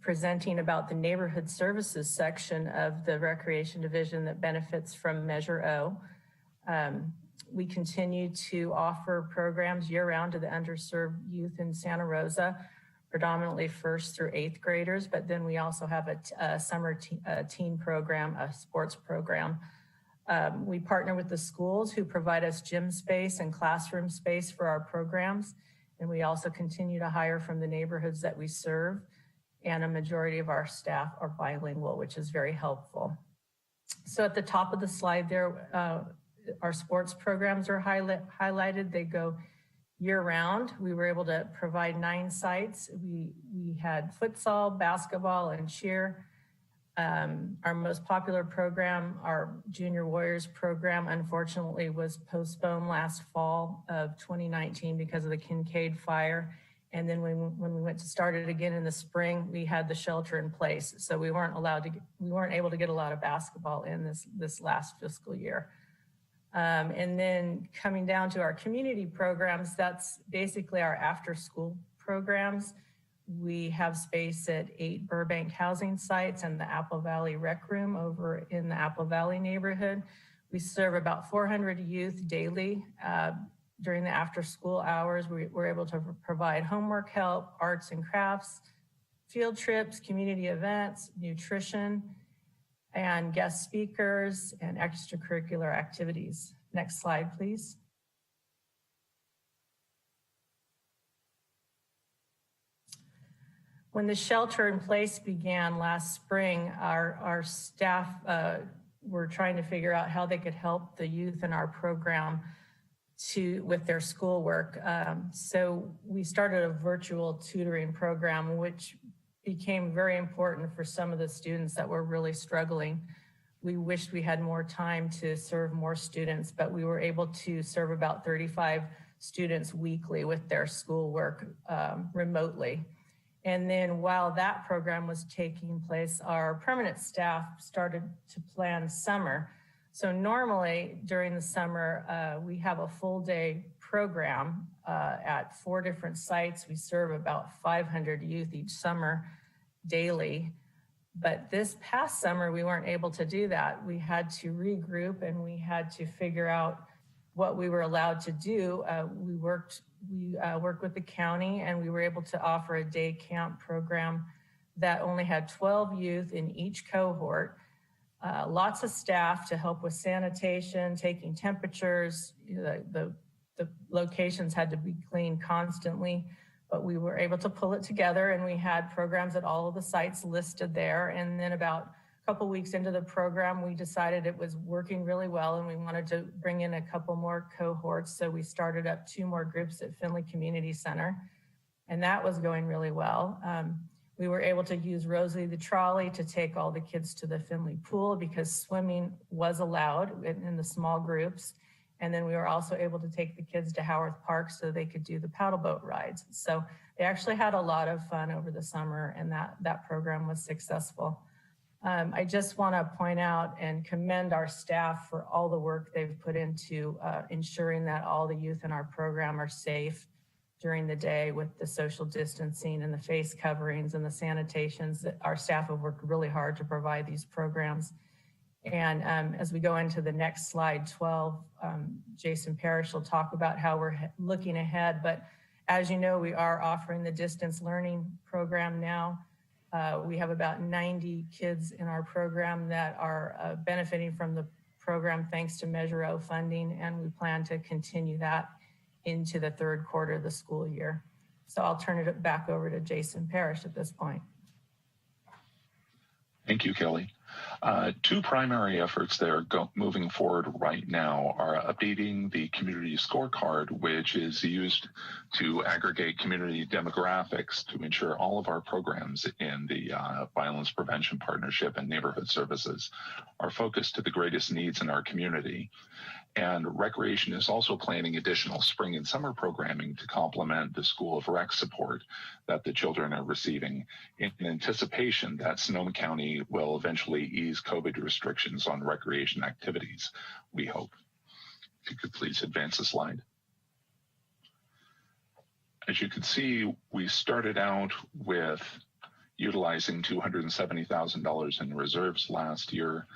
S2: presenting about the neighborhood services section of the Recreation Division that benefits from Measure O. We continue to offer programs year-round to the underserved youth in Santa Rosa, predominantly 1st through 8th graders, but then we also have a summer teen program, a sports program. We partner with the schools who provide us gym space and classroom space for our programs, and we also continue to hire from the neighborhoods that we serve, and a majority of our staff are bilingual, which is very helpful. So at the top of the slide there, our sports programs are highlighted. They go year round. We were able to provide 9 sites. We had futsal, basketball, and cheer. Our most popular program, our Junior Warriors program, unfortunately was postponed last fall of 2019 because of the Kincaid fire. And then when we went to start it again in the spring, we had the shelter in place. So we weren't able to get a lot of basketball in this last fiscal year. And then coming down to our community programs, that's basically our after school programs. We have space at 8 Burbank housing sites and the Apple Valley Rec Room over in the Apple Valley neighborhood. We serve about 400 youth daily. During the after school hours, we're able to provide homework help, arts and crafts, field trips, community events, nutrition, and guest speakers and extracurricular activities. Next slide, please. When the shelter in place began last spring, our staff were trying to figure out how they could help the youth in our program with their schoolwork. So we started a virtual tutoring program, which became very important for some of the students that were really struggling. We wished we had more time to serve more students, but we were able to serve about 35 students weekly with their schoolwork remotely. And then while that program was taking place, our permanent staff started to plan summer. So normally during the summer, we have a full day program at 4 different sites. We serve about 500 youth each summer daily. But this past summer, we weren't able to do that. We had to regroup and we had to figure out what we were allowed to do. We worked with the county and we were able to offer a day camp program that only had 12 youth in each cohort. Lots of staff to help with sanitation, taking temperatures. The locations had to be cleaned constantly, but we were able to pull it together and we had programs at all of the sites listed there. And then about a couple weeks into the program, we decided it was working really well and we wanted to bring in a couple more cohorts. So we started up 2 more groups at Findlay Community Center, and that was going really well. We were able to use Rosa the trolley to take all the kids to the Findlay pool because swimming was allowed in the small groups. And then we were also able to take the kids to Howarth Park so they could do the paddle boat rides. So they actually had a lot of fun over the summer and that program was successful. I just want to point out and commend our staff for all the work they've put into ensuring that all the youth in our program are safe during the day with the social distancing and the face coverings and the sanitations. Our staff have worked really hard to provide these programs. And as we go into the next slide, 12, Jason Parrish will talk about how we're looking ahead. But as you know, we are offering the distance learning program now. We have about 90 kids in our program that are benefiting from the program thanks to Measure O funding, and we plan to continue that into the 3rd quarter of the school year. So I'll turn it back over to Jason Parrish at this point.
S18: Thank you, Kelly. 2 primary efforts that are moving forward right now are updating the community scorecard, which is used to aggregate community demographics to ensure all of our programs in the Violence Prevention Partnership and Neighborhood Services are focused to the greatest needs in our community. And Recreation is also planning additional spring and summer programming to complement the School of Rec support that the children are receiving in anticipation that Sonoma County will eventually ease COVID restrictions on recreation activities, we hope. If you could please advance the slide. As you can see, we started out with utilizing $270,000 in reserves last year.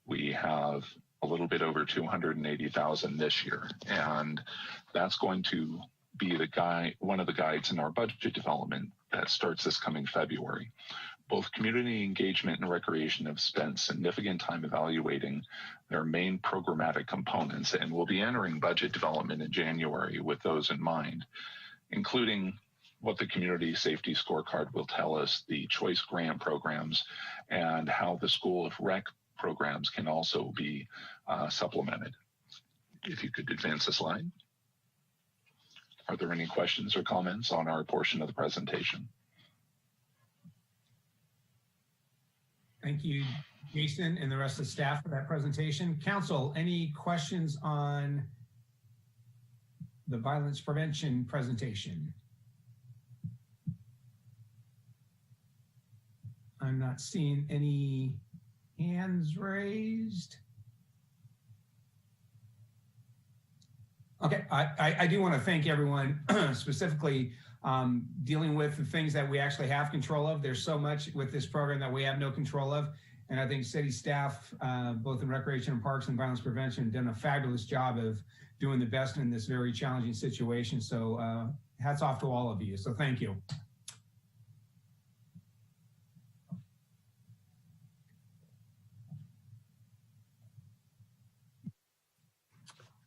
S18: We have a little bit over 280,000 this year, and that's going to be one of the guides in our budget development that starts this coming February. Both community engagement and recreation have spent significant time evaluating their main programmatic components, and we'll be entering budget development in January with those in mind, including what the community safety scorecard will tell us, the choice grant programs, and how the School of Rec programs can also be supplemented. If you could advance the slide. Are there any questions or comments on our portion of the presentation?
S1: Thank you, Jason, and the rest of the staff for that presentation. Council, any questions on the violence prevention presentation? I'm not seeing any hands raised. Okay, I do want to thank everyone specifically dealing with the things that we actually have control of. There's so much with this program that we have no control of. And I think city staff, both in recreation and parks and violence prevention, have done a fabulous job of doing the best in this very challenging situation. So hats off to all of you. So thank you.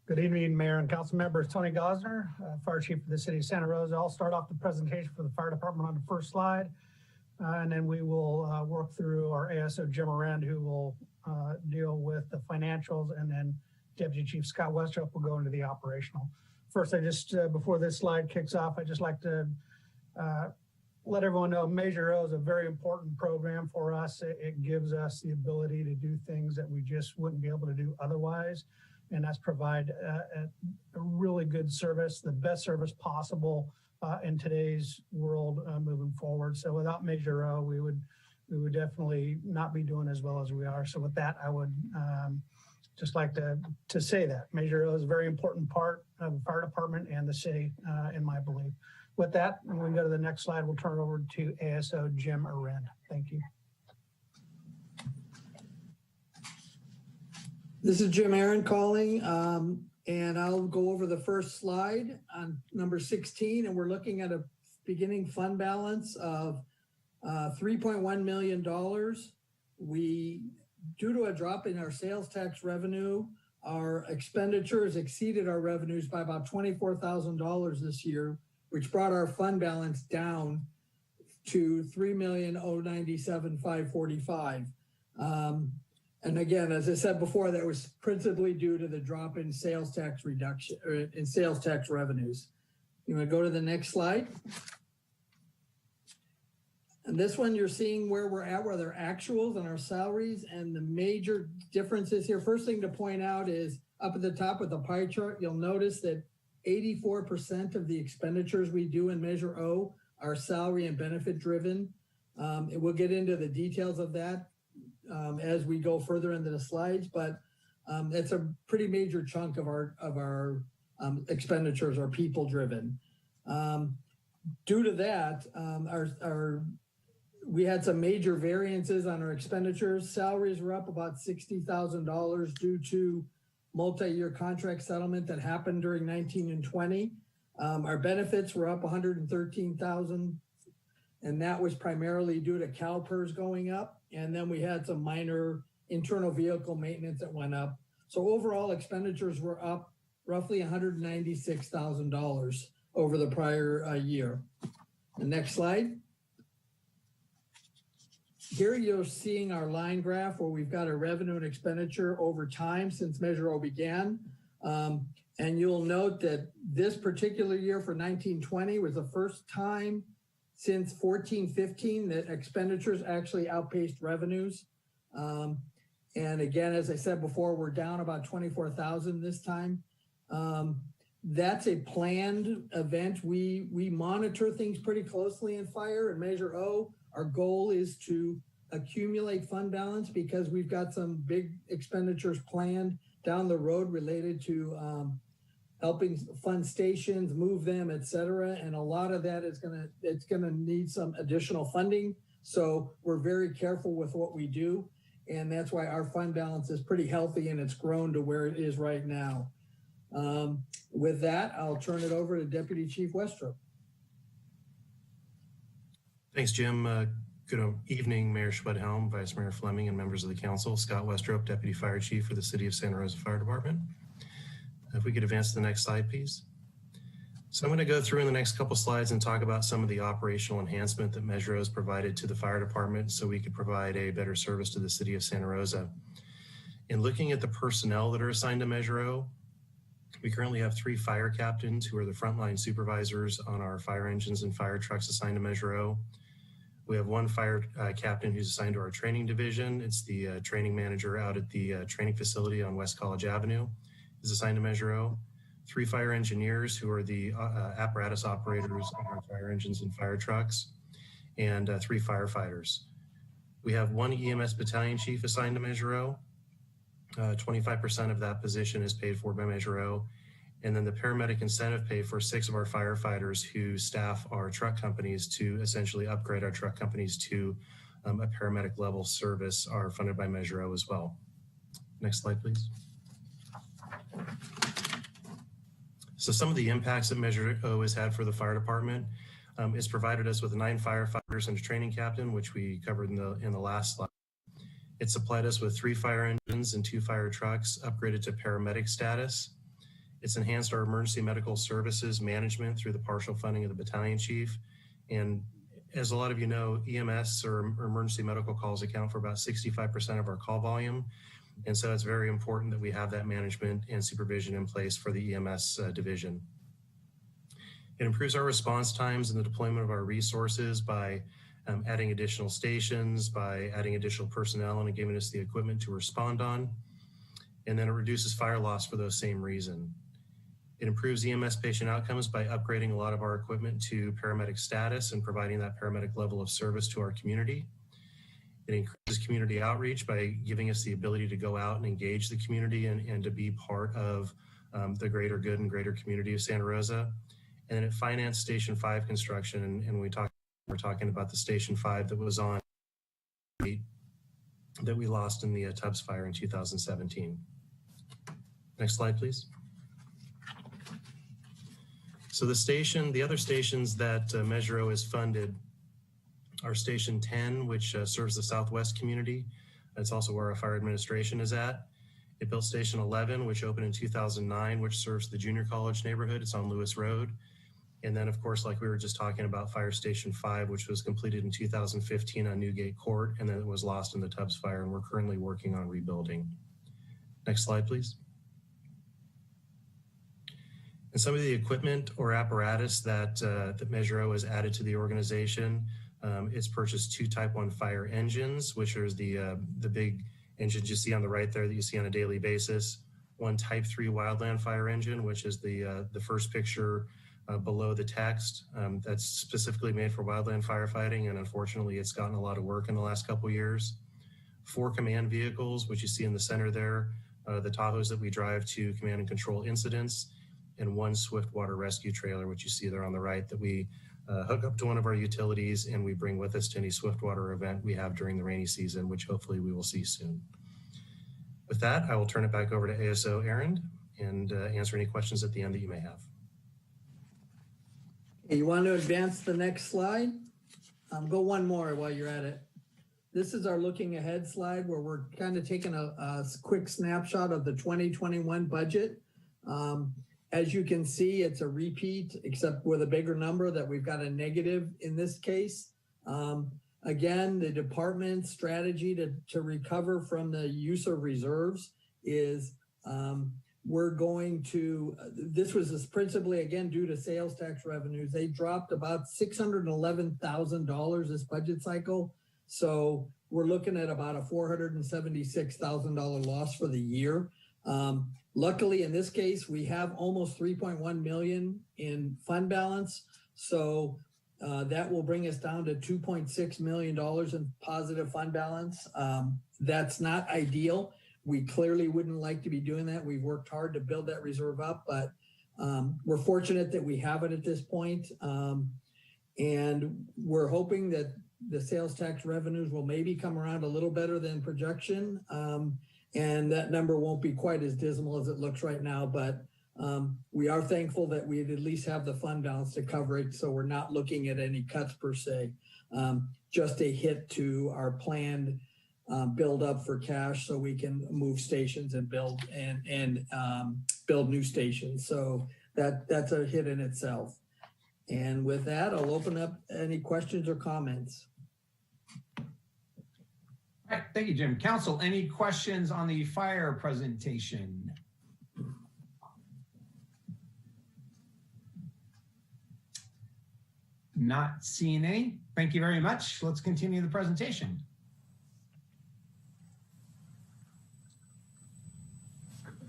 S3: Good evening, Mayor and Council members. Tony Gosner, Fire Chief for the City of Santa Rosa. I'll start off the presentation for the Fire Department on the first slide, and then we will work through our ASO Jim Arend, who will deal with the financials, and then Deputy Chief Scott Westrup will go into the operational. First, I just, before this slide kicks off, I'd just like to let everyone know Measure O is a very important program for us. It gives us the ability to do things that we just wouldn't be able to do otherwise. And that's provide a really good service, the best service possible in today's world moving forward. So without Measure O, we would definitely not be doing as well as we are. So with that, I would just like to say that Measure O is a very important part of the fire department and the city, in my belief. With that, when we go to the next slide, we'll turn it over to ASO Jim Arend. Thank you.
S19: This is Jim Arend calling, and I'll go over the first slide on number 16, and we're looking at a beginning fund balance of $3.1 million. Due to a drop in our sales tax revenue, our expenditures exceeded our revenues by about $24,000 this year, which brought our fund balance down to $3,097,545. And again, as I said before, that was principally due to the drop in sales tax reduction, or in sales tax revenues. You want to go to the next slide? And this one, you're seeing where we're at, where they're actuals and our salaries, and the major differences here. First thing to point out is up at the top with the pie chart, you'll notice that 84% of the expenditures we do in Measure O are salary and benefit driven. And we'll get into the details of that as we go further into the slides, but it's a pretty major chunk of our expenditures are people driven. Due to that, we had some major variances on our expenditures. Salaries were up about $60,000 due to multi-year contract settlement that happened during 19 and 20. Our benefits were up $113,000, and that was primarily due to CalPERS going up. And then we had some minor internal vehicle maintenance that went up. So overall expenditures were up roughly $196,000 over the prior year. The next slide. Here you're seeing our line graph where we've got our revenue and expenditure over time since Measure O began. And you'll note that this particular year for 1920 was the first time since 14-15 that expenditures actually outpaced revenues. And again, as I said before, we're down about 24,000 this time. That's a planned event. We monitor things pretty closely in fire and Measure O. Our goal is to accumulate fund balance because we've got some big expenditures planned down the road related to helping fund stations, move them, et cetera. And a lot of that is it's gonna need some additional funding. So we're very careful with what we do. And that's why our fund balance is pretty healthy and it's grown to where it is right now. With that, I'll turn it over to Deputy Chief Westrup.
S21: Thanks, Jim. Good evening, Mayor Schwedhelm, Vice Mayor Fleming, and members of the council. Scott Westrup, Deputy Fire Chief for the City of Santa Rosa Fire Department. If we could advance to the next slide, please. So I'm going to go through in the next couple slides and talk about some of the operational enhancement that Measure O has provided to the fire department so we could provide a better service to the City of Santa Rosa. In looking at the personnel that are assigned to Measure O, We currently have 3 fire captains who are the frontline supervisors on our fire engines and fire trucks assigned to Measure O. We have 1 fire captain who's assigned to our training division. It's the training manager out at the training facility on West College Avenue is assigned to Measure O. 3 fire engineers who are the apparatus operators on our fire engines and fire trucks, and 3 firefighters. We have 1 EMS battalion chief assigned to Measure O. 25% of that position is paid for by Measure O. And then the paramedic incentive pay for 6 of our firefighters who staff our truck companies to essentially upgrade our truck companies to a paramedic level service are funded by Measure O as well. Next slide, please. So some of the impacts that Measure O has had for the fire department is provided us with 9 firefighters and a training captain, which we covered in the last slide. It supplied us with 3 fire engines and 2 fire trucks upgraded to paramedic status. It's enhanced our emergency medical services management through the partial funding of the battalion chief. And as a lot of you know, EMS or emergency medical calls account for about 65% of our call volume. And so it's very important that we have that management and supervision in place for the EMS division. It improves our response times and the deployment of our resources by adding additional stations, by adding additional personnel and giving us the equipment to respond on. And then it reduces fire loss for those same reasons. It improves EMS patient outcomes by upgrading a lot of our equipment to paramedic status and providing that paramedic level of service to our community. It increases community outreach by giving us the ability to go out and engage the community and to be part of the greater good and greater community of Santa Rosa. And then it financed Station 5 construction. And we're talking about the Station 5 that was on that we lost in the Tubbs fire in 2017. Next slide, please. So the other stations that Measure O is funded are Station 10, which serves the Southwest community. That's also where our fire administration is at. It built Station 11, which opened in 2009, which serves the junior college neighborhood. It's on Lewis Road. And then, of course, like we were just talking about, Fire Station 5, which was completed in 2015 on Newgate Court, and then it was lost in the Tubbs fire, and we're currently working on rebuilding. Next slide, please. And some of the equipment or apparatus that Measure O has added to the organization, it's purchased 2 Type 1 fire engines, which are the big engines you see on the right there that you see on a daily basis. 1 Type 3 wildland fire engine, which is the first picture below the text. That's specifically made for wildland firefighting, and unfortunately, it's gotten a lot of work in the last couple of years. 4 command vehicles, which you see in the center there, the Tahoes that we drive to command and control incidents, and 1 swift water rescue trailer, which you see there on the right, that we hook up to one of our utilities and we bring with us to any swift water event we have during the rainy season, which hopefully we will see soon. With that, I will turn it back over to ASO Aaron and answer any questions at the end that you may have.
S19: Okay, you want to advance the next slide? Go one more while you're at it. This is our looking ahead slide where we're kind of taking a quick snapshot of the 2021 budget. As you can see, it's a repeat, except with a bigger number that we've got a negative in this case. Again, the department's strategy to recover from the use of reserves is we're going to, this was principally, again, due to sales tax revenues. They dropped about $611,000 this budget cycle. So we're looking at about a $476,000 loss for the year. Luckily, in this case, we have almost 3.1 million in fund balance. So that will bring us down to $2.6 million in positive fund balance. That's not ideal. We clearly wouldn't like to be doing that. We've worked hard to build that reserve up, but we're fortunate that we have it at this point. And we're hoping that the sales tax revenues will maybe come around a little better than projection. And that number won't be quite as dismal as it looks right now, but we are thankful that we at least have the fund balance to cover it. So we're not looking at any cuts per se, just a hit to our planned build up for cash so we can move stations and build build new stations. So that's a hit in itself. And with that, I'll open up any questions or comments.
S1: All right, thank you, Jim. Council, any questions on the fire presentation? Not seeing any. Thank you very much. Let's continue the presentation.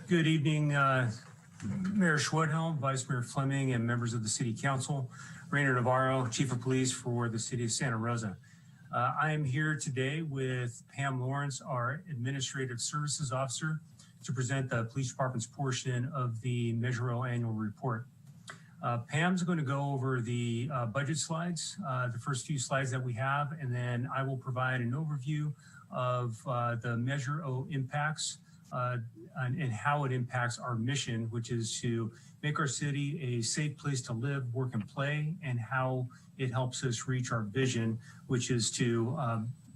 S7: Good evening, Mayor Schwedhelm, Vice Mayor Fleming, and members of the City Council. Rainer Navarro, Chief of Police for the City of Santa Rosa. I am here today with Pam Lawrence, our Administrative Services Officer, to present the Police Department's portion of the Measure O annual report. Pam's going to go over the budget slides, the first few slides that we have, and then I will provide an overview of the Measure O impacts and how it impacts our mission, which is to make our city a safe place to live, work, and play, and how it helps us reach our vision, which is to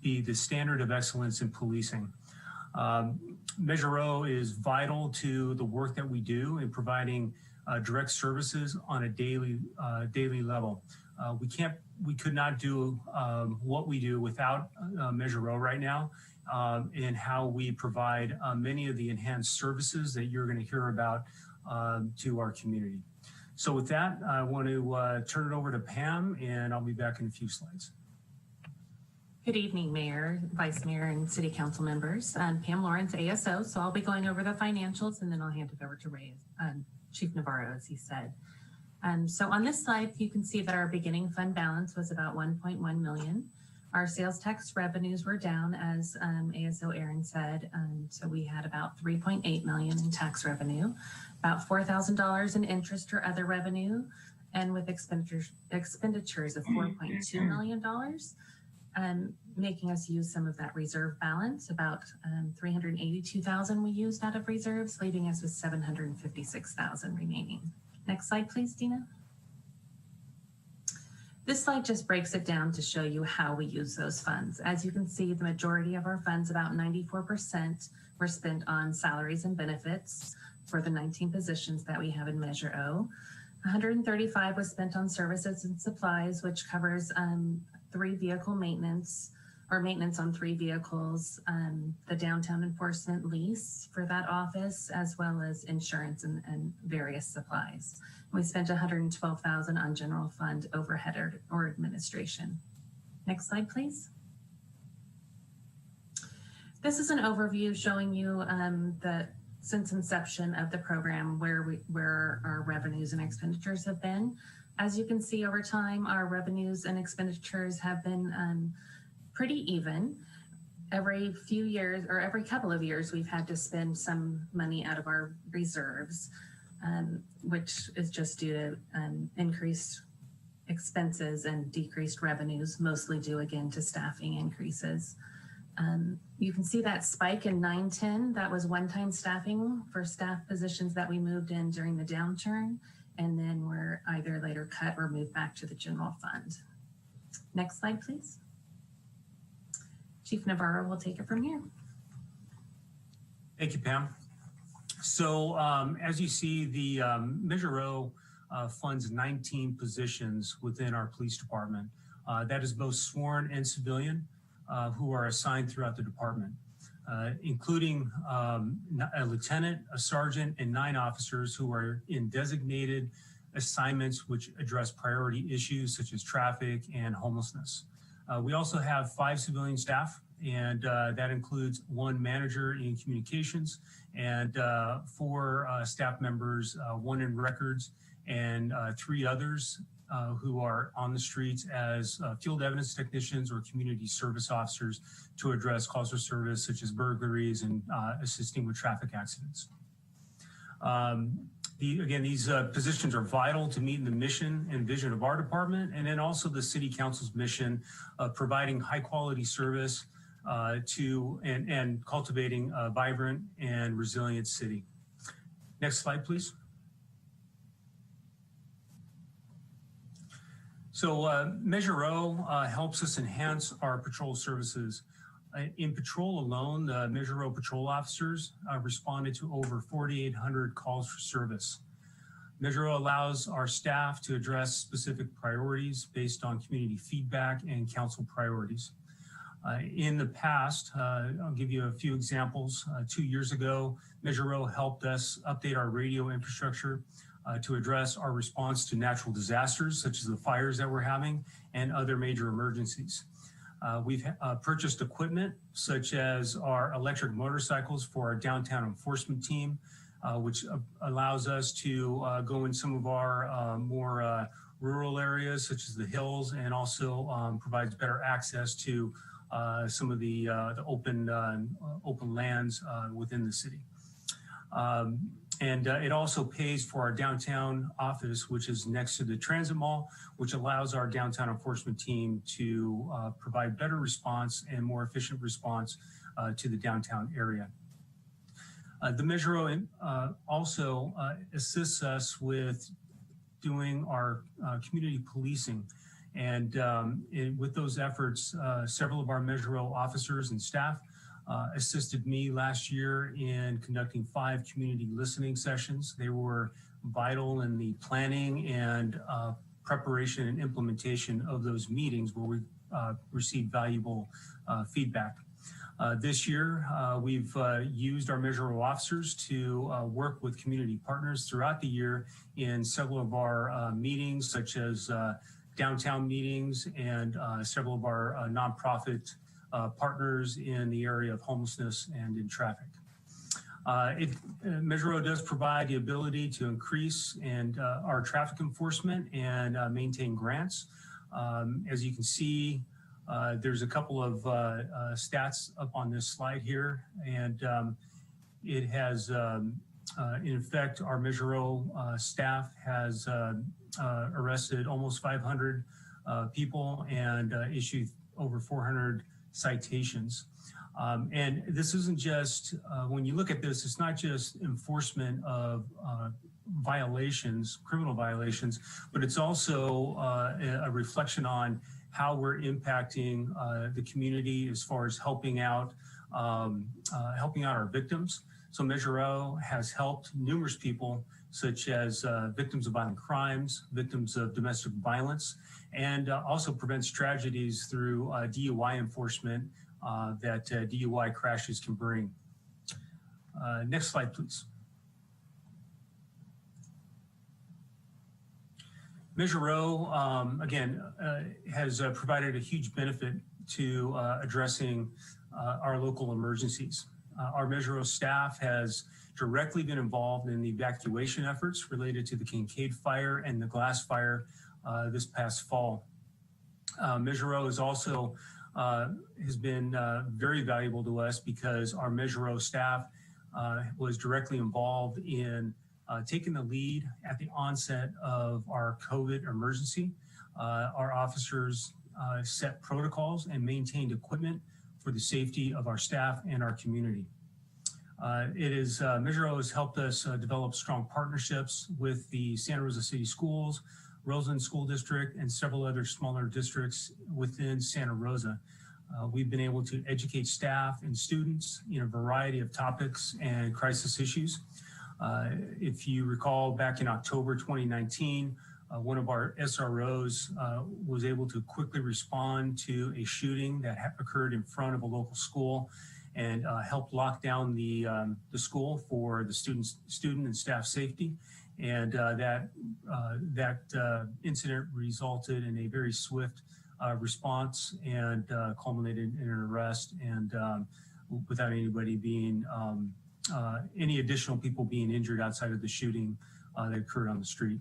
S7: be the standard of excellence in policing. Measure O is vital to the work that we do in providing direct services on a daily level. We could not do what we do without Measure O right now, and how we provide many of the enhanced services that you're going to hear about to our community. So with that, I want to turn it over to Pam, and I'll be back in a few slides.
S8: Good evening, Mayor, Vice Mayor, and City Council members. I'm Pam Lawrence, ASO, so I'll be going over the financials, and then I'll hand it over to Chief Navarro, as he said. So on this slide, you can see that our beginning fund balance was about 1.1 million. Our sales tax revenues were down, as ASO Aaron said, so we had about 3.8 million in tax revenue, about $4,000 in interest or other revenue, and with expenditures of $4.2 million, making us use some of that reserve balance. About 382,000 we used out of reserves, leaving us with 756,000 remaining. Next slide, please, Dina. This slide just breaks it down to show you how we use those funds. As you can see, the majority of our funds, about 94%, were spent on salaries and benefits for the 19 positions that we have in Measure O. 135 was spent on services and supplies, which covers 3 vehicle maintenance, or maintenance on 3 vehicles, the downtown enforcement lease for that office, as well as insurance and various supplies. We spent 112,000 on general fund overhead or administration. Next slide, please. This is an overview showing you that since inception of the program, where our revenues and expenditures have been. As you can see over time, our revenues and expenditures have been pretty even. Every few years, or every couple of years, we've had to spend some money out of our reserves, which is just due to increased expenses and decreased revenues, mostly due again to staffing increases. You can see that spike in 9-10, that was one-time staffing for staff positions that we moved in during the downturn, and then were either later cut or moved back to the general fund. Next slide, please. Chief Navarro will take it from here.
S7: Thank you, Pam. So as you see, the Measure O funds 19 positions within our police department. That is both sworn and civilian who are assigned throughout the department, including a lieutenant, a sergeant, and 9 officers who are in designated assignments which address priority issues such as traffic and homelessness. We also have 5 civilian staff, and that includes 1 manager in communications and 4 staff members, 1 in records, and 3 others who are on the streets as field evidence technicians or community service officers to address calls for service such as burglaries and assisting with traffic accidents. Again, these positions are vital to meeting the mission and vision of our department, and then also the City Council's mission of providing high quality service to and cultivating a vibrant and resilient city. Next slide, please. So Measure O helps us enhance our patrol services. In patrol alone, the Measure O patrol officers responded to over 4,800 calls for service. Measure O allows our staff to address specific priorities based on community feedback and council priorities. In the past, I'll give you a few examples. 2 years ago, Measure O helped us update our radio infrastructure to address our response to natural disasters, such as the fires that we're having and other major emergencies. We've purchased equipment such as our electric motorcycles for our downtown enforcement team, which allows us to go in some of our more rural areas, such as the hills, and also provides better access to some of the open lands within the city. And it also pays for our downtown office, which is next to the transit mall, which allows our downtown enforcement team to provide better response and more efficient response to the downtown area. The Measure O also assists us with doing our community policing. And with those efforts, several of our Measure O officers and staff assisted me last year in conducting 5 community listening sessions. They were vital in the planning and preparation and implementation of those meetings where we received valuable feedback. This year, we've used our Measure O officers to work with community partners throughout the year in several of our meetings, such as downtown meetings and several of our nonprofit partners in the area of homelessness and in traffic. Measure O does provide the ability to increase our traffic enforcement and maintain grants. As you can see, there's a couple of stats up on this slide here, and it has, in effect, our Measure O staff has arrested almost 500 people and issued over 400 citations. And this isn't just, when you look at this, it's not just enforcement of violations, criminal violations, but it's also a reflection on how we're impacting the community as far as helping out our victims. So Measure O has helped numerous people, such as victims of violent crimes, victims of domestic violence, and also prevents tragedies through DUI enforcement that DUI crashes can bring. Next slide, please. Measure O, again, has provided a huge benefit to addressing our local emergencies. Our Measure O staff has directly been involved in the evacuation efforts related to the Kincaid fire and the Glass fire this past fall. Measure O is also has been very valuable to us because our Measure O staff was directly involved in taking the lead at the onset of our COVID emergency. Our officers set protocols and maintained equipment for the safety of our staff and our community. Measure O has helped us develop strong partnerships with the Santa Rosa City Schools, Roseland School District, and several other smaller districts within Santa Rosa. We've been able to educate staff and students in a variety of topics and crisis issues. If you recall, back in October 2019, one of our SROs was able to quickly respond to a shooting that occurred in front of a local school and helped lock down the school for the student and staff safety. And that incident resulted in a very swift response and culminated in an arrest, and without anybody being, any additional people being injured outside of the shooting that occurred on the street.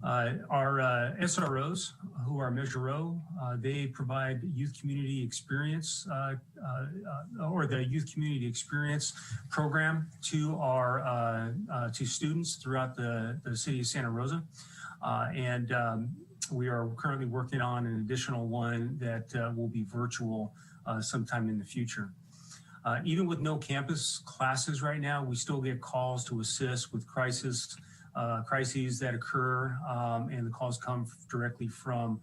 S7: Our SROs, who are Measure O, they provide youth community experience or the Youth Community Experience program to our to students throughout the city of Santa Rosa. And we are currently working on an additional one that will be virtual sometime in the future. Even with no campus classes right now, we still get calls to assist with crises that occur, and the calls come directly from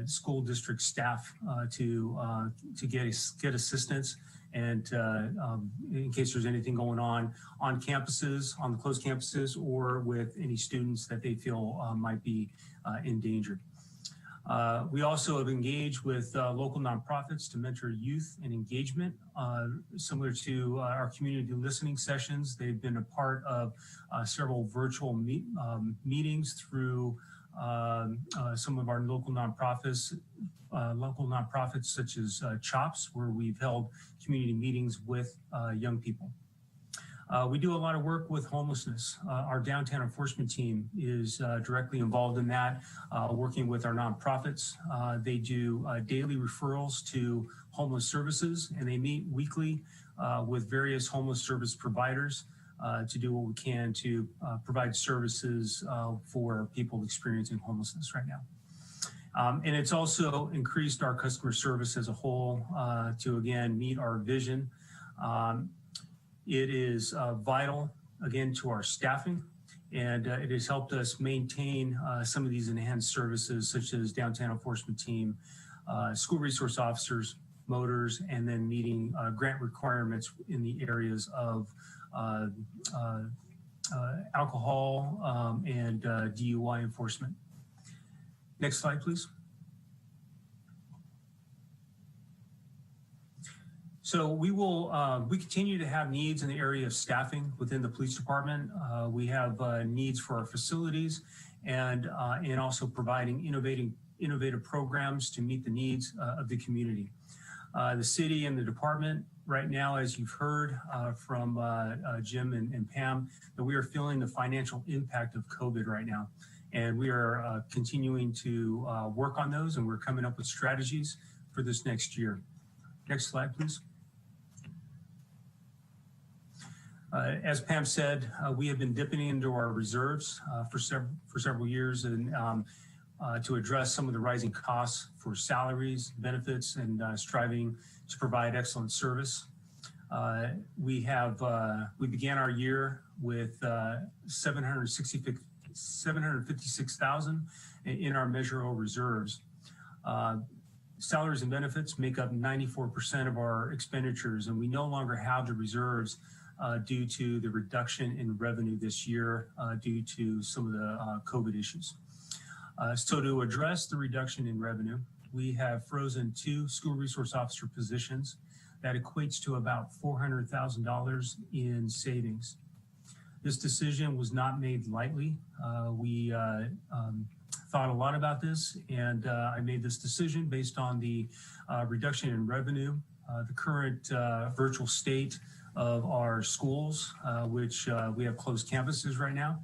S7: school district staff to get assistance, and in case there's anything going on campuses, on the closed campuses, or with any students that they feel might be endangered. We also have engaged with local nonprofits to mentor youth and engagement, similar to our community listening sessions. They've been a part of several virtual meetings through some of our local nonprofits such as CHOPS, where we've held community meetings with young people. We do a lot of work with homelessness. Our downtown enforcement team is directly involved in that, working with our nonprofits. They do daily referrals to homeless services, and they meet weekly with various homeless service providers to do what we can to provide services for people experiencing homelessness right now. And it's also increased our customer service as a whole to, again, meet our vision. It is vital, again, to our staffing, and it has helped us maintain some of these enhanced services, such as downtown enforcement team, school resource officers, motors, and then meeting grant requirements in the areas of alcohol and DUI enforcement. Next slide, please. So we continue to have needs in the area of staffing within the police department. We have needs for our facilities and also providing innovative programs to meet the needs of the community. The city and the department right now, as you've heard from Jim and Pam, that we are feeling the financial impact of COVID right now. And we are continuing to work on those, and we're coming up with strategies for this next year. Next slide, please. As Pam said, we have been dipping into our reserves for several years and to address some of the rising costs for salaries, benefits, and striving to provide excellent service. We began our year with $756,000 in our Measure O reserves. Salaries and benefits make up 94% of our expenditures, and we no longer have the reserves due to the reduction in revenue this year due to some of the COVID issues. So to address the reduction in revenue, we have frozen 2 school resource officer positions. That equates to about $400,000 in savings. This decision was not made lightly. We thought a lot about this, and I made this decision based on the reduction in revenue, the current virtual state of our schools, which we have closed campuses right now,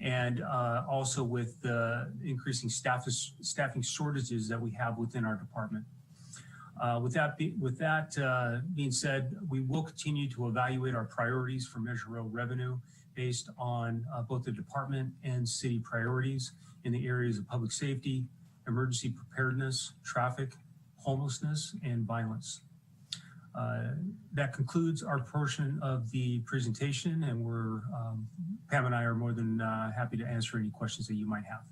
S7: and also with the increasing staffing shortages that we have within our department. With that being said, we will continue to evaluate our priorities for Measure O revenue based on both the department and city priorities in the areas of public safety, emergency preparedness, traffic, homelessness, and violence. That concludes our portion of the presentation, and Pam and I are more than happy to answer any questions that you might have.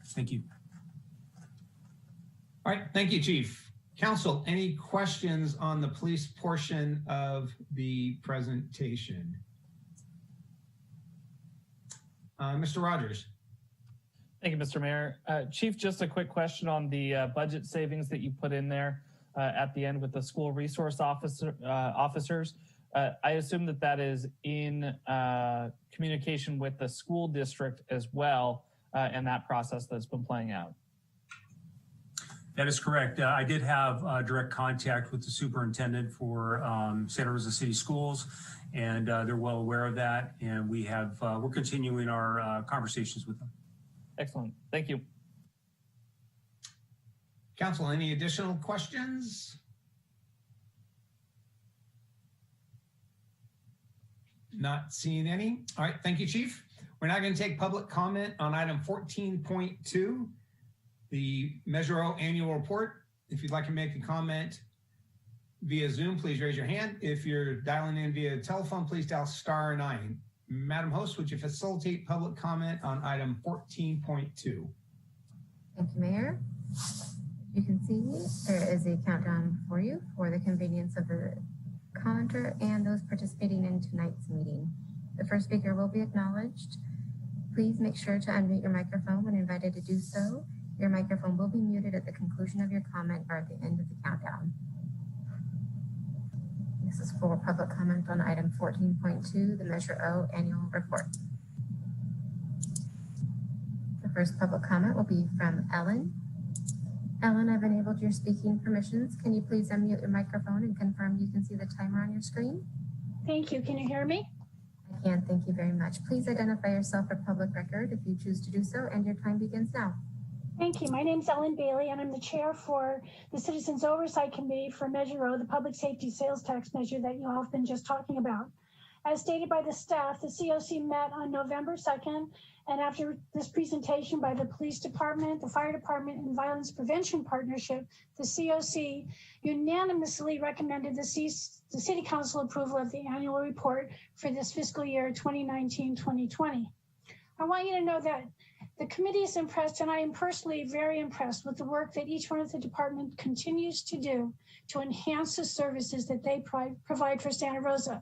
S7: Thank you.
S1: All right, thank you, Chief. Council, any questions on the police portion of the presentation? Mr. Rogers.
S12: Thank you, Mr. Mayor. Chief, just a quick question on the budget savings that you put in there at the end with the school resource officers. I assume that is in communication with the school district as well, and that process that's been playing out.
S7: That is correct. I did have direct contact with the superintendent for Santa Rosa City Schools, and they're well aware of that. And we're continuing our conversations with them.
S12: Excellent. Thank you.
S1: Council, any additional questions? Not seeing any. All right, thank you, Chief. We're now going to take public comment on item 14.2, the Measure O annual report. If you'd like to make a comment via Zoom, please raise your hand. If you're dialing in via telephone, please dial *9. Madam Host, would you facilitate public comment on item 14.2?
S16: Thank you, Mayor. You can see there is a countdown for you for the convenience of the commenter and those participating in tonight's meeting. The first speaker will be acknowledged. Please make sure to unmute your microphone when invited to do so, Your microphone will be muted at the conclusion of your comment or at the end of the countdown. This is for public comment on item 14.2, the Measure O annual report. The first public comment will be from Ellen. Ellen, I've enabled your speaking permissions. Can you please unmute your microphone and confirm you can see the timer on your screen?
S5: Thank you. Can you hear me?
S16: I can. Thank you very much. Please identify yourself for public record if you choose to do so, and your time begins now.
S5: Thank you. My name is Ellen Bailey, and I'm the chair for the Citizens Oversight Committee for Measure O, the public safety sales tax measure that you all have been just talking about. As stated by the staff, the COC met on November 2nd, and after this presentation by the police department, the fire department, and violence prevention partnership, the COC unanimously recommended the city council approval of the annual report for this fiscal year 2019-2020. I want you to know that the committee is impressed, and I am personally very impressed with the work that each one of the department continues to do to enhance the services that they provide for Santa Rosa,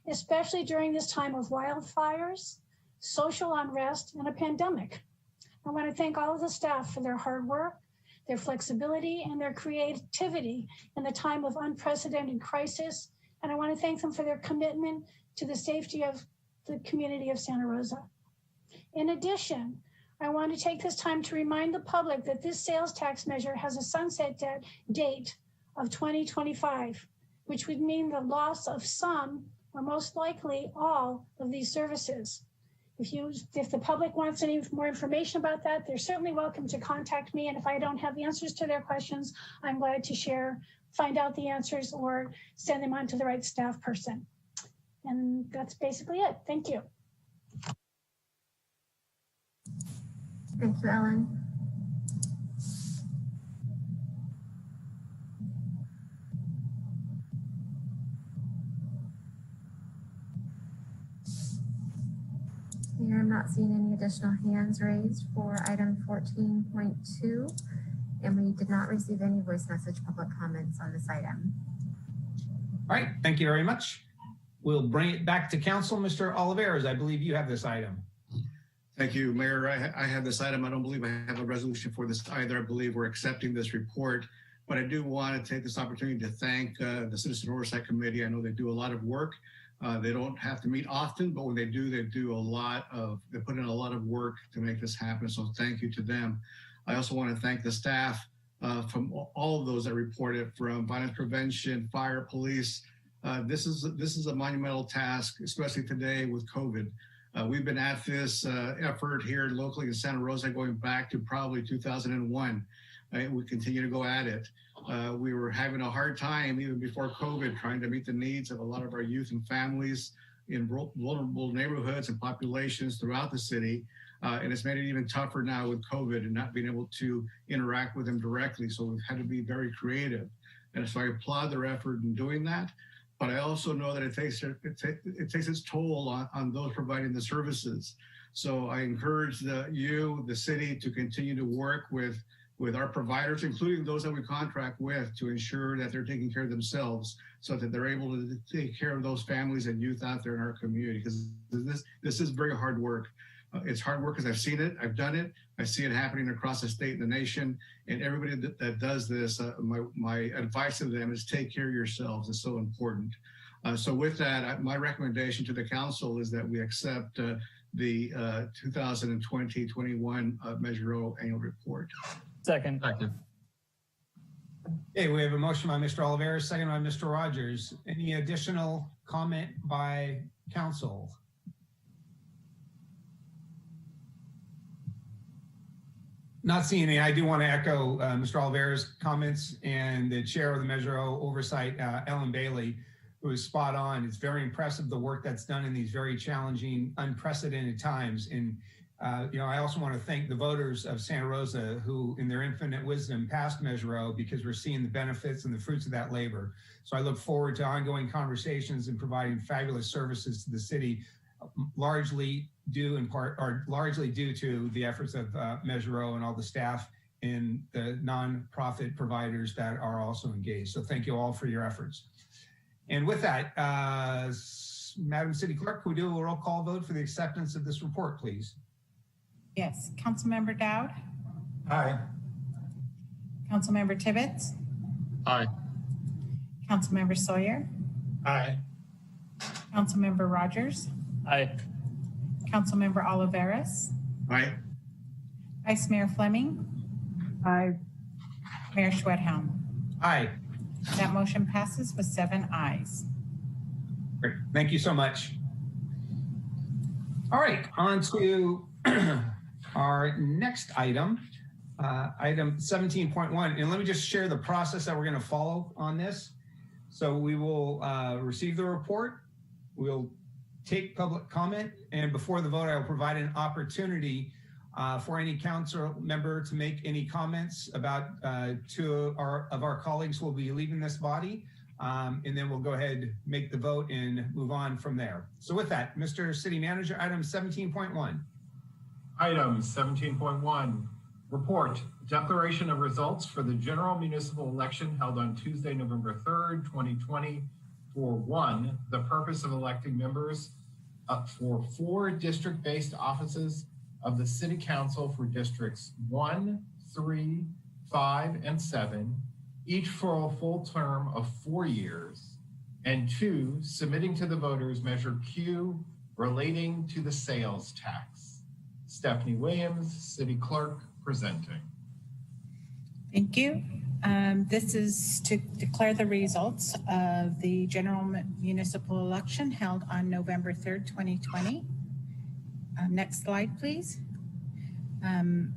S5: especially during this time of wildfires, social unrest, and a pandemic. I want to thank all of the staff for their hard work, their flexibility, and their creativity in the time of unprecedented crisis. And I want to thank them for their commitment to the safety of the community of Santa Rosa. In addition, I want to take this time to remind the public that this sales tax measure has a sunset date of 2025, which would mean the loss of some, or most likely all, of these services. If the public wants any more information about that, they're certainly welcome to contact me. And if I don't have the answers to their questions, I'm glad to find out the answers or send them on to the right staff person. And that's basically it. Thank you.
S16: Thank you, Ellen. Here, I'm not seeing any additional hands raised for item 14.2, and we did not receive any voice message public comments on this item.
S1: All right, thank you very much. We'll bring it back to council. Mr. Oliveras, I believe you have this item.
S10: Thank you, Mayor. I have this item. I don't believe I have a resolution for this either. I believe we're accepting this report, but I do want to take this opportunity to thank the Citizen Oversight Committee. I know they do a lot of work. They don't have to meet often, but when they do they put in a lot of work to make this happen. So thank you to them. I also want to thank the staff from all of those that reported, from violence prevention, fire, police. This is a monumental task, especially today with COVID. We've been at this effort here locally in Santa Rosa going back to probably 2001. We continue to go at it. We were having a hard time even before COVID trying to meet the needs of a lot of our youth and families in vulnerable neighborhoods and populations throughout the city. And it's made it even tougher now with COVID and not being able to interact with them directly. So we've had to be very creative. And so I applaud their effort in doing that. But I also know that it takes its toll on those providing the services. So I encourage the city to continue to work with our providers, including those that we contract with, to ensure that they're taking care of themselves so that they're able to take care of those families and youth out there in our community. Because this is very hard work. It's hard work because I've seen it, I've done it, I see it happening across the state and the nation. And everybody that does this, my advice to them is take care of yourselves. It's so important. So with that, my recommendation to the council is that we accept the 2020-21 Measure O annual report.
S12: Second.
S1: Okay, we have a motion by Mr. Oliveras, second by Mr. Rogers. Any additional comment by council? Not seeing any. I do want to echo Mr. Oliveras' comments and the chair of the Measure O Oversight, Ellen Bailey, who is spot on. It's very impressive the work that's done in these very challenging, unprecedented times. And I also want to thank the voters of Santa Rosa who, in their infinite wisdom, passed Measure O, because we're seeing the benefits and the fruits of that labor. So I look forward to ongoing conversations and providing fabulous services to the city, largely due to the efforts of Measure O and all the staff and the nonprofit providers that are also engaged. So thank you all for your efforts. And with that, Madam City Clerk, can we do a roll call vote for the acceptance of this report, please?
S14: Yes. Councilmember Dowd?
S6: Aye.
S14: Councilmember Tibbetts,
S13: Aye.
S14: Councilmember Sawyer,
S11: Aye.
S14: Councilmember Rogers,
S12: Aye.
S14: Councilmember Oliveras,
S10: Aye.
S14: Vice Mayor Fleming,
S15: Aye.
S14: Mayor Schwedhelm.
S1: Aye.
S14: That motion passes with 7 ayes.
S1: Great. Thank you so much. All right, on to our next item, item 17.1. And let me just share the process that we're going to follow on this. So we will receive the report. We'll take public comment. And before the vote, I will provide an opportunity for any council member to make any comments about two of our colleagues who will be leaving this body. And then we'll go ahead, make the vote and move on from there. So with that, Mr. City Manager, item 17.1.
S4: Item 17.1, report, declaration of results for the general municipal election held on Tuesday, November 3rd, 2020 for 1, the purpose of electing members for 4 district-based offices of the City Council for districts 1, 3, 5, and 7, each for a full term of 4 years, and 2, submitting to the voters Measure Q relating to the sales tax. Stephanie Williams, City Clerk, presenting.
S14: Thank you. This is to declare the results of the general municipal election held on November 3rd, 2020. Next slide, please.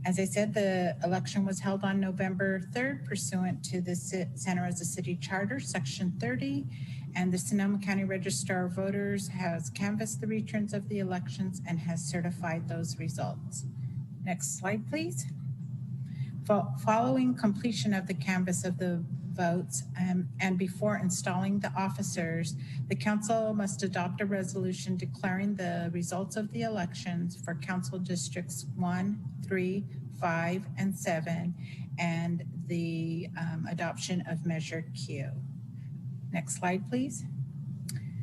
S14: As I said, the election was held on November 3rd pursuant to the Santa Rosa City Charter, Section 30, and the Sonoma County Registrar of Voters has canvassed the returns of the elections and has certified those results. Next slide, please. Following completion of the canvass of the votes and before installing the officers, the council must adopt a resolution declaring the results of the elections for council districts 1, 3, 5, and 7, and the adoption of Measure Q. Next slide, please.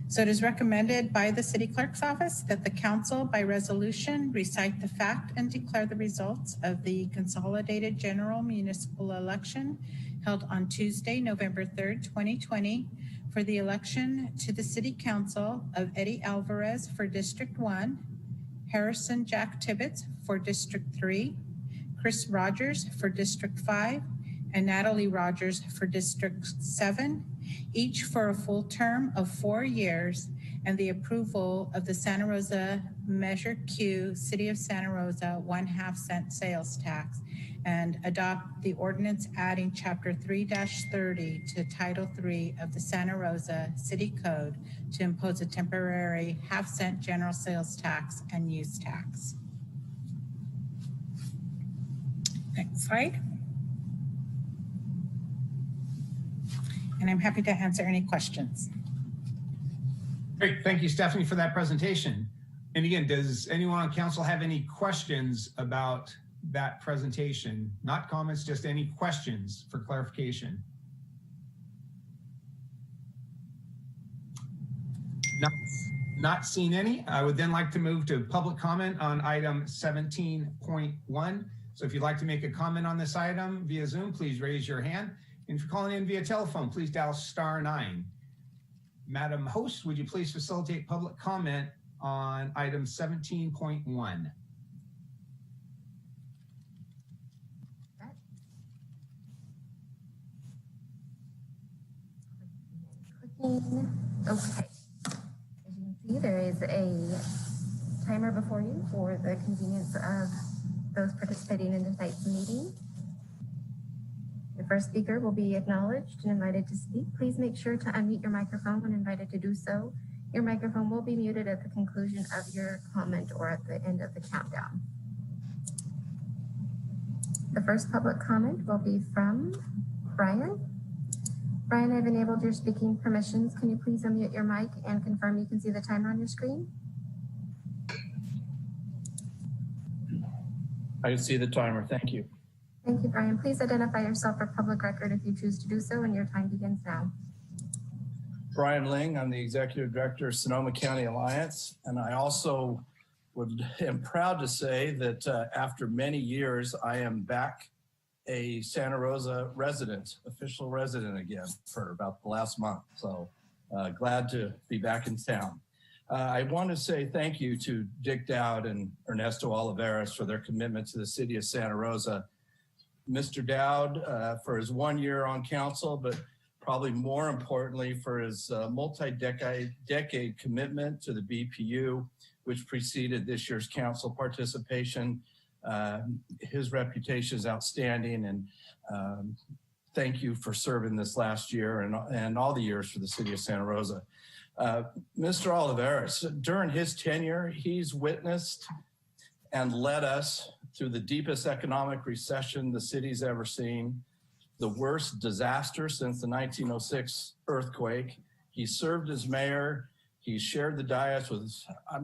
S14: So it is recommended by the City Clerk's Office that the council by resolution recite the fact and declare the results of the consolidated general municipal election held on Tuesday, November 3rd, 2020 for the election to the City Council of Eddie Alvarez for District 1, Harrison Jack Tibbetts for District 3, Chris Rogers for District 5, and Natalie Rogers for District 7, each for a full term of 4 years, and the approval of the Santa Rosa Measure Q, City of Santa Rosa 1/2 cent sales tax, and adopt the ordinance adding Chapter 3-30 to Title 3 of the Santa Rosa City Code to impose a temporary 1/2 cent general sales tax and use tax. Next slide. And I'm happy to answer any questions.
S1: Great, thank you, Stephanie, for that presentation. And again, does anyone on council have any questions about that presentation? Not comments, just any questions for clarification. Not seeing any. I would then like to move to public comment on item 17.1. So if you'd like to make a comment on this item via Zoom, please raise your hand. And if you're calling in via telephone, please dial *9. Madam Host, would you please facilitate public comment on item 17.1?
S16: Okay. As you can see, there is a timer before you for the convenience of those participating in tonight's meeting. The first speaker will be acknowledged and invited to speak. Please make sure to unmute your microphone when invited to do so. Your microphone will be muted at the conclusion of your comment or at the end of the countdown. The first public comment will be from Brian. Brian, I've enabled your speaking permissions. Can you please unmute your mic and confirm you can see the timer on your screen?
S20: I can see the timer. Thank you.
S16: Thank you, Brian. Please identify yourself for public record if you choose to do so, and your time begins now.
S20: Brian Ling, I'm the Executive Director of Sonoma County Alliance, and I also am proud to say that after many years, I am back a Santa Rosa resident, official resident again for about the last month. So glad to be back in town. I want to say thank you to Dick Dowd and Ernesto Oliveras for their commitment to the city of Santa Rosa. Mr. Dowd for his 1 year on council, but probably more importantly for his multi-decade commitment to the BPU, which preceded this year's council participation. His reputation is outstanding, and thank you for serving this last year and all the years for the city of Santa Rosa. Mr. Oliveras, during his tenure, he's witnessed and led us through the deepest economic recession the city's ever seen, the worst disaster since the 1906 earthquake. He served as mayor. He shared the dais with,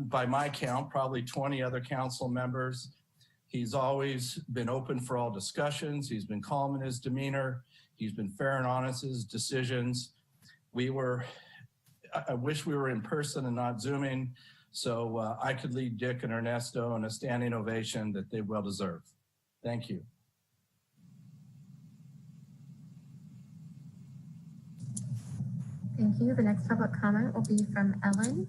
S20: by my count, probably 20 other council members. He's always been open for all discussions. He's been calm in his demeanor. He's been fair and honest in his decisions. I wish we were in person and not Zooming, so I could lead Dick and Ernesto in a standing ovation that they well deserve. Thank you.
S16: Thank you. The next public comment will be from Ellen.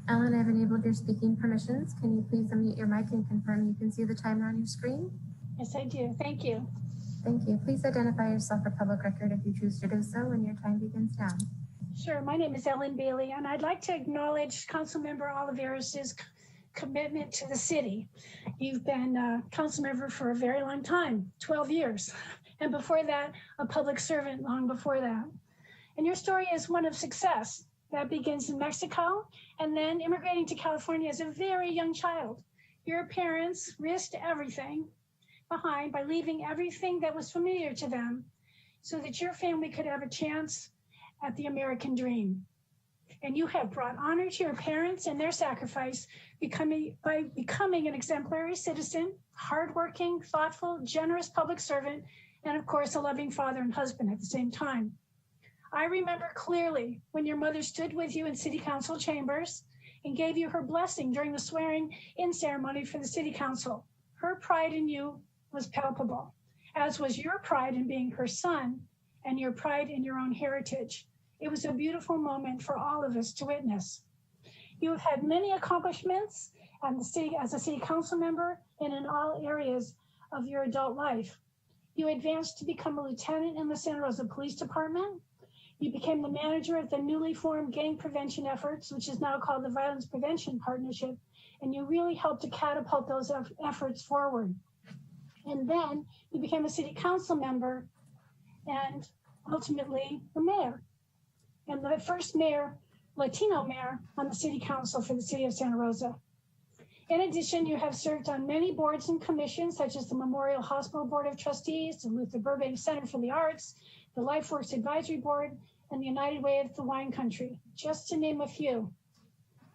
S16: Ellen, I've enabled your speaking permissions. Can you please unmute your mic and confirm you can see the timer on your screen?
S5: Yes, I do. Thank you.
S16: Thank you. Please identify yourself for public record if you choose to do so when your time begins now.
S5: Sure. My name is Ellen Bailey, and I'd like to acknowledge Councilmember Oliveras' commitment to the city. You've been a council member for a very long time, 12 years. And before that, a public servant long before that. And your story is one of success that begins in Mexico and then immigrating to California as a very young child. Your parents risked everything behind by leaving everything that was familiar to them so that your family could have a chance at the American dream. And you have brought honor to your parents and their sacrifice by becoming an exemplary citizen, hardworking, thoughtful, generous public servant, and of course, a loving father and husband at the same time. I remember clearly when your mother stood with you in city council chambers and gave you her blessing during the swearing in ceremony for the city council. Her pride in you was palpable, as was your pride in being her son and your pride in your own heritage. It was a beautiful moment for all of us to witness. You have had many accomplishments as a city council member and in all areas of your adult life. You advanced to become a lieutenant in the Santa Rosa Police Department. You became the manager of the newly formed gang prevention efforts, which is now called the Violence Prevention Partnership, and you really helped to catapult those efforts forward. And then you became a city council member and ultimately the mayor, and the first mayor, Latino mayor on the city council for the city of Santa Rosa. In addition, you have served on many boards and commissions, such as the Memorial Hospital Board of Trustees, the Luther Burbank Center for the Arts, the LifeWorks Advisory Board, and the United Way of the Wine Country, just to name a few.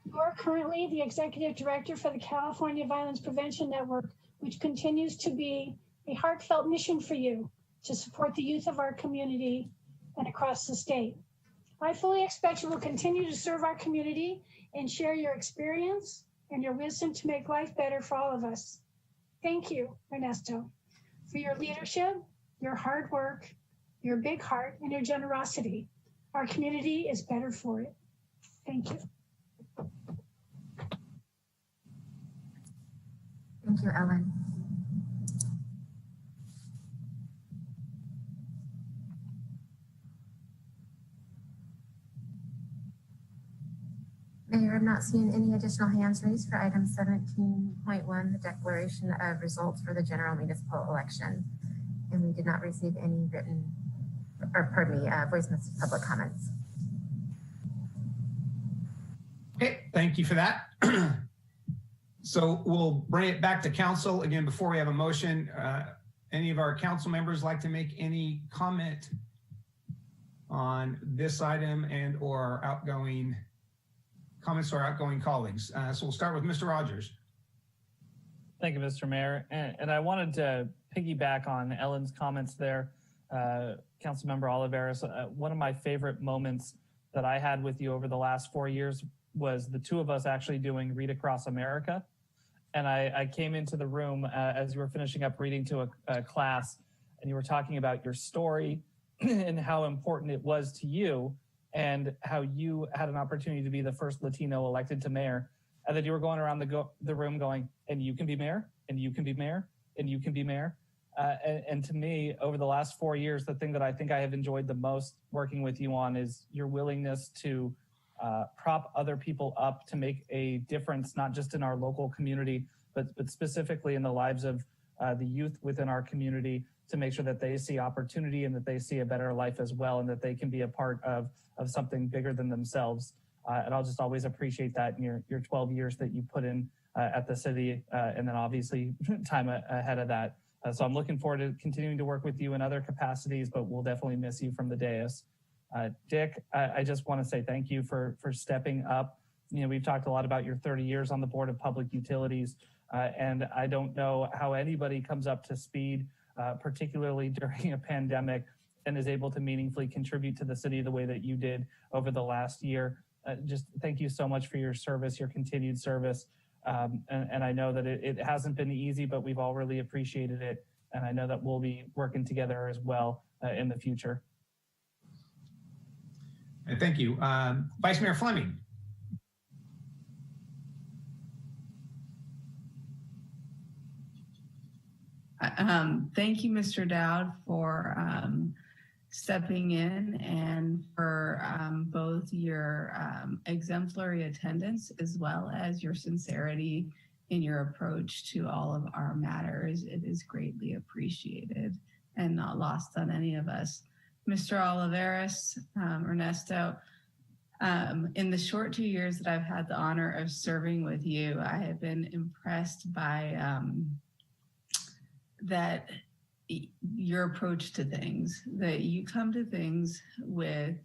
S5: You are currently the executive director for the California Violence Prevention Network, which continues to be a heartfelt mission for you to support the youth of our community and across the state. I fully expect you will continue to serve our community and share your experience and your wisdom to make life better for all of us. Thank you, Ernesto, for your leadership, your hard work, your big heart, and your generosity. Our community is better for it. Thank you.
S16: Thank you, Ellen. Mayor, I'm not seeing any additional hands raised for item 17.1, the declaration of results for the general municipal election. And we did not receive any written, or pardon me, voice message public comments.
S1: Okay, thank you for that. So we'll bring it back to council. Again, before we have a motion, any of our council members like to make any comment on this item and or outgoing comments to our outgoing colleagues? So we'll start with Mr. Rogers.
S12: Thank you, Mr. Mayor. And I wanted to piggyback on Ellen's comments there. Councilmember Oliveras, one of my favorite moments that I had with you over the last 4 years was the two of us actually doing Read Across America. and I came into the room as you were finishing up reading to a class, and you were talking about your story and how important it was to you, and how you had an opportunity to be the first Latino elected to mayor, and then you were going around the room going, and you can be mayor, and you can be mayor, and you can be mayor. And to me, over the last 4 years, the thing that I think I have enjoyed the most working with you on is your willingness to prop other people up to make a difference, not just in our local community, but specifically in the lives of the youth within our community, to make sure that they see opportunity and that they see a better life as well, and that they can be a part of something bigger than themselves. And I'll just always appreciate that in your 12 years that you put in at the city, and then obviously time ahead of that. So I'm looking forward to continuing to work with you in other capacities, but we'll definitely miss you from the dais. Dick, I just want to say thank you for stepping up. You know, we've talked a lot about your 30 years on the Board of Public Utilities, and I don't know how anybody comes up to speed, particularly during a pandemic, and is able to meaningfully contribute to the city the way that you did over the last year. Just thank you so much for your service, your continued service. And I know that it hasn't been easy, but we've all really appreciated it. And I know that we'll be working together as well in the future.
S1: Thank you. Vice Mayor Fleming.
S9: Thank you, Mr. Dowd, for stepping in and for both your exemplary attendance as well as your sincerity in your approach to all of our matters. It is greatly appreciated and not lost on any of us. Mr. Oliveras, Ernesto, in the short 2 years that I've had the honor of serving with you, I have been impressed by that your approach to things, that you come to things with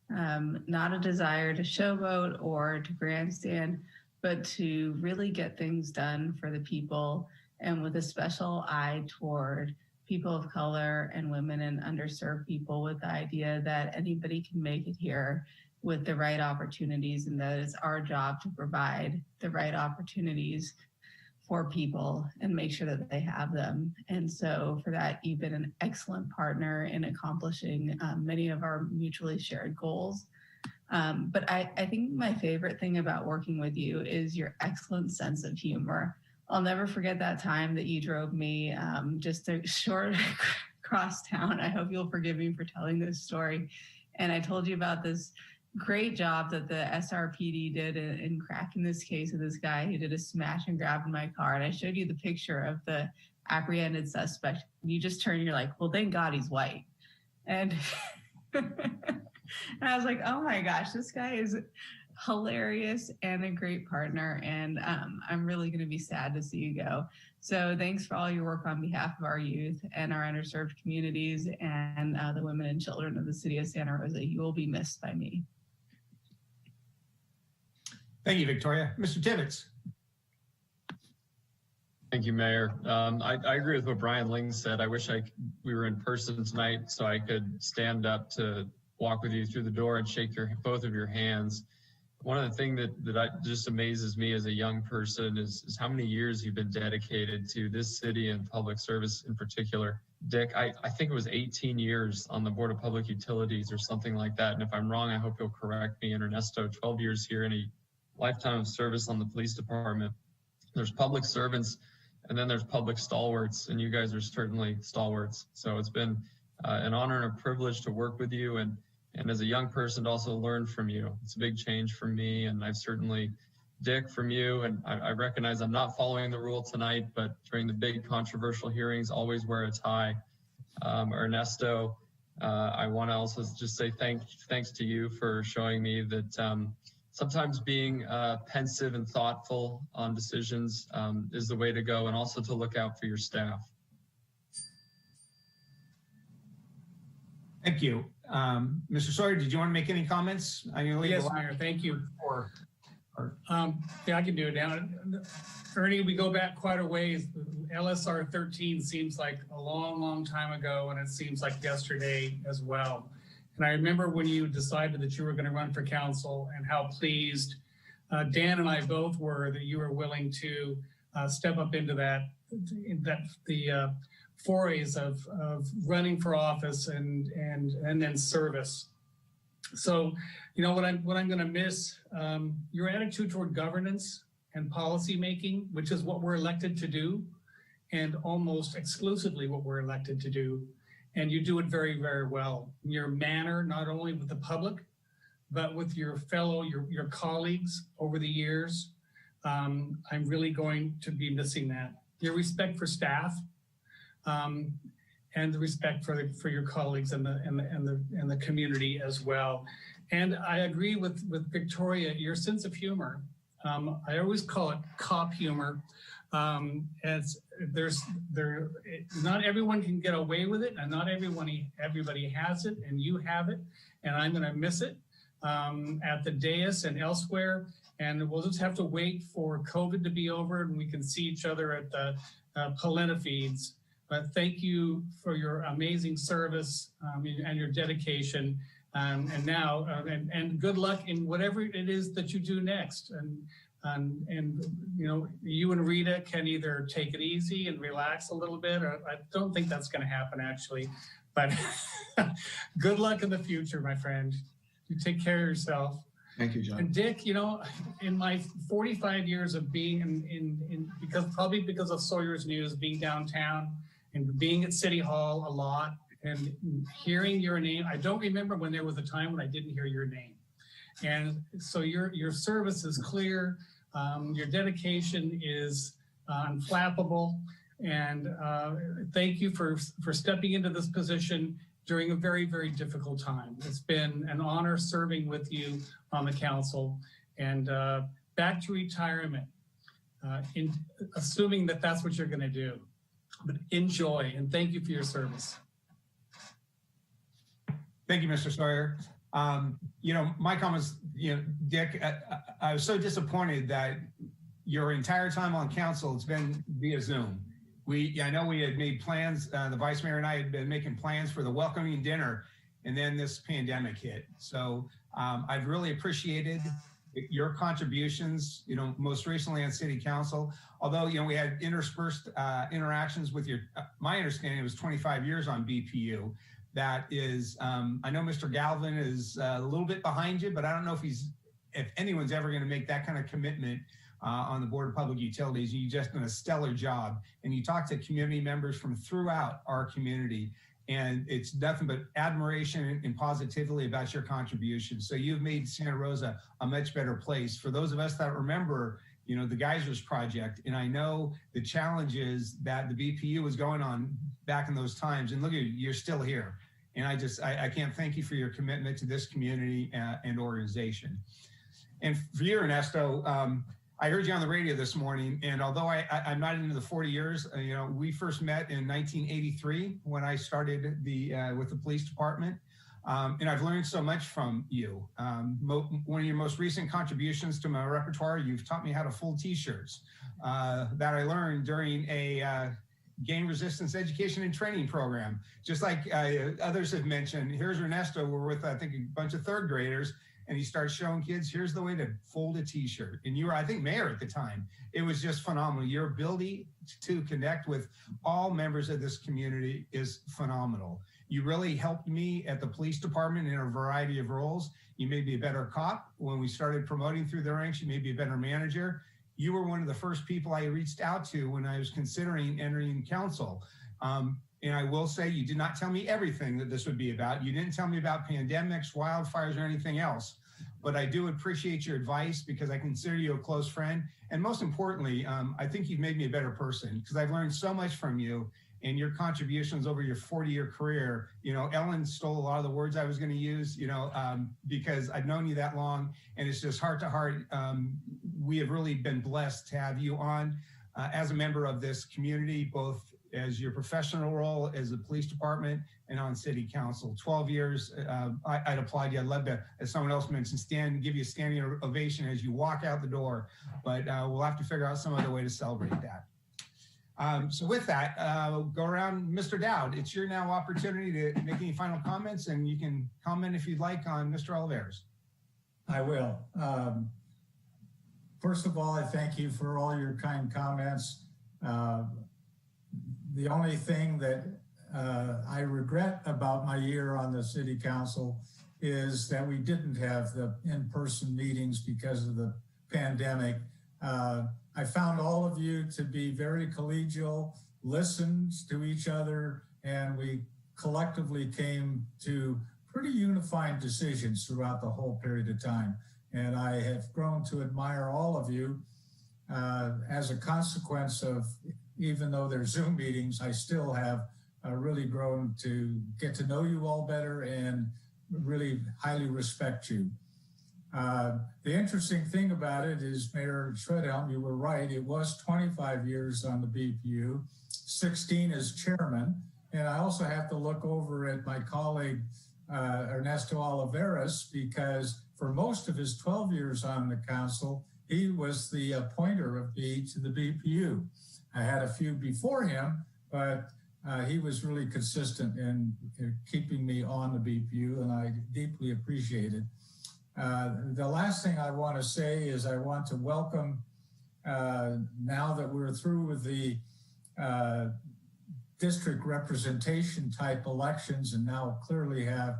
S9: not a desire to showboat or to grandstand, but to really get things done for the people, and with a special eye toward people of color and women and underserved people, with the idea that anybody can make it here with the right opportunities, and that it's our job to provide the right opportunities for people and make sure that they have them. And so for that, you've been an excellent partner in accomplishing many of our mutually shared goals. But I think my favorite thing about working with you is your excellent sense of humor. I'll never forget that time that you drove me just a short across town. I hope you'll forgive me for telling this story. And I told you about this great job that the SRPD did in cracking this case of this guy who did a smash and grab in my car. And I showed you the picture of the apprehended suspect. You just turned, you're like, well, thank God he's white. And, and I was like, oh my gosh, this guy is hilarious and a great partner. And I'm really going to be sad to see you go. So thanks for all your work on behalf of our youth and our underserved communities and the women and children of the city of Santa Rosa. You will be missed by me.
S1: Thank you, Victoria. Mr. Tibbetts.
S13: Thank you, Mayor. I agree with what Brian Ling said. I wish we were in person tonight so I could stand up to walk with you through the door and shake both of your hands. One of the things that just amazes me as a young person is how many years you've been dedicated to this city and public service in particular. Dick, I think it was 18 years on the Board of Public Utilities or something like that. And if I'm wrong, I hope you'll correct me. And Ernesto, 12 years here and a lifetime of service on the police department. There's public servants and then there's public stalwarts, and you guys are certainly stalwarts. So it's been an honor and a privilege to work with you, and as a young person to also learn from you. It's a big change for me, and I've certainly, Dick, from you, and I recognize I'm not following the rule tonight, but during the big controversial hearings, always wear a tie. Ernesto, I want to also just say thanks to you for showing me that sometimes being pensive and thoughtful on decisions is the way to go, and also to look out for your staff.
S1: Thank you. Mr. Sawyer, did you want to make any comments?
S11: Yes, Mayor, thank you. Yeah, I can do it now. Ernie, we go back quite a ways. LSR 13 seems like a long, long time ago, and it seems like yesterday as well. And I remember when you decided that you were going to run for council and how pleased Dan and I both were that you were willing to step up into the forays of running for office and then service. So, you know, what I'm going to miss, your attitude toward governance and policy making, which is what we're elected to do, and almost exclusively what we're elected to do. And you do it very, very well. Your manner, not only with the public, but with your your colleagues over the years. I'm really going to be missing that. Your respect for staff, and the respect for your colleagues and the community as well. And I agree with Victoria, your sense of humor. I always call it cop humor. Not everyone can get away with it, and not everybody has it, and you have it, and I'm going to miss it at the dais and elsewhere. And we'll just have to wait for COVID to be over and we can see each other at the Polenta feeds. But thank you for your amazing service and your dedication. And good luck in whatever it is that you do next. And you know, you and Rita can either take it easy and relax a little bit, or I don't think that's going to happen actually. But good luck in the future, my friend. You take care of yourself.
S10: Thank you, John.
S11: And Dick, you know, in my 45 years of being probably because of Sawyer's News, being downtown and being at City Hall a lot and hearing your name, I don't remember when there was a time when I didn't hear your name. And so your service is clear, your dedication is unflappable, and thank you for stepping into this position during a very, very difficult time. It's been an honor serving with you on the council, and back to retirement, assuming that that's what you're gonna do. But enjoy, and thank you for your service.
S1: Thank you, Mr. Sawyer. You know, my comments, you know, Dick, I was so disappointed that your entire time on council, it's been via Zoom. I know we had made plans, the vice mayor and I had been making plans for the welcoming dinner, and then this pandemic hit. So I've really appreciated your contributions, you know, most recently on city council, although, you know, we had interspersed interactions with my understanding it was 25 years on BPU. That is, I know Mr. Galvin is a little bit behind you, but I don't know if anyone's ever going to make that kind of commitment on the Board of Public Utilities. You've just done a stellar job, and you talk to community members from throughout our community, and it's nothing but admiration and positively about your contribution. So you've made Santa Rosa a much better place. For those of us that remember, you know, the Geysers project, and I know the challenges that the BPU was going on back in those times, and look at you, you're still here. And I can't thank you for your commitment to this community and organization. And for you, Ernesto, I heard you on the radio this morning, and although I'm not into the 40 years, you know, we first met in 1983 when I started with the police department, and I've learned so much from you. One of your most recent contributions to my repertoire, you've taught me how to fold t-shirts that I learned during a gang resistance education and training program. Just like others have mentioned, here's Ernesto, we're with, I think, a bunch of third graders, and he starts showing kids, here's the way to fold a t-shirt. And you were, I think, mayor at the time. It was just phenomenal. Your ability to connect with all members of this community is phenomenal. You really helped me at the police department in a variety of roles. You made me a better cop. When we started promoting through the ranks, you made me a better manager. You were one of the first people I reached out to when I was considering entering council. And I will say, you did not tell me everything that this would be about. You didn't tell me about pandemics, wildfires, or anything else. But I do appreciate your advice because I consider you a close friend. And most importantly, I think you've made me a better person because I've learned so much from you and your contributions over your 40-year career. You know, Ellen stole a lot of the words I was going to use, you know, because I've known you that long, and it's just heart to heart. We have really been blessed to have you on as a member of this community, both as your professional role as the police department and on city council. 12 years, I'd applaud you. I'd love to, as someone else mentioned, give you a standing ovation as you walk out the door, but we'll have to figure out some other way to celebrate that. So with that, go around, Mr. Dowd. It's your now opportunity to make any final comments, and you can comment if you'd like on Mr. Oliveras.
S6: I will. first of all, I thank you for all your kind comments. The only thing that I regret about my year on the city council is that we didn't have the in-person meetings because of the pandemic. I found all of you to be very collegial, listened to each other, and we collectively came to pretty unified decisions throughout the whole period of time. And I have grown to admire all of you. As a consequence of, even though they're Zoom meetings, I still have really grown to get to know you all better and really highly respect you. The interesting thing about it is, Mayor Schwedhelm, you were right. It was 25 years on the BPU, 16 as chairman. And I also have to look over at my colleague, Ernesto Oliveras, because for most of his 12 years on the council, he was the appointer of me to the BPU. I had a few before him, but he was really consistent in keeping me on the BPU, and I deeply appreciate it. The last thing I want to say is I want to welcome, now that we're through with the district representation type elections and now clearly have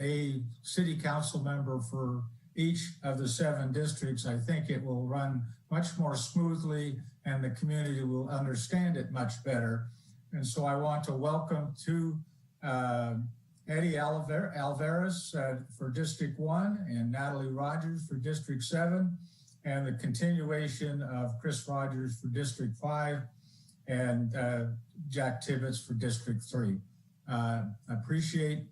S6: a city council member for each of the 7 districts, I think it will run much more smoothly and the community will understand it much better. And so I want to welcome to Eddie Alvarez for District 1 and Natalie Rogers for District 7, and the continuation of Chris Rogers for District 5 and Jack Tibbetts for District 3. Appreciate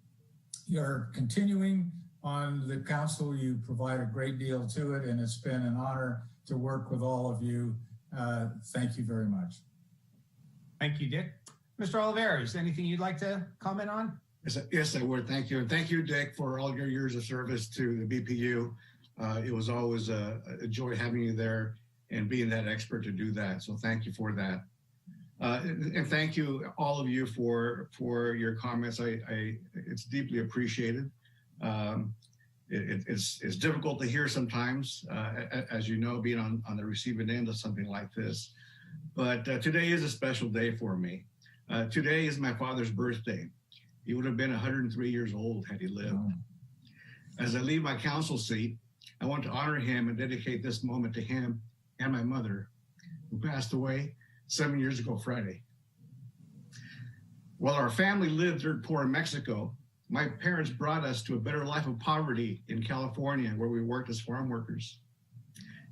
S6: your continuing on the council. You provide a great deal to it, and it's been an honor to work with all of you. Thank you very much.
S1: Thank you, Dick. Mr. Oliveras, anything you'd like to comment on?
S10: Yes, I would. Thank you. And thank you, Dick, for all your years of service to the BPU. It was always a joy having you there and being that expert to do that. So thank you for that. And thank you, all of you, for your comments. It's deeply appreciated. It's difficult to hear sometimes, as you know, being on the receiving end of something like this. But today is a special day for me. Today is my father's birthday. He would have been 103 years old had he lived. As I leave my council seat, I want to honor him and dedicate this moment to him and my mother, who passed away 7 years ago Friday. While our family lived dirt poor in Mexico, my parents brought us to a better life of poverty in California, where we worked as farm workers.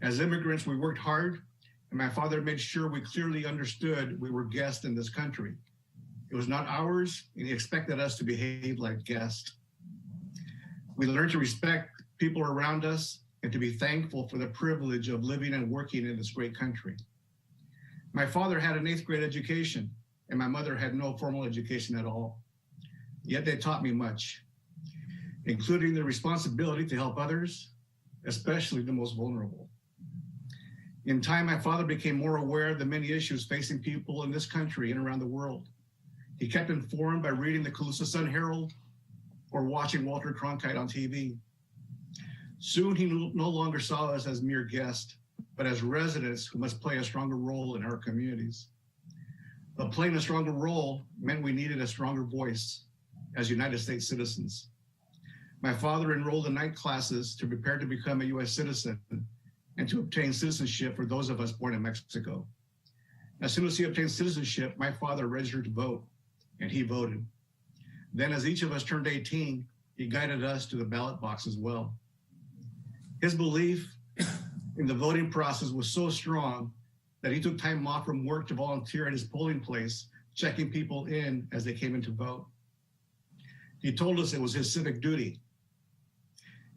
S10: As immigrants, we worked hard, and my father made sure we clearly understood we were guests in this country. It was not ours, and he expected us to behave like guests. We learned to respect people around us and to be thankful for the privilege of living and working in this great country. My father had an 8th grade education, and my mother had no formal education at all. Yet they taught me much, including the responsibility to help others, especially the most vulnerable. In time, my father became more aware of the many issues facing people in this country and around the world. He kept informed by reading the Colusa Sun-Herald or watching Walter Cronkite on TV. Soon he no longer saw us as mere guests, but as residents who must play a stronger role in our communities. But playing a stronger role meant we needed a stronger voice as United States citizens. My father enrolled in night classes to prepare to become a US citizen and to obtain citizenship for those of us born in Mexico. As soon as he obtained citizenship, my father registered to vote, and he voted. Then as each of us turned 18, he guided us to the ballot box as well. His belief in the voting process was so strong that he took time off from work to volunteer at his polling place, checking people in as they came in to vote. He told us it was his civic duty.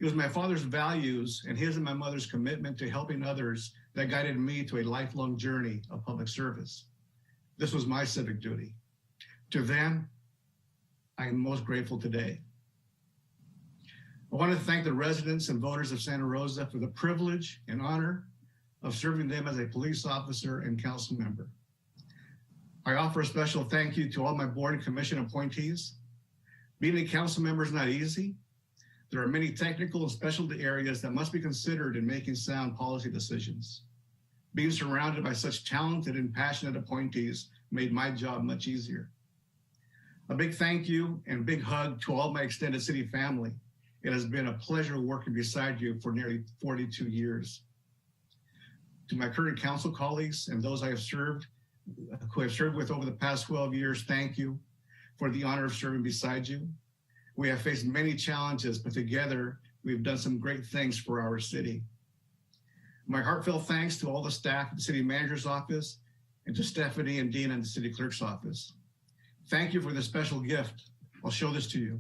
S10: It was my father's values and his and my mother's commitment to helping others that guided me to a lifelong journey of public service. This was my civic duty. To them, I am most grateful today. I want to thank the residents and voters of Santa Rosa for the privilege and honor of serving them as a police officer and council member. I offer a special thank you to all my board and commission appointees. Being a council member is not easy, There are many technical and specialty areas that must be considered in making sound policy decisions. Being surrounded by such talented and passionate appointees made my job much easier. A big thank you and big hug to all my extended city family. It has been a pleasure working beside you for nearly 42 years. To my current council colleagues and those I have served, who I've served with over the past 12 years, thank you for the honor of serving beside you. We have faced many challenges, but together we've done some great things for our city. My heartfelt thanks to all the staff at the city manager's office and to Stephanie and Dean in the city clerk's office. Thank you for this special gift. I'll show this to you.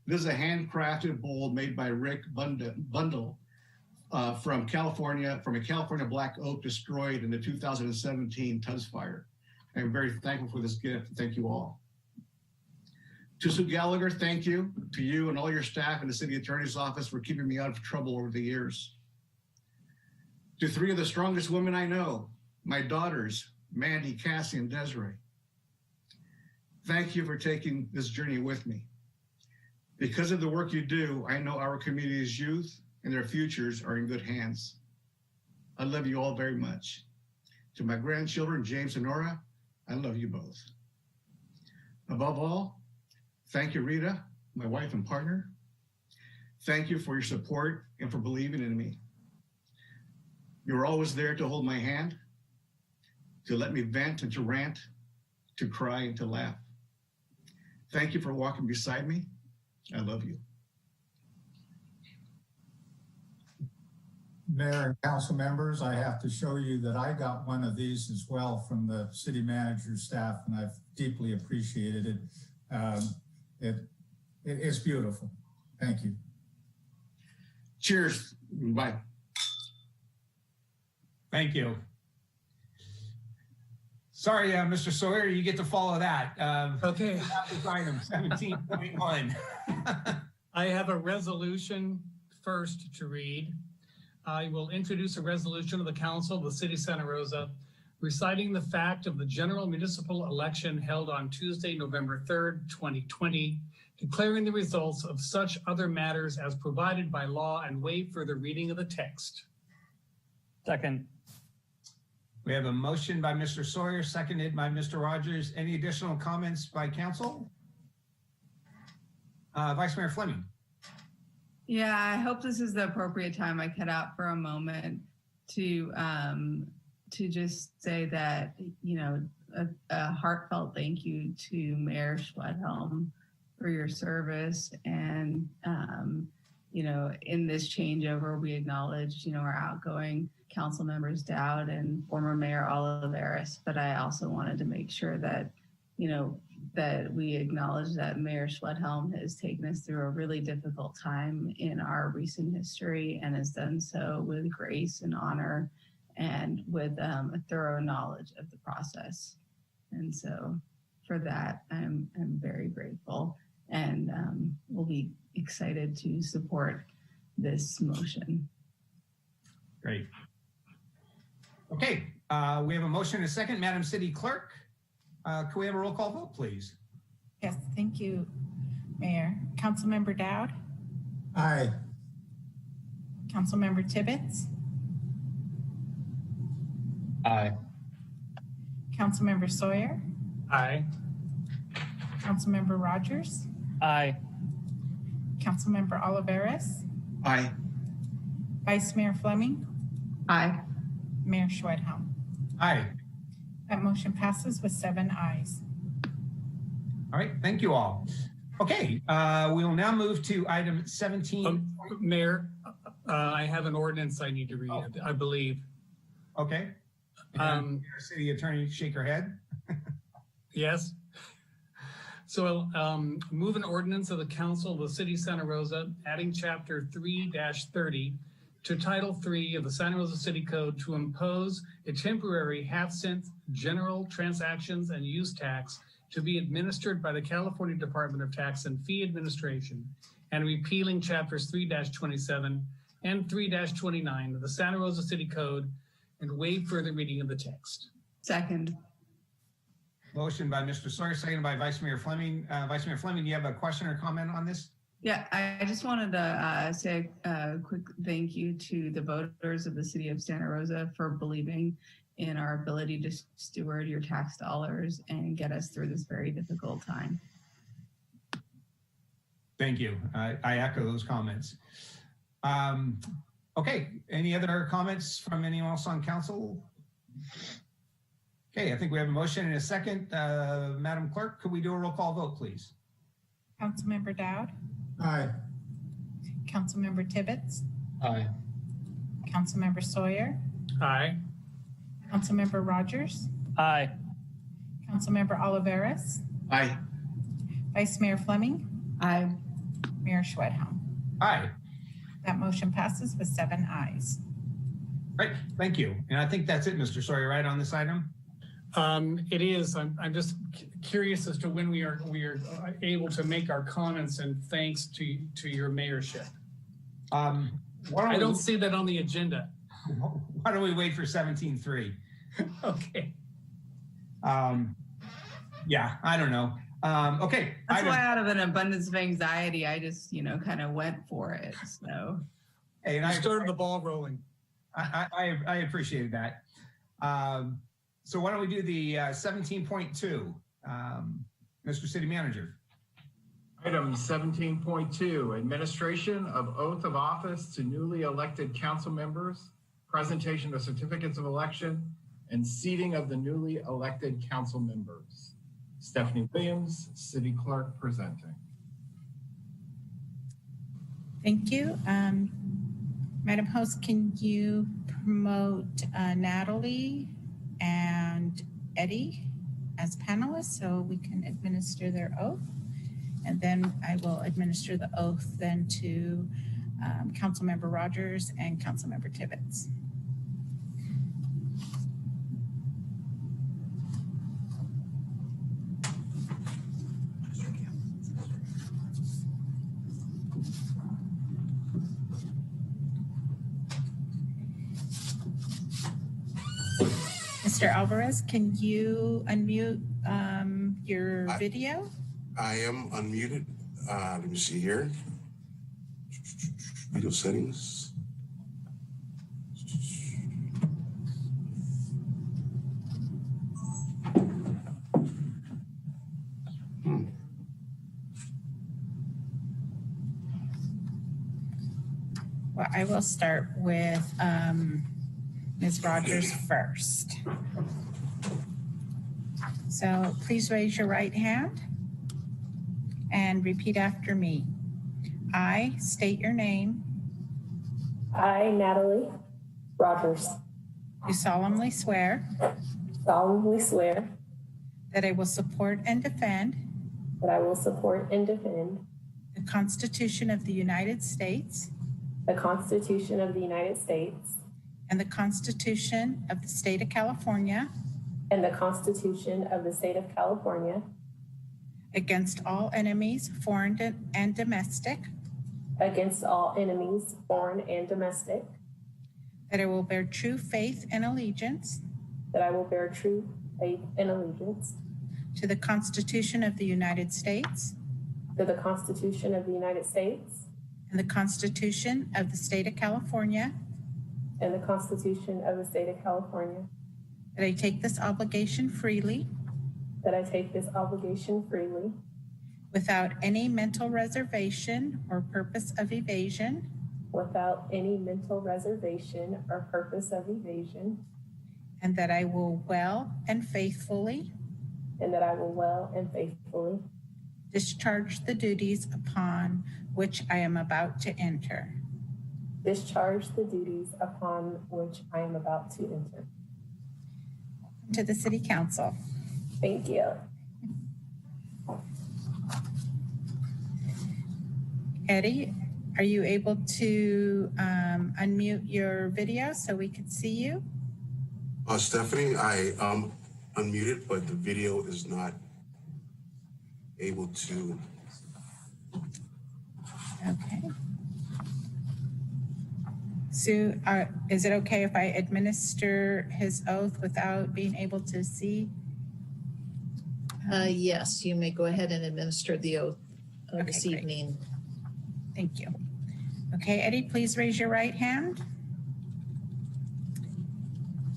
S10: This is a handcrafted bowl made by Rick Bundle from a California black oak destroyed in the 2017 Tubbs fire. I'm very thankful for this gift. Thank you all. To Sue Gallagher, thank you. To you and all your staff in the city attorney's office for keeping me out of trouble over the years. To three of the strongest women I know, my daughters, Mandy, Cassie, and Desiree. Thank you for taking this journey with me. Because of the work you do, I know our community's youth and their futures are in good hands. I love you all very much. To my grandchildren, James and Nora, I love you both. Above all, thank you, Rita, my wife and partner. Thank you for your support and for believing in me. You were always there to hold my hand, to let me vent and to rant, to cry and to laugh. Thank you for walking beside me. I love you.
S6: Mayor and council members, I have to show you that I got one of these as well from the city manager's staff, and I've deeply appreciated it. It's beautiful. Thank you.
S10: Cheers. Bye.
S1: Thank you. Sorry, Mr. Sawyer, you get to follow that.
S11: Okay.
S1: Item 17.1.
S11: I have a resolution first to read. I will introduce a resolution of the Council of the City of Santa Rosa reciting the fact of the general municipal election held on Tuesday, November 3rd, 2020, declaring the results of such other matters as provided by law and waive further reading of the text.
S12: Second.
S1: We have a motion by Mr. Sawyer, seconded by Mr. Rogers. Any additional comments by council? Vice Mayor Fleming.
S9: Yeah, I hope this is the appropriate time I cut out for a moment to just say that, you know, a heartfelt thank you to Mayor Schwedhelm for your service. And, you know, in this changeover, we acknowledged, you know, our outgoing council members Dowd and former Mayor Oliveris, but I also wanted to make sure that, you know, that we acknowledge that Mayor Schwedhelm has taken us through a really difficult time in our recent history and has done so with grace and honor and with a thorough knowledge of the process. And so for that, I'm very grateful and we'll be excited to support this motion.
S1: Great. Okay, we have a motion and a second. Madam City Clerk, can we have a roll call vote, please?
S14: Yes, thank you, Mayor. Councilmember Dowd?
S6: Aye.
S14: Councilmember Tibbetts?
S13: Aye.
S14: Councilmember Sawyer?
S11: Aye.
S14: Councilmember Rogers?
S12: Aye.
S14: Councilmember Oliveris?
S10: Aye.
S14: Vice Mayor Fleming?
S9: Aye.
S14: Mayor Schwedhelm?
S1: Aye.
S14: That motion passes with 7 ayes.
S1: All right, thank you all. Okay, we will now move to item 17.
S11: Mayor, I have an ordinance I need to read, I believe.
S1: Okay. City Attorney, shake her head.
S11: Yes. So move an ordinance of the Council of the City of Santa Rosa, adding Chapter 3-30 to Title 3 of the Santa Rosa City Code to impose a temporary half-cent general transactions and use tax to be administered by the California Department of Tax and Fee Administration, and repealing Chapters 3-27 and 3-29 of the Santa Rosa City Code and waive further reading of the text.
S9: Second.
S1: Motion by Mr. Sawyer, seconded by Vice Mayor Fleming. Vice Mayor Fleming, do you have a question or comment on this?
S9: Yeah, I just wanted to say a quick thank you to the voters of the city of Santa Rosa for believing in our ability to steward your tax dollars and get us through this very difficult time.
S1: Thank you. I echo those comments. Okay, any other comments from anyone else on council? Okay, I think we have a motion and a second. Madam Clerk, could we do a roll call vote, please?
S14: Councilmember Dowd.
S6: Aye.
S14: Councilmember Tibbetts.
S13: Aye.
S14: Councilmember Sawyer.
S11: Aye.
S14: Councilmember Rogers.
S12: Aye.
S14: Councilmember Oliveras.
S10: Aye.
S14: Vice Mayor Fleming.
S9: Aye.
S14: Mayor Schwedhelm.
S1: Aye.
S14: That motion passes with 7 ayes.
S1: Great, thank you. And I think that's it, Mr. Sawyer, right on this item?
S11: It is. I'm just curious as to when we are able to make our comments, and thanks to your mayorship. I don't see that on the agenda.
S1: Why don't we wait for 17.3?
S11: Okay.
S1: Yeah, I don't know. Okay.
S9: That's why out of an abundance of anxiety, I just, kind of went for it. So.
S1: Hey, and
S11: I started the ball rolling.
S1: I appreciated that. So why don't we do the 17.2, Mr. City Manager.
S4: Item 17.2, administration of oath of office to newly elected council members, presentation of certificates of election, and seating of the newly elected council members. Stephanie Williams, City Clerk, presenting.
S14: Thank you. Madam Host, can you promote Natalie and Eddie as panelists so we can administer their oath? And then I will administer the oath then to Councilmember Rogers and Councilmember Tibbetts. Mr. Alvarez, can you unmute your video?
S15: I am unmuted. Let me see here. Video settings.
S14: Well, I will start with Ms. Rogers first. So please raise your right hand and repeat after me. I state your name.
S17: I, Natalie Rogers,
S14: Do solemnly swear
S17: solemnly swear
S14: that I will support and defend
S17: that I will support and defend
S14: the Constitution of the United States
S17: the Constitution of the United States
S14: and the Constitution of the State of California
S17: and the Constitution of the State of California
S14: against all enemies, foreign and domestic,
S17: against all enemies, foreign and domestic,
S14: that I will bear true faith and allegiance
S17: that I will bear true faith and allegiance
S14: to the Constitution of the United States
S17: to the Constitution of the United States
S14: and the Constitution of the State of California,
S17: and the Constitution of the State of California,
S14: that I take this obligation freely
S17: that I take this obligation freely
S14: without any mental reservation or purpose of evasion,
S17: without any mental reservation or purpose of evasion,
S14: and that I will well and faithfully discharge the duties upon which I am about to enter.
S17: Discharge the duties upon which I am about to enter.
S14: To the City Council.
S17: Thank you.
S14: Eddie, are you able to unmute your video so we can see you?
S15: Stephanie, I unmuted, but the video is not able to.
S14: Okay. Sue, is it okay if I administer his oath without being able to see?
S22: Yes, you may go ahead and administer the oath
S14: Okay,
S22: this
S14: great.
S22: evening.
S14: Thank you. Okay, Eddie, please raise your right hand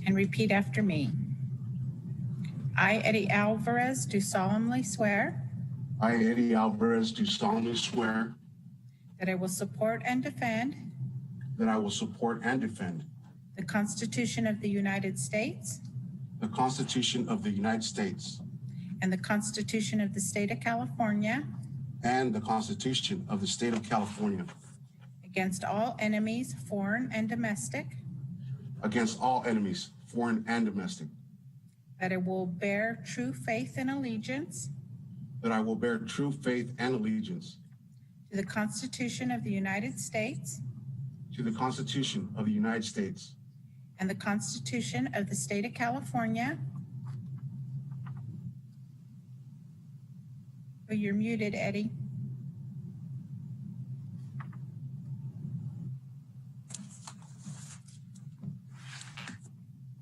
S14: and repeat after me. I, Eddie Alvarez, do solemnly swear
S15: I, Eddie Alvarez, do solemnly swear
S14: that I will support and defend
S15: that I will support and defend
S14: the Constitution of the United States
S15: the Constitution of the United States
S14: and the Constitution of the State of California
S15: and the Constitution of the State of California
S14: against all enemies, foreign and domestic,
S15: against all enemies, foreign and domestic,
S14: that I will bear true faith and allegiance
S15: that I will bear true faith and allegiance
S14: to the Constitution of the United States
S15: to the Constitution of the United States
S14: and the Constitution of the State of California. Oh, you're muted, Eddie.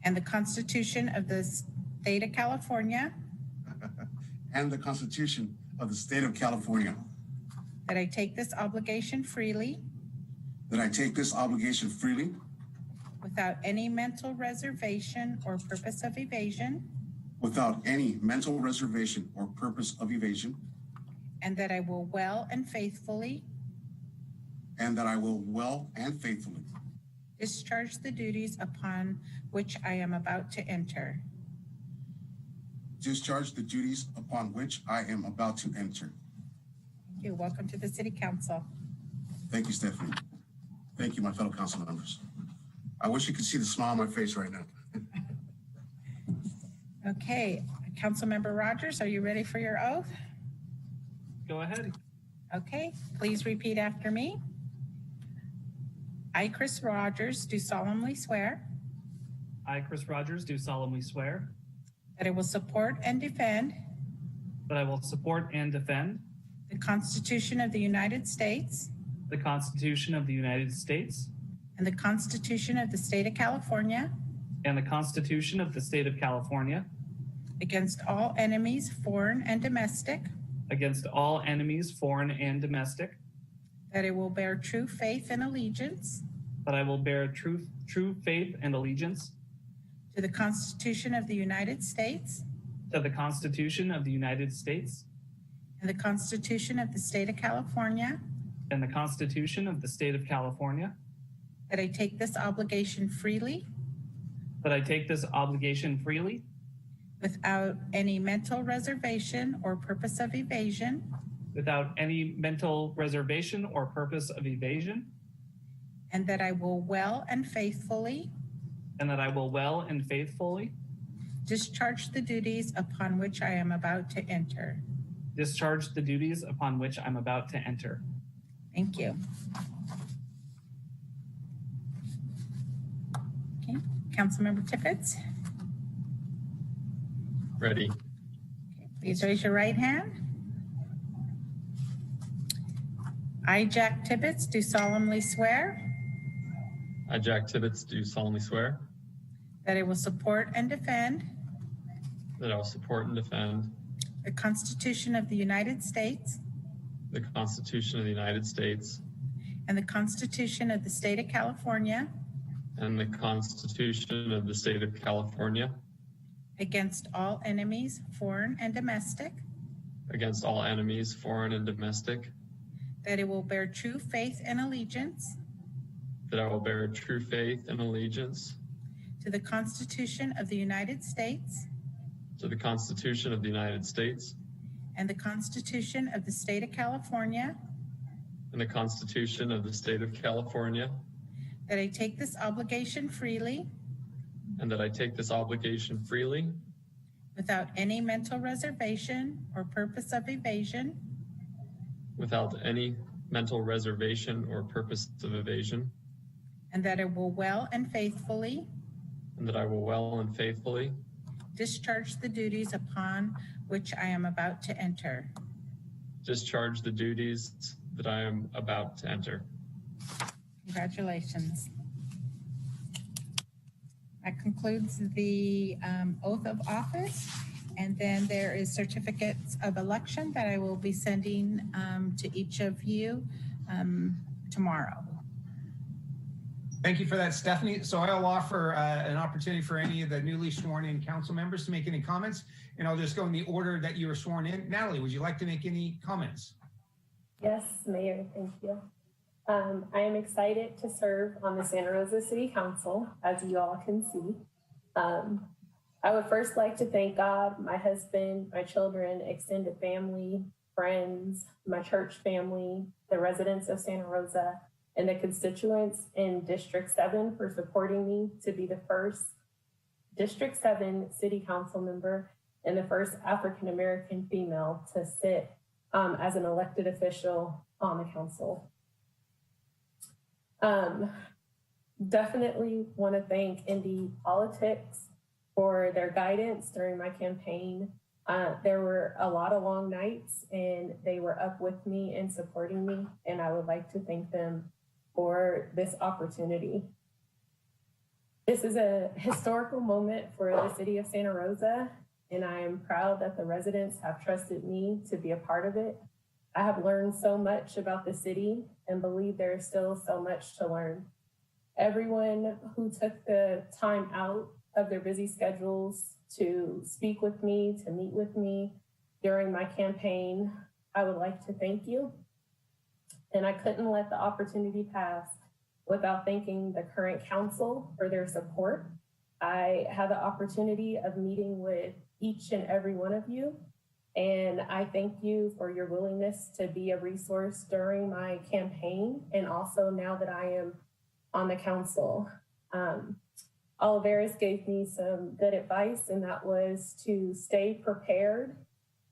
S14: And the Constitution of the State of California,
S15: and the Constitution of the State of California,
S14: that I take this obligation freely
S15: that I take this obligation freely
S14: without any mental reservation or purpose of evasion,
S15: without any mental reservation or purpose of evasion,
S14: and that I will well and faithfully discharge the duties upon which I am about to enter.
S15: Discharge the duties upon which I am about to enter.
S14: Thank you. Welcome to the City Council.
S15: Thank you, Stephanie. Thank you, my fellow council members. I wish you could see the smile on my face right now.
S14: Okay, Councilmember Rogers, are you ready for your oath?
S12: Go ahead.
S14: Okay, please repeat after me. I, Chris Rogers, do solemnly swear
S12: I, Chris Rogers, do solemnly swear
S14: that I will support and defend
S12: that I will support and defend
S14: the Constitution of the United States
S12: the Constitution of the United States
S14: and the Constitution of the State of California
S12: and the Constitution of the State of California
S14: against all enemies, foreign and domestic,
S12: against all enemies, foreign and domestic,
S14: that I will bear true faith and allegiance
S12: that I will bear true faith and allegiance
S14: to the Constitution of the United States
S12: to the Constitution of the United States
S14: and the Constitution of the State of California,
S12: and the Constitution of the State of California,
S14: that I take this obligation freely
S12: that I take this obligation freely
S14: without any mental reservation or purpose of evasion,
S12: without any mental reservation or purpose of evasion,
S14: and that I will well and faithfully discharge the duties upon which I am about to enter.
S12: Discharge the duties upon which I'm about to enter.
S14: Thank you. Okay, Councilmember Tippett.
S13: Ready.
S14: Okay, please raise your right hand. I, Jack Tibbetts, do solemnly swear
S13: I, Jack Tibbetts, do solemnly swear
S14: that I will support and defend
S13: that I will support and defend
S14: the Constitution of the United States
S13: the Constitution of the United States
S14: and the Constitution of the State of California
S13: and the Constitution of the State of California
S14: against all enemies, foreign and domestic,
S13: against all enemies, foreign and domestic,
S14: that I will bear true faith and allegiance
S13: that I will bear true faith and allegiance
S14: to the Constitution of the United States
S13: to the Constitution of the United States
S14: and the Constitution of the State of California,
S13: and the Constitution of the State of California,
S14: that I take this obligation freely
S13: and that I take this obligation freely
S14: without any mental reservation or purpose of evasion,
S13: without any mental reservation or purpose of evasion,
S14: and that I will well and faithfully discharge the duties upon which I am about to enter.
S13: Discharge the duties that I am about to enter.
S14: Congratulations. That concludes the oath of office. And then there is certificates of election that I will be sending to each of you tomorrow.
S1: Thank you for that, Stephanie. So I'll offer an opportunity for any of the newly sworn in council members to make any comments, and I'll just go in the order that you were sworn in. Natalie, would you like to make any comments?
S17: Yes, Mayor, thank you. I am excited to serve on the Santa Rosa City Council, as you all can see. I would first like to thank God, my husband, my children, extended family, friends, my church family, the residents of Santa Rosa, and the constituents in District 7 for supporting me to be the first District 7 City Council member and the first African-American female to sit as an elected official on the council. Definitely want to thank Indie Politics for their guidance during my campaign. There were a lot of long nights and they were up with me and supporting me, and I would like to thank them for this opportunity. This is a historical moment for the city of Santa Rosa, and I am proud that the residents have trusted me to be a part of it. I have learned so much about the city and believe there is still so much to learn. Everyone who took the time out of their busy schedules to speak with me, to meet with me during my campaign, I would like to thank you. And I couldn't let the opportunity pass without thanking the current council for their support. I had the opportunity of meeting with each and every one of you, and I thank you for your willingness to be a resource during my campaign and also now that I am on the council. Oliveris gave me some good advice, and that was to stay prepared,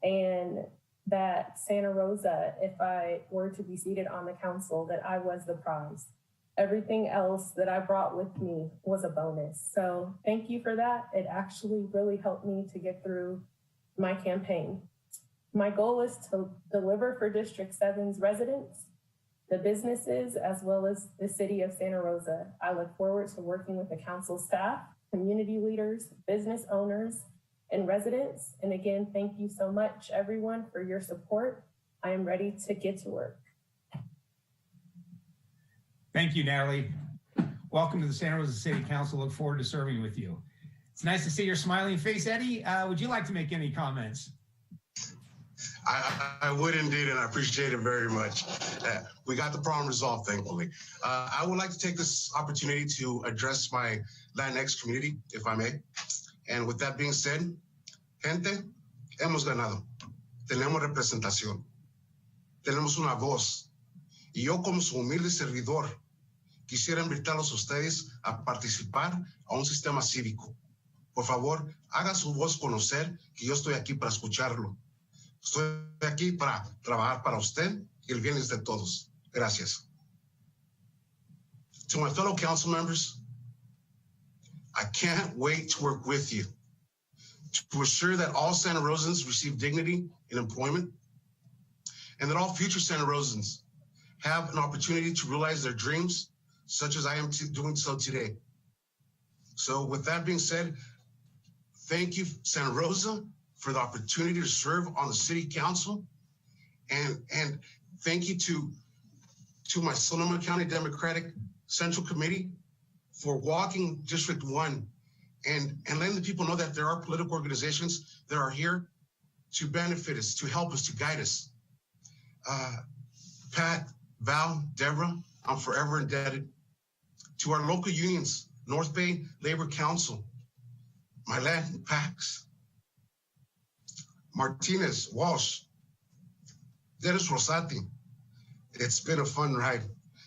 S17: and that Santa Rosa, if I were to be seated on the council, that I was the prize. Everything else that I brought with me was a bonus. So thank you for that. It actually really helped me to get through my campaign. My goal is to deliver for District 7's residents, the businesses, as well as the city of Santa Rosa. I look forward to working with the council staff, community leaders, business owners, and residents. And again, thank you so much, everyone, for your support. I am ready to get to work.
S1: Thank you, Natalie. Welcome to the Santa Rosa City Council. Look forward to serving with you. It's nice to see your smiling face, Eddie. Would you like to make any comments?
S15: I would indeed, and I appreciate it very much. We got the problem resolved, thankfully. I would like to take this opportunity to address my Latinx community, if I may. And with that being said, gente, hemos ganado. Tenemos representación. Tenemos una voz. Y yo, como su humilde servidor, quisiera invitarlos a ustedes a participar a un sistema cívico. Por favor, haga su voz conocer, que yo estoy aquí para escucharlo. Estoy aquí para trabajar para usted y el bienes de todos. Gracias. To my fellow council members, I can't wait to work with you to assure that all Santa Rosans receive dignity in employment and that all future Santa Rosans have an opportunity to realize their dreams, such as I am doing so today. So with that being said, thank you, Santa Rosa, for the opportunity to serve on the city council. And thank you to my Sonoma County Democratic Central Committee for walking District 1 and letting the people know that there are political organizations that are here to benefit us, to help us, to guide us. Pat, Val, Deborah, I'm forever indebted. To our local unions, North Bay Labor Council, my Latin PACs, Martinez, Walsh, Dennis Rosati. It's been a fun ride,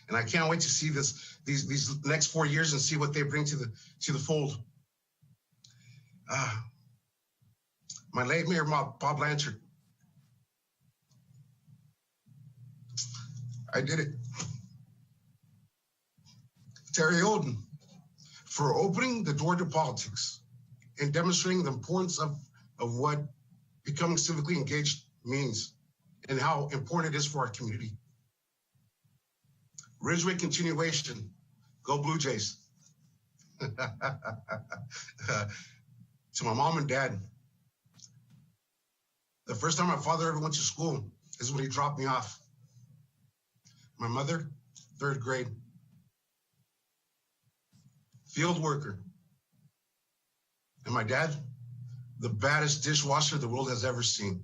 S15: and I can't wait to see these next 4 years and see what they bring to the fold. My late Mayor Bob Blanchard. I did it. Terry Oden for opening the door to politics and demonstrating the importance of what becoming civically engaged means and how important it is for our community. Ridgeway continuation, go Blue Jays. To my mom and dad, the first time my father ever went to school is when he dropped me off. My mother, 3rd grade. Field worker. And my dad, the baddest dishwasher the world has ever seen.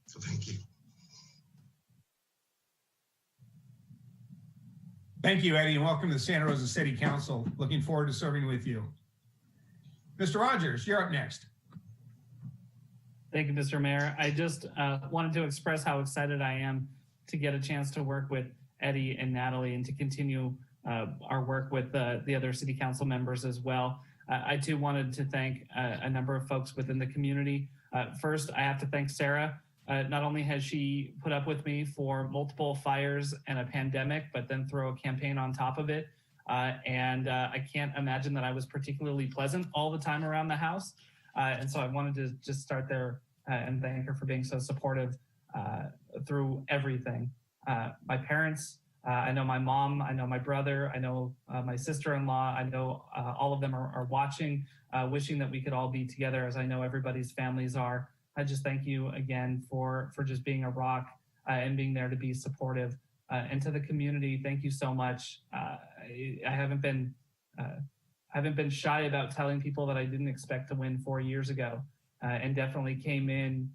S15: So thank you.
S1: Thank you, Eddie, and welcome to the Santa Rosa City Council. Looking forward to serving with you. Mr. Rogers, you're up next.
S12: Thank you, Mr. Mayor. I just wanted to express how excited I am to get a chance to work with Eddie and Natalie and to continue our work with the other city council members as well. I too wanted to thank a number of folks within the community. First, I have to thank Sarah. Not only has she put up with me for multiple fires and a pandemic, but then throw a campaign on top of it. I can't imagine that I was particularly pleasant all the time around the house. And so I wanted to just start there and thank her for being so supportive through everything. My parents, I know my mom, I know my brother, I know my sister-in-law, I know all of them are watching, wishing that we could all be together, as I know everybody's families are. I just thank you again for just being a rock and being there to be supportive. And to the community, thank you so much. I haven't been shy about telling people that I didn't expect to win 4 years ago, and definitely came in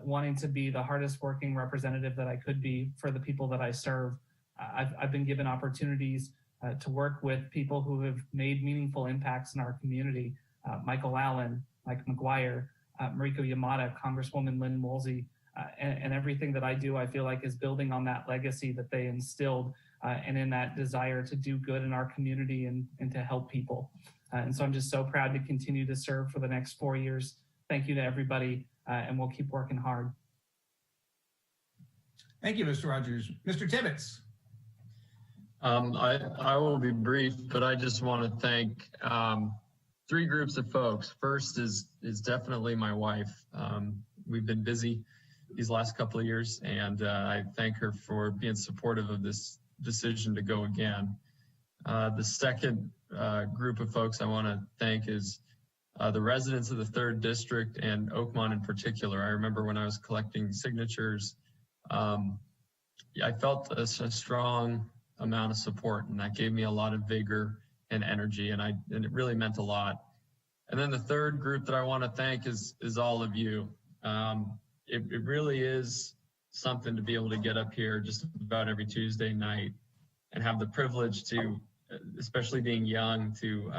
S12: wanting to be the hardest working representative that I could be for the people that I serve. I've been given opportunities to work with people who have made meaningful impacts in our community. Michael Allen, Mike McGuire, Mariko Yamada, Congresswoman Lynn Woolsey, and everything that I do, I feel like is building on that legacy that they instilled and in that desire to do good in our community and to help people. And so I'm just so proud to continue to serve for the next 4 years. Thank you to everybody, and we'll keep working hard.
S1: Thank you, Mr. Rogers. Mr. Tibbetts.
S13: I will be brief, but I just want to thank 3 groups of folks. First is definitely my wife. We've been busy these last couple of years, and I thank her for being supportive of this decision to go again. The second group of folks I want to thank is the residents of the 3rd District and Oakmont in particular. I remember when I was collecting signatures, I felt a strong amount of support, and that gave me a lot of vigor and energy, and it really meant a lot. And then the third group that I want to thank is all of you. It really is something to be able to get up here just about every Tuesday night and have the privilege to, especially being young, to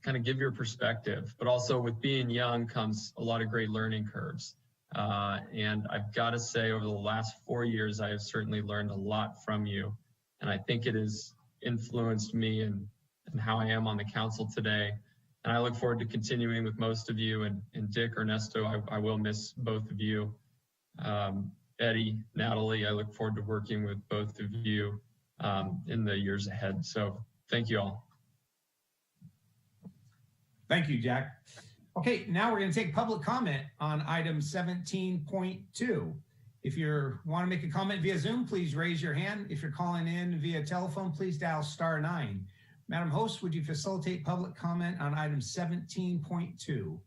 S13: kind of give your perspective. But also with being young comes a lot of great learning curves. And I've got to say, over the last 4 years, I have certainly learned a lot from you. And I think it has influenced me and how I am on the council today. And I look forward to continuing with most of you. And Dick, Ernesto, I will miss both of you. Eddie, Natalie, I look forward to working with both of you in the years ahead. So thank you all.
S1: Thank you, Jack. Okay, now we're going to take public comment on item 17.2. If you want to make a comment via Zoom, please raise your hand. If you're calling in via telephone, please dial *9. Madam Host, would you facilitate public comment on item 17.2?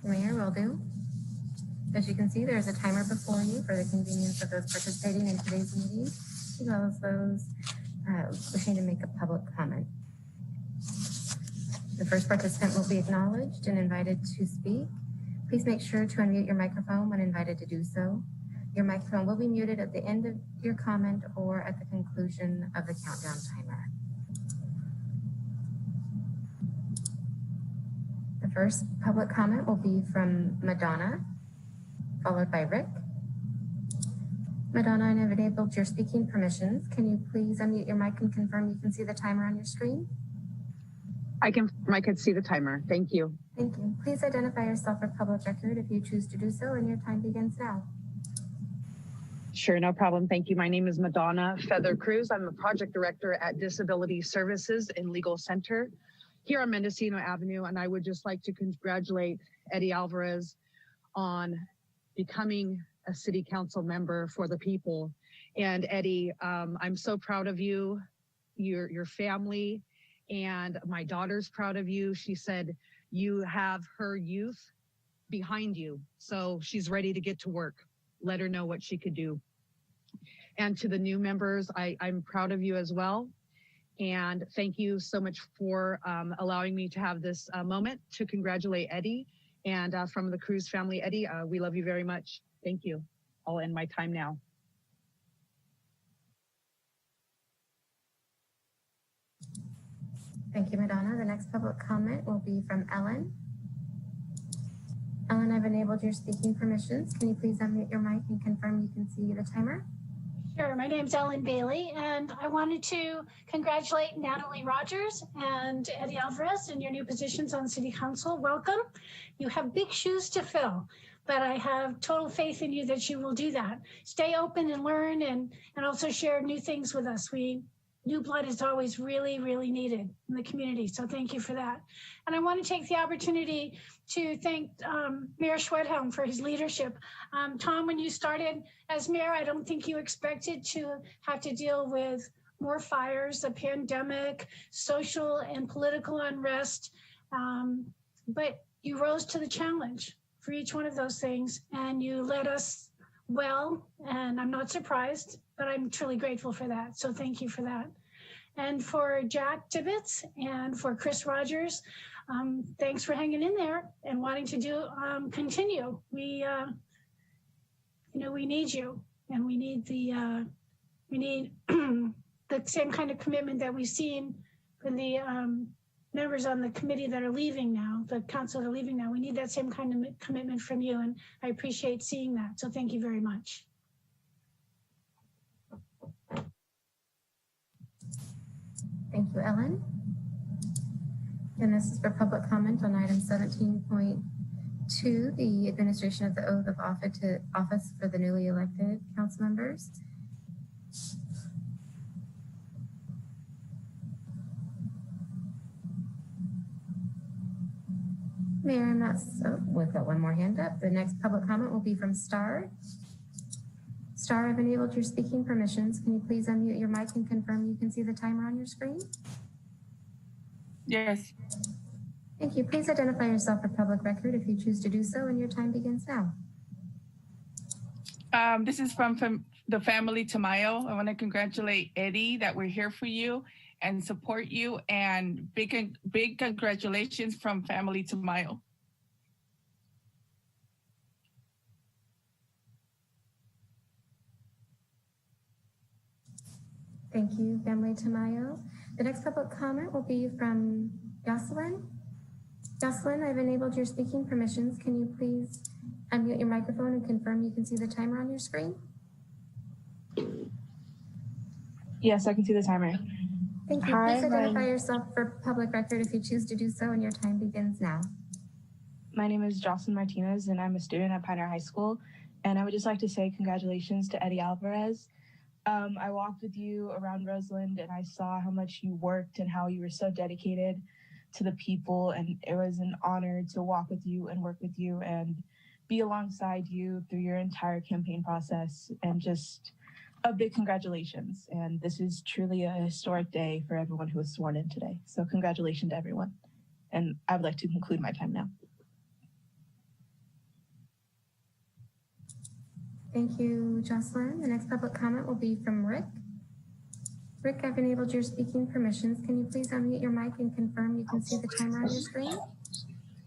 S16: Mayor, will do. As you can see, there's a timer before you for the convenience of those participating in today's meeting, as well as those wishing to make a public comment. The first participant will be acknowledged and invited to speak. Please make sure to unmute your microphone when invited to do so. Your microphone will be muted at the end of your comment or at the conclusion of the countdown timer. The first public comment will be from Madonna, followed by Rick. Madonna, I have enabled your speaking permissions. Can you please unmute your mic and confirm you can see the timer on your screen?
S2: I could see the timer. Thank you.
S16: Thank you. Please identify yourself for public record if you choose to do so, and your time begins now.
S2: Sure, no problem. Thank you. My name is Madonna Feather Cruz. I'm the project director at Disability Services and Legal Center here on Mendocino Avenue, and I would just like to congratulate Eddie Alvarez on becoming a city council member for the people. And Eddie, I'm so proud of you, your family, and my daughter's proud of you. She said you have her youth behind you. So she's ready to get to work. Let her know what she could do. And to the new members, I'm proud of you as well. And thank you so much for allowing me to have this moment to congratulate Eddie. And from the Cruz family, Eddie, we love you very much. Thank you. I'll end my time now.
S16: Thank you, Madonna. The next public comment will be from Ellen. Ellen, I've enabled your speaking permissions. Can you please unmute your mic and confirm you can see the timer?
S5: Sure. My name's Ellen Bailey, and I wanted to congratulate Natalie Rogers and Eddie Alvarez in your new positions on City Council. Welcome. You have big shoes to fill, but I have total faith in you that you will do that. Stay open and learn, and also share new things with us. New blood is always really, really needed in the community. So thank you for that. And I want to take the opportunity to thank Mayor Schwedhelm for his leadership. Tom, when you started as mayor, I don't think you expected to have to deal with more fires, a pandemic, social and political unrest. But you rose to the challenge for each one of those things, and you led us well, and I'm not surprised, but I'm truly grateful for that. So thank you for that. And for Jack Tibbetts and for Chris Rogers, thanks for hanging in there and wanting to continue. We need you, and we need the same kind of commitment that we've seen from the members on the committee that are leaving now, the council that are leaving now. We need that same kind of commitment from you, and I appreciate seeing that. So thank you very much.
S16: Thank you, Ellen. And this is for public comment on item 17.2, the administration of the oath of office for the newly elected council members. Mayor, I'm not, we've got one more hand up. The next public comment will be from Star. Star, I've enabled your speaking permissions. Can you please unmute your mic and confirm you can see the timer on your screen?
S18: Yes.
S16: Thank you. Please identify yourself for public record if you choose to do so, and your time begins now.
S18: This is from the family Tamayo. I want to congratulate Eddie that we're here for you and support you, and big congratulations from family Tamayo.
S16: Thank you, family Tamayo. The next public comment will be from Jocelyn. Jocelyn, I've enabled your speaking permissions. Can you please unmute your microphone and confirm you can see the timer on your screen?
S18: Yes, I can see the timer.
S16: Thank you. Please identify yourself for public record if you choose to do so, and your time begins now.
S18: My name is Jocelyn Martinez, and I'm a student at Pioneer High School. And I would just like to say congratulations to Eddie Alvarez. I walked with you around Roseland, and I saw how much you worked and how you were so dedicated to the people. And it was an honor to walk with you and work with you and be alongside you through your entire campaign process. And just a big congratulations. And this is truly a historic day for everyone who was sworn in today. So congratulations to everyone. And I would like to conclude my time now.
S16: Thank you, Jocelyn. The next public comment will be from Rick. Rick, I've enabled your speaking permissions. Can you please unmute your mic and confirm you can see the timer on your screen?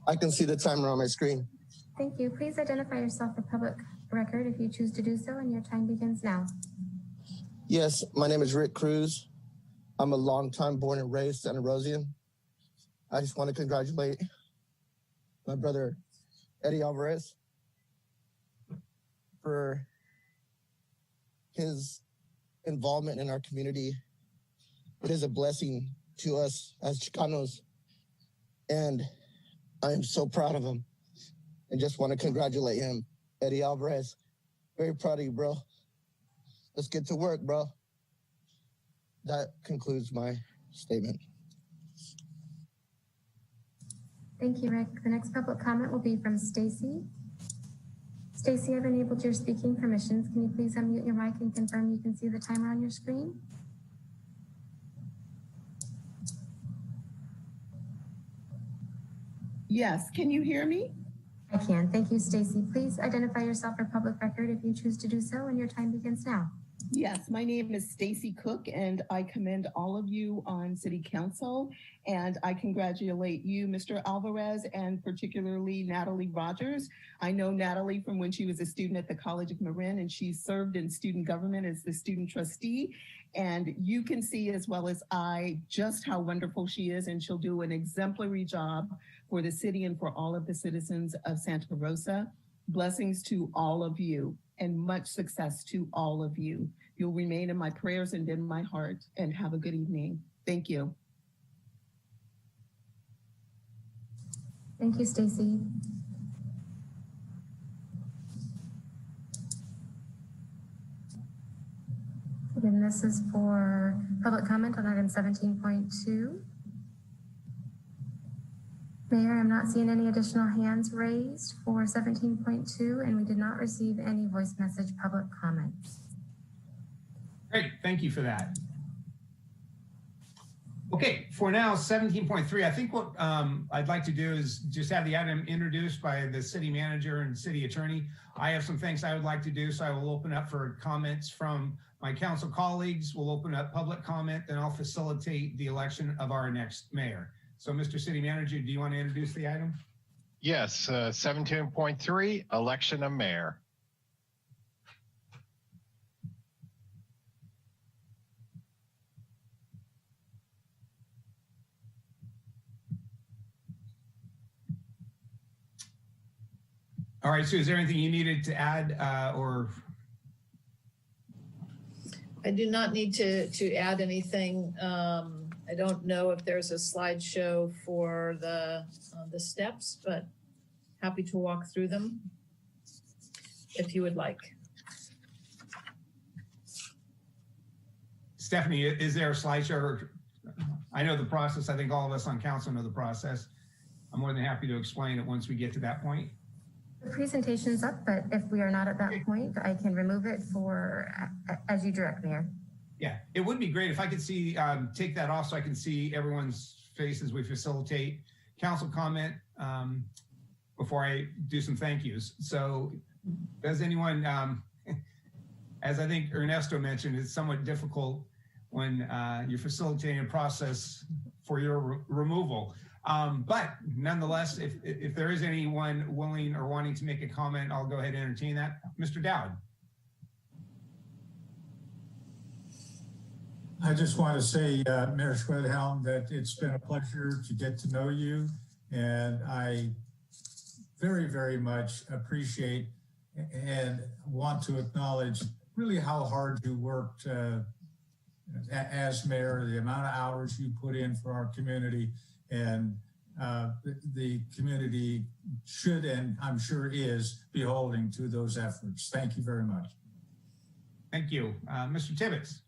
S22: I can see the timer on my screen.
S16: Thank you. Please identify yourself for public record if you choose to do so, and your time begins now.
S22: Yes, my name is Rick Cruz. I'm a longtime born and raised Santa Rosian. I just want to congratulate my brother, Eddie Alvarez, for his involvement in our community. It is a blessing to us as Chicanos, and I am so proud of him and just want to congratulate him. Eddie Alvarez, very proud of you, bro. Let's get to work, bro. That concludes my statement.
S16: Thank you, Rick. The next public comment will be from Stacy. Stacy, I've enabled your speaking permissions. Can you please unmute your mic and confirm you can see the timer on your screen?
S18: Yes, can you hear me?
S16: I can. Thank you, Stacy. Please identify yourself for public record if you choose to do so, and your time begins now.
S3: Yes, my name is Stacy Cook, and I commend all of you on City Council, and I congratulate you, Mr. Alvarez, and particularly Natalie Rogers. I know Natalie from when she was a student at the College of Marin, and she served in student government as the student trustee. And you can see as well as I just how wonderful she is, and she'll do an exemplary job for the city and for all of the citizens of Santa Rosa. Blessings to all of you and much success to all of you. You'll remain in my prayers and in my heart, and have a good evening. Thank you.
S16: Thank you, Stacy. Again, this is for public comment on item 17.2. Mayor, I'm not seeing any additional hands raised for 17.2, and we did not receive any voice message public comments.
S1: Great, thank you for that. Okay, for now, 17.3, I think what I'd like to do is just have the item introduced by the city manager and city attorney. I have some things I would like to do, so I will open up for comments from my council colleagues. We'll open up public comment, then I'll facilitate the election of our next mayor. So Mr. City Manager, do you want to introduce the item?
S21: Yes, 17.3, election of mayor.
S1: All right, so is there anything you needed to add or?
S23: I do not need to add anything. I don't know if there's a slideshow for the steps, but happy to walk through them if you would like.
S1: Stephanie, is there a slideshow? I know the process. I think all of us on council know the process. I'm more than happy to explain it once we get to that point.
S16: The presentation's up, but if we are not at that point, I can remove it for as you direct, Mayor.
S1: Yeah, it would be great if I could see, take that off so I can see everyone's face as we facilitate council comment before I do some thank yous. So does anyone, as I think Ernesto mentioned, it's somewhat difficult when you're facilitating a process for your removal. But nonetheless, if there is anyone willing or wanting to make a comment, I'll go ahead and entertain that. Mr. Dowd.
S6: I just want to say, Mayor Schwedhelm, that it's been a pleasure to get to know you. And I very, very much appreciate and want to acknowledge really how hard you worked as mayor, the amount of hours you put in for our community. And the community should, and I'm sure is, beholding to those efforts. Thank you very much.
S1: Thank you. Mr. Tibbetts.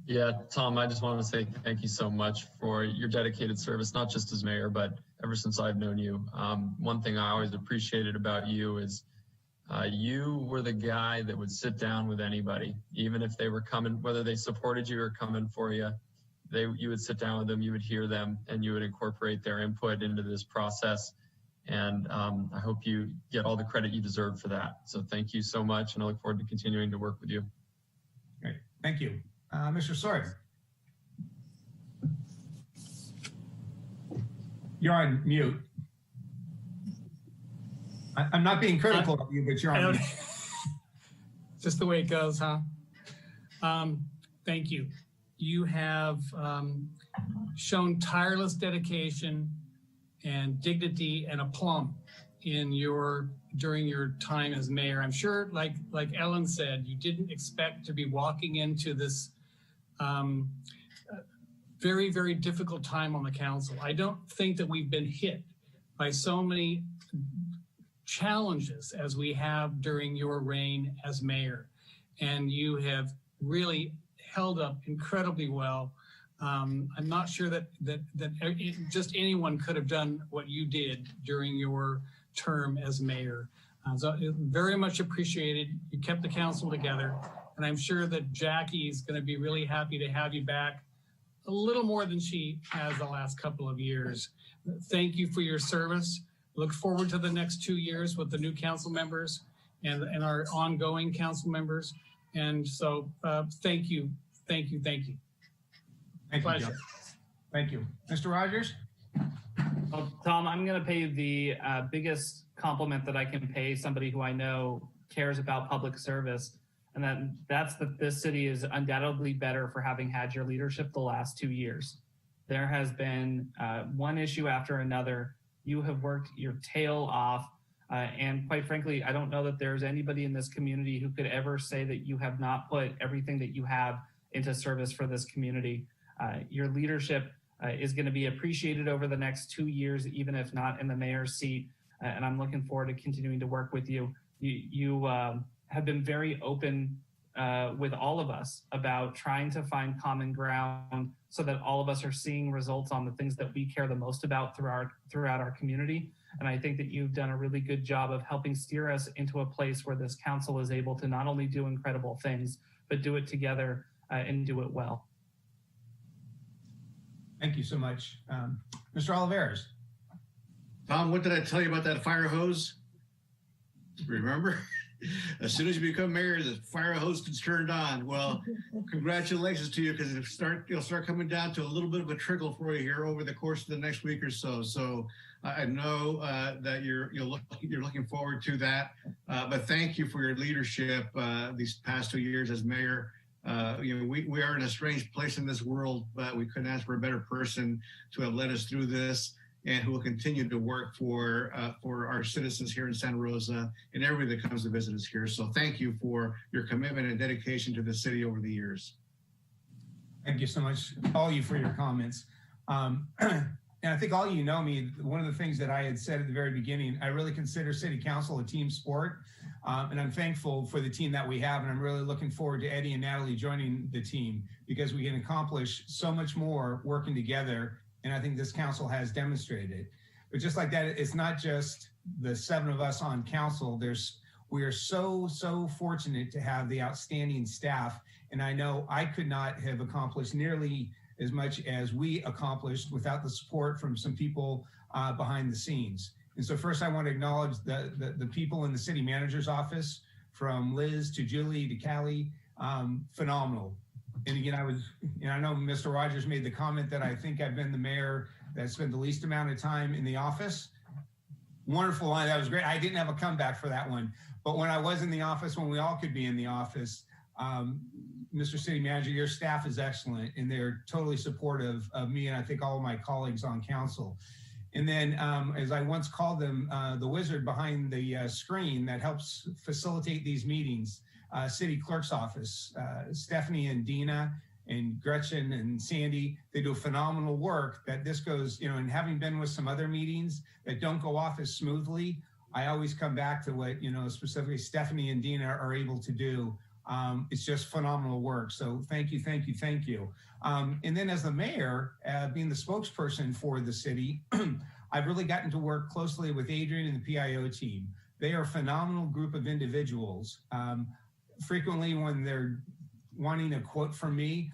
S13: Yeah, Tom, I just want to say thank you so much for your dedicated service, not just as mayor, but ever since I've known you. One thing I always appreciated about you is you were the guy that would sit down with anybody, even if they were coming, whether they supported you or coming for you. You would sit down with them, you would hear them, and you would incorporate their input into this process. And I hope you get all the credit you deserve for that. So thank you so much, and I look forward to continuing to work with you.
S1: Great, thank you. Mr. Sawyer. You're on mute. I'm not being critical of you, but you're on mute.
S11: Just the way it goes, huh? Thank you. You have shown tireless dedication and dignity and aplomb in during your time as mayor. I'm sure, like Ellen said, you didn't expect to be walking into this very, very difficult time on the council. I don't think that we've been hit by so many challenges as we have during your reign as mayor. And you have really held up incredibly well. I'm not sure that just anyone could have done what you did during your term as mayor. So very much appreciated. You kept the council together, and I'm sure that Jackie is going to be really happy to have you back a little more than she has the last couple of years. Thank you for your service. Look forward to the next 2 years with the new council members and our ongoing council members. And so thank you. Thank you. Thank you.
S1: Pleasure. You, thank you. Mr. Rogers?
S12: Well, Tom, I'm going to pay you the biggest compliment that I can pay somebody who I know cares about public service. And that's that this city is undoubtedly better for having had your leadership the last 2 years. There has been one issue after another. You have worked your tail off. And quite frankly, I don't know that there's anybody in this community who could ever say that you have not put everything that you have into service for this community. Your leadership is going to be appreciated over the next 2 years, even if not in the mayor's seat. And I'm looking forward to continuing to work with you. You have been very open with all of us about trying to find common ground so that all of us are seeing results on the things that we care the most about throughout our community. And I think that you've done a really good job of helping steer us into a place where this council is able to not only do incredible things, but do it together and do it well.
S1: Thank you so much. Mr. Olivares.
S10: Tom, what did I tell you about that fire hose? Remember? As soon as you become mayor, the fire hose gets turned on. Well, congratulations to you, because you'll start coming down to a little bit of a trickle for you here over the course of the next week or so. So I know that you're looking forward to that. But thank you for your leadership these past 2 years as mayor. We are in a strange place in this world, but we couldn't ask for a better person to have led us through this, and who will continue to work for our citizens here in Santa Rosa and everybody that comes to visit us here. So thank you for your commitment and dedication to the city over the years.
S1: Thank you so much, all of you, for your comments. And I think all you know me, one of the things that I had said at the very beginning, I really consider city council a team sport. And I'm thankful for the team that we have. And I'm really looking forward to Eddie and Natalie joining the team, because we can accomplish so much more working together. And I think this council has demonstrated it. But just like that, it's not just the 7 of us on council. We are so fortunate to have the outstanding staff. And I know I could not have accomplished nearly as much as we accomplished without the support from some people behind the scenes. And so first I want to acknowledge the people in the city manager's office, from Liz to Julie to Callie, phenomenal. And again, I know Mr. Rogers made the comment that I think I've been the mayor that spent the least amount of time in the office. Wonderful line, that was great. I didn't have a comeback for that one. But when I was in the office, when we all could be in the office, Mr. City Manager, your staff is excellent, and they're totally supportive of me and I think all of my colleagues on council. And then, as I once called them, the wizard behind the screen that helps facilitate these meetings, City Clerk's office, Stephanie and Dina and Gretchen and Sandy, they do phenomenal work that this goes, and having been with some other meetings that don't go off as smoothly, I always come back to what, specifically Stephanie and Dina are able to do. It's just phenomenal work. So thank you, thank you, thank you. And then as the mayor, being the spokesperson for the city, I've really gotten to work closely with Adrian and the PIO team. They are a phenomenal group of individuals. Frequently when they're wanting a quote from me,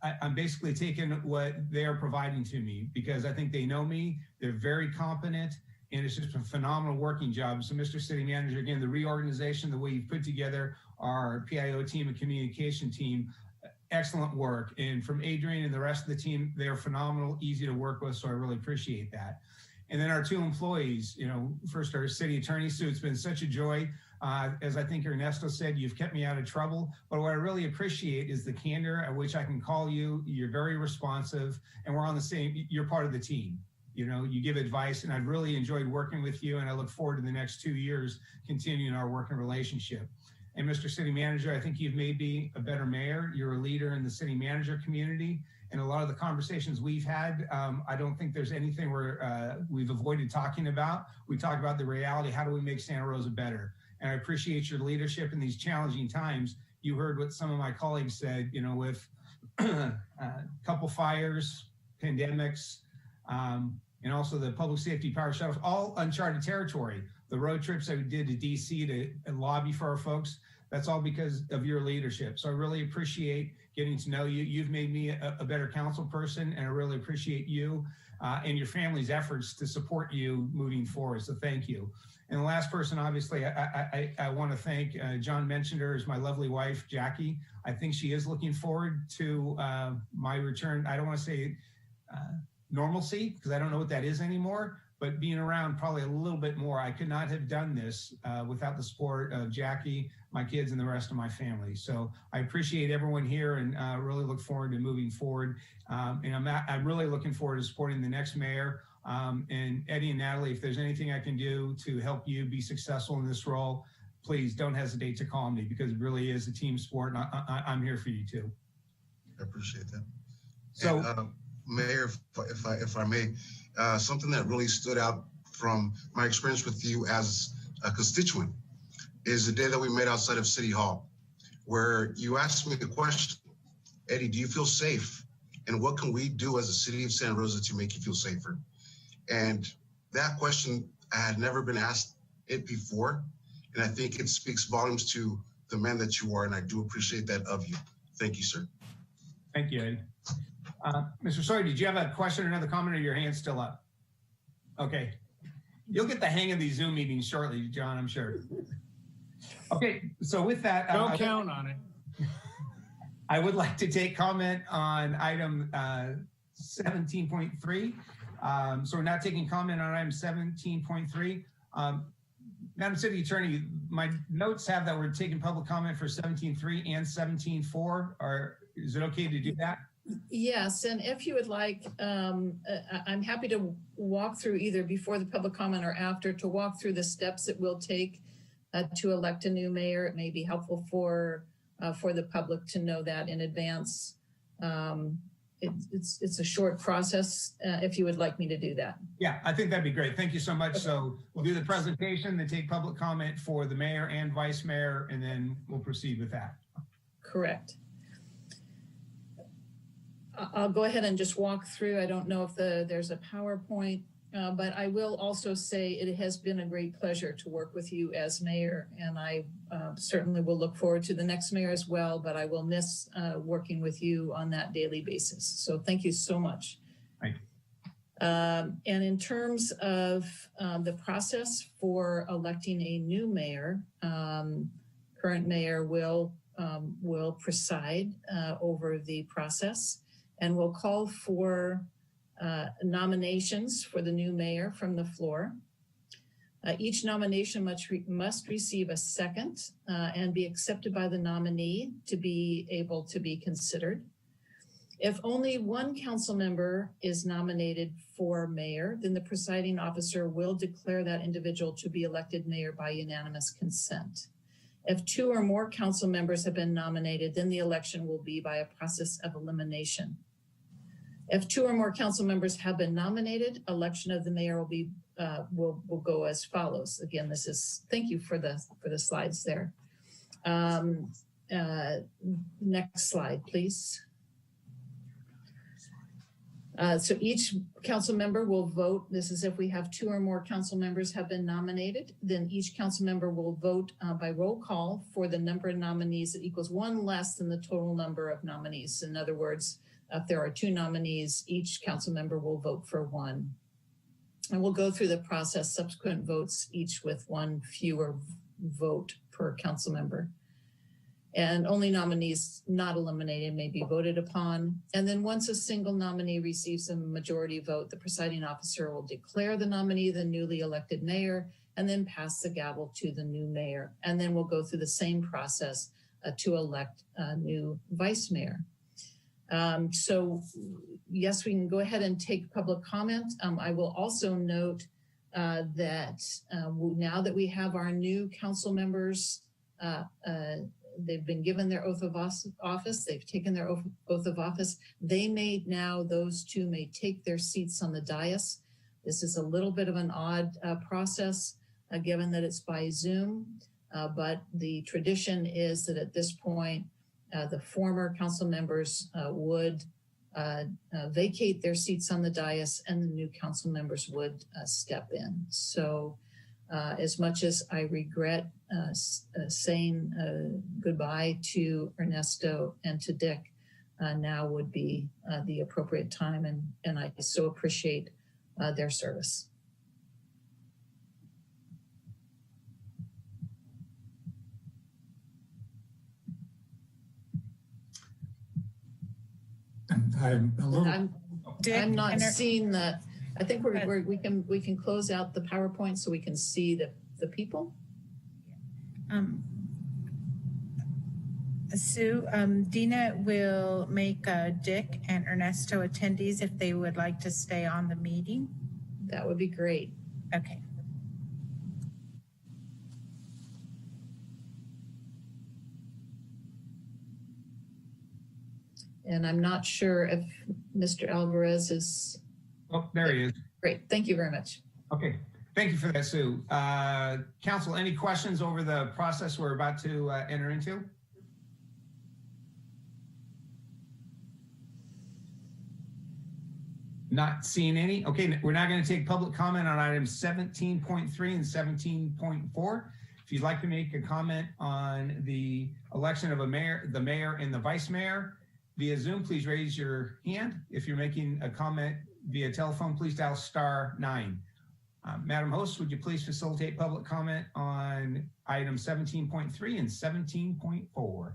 S1: I'm basically taking what they are providing to me, because I think they know me, they're very competent, and it's just a phenomenal working job. So Mr. City Manager, again, the reorganization, the way you've put together our PIO team and communication team, excellent work. And from Adrian and the rest of the team, they're phenomenal, easy to work with, so I really appreciate that. And then our 2 employees, first our city attorney, Sue, it's been such a joy. As I think Ernesto said, you've kept me out of trouble. But what I really appreciate is the candor at which I can call you. You're very responsive, and we're on the same, you're part of the team. You give advice, and I've really enjoyed working with you, and I look forward to the next 2 years continuing our working relationship. And Mr. City Manager, I think you've made me a better mayor. You're a leader in the city manager community. And a lot of the conversations we've had, I don't think there's anything we've avoided talking about. We talk about the reality, how do we make Santa Rosa better? And I appreciate your leadership in these challenging times. You heard what some of my colleagues said, with a couple fires, pandemics, and also the public safety power shuttles, all uncharted territory. The road trips that we did to DC to lobby for our folks, that's all because of your leadership. So I really appreciate getting to know you. You've made me a better council person, and I really appreciate you and your family's efforts to support you moving forward. So thank you. And the last person, obviously, I want to thank, John mentioned her as my lovely wife, Jackie. I think she is looking forward to my return. I don't want to say normalcy, because I don't know what that is anymore, but being around probably a little bit more. I could not have done this without the support of Jackie, my kids, and the rest of my family. So I appreciate everyone here, and really look forward to moving forward. And I'm really looking forward to supporting the next mayor. And Eddie and Natalie, if there's anything I can do to help you be successful in this role, please don't hesitate to call me, because it really is a team sport, and I'm here for you too.
S15: I appreciate that.
S1: So,
S15: and, Mayor, if I may, something that really stood out from my experience with you as a constituent is the day that we met outside of City Hall, where you asked me the question, Eddie, do you feel safe? And what can we do as a city of Santa Rosa to make you feel safer? And that question, I had never been asked it before. And I think it speaks volumes to the man that you are. And I do appreciate that of you. Thank you, sir.
S1: Thank you, Eddie. Mr. Sawyer, did you have a question or another comment, or your hand's still up? Okay. You'll get the hang of these Zoom meetings shortly, John, I'm sure. Okay, so with that.
S11: Don't count on it.
S1: I would like to take comment on item 17.3. So we're not taking comment on item 17.3. Madam City Attorney, my notes have that we're taking public comment for 17.3 and 17.4. Is it okay to do that?
S23: Yes, and if you would like, I'm happy to walk through either before the public comment or after, to walk through the steps it will take to elect a new mayor. It may be helpful for the public to know that in advance. It's a short process if you would like me to do that.
S1: Yeah, I think that'd be great. Thank you so much. So we'll do the presentation, then take public comment for the mayor and vice mayor, and then we'll proceed with that.
S23: Correct. I'll go ahead and just walk through. I don't know if there's a PowerPoint, but I will also say it has been a great pleasure to work with you as mayor, and I certainly will look forward to the next mayor as well, but I will miss working with you on that daily basis. So thank you so much.
S1: Thank you.
S23: And in terms of the process for electing a new mayor, current mayor will preside over the process, and will call for nominations for the new mayor from the floor. Each nomination must receive a second and be accepted by the nominee to be able to be considered. If only one council member is nominated for mayor, then the presiding officer will declare that individual to be elected mayor by unanimous consent. If two or more council members have been nominated, then the election will be by a process of elimination. If two or more council members have been nominated, election of the mayor will be will go as follows. Again, this is, thank you for the slides there. Next slide, please. So each council member will vote. This is if we have two or more council members have been nominated, then each council member will vote by roll call for the number of nominees that equals one less than the total number of nominees. In other words, if there are two nominees, each council member will vote for one. And we'll go through the process, subsequent votes, each with one fewer vote per council member. And only nominees not eliminated may be voted upon. And then once a single nominee receives a majority vote, the presiding officer will declare the nominee the newly elected mayor, and then pass the gavel to the new mayor. And then we'll go through the same process to elect a new vice mayor. So yes, we can go ahead and take public comment. I will also note that now that we have our new council members, they've been given their oath of office, they've taken their oath of office, they may now, those two may take their seats on the dais. This is a little bit of an odd process given that it's by Zoom, but the tradition is that at this point, the former council members would vacate their seats on the dais, and the new council members would step in. So as much as I regret saying goodbye to Ernesto and to Dick, now would be the appropriate time, and I so appreciate their service.
S6: I'm a little.
S23: I'm not seeing the. I think we can close out the PowerPoint so we can see the people.
S14: Sue, Dina will make Dick and Ernesto attendees if they would like to stay on the meeting.
S23: That would be great.
S14: Okay.
S23: And I'm not sure if Mr. Alvarez is.
S1: Oh, there he is.
S23: Great. Thank you very much.
S1: Okay. Thank you for that, Sue. Council, any questions over the process we're about to enter into? Not seeing any. Okay, we're now going to take public comment on items 17.3 and 17.4. If you'd like to make a comment on the election of the mayor and the vice mayor via Zoom, please raise your hand. If you're making a comment via telephone, please dial *9. Madam Host, would you please facilitate public comment on items 17.3 and 17.4?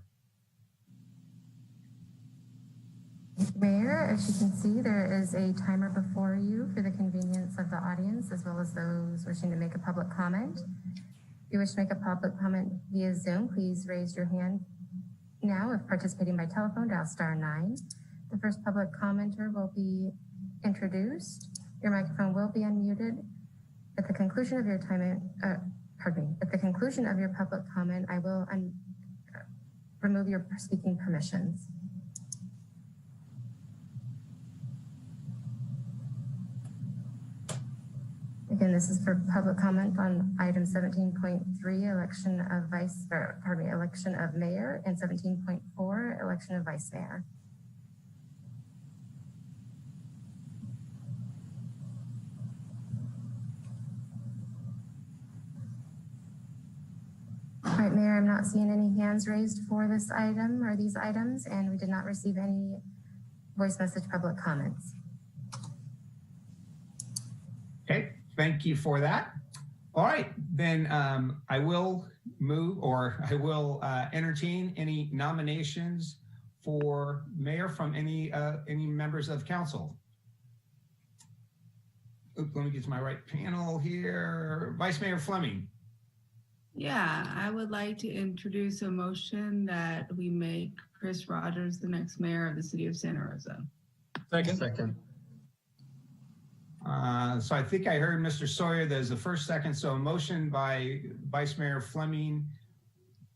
S16: Mayor, as you can see, there is a timer before you for the convenience of the audience, as well as those wishing to make a public comment. If you wish to make a public comment via Zoom, please raise your hand now. If participating by telephone, dial *9. The first public commenter will be introduced. Your microphone will be unmuted. At the conclusion of your time, at the conclusion of your public comment, I will remove your speaking permissions. Again, this is for public comment on item 17.3, election of mayor, and 17.4, election of vice mayor. All right, Mayor, I'm not seeing any hands raised for this item or these items, and we did not receive any voice message public comments.
S1: Okay, thank you for that. All right, then I will entertain any nominations for mayor from any members of council. Oops, let me get to my right panel here. Vice Mayor Fleming.
S9: Yeah, I would like to introduce a motion that we make Chris Rogers the next mayor of the city of Santa Rosa.
S13: Second.
S1: So I think I heard Mr. Sawyer. There's the first, second. So a motion by Vice Mayor Fleming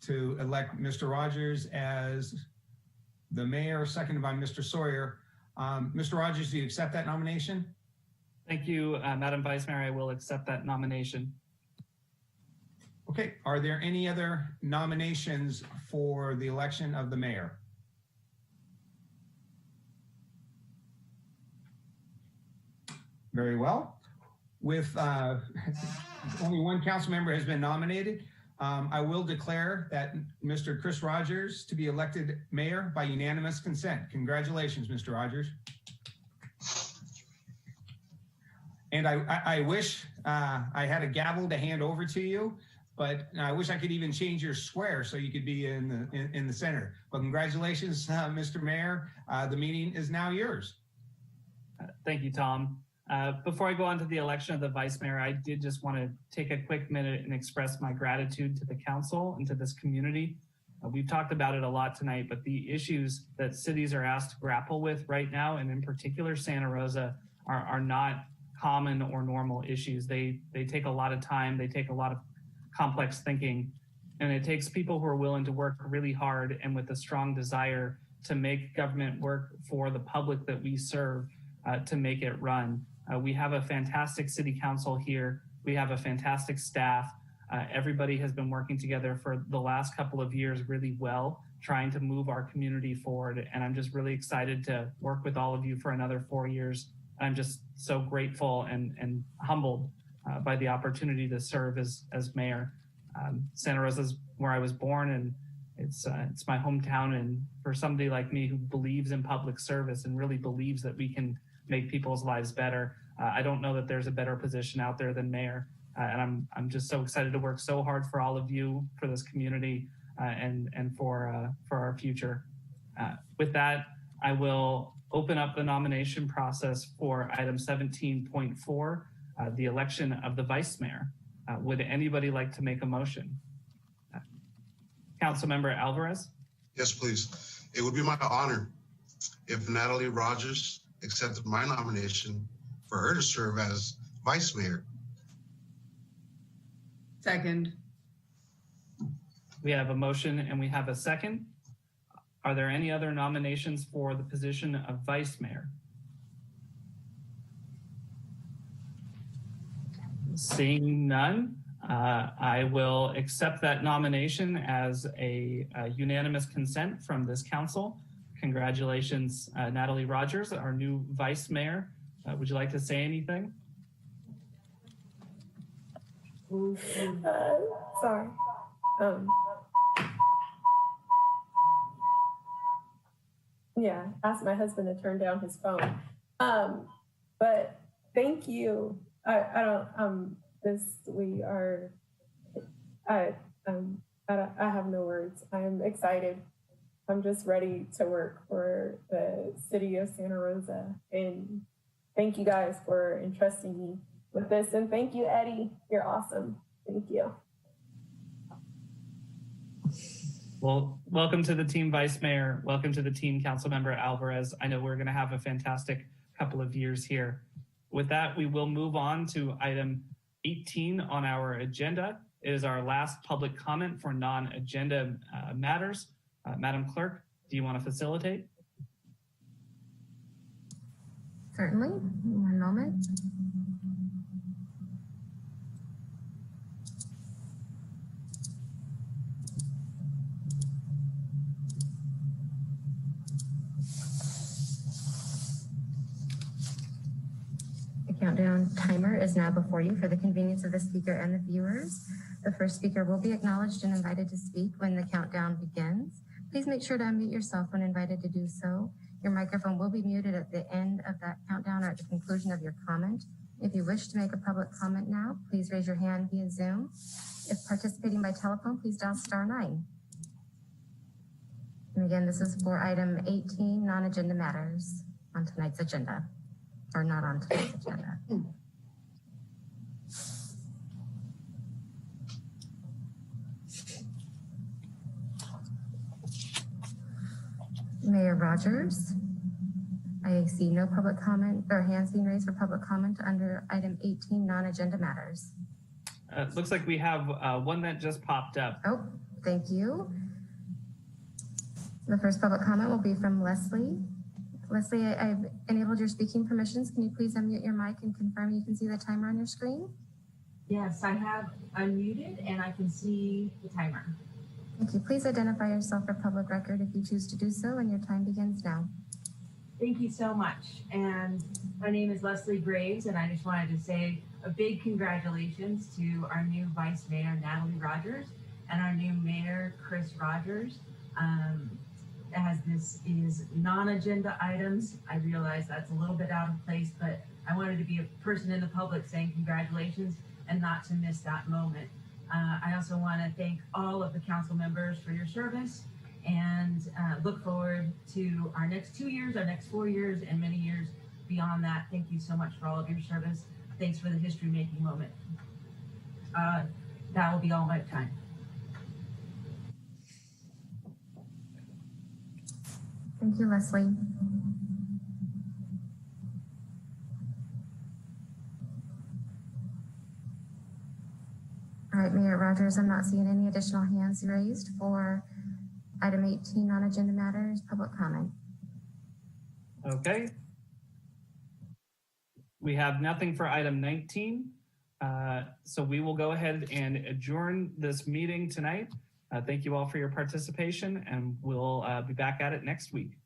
S1: to elect Mr. Rogers as the mayor, seconded by Mr. Sawyer. Mr. Rogers, do you accept that nomination?
S12: Thank you, Madam Vice Mayor. I will accept that nomination.
S1: Okay, are there any other nominations for the election of the mayor? Very well. With only one council member has been nominated, I will declare that Mr. Chris Rogers to be elected mayor by unanimous consent. Congratulations, Mr. Rogers. And I wish I had a gavel to hand over to you, but I wish I could even change your square so you could be in the center. But congratulations, Mr. Mayor. The meeting is now yours.
S12: Thank you, Tom. Before I go on to the election of the vice mayor, I did just want to take a quick minute and express my gratitude to the council and to this community. We've talked about it a lot tonight, but the issues that cities are asked to grapple with right now, and in particular Santa Rosa, are not common or normal issues. They take a lot of time, they take a lot of complex thinking, and it takes people who are willing to work really hard and with a strong desire to make government work for the public that we serve, to make it run. We have a fantastic city council here. We have a fantastic staff. Everybody has been working together for the last couple of years really well, trying to move our community forward. And I'm just really excited to work with all of you for another 4 years. I'm just so grateful and humbled by the opportunity to serve as mayor. Santa Rosa is where I was born, and It's my hometown, and for somebody like me who believes in public service and really believes that we can make people's lives better, I don't know that there's a better position out there than mayor. And I'm just so excited to work so hard for all of you, for this community, and for our future. With that, I will open up the nomination process for item 17.4, the election of the vice mayor. Would anybody like to make a motion? Councilmember Alvarez?
S15: Yes, please. It would be my honor if Natalie Rogers accepted my nomination for her to serve as vice mayor.
S9: Second.
S12: We have a motion and we have a second. Are there any other nominations for the position of vice mayor? Seeing none, I will accept that nomination as a unanimous consent from this council. Congratulations, Natalie Rogers, our new vice mayor. Would you like to say anything?
S17: Sorry. Yeah, asked my husband to turn down his phone. But thank you. I have no words. I'm excited. I'm just ready to work for the city of Santa Rosa. And thank you guys for entrusting me with this. And thank you, Eddie. You're awesome. Thank you.
S12: Well, welcome to the team, Vice Mayor. Welcome to the team, Councilmember Alvarez. I know we're going to have a fantastic couple of years here. With that, we will move on to item 18 on our agenda. It is our last public comment for non-agenda matters. Madam Clerk, do you want to facilitate?
S16: Certainly. One moment. Countdown timer is now before you for the convenience of the speaker and the viewers. The first speaker will be acknowledged and invited to speak when the countdown begins. Please make sure to unmute yourself when invited to do so. Your microphone will be muted at the end of that countdown or at the conclusion of your comment. If you wish to make a public comment now, please raise your hand via Zoom. If participating by telephone, please dial *9. And again, this is for item 18, non-agenda matters on tonight's agenda. Or not on today's agenda. Mayor Rogers, I see no public comment or hands being raised for public comment under item 18, non-agenda matters.
S12: It looks like we have one that just popped up.
S16: Oh, thank you. The first public comment will be from Leslie. Leslie, I've enabled your speaking permissions. Can you please unmute your mic and confirm you can see the timer on your screen?
S7: Yes, I have unmuted and I can see the timer.
S16: Thank you. Please identify yourself for public record if you choose to do so, and your time begins now.
S7: Thank you so much. And my name is Leslie Graves, and I just wanted to say a big congratulations to our new Vice Mayor, Natalie Rogers, and our new Mayor, Chris Rogers. As this is non-agenda items, I realize that's a little bit out of place, but I wanted to be a person in the public saying congratulations and not to miss that moment. I also want to thank all of the council members for your service and look forward to our next 2 years, our next 4 years, and many years beyond that. Thank you so much for all of your service. Thanks for the history-making moment. That will be all my time.
S16: Thank you, Leslie. All right, Mayor Rogers, I'm not seeing any additional hands raised for item 18 non-agenda matters, public comment.
S12: Okay. We have nothing for item 19. So we will go ahead and adjourn this meeting tonight. Thank you all for your participation, and we'll be back at it next week.